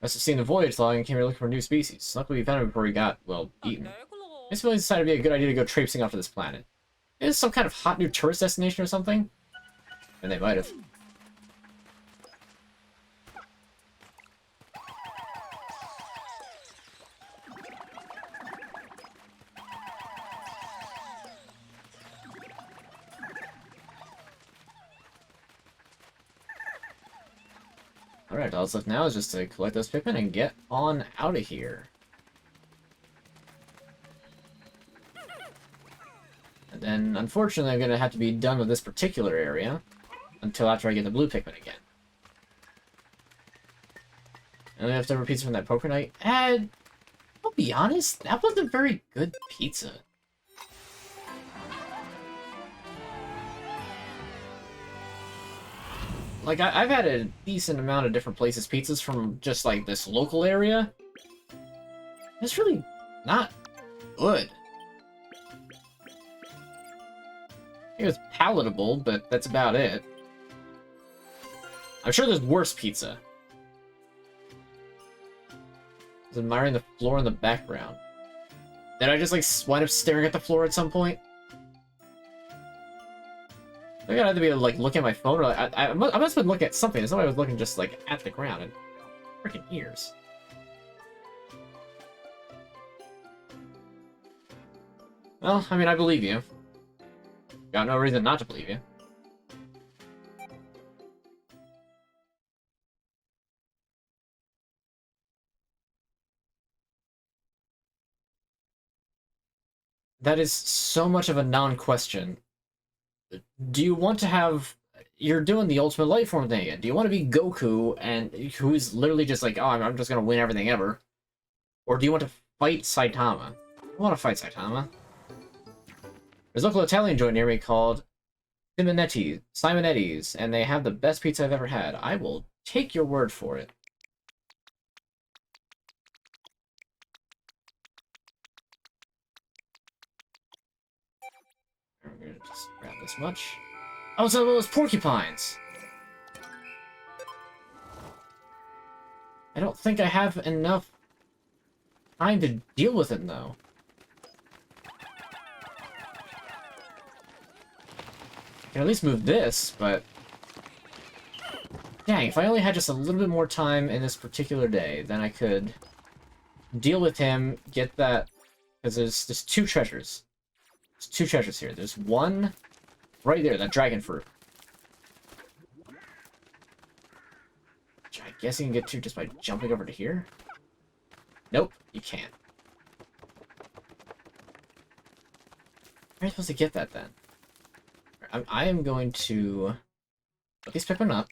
Must have seen the voyage log and came here looking for new species. Luckily we found him before he got, well, eaten. This really decided to be a good idea to go traipsing off to this planet. Is some kind of hot new tourist destination or something? And they might have. Alright, all that's left now is just to collect those Pikmin and get on out of here. And then, unfortunately, I'm going to have to be done with this particular area until after I get the blue Pikmin again. And leftover pizza from that poker night. And I'll be honest, that wasn't very good pizza. Like, I've had a decent amount of different places pizzas from just, like, this local area. It's really not good. It was palatable, but that's about it. I'm sure there's worse pizza. I was admiring the floor in the background. Did I just, like, wind up staring at the floor at some point? I think I had to be like looking at my phone. Or, like, I must have been looking at something. Somebody was looking just like at the ground and freaking ears. Well, I mean, I believe you. Got no reason not to believe you. That is so much of a non-question. Do you want to have... You're doing the Ultimate Life Form thing again. Do you want to be Goku, and who's literally just like, oh, I'm just going to win everything ever? Or do you want to fight Saitama? I want to fight Saitama. There's a local Italian joint near me called Simonetti's, and they have the best pizza I've ever had. I will take your word for it. We're going to just grab this much. Oh, so those porcupines! I don't think I have enough time to deal with it, though. I can at least move this, but... Dang, if I only had just a little bit more time in this particular day, then I could deal with him, get that... Because there's two treasures. There's two treasures here. There's one right there, that dragon fruit. Which I guess you can get to just by jumping over to here. Nope, you can't. How are you supposed to get that, then? I am going to at least pick one up.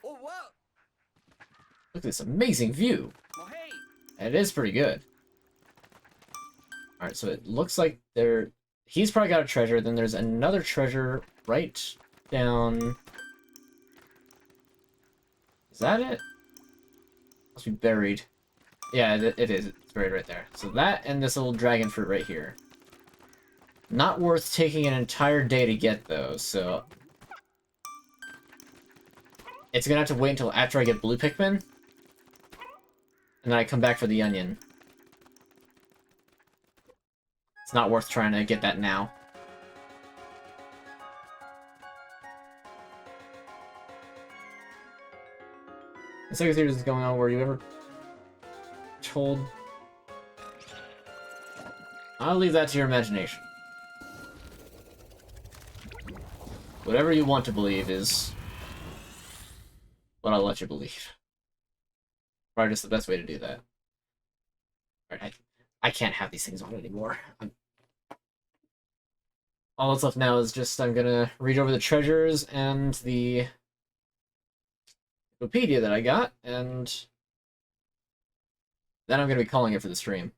Oh, wow! Look at this amazing view. Oh, hey! And it is pretty good. Alright, so it looks like he's probably got a treasure, then there's another treasure right down... Is that it? Must be buried. Yeah, it is. It's buried right there. So that and this little dragon fruit right here. Not worth taking an entire day to get those, so... It's gonna have to wait until after I get blue Pikmin. And then I come back for the onion. It's not worth trying to get that now. The second series is going on where you ever told... I'll leave that to your imagination. Whatever you want to believe is what I'll let you believe. Probably just the best way to do that. Alright, I can't have these things on anymore. All that's left now is just I'm gonna read over the treasures and the Wikipedia that I got, and then I'm going to be calling it for the stream.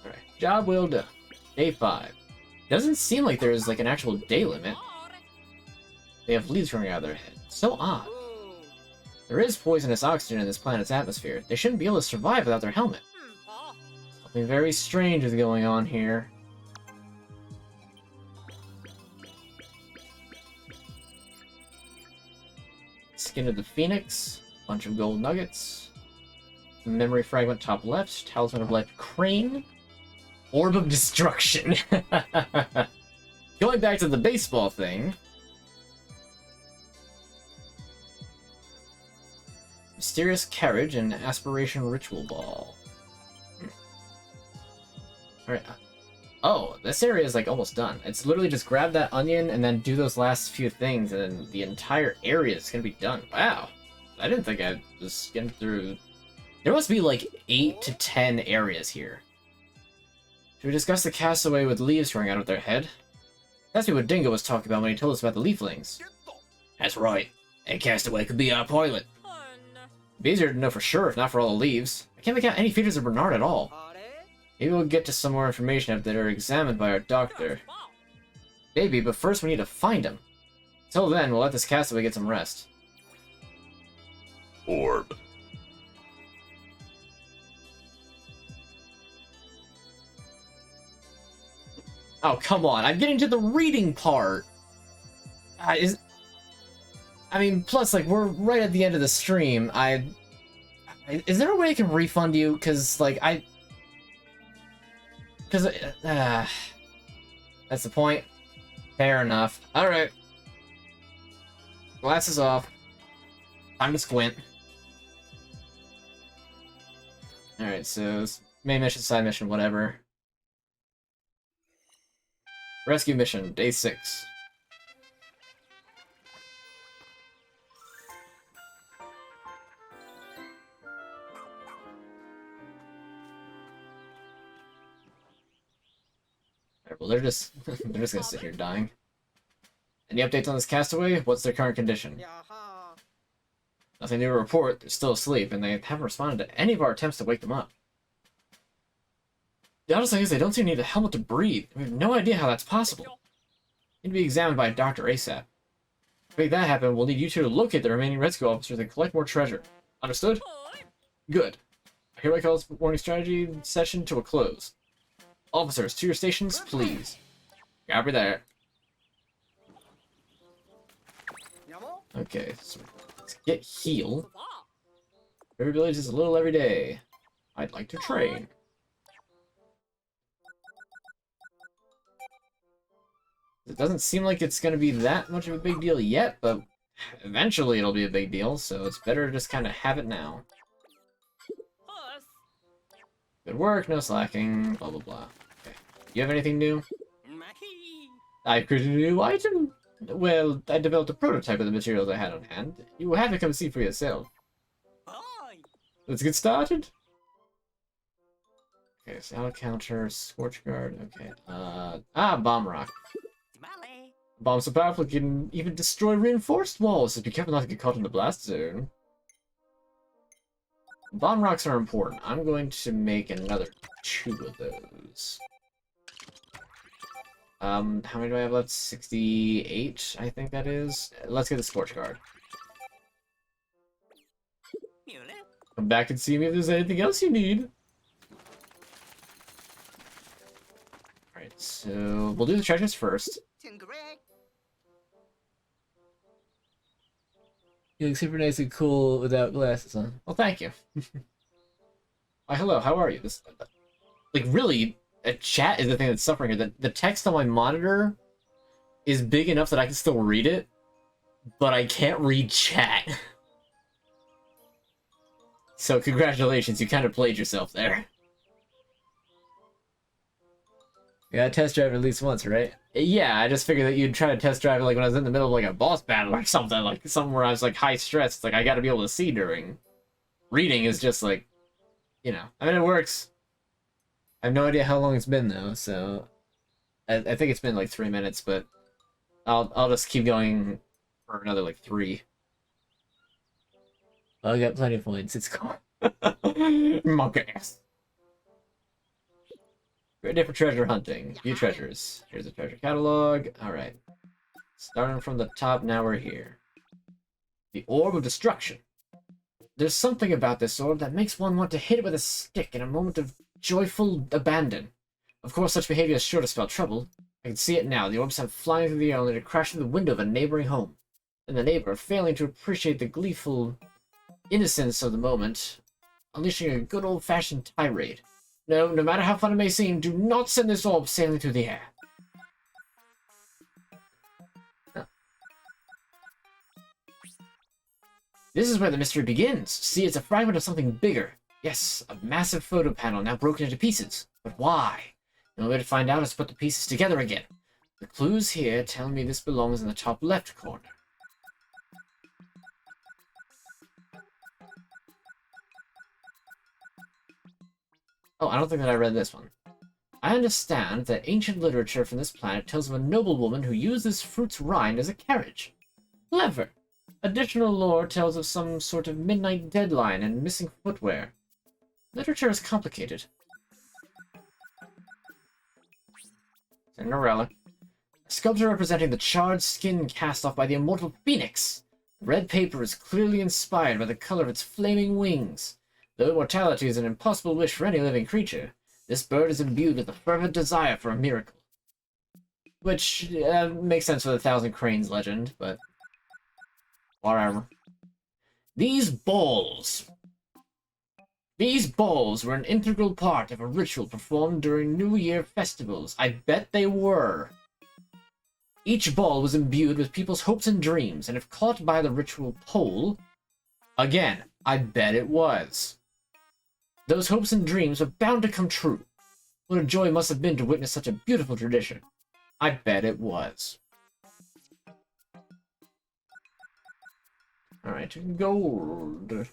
Alright, job well done. Day 5. Doesn't seem like there's like an actual day limit. They have leaves growing out of their head. So odd. Oh, There is poisonous oxygen in this planet's atmosphere. They shouldn't be able to survive without their helmet. Something very strange is going on here. Skin of the Phoenix, bunch of gold nuggets, memory fragment top left, talisman of life crane, orb of destruction. Going back to the baseball thing. Mysterious carriage and aspiration ritual ball. Alright. Oh, this area is like almost done. It's literally just grab that onion and then do those last few things and then the entire area is gonna be done. Wow. I didn't think I was getting through. There must be like 8 to 10 areas here. Should we discuss the castaway with leaves growing out of their head? That's what Dingo was talking about when he told us about the leaflings. That's right. A castaway could be our pilot. It'd be easier to know for sure if not for all the leaves. I can't make out any features of Bernard at all. Maybe we'll get to some more information after they're examined by our doctor. Maybe, but first we need to find him. Till then, we'll let this castaway get some rest. Orb. Oh, come on. I'm getting to the reading part. I mean, plus, like, we're right at the end of the stream. Is there a way I can refund you? Because, like, that's the point. Fair enough. Alright. Glasses off. Time to squint. Alright, so main mission, side mission, whatever. Rescue mission, day 6. Alright, well, they're just gonna sit here dying. Any updates on this castaway? What's their current condition? Nothing new to report. They're still asleep, and they haven't responded to any of our attempts to wake them up. The honest thing is they don't seem to need a helmet to breathe. We have no idea how that's possible. Need to be examined by a doctor ASAP. To make that happen, we'll need you two to locate the remaining rescue officers and collect more treasure. Understood? Good. I hereby call this morning strategy session to a close. Officers, to your stations, please. Copy there. Okay, so let's get heal. Every village is a little every day. I'd like to train. It doesn't seem like it's going to be that much of a big deal yet, but eventually it'll be a big deal, so it's better to just kind of have it now. Good work, no slacking, blah blah blah. Okay. You have anything new? I created a new item! Well, I developed a prototype of the materials I had on hand. You will have to come see for yourself. Let's get started. Okay, sound counter, scorch guard, okay. Bomb rock. Bombs so powerful it can even destroy reinforced walls, so be careful not to get caught in the blast zone. Bomb rocks are important. I'm going to make another 2 of those. How many do I have left? 68, I think that is. Let's get the Scorch Guard. Come back and see me if there's anything else you need. Alright, so we'll do the treasures first. You look super nice and cool without glasses on. Well, thank you. Why, hello, how are you? This, like, really, a chat is the thing that's suffering here. The text on my monitor is big enough that I can still read it, but I can't read chat. So, congratulations, you kind of played yourself there. You gotta test drive it at least once, right? Yeah, I just figured that you'd try to test drive it like when I was in the middle of like a boss battle or something, like somewhere I was like high stress. It's like I gotta be able to see during. Reading is just like, you know, I mean it works. I have no idea how long it's been though, so I think it's been like 3 minutes, but I'll just keep going for another like 3. I got plenty of points. It's cool. Monkey ass. Ready for treasure hunting. View treasures. Here's the treasure catalog. Alright. Starting from the top, now we're here. The Orb of Destruction. There's something about this orb that makes one want to hit it with a stick in a moment of joyful abandon. Of course, such behavior is sure to spell trouble. I can see it now. The orb sent flying through the air only to crash through the window of a neighboring home. And the neighbor, failing to appreciate the gleeful innocence of the moment, unleashing a good old-fashioned tirade. No matter how fun it may seem, do not send this orb sailing through the air. This is where the mystery begins. See, it's a fragment of something bigger. Yes, a massive photo panel now broken into pieces. But why? The only way to find out is to put the pieces together again. The clues here tell me this belongs in the top left corner. Oh, I don't think that I read this one. I understand that ancient literature from this planet tells of a noblewoman who used this fruit's rind as a carriage. Clever! Additional lore tells of some sort of midnight deadline and missing footwear. Literature is complicated. Cinderella. A sculpture representing the charred skin cast off by the immortal phoenix. The red paper is clearly inspired by the color of its flaming wings. Though immortality is an impossible wish for any living creature, this bird is imbued with a fervent desire for a miracle. Which makes sense for the Thousand Cranes legend, but whatever. These balls were an integral part of a ritual performed during New Year festivals. I bet they were. Each ball was imbued with people's hopes and dreams, and if caught by the ritual pole, again, I bet it was. Those hopes and dreams were bound to come true. What a joy it must have been to witness such a beautiful tradition. I bet it was. Alright, gold.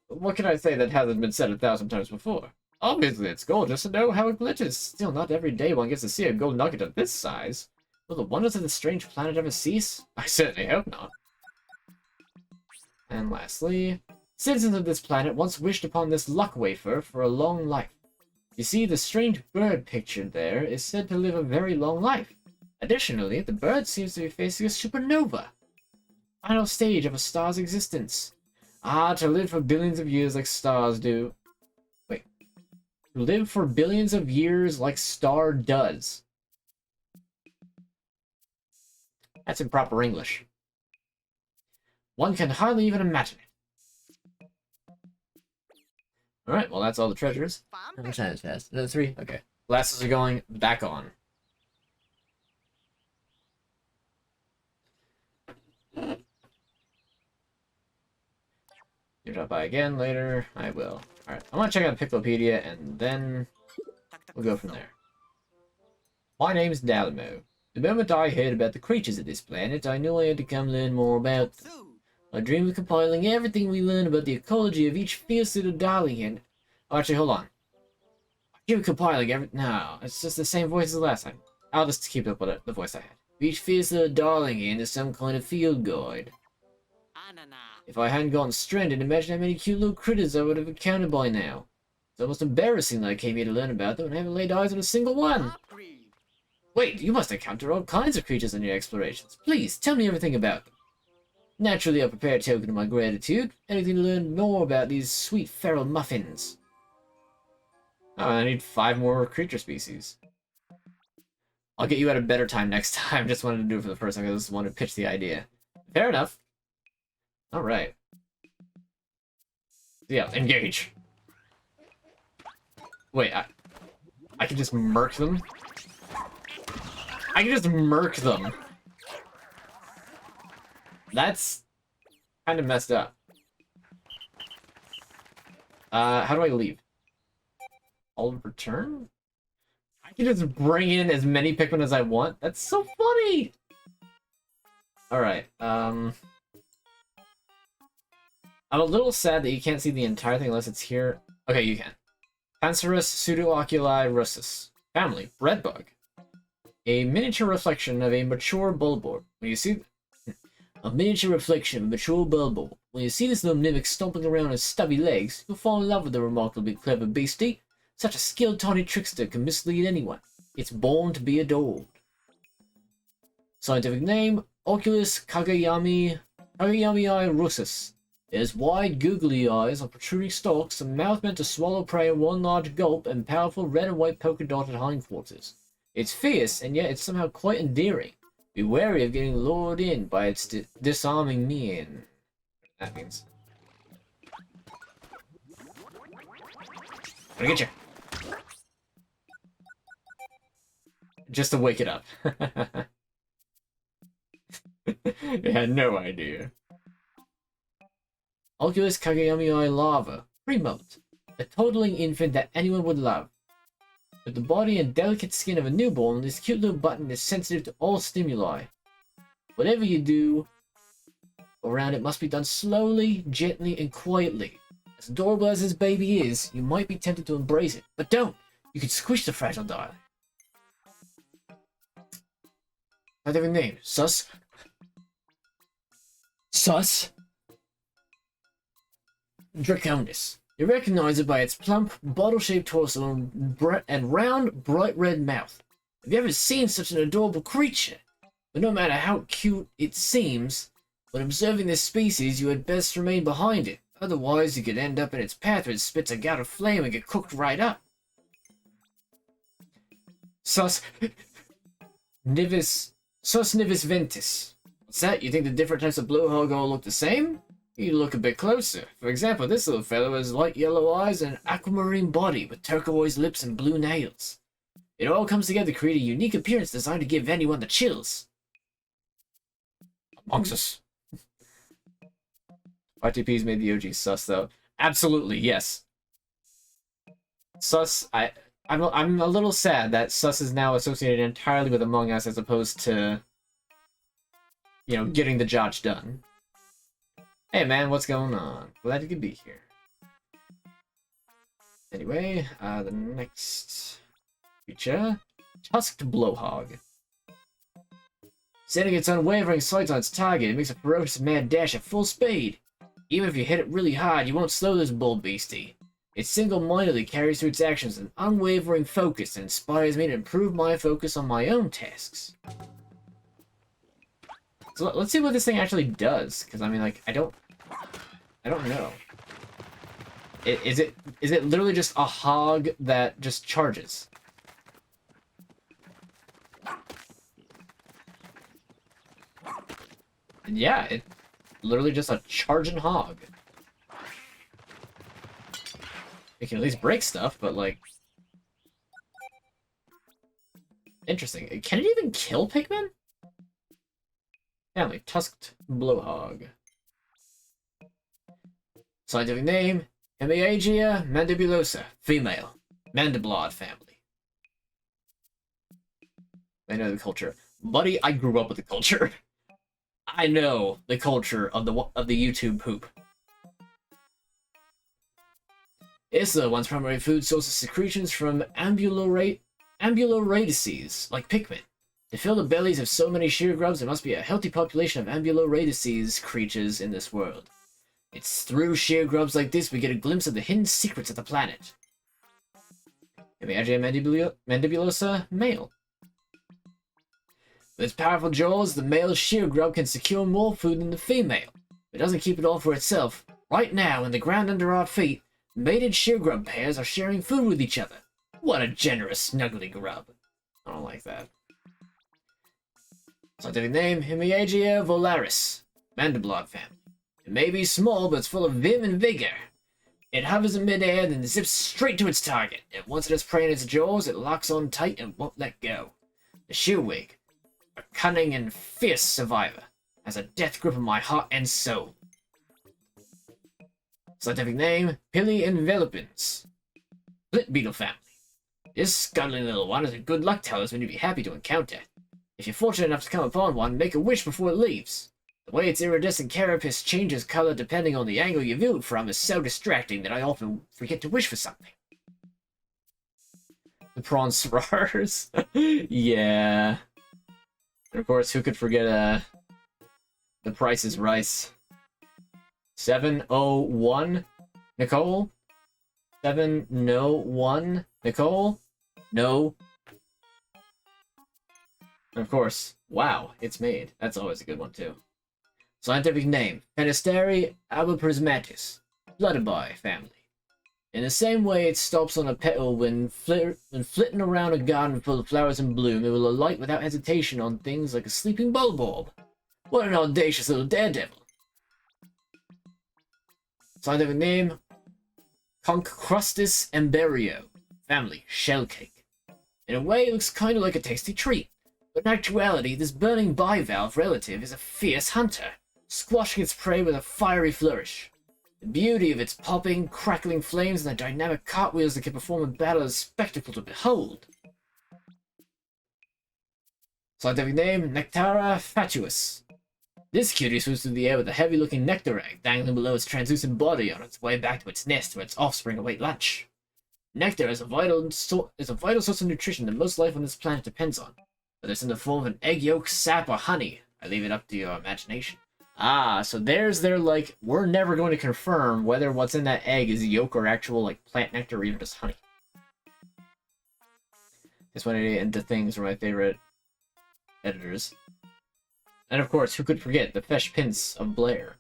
What can I say that hasn't been said 1,000 times before? Obviously it's gold, just to know how it glitters. Still, not every day one gets to see a gold nugget of this size. Will the wonders of this strange planet ever cease? I certainly hope not. And lastly, citizens of this planet once wished upon this luck wafer for a long life. You see, the strange bird pictured there is said to live a very long life. Additionally, the bird seems to be facing a supernova. Final stage of a star's existence. Ah, to live for billions of years like stars do. Wait. To live for billions of years like star does. That's improper English. One can hardly even imagine it. Alright, well that's all the treasures. How much time has passed? Another 3? Okay. Glasses are going back on. You drop by again later. I will. Alright, I want to check out Piclopedia and then we'll go from there. My name's Dalimo. The moment I heard about the creatures of this planet, I knew I had to come learn more about them. I dreamed of compiling everything we learned about the ecology of each fierce little darling and... Oh, actually, hold on. I keep compiling every... No, it's just the same voice as last time. I'll just keep up with it, the voice I had. Each fierce little darling into some kind of field guide. If I hadn't gotten stranded, imagine how many cute little critters I would have encountered by now. It's almost embarrassing that I came here to learn about them and haven't laid eyes on a single one. Wait, you must encounter all kinds of creatures on your explorations. Please, tell me everything about them. Naturally, I'll prepare a token of my gratitude. Anything to learn more about these sweet feral muffins. Oh, I need 5 more creature species. I'll get you at a better time next time. Just wanted to do it for the first time because I just wanted to pitch the idea. Fair enough. Alright. Yeah, engage. Wait, I can just murk them? I can just murk them. That's kind of messed up. How do I leave? I'll return? I can just bring in as many Pikmin as I want? That's so funny! Alright, I'm a little sad that you can't see the entire thing unless it's here. Okay, you can. Pancerus pseudooculi russus. Family, breadbug. A miniature reflection of a mature bulbor. When you see... A miniature reflection of a mature bulbor. When you see this little mimic stomping around on his stubby legs, you'll fall in love with the remarkably clever beastie. Such a skilled tawny trickster can mislead anyone. It's born to be adored. Scientific name, Oculus kageyamii russus. It has wide, googly eyes on protruding stalks, a mouth meant to swallow prey in one large gulp, and powerful red and white polka-dotted hindquarters. It's fierce, and yet it's somehow quite endearing. Be wary of getting lured in by its disarming mien. That means. I'm gonna get you. Just to wake it up. It had no idea. Oculus Kageyami Eye Lava. Remote. A toddling infant that anyone would love. With the body and delicate skin of a newborn, this cute little button is sensitive to all stimuli. Whatever you do around it must be done slowly, gently, and quietly. As adorable as this baby is, you might be tempted to embrace it. But don't! You could squish the fragile darling. Scientific name. Sus. Draconis. You recognize it by its plump, bottle-shaped torso and round, bright red mouth. Have you ever seen such an adorable creature? But no matter how cute it seems, when observing this species, you had best remain behind it. Otherwise, you could end up in its path where it spits a gout of flame and get cooked right up. Sus nivis ventis. What's that? You think the different types of blowhog all look the same? You look a bit closer. For example, this little fellow has light yellow eyes and an aquamarine body with turquoise lips and blue nails. It all comes together to create a unique appearance designed to give anyone the chills. Amongst us. RTP's made the OG sus, though. Absolutely, yes. Sus, I'm a little sad that sus is now associated entirely with Among Us as opposed to, you know, getting the job done. Hey man, what's going on? Glad you could be here. Anyway, the next creature, Tusked Blowhog. Setting its unwavering sights on its target, it makes a ferocious mad dash at full speed. Even if you hit it really hard, you won't slow this bull beastie. It single-mindedly carries through its actions an unwavering focus and inspires me to improve my focus on my own tasks. So let's see what this thing actually does, because I mean, like, I don't know. Is it literally just a hog that just charges? And yeah, it literally just a charging hog. It can at least break stuff, but like, interesting. Can it even kill Pikmin? Family, Tusked Blowhog. Scientific name, Hemiagia mandibulosa, female, Mandiblod family. I know the culture. Buddy, I grew up with the culture. I know the culture of the YouTube poop. Issa, one's primary food source of secretions from ambuloradices, like Pikmin. To fill the bellies of so many sheargrubs, there must be a healthy population of ambuloradices creatures in this world. It's through sheargrubs like this we get a glimpse of the hidden secrets of the planet. Imagine mandibulosa, male. With its powerful jaws, the male sheargrub can secure more food than the female. It doesn't keep it all for itself. Right now, in the ground under our feet, mated sheargrub pairs are sharing food with each other. What a generous, snuggly grub. I don't like that. Scientific name, Hemiagia volaris, Mandiblod family. It may be small, but it's full of vim and vigor. It hovers in midair, then zips straight to its target. And once it has prey in its jaws, it locks on tight and won't let go. The shearwig, a cunning and fierce survivor, has a death grip on my heart and soul. Scientific name, Pili envelopins, Split beetle family. This scuttling little one is a good luck talisman you'd be happy to encounter. If you're fortunate enough to come upon one, make a wish before it leaves. The way its iridescent carapace changes color depending on the angle you view it from is so distracting that I often forget to wish for something. The prawn srars. Yeah. And of course, who could forget The Price is Rice? 701 Nicole? 701 Nicole? No. And of course, wow, it's made. That's always a good one too. Scientific name, Penisteri alboprismatis, Flutterby family. In the same way it stops on a petal when flitting around a garden full of flowers in bloom, it will alight without hesitation on things like a sleeping bulborb. What an audacious little daredevil. Scientific name, Concrustus embryo, family, shell cake. In a way, it looks kind of like a tasty treat, but in actuality, this burning bivalve relative is a fierce hunter, squashing its prey with a fiery flourish. The beauty of its popping, crackling flames and the dynamic cartwheels that can perform in battle is a spectacle to behold. Scientific name, Nectara fatuus. This cutie swims through the air with a heavy-looking nectar egg dangling below its translucent body on its way back to its nest where its offspring await lunch. Nectar is a vital source of nutrition that most life on this planet depends on, whether it's in the form of an egg yolk, sap, or honey. I leave it up to your imagination. Ah, so there's their, like, we're never going to confirm whether what's in that egg is yolk or actual, like, plant nectar or even just honey. Just wanted to get into things from my favorite editors. And of course, who could forget the Fesh Prince of Blair?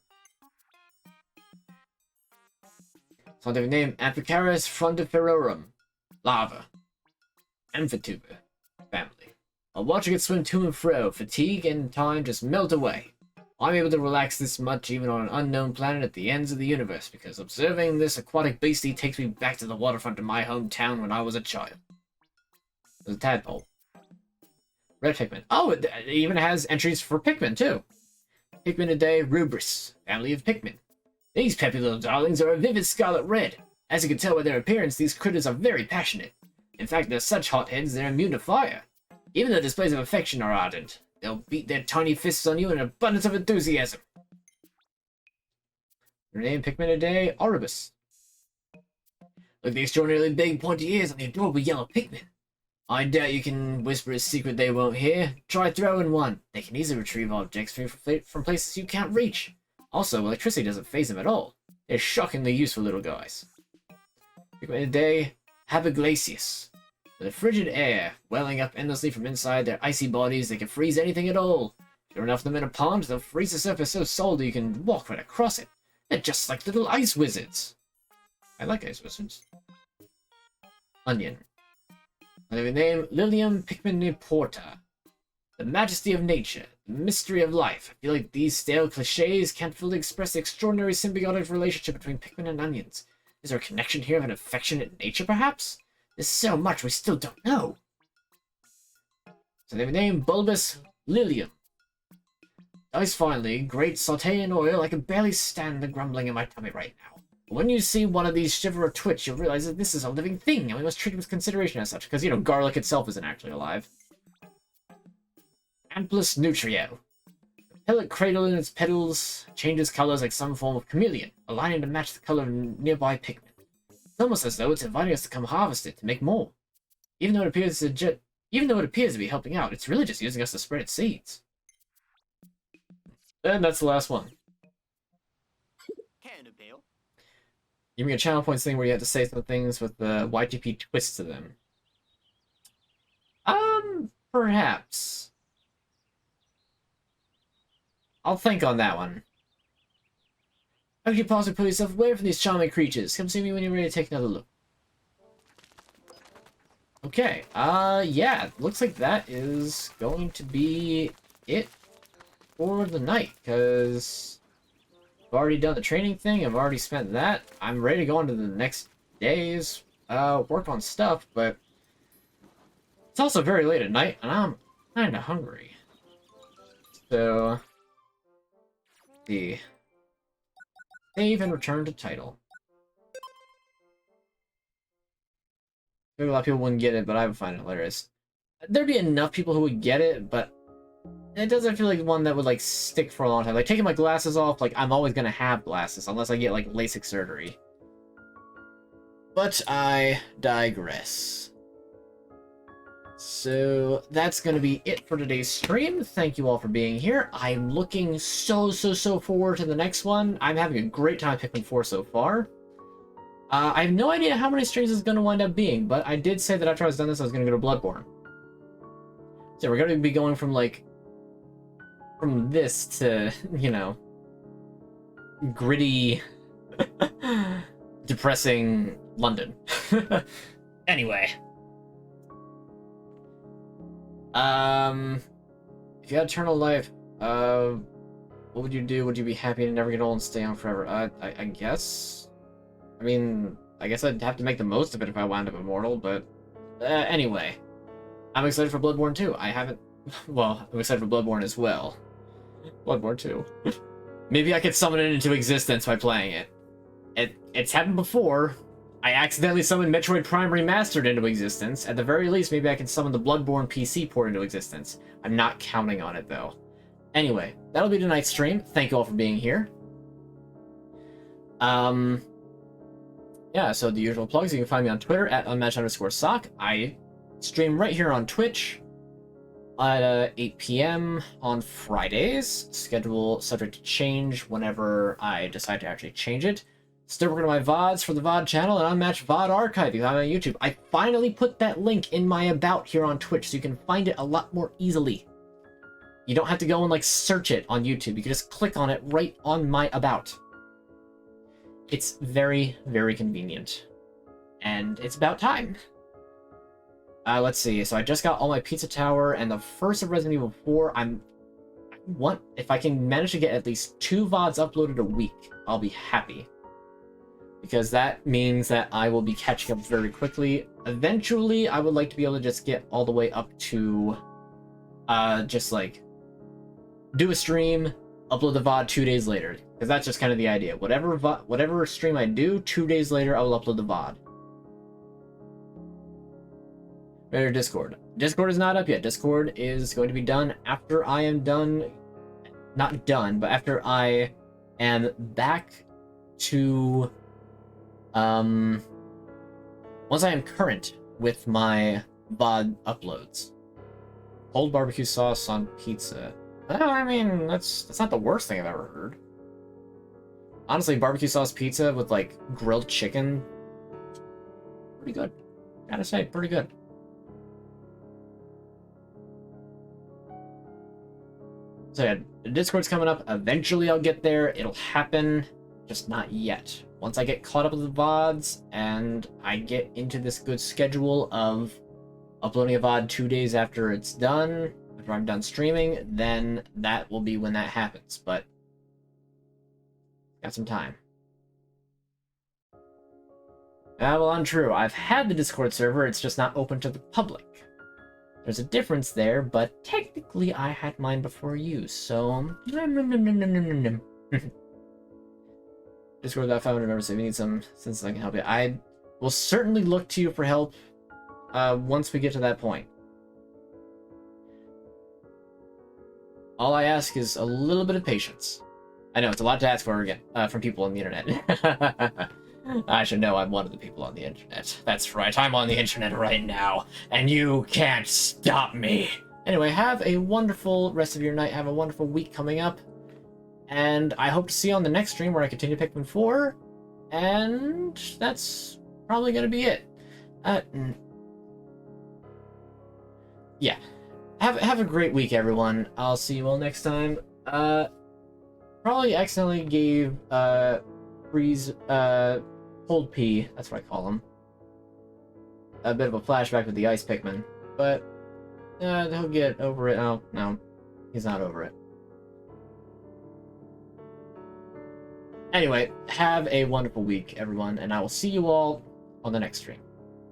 Scientific name, Amphicarus frontiferorum, lava, Amphituber family. While watching it swim to and fro, fatigue and time just melt away. I'm able to relax this much even on an unknown planet at the ends of the universe, because observing this aquatic beastie takes me back to the waterfront of my hometown when I was a child. There's a tadpole. Red Pikmin. Oh, it even has entries for Pikmin, too. Pikminidae rubris, family of Pikmin. These peppy little darlings are a vivid scarlet red. As you can tell by their appearance, these critters are very passionate. In fact, they're such hotheads they're immune to fire. Even their displays of affection are ardent. They'll beat their tiny fists on you in an abundance of enthusiasm. Their name, Pikminidae auribus. Look at the extraordinarily big pointy ears on the adorable yellow Pikmin. I doubt you can whisper a secret they won't hear. Try throwing one. They can easily retrieve objects from places you can't reach. Also, electricity doesn't faze them at all. They're shockingly useful little guys. Pikminidae habiglacius. With a frigid air welling up endlessly from inside their icy bodies, they can freeze anything at all. Sure enough, them in a pond, they'll freeze the surface so solid you can walk right across it. They're just like little ice wizards. I like ice wizards. Onion. Another name, Lilium Pikminiporta. The majesty of nature, the mystery of life. I feel like these stale cliches can't fully express the extraordinary symbiotic relationship between Pikmin and onions. Is there a connection here of an affectionate nature, perhaps? There's so much we still don't know. So they have a name, Bulbous Lilium. Dice finally, great saute in oil, I can barely stand the grumbling in my tummy right now. But when you see one of these shiver or twitch, you'll realize that this is a living thing, and we must treat it with consideration as such, because, you know, garlic itself isn't actually alive. Amplus Nutrio. The pellet cradle in its petals changes colors like some form of chameleon, aligning to match the color of nearby Pikmin. It's almost as though it's inviting us to come harvest it to make more. Even though it appears to be helping out, it's really just using us to spread its seeds. And that's the last one. Give me a channel points thing where you have to say some things with the YTP twist to them. Perhaps. I'll think on that one. How could you possibly pull yourself away from these charming creatures? Come see me when you're ready to take another look. Okay, yeah, looks like that is going to be it for the night, because I've already done the training thing, I've already spent that. I'm ready to go on to the next day's work on stuff, but it's also very late at night, and I'm kinda hungry. So, the save and return to title. Maybe a lot of people wouldn't get it, but I would find it hilarious. There'd be enough people who would get it, but it doesn't feel like one that would, like, stick for a long time. Like, taking my glasses off, like, I'm always gonna have glasses, unless I get, like, LASIK surgery. But I digress. So, that's gonna be it for today's stream. Thank you all for being here. I'm looking so forward to the next one. I'm having a great time Pikmin 4 so far. I have no idea how many streams it's going to wind up being, but I did say that after I was done this, I was going to go to Bloodborne. So we're going to be going from, like, from this to, you know, gritty, depressing London. Anyway. If you had eternal life, what would you do? Would you be happy to never get old and stay on forever? I guess. I mean, I guess I'd have to make the most of it if I wound up immortal, but anyway. I'm excited for Bloodborne 2. I haven't... Well, I'm excited for Bloodborne as well. Bloodborne 2. Maybe I could summon it into existence by playing it. It's happened before. I accidentally summoned Metroid Prime Remastered into existence. At the very least, maybe I can summon the Bloodborne PC port into existence. I'm not counting on it, though. Anyway, that'll be tonight's stream. Thank you all for being here. Yeah, so the usual plugs. You can find me on Twitter at AnUnmatchedSock. I stream right here on Twitch at 8 p.m. on Fridays. Schedule subject to change whenever I decide to actually change it. Still working on my VODs for the VOD channel and Unmatched VOD Archive. You can find it on YouTube. I finally put that link in my About here on Twitch, so you can find it a lot more easily. You don't have to go and, like, search it on YouTube. You can just click on it right on my About. It's very, very convenient. And it's about time. Let's see. So I just got all my Pizza Tower and the first of Resident Evil 4. If I can manage to get at least 2 VODs uploaded a week, I'll be happy. Because that means that I will be catching up very quickly. Eventually, I would like to be able to just get all the way up to, just like, do a stream, upload the VOD 2 days later. Because that's just kind of the idea. Whatever stream I do, 2 days later, I will upload the VOD. Better Discord. Discord is not up yet. Discord is going to be done after I am done. Not done, but after I am back to... once I am current with my VOD uploads. Cold barbecue sauce on pizza. Well, I mean, that's not the worst thing I've ever heard. Honestly, barbecue sauce pizza with, like, grilled chicken. Pretty good. Gotta say, pretty good. So yeah, the Discord's coming up. Eventually I'll get there. It'll happen. Just not yet. Once I get caught up with the VODs and I get into this good schedule of uploading a VOD 2 days after it's done, after I'm done streaming, then that will be when that happens. But got some time. Well, untrue. I've had the Discord server, it's just not open to the public. There's a difference there, but technically I had mine before you, so... Discord that 500 members, if you need some, since I can help you. I will certainly look to you for help once we get to that point. All I ask is a little bit of patience. I know, it's a lot to ask for again, from people on the internet. I should know I'm one of the people on the internet. That's right, I'm on the internet right now, and you can't stop me. Anyway, have a wonderful rest of your night, have a wonderful week coming up, and I hope to see you on the next stream where I continue Pikmin 4, and that's probably gonna be it. Yeah. Have a great week, everyone. I'll see you all next time. Probably accidentally gave, Freeze, Cold P, that's what I call him, a bit of a flashback with the Ice Pikmin, but he'll get over it. Oh, no, he's not over it. Anyway, have a wonderful week, everyone, and I will see you all on the next stream.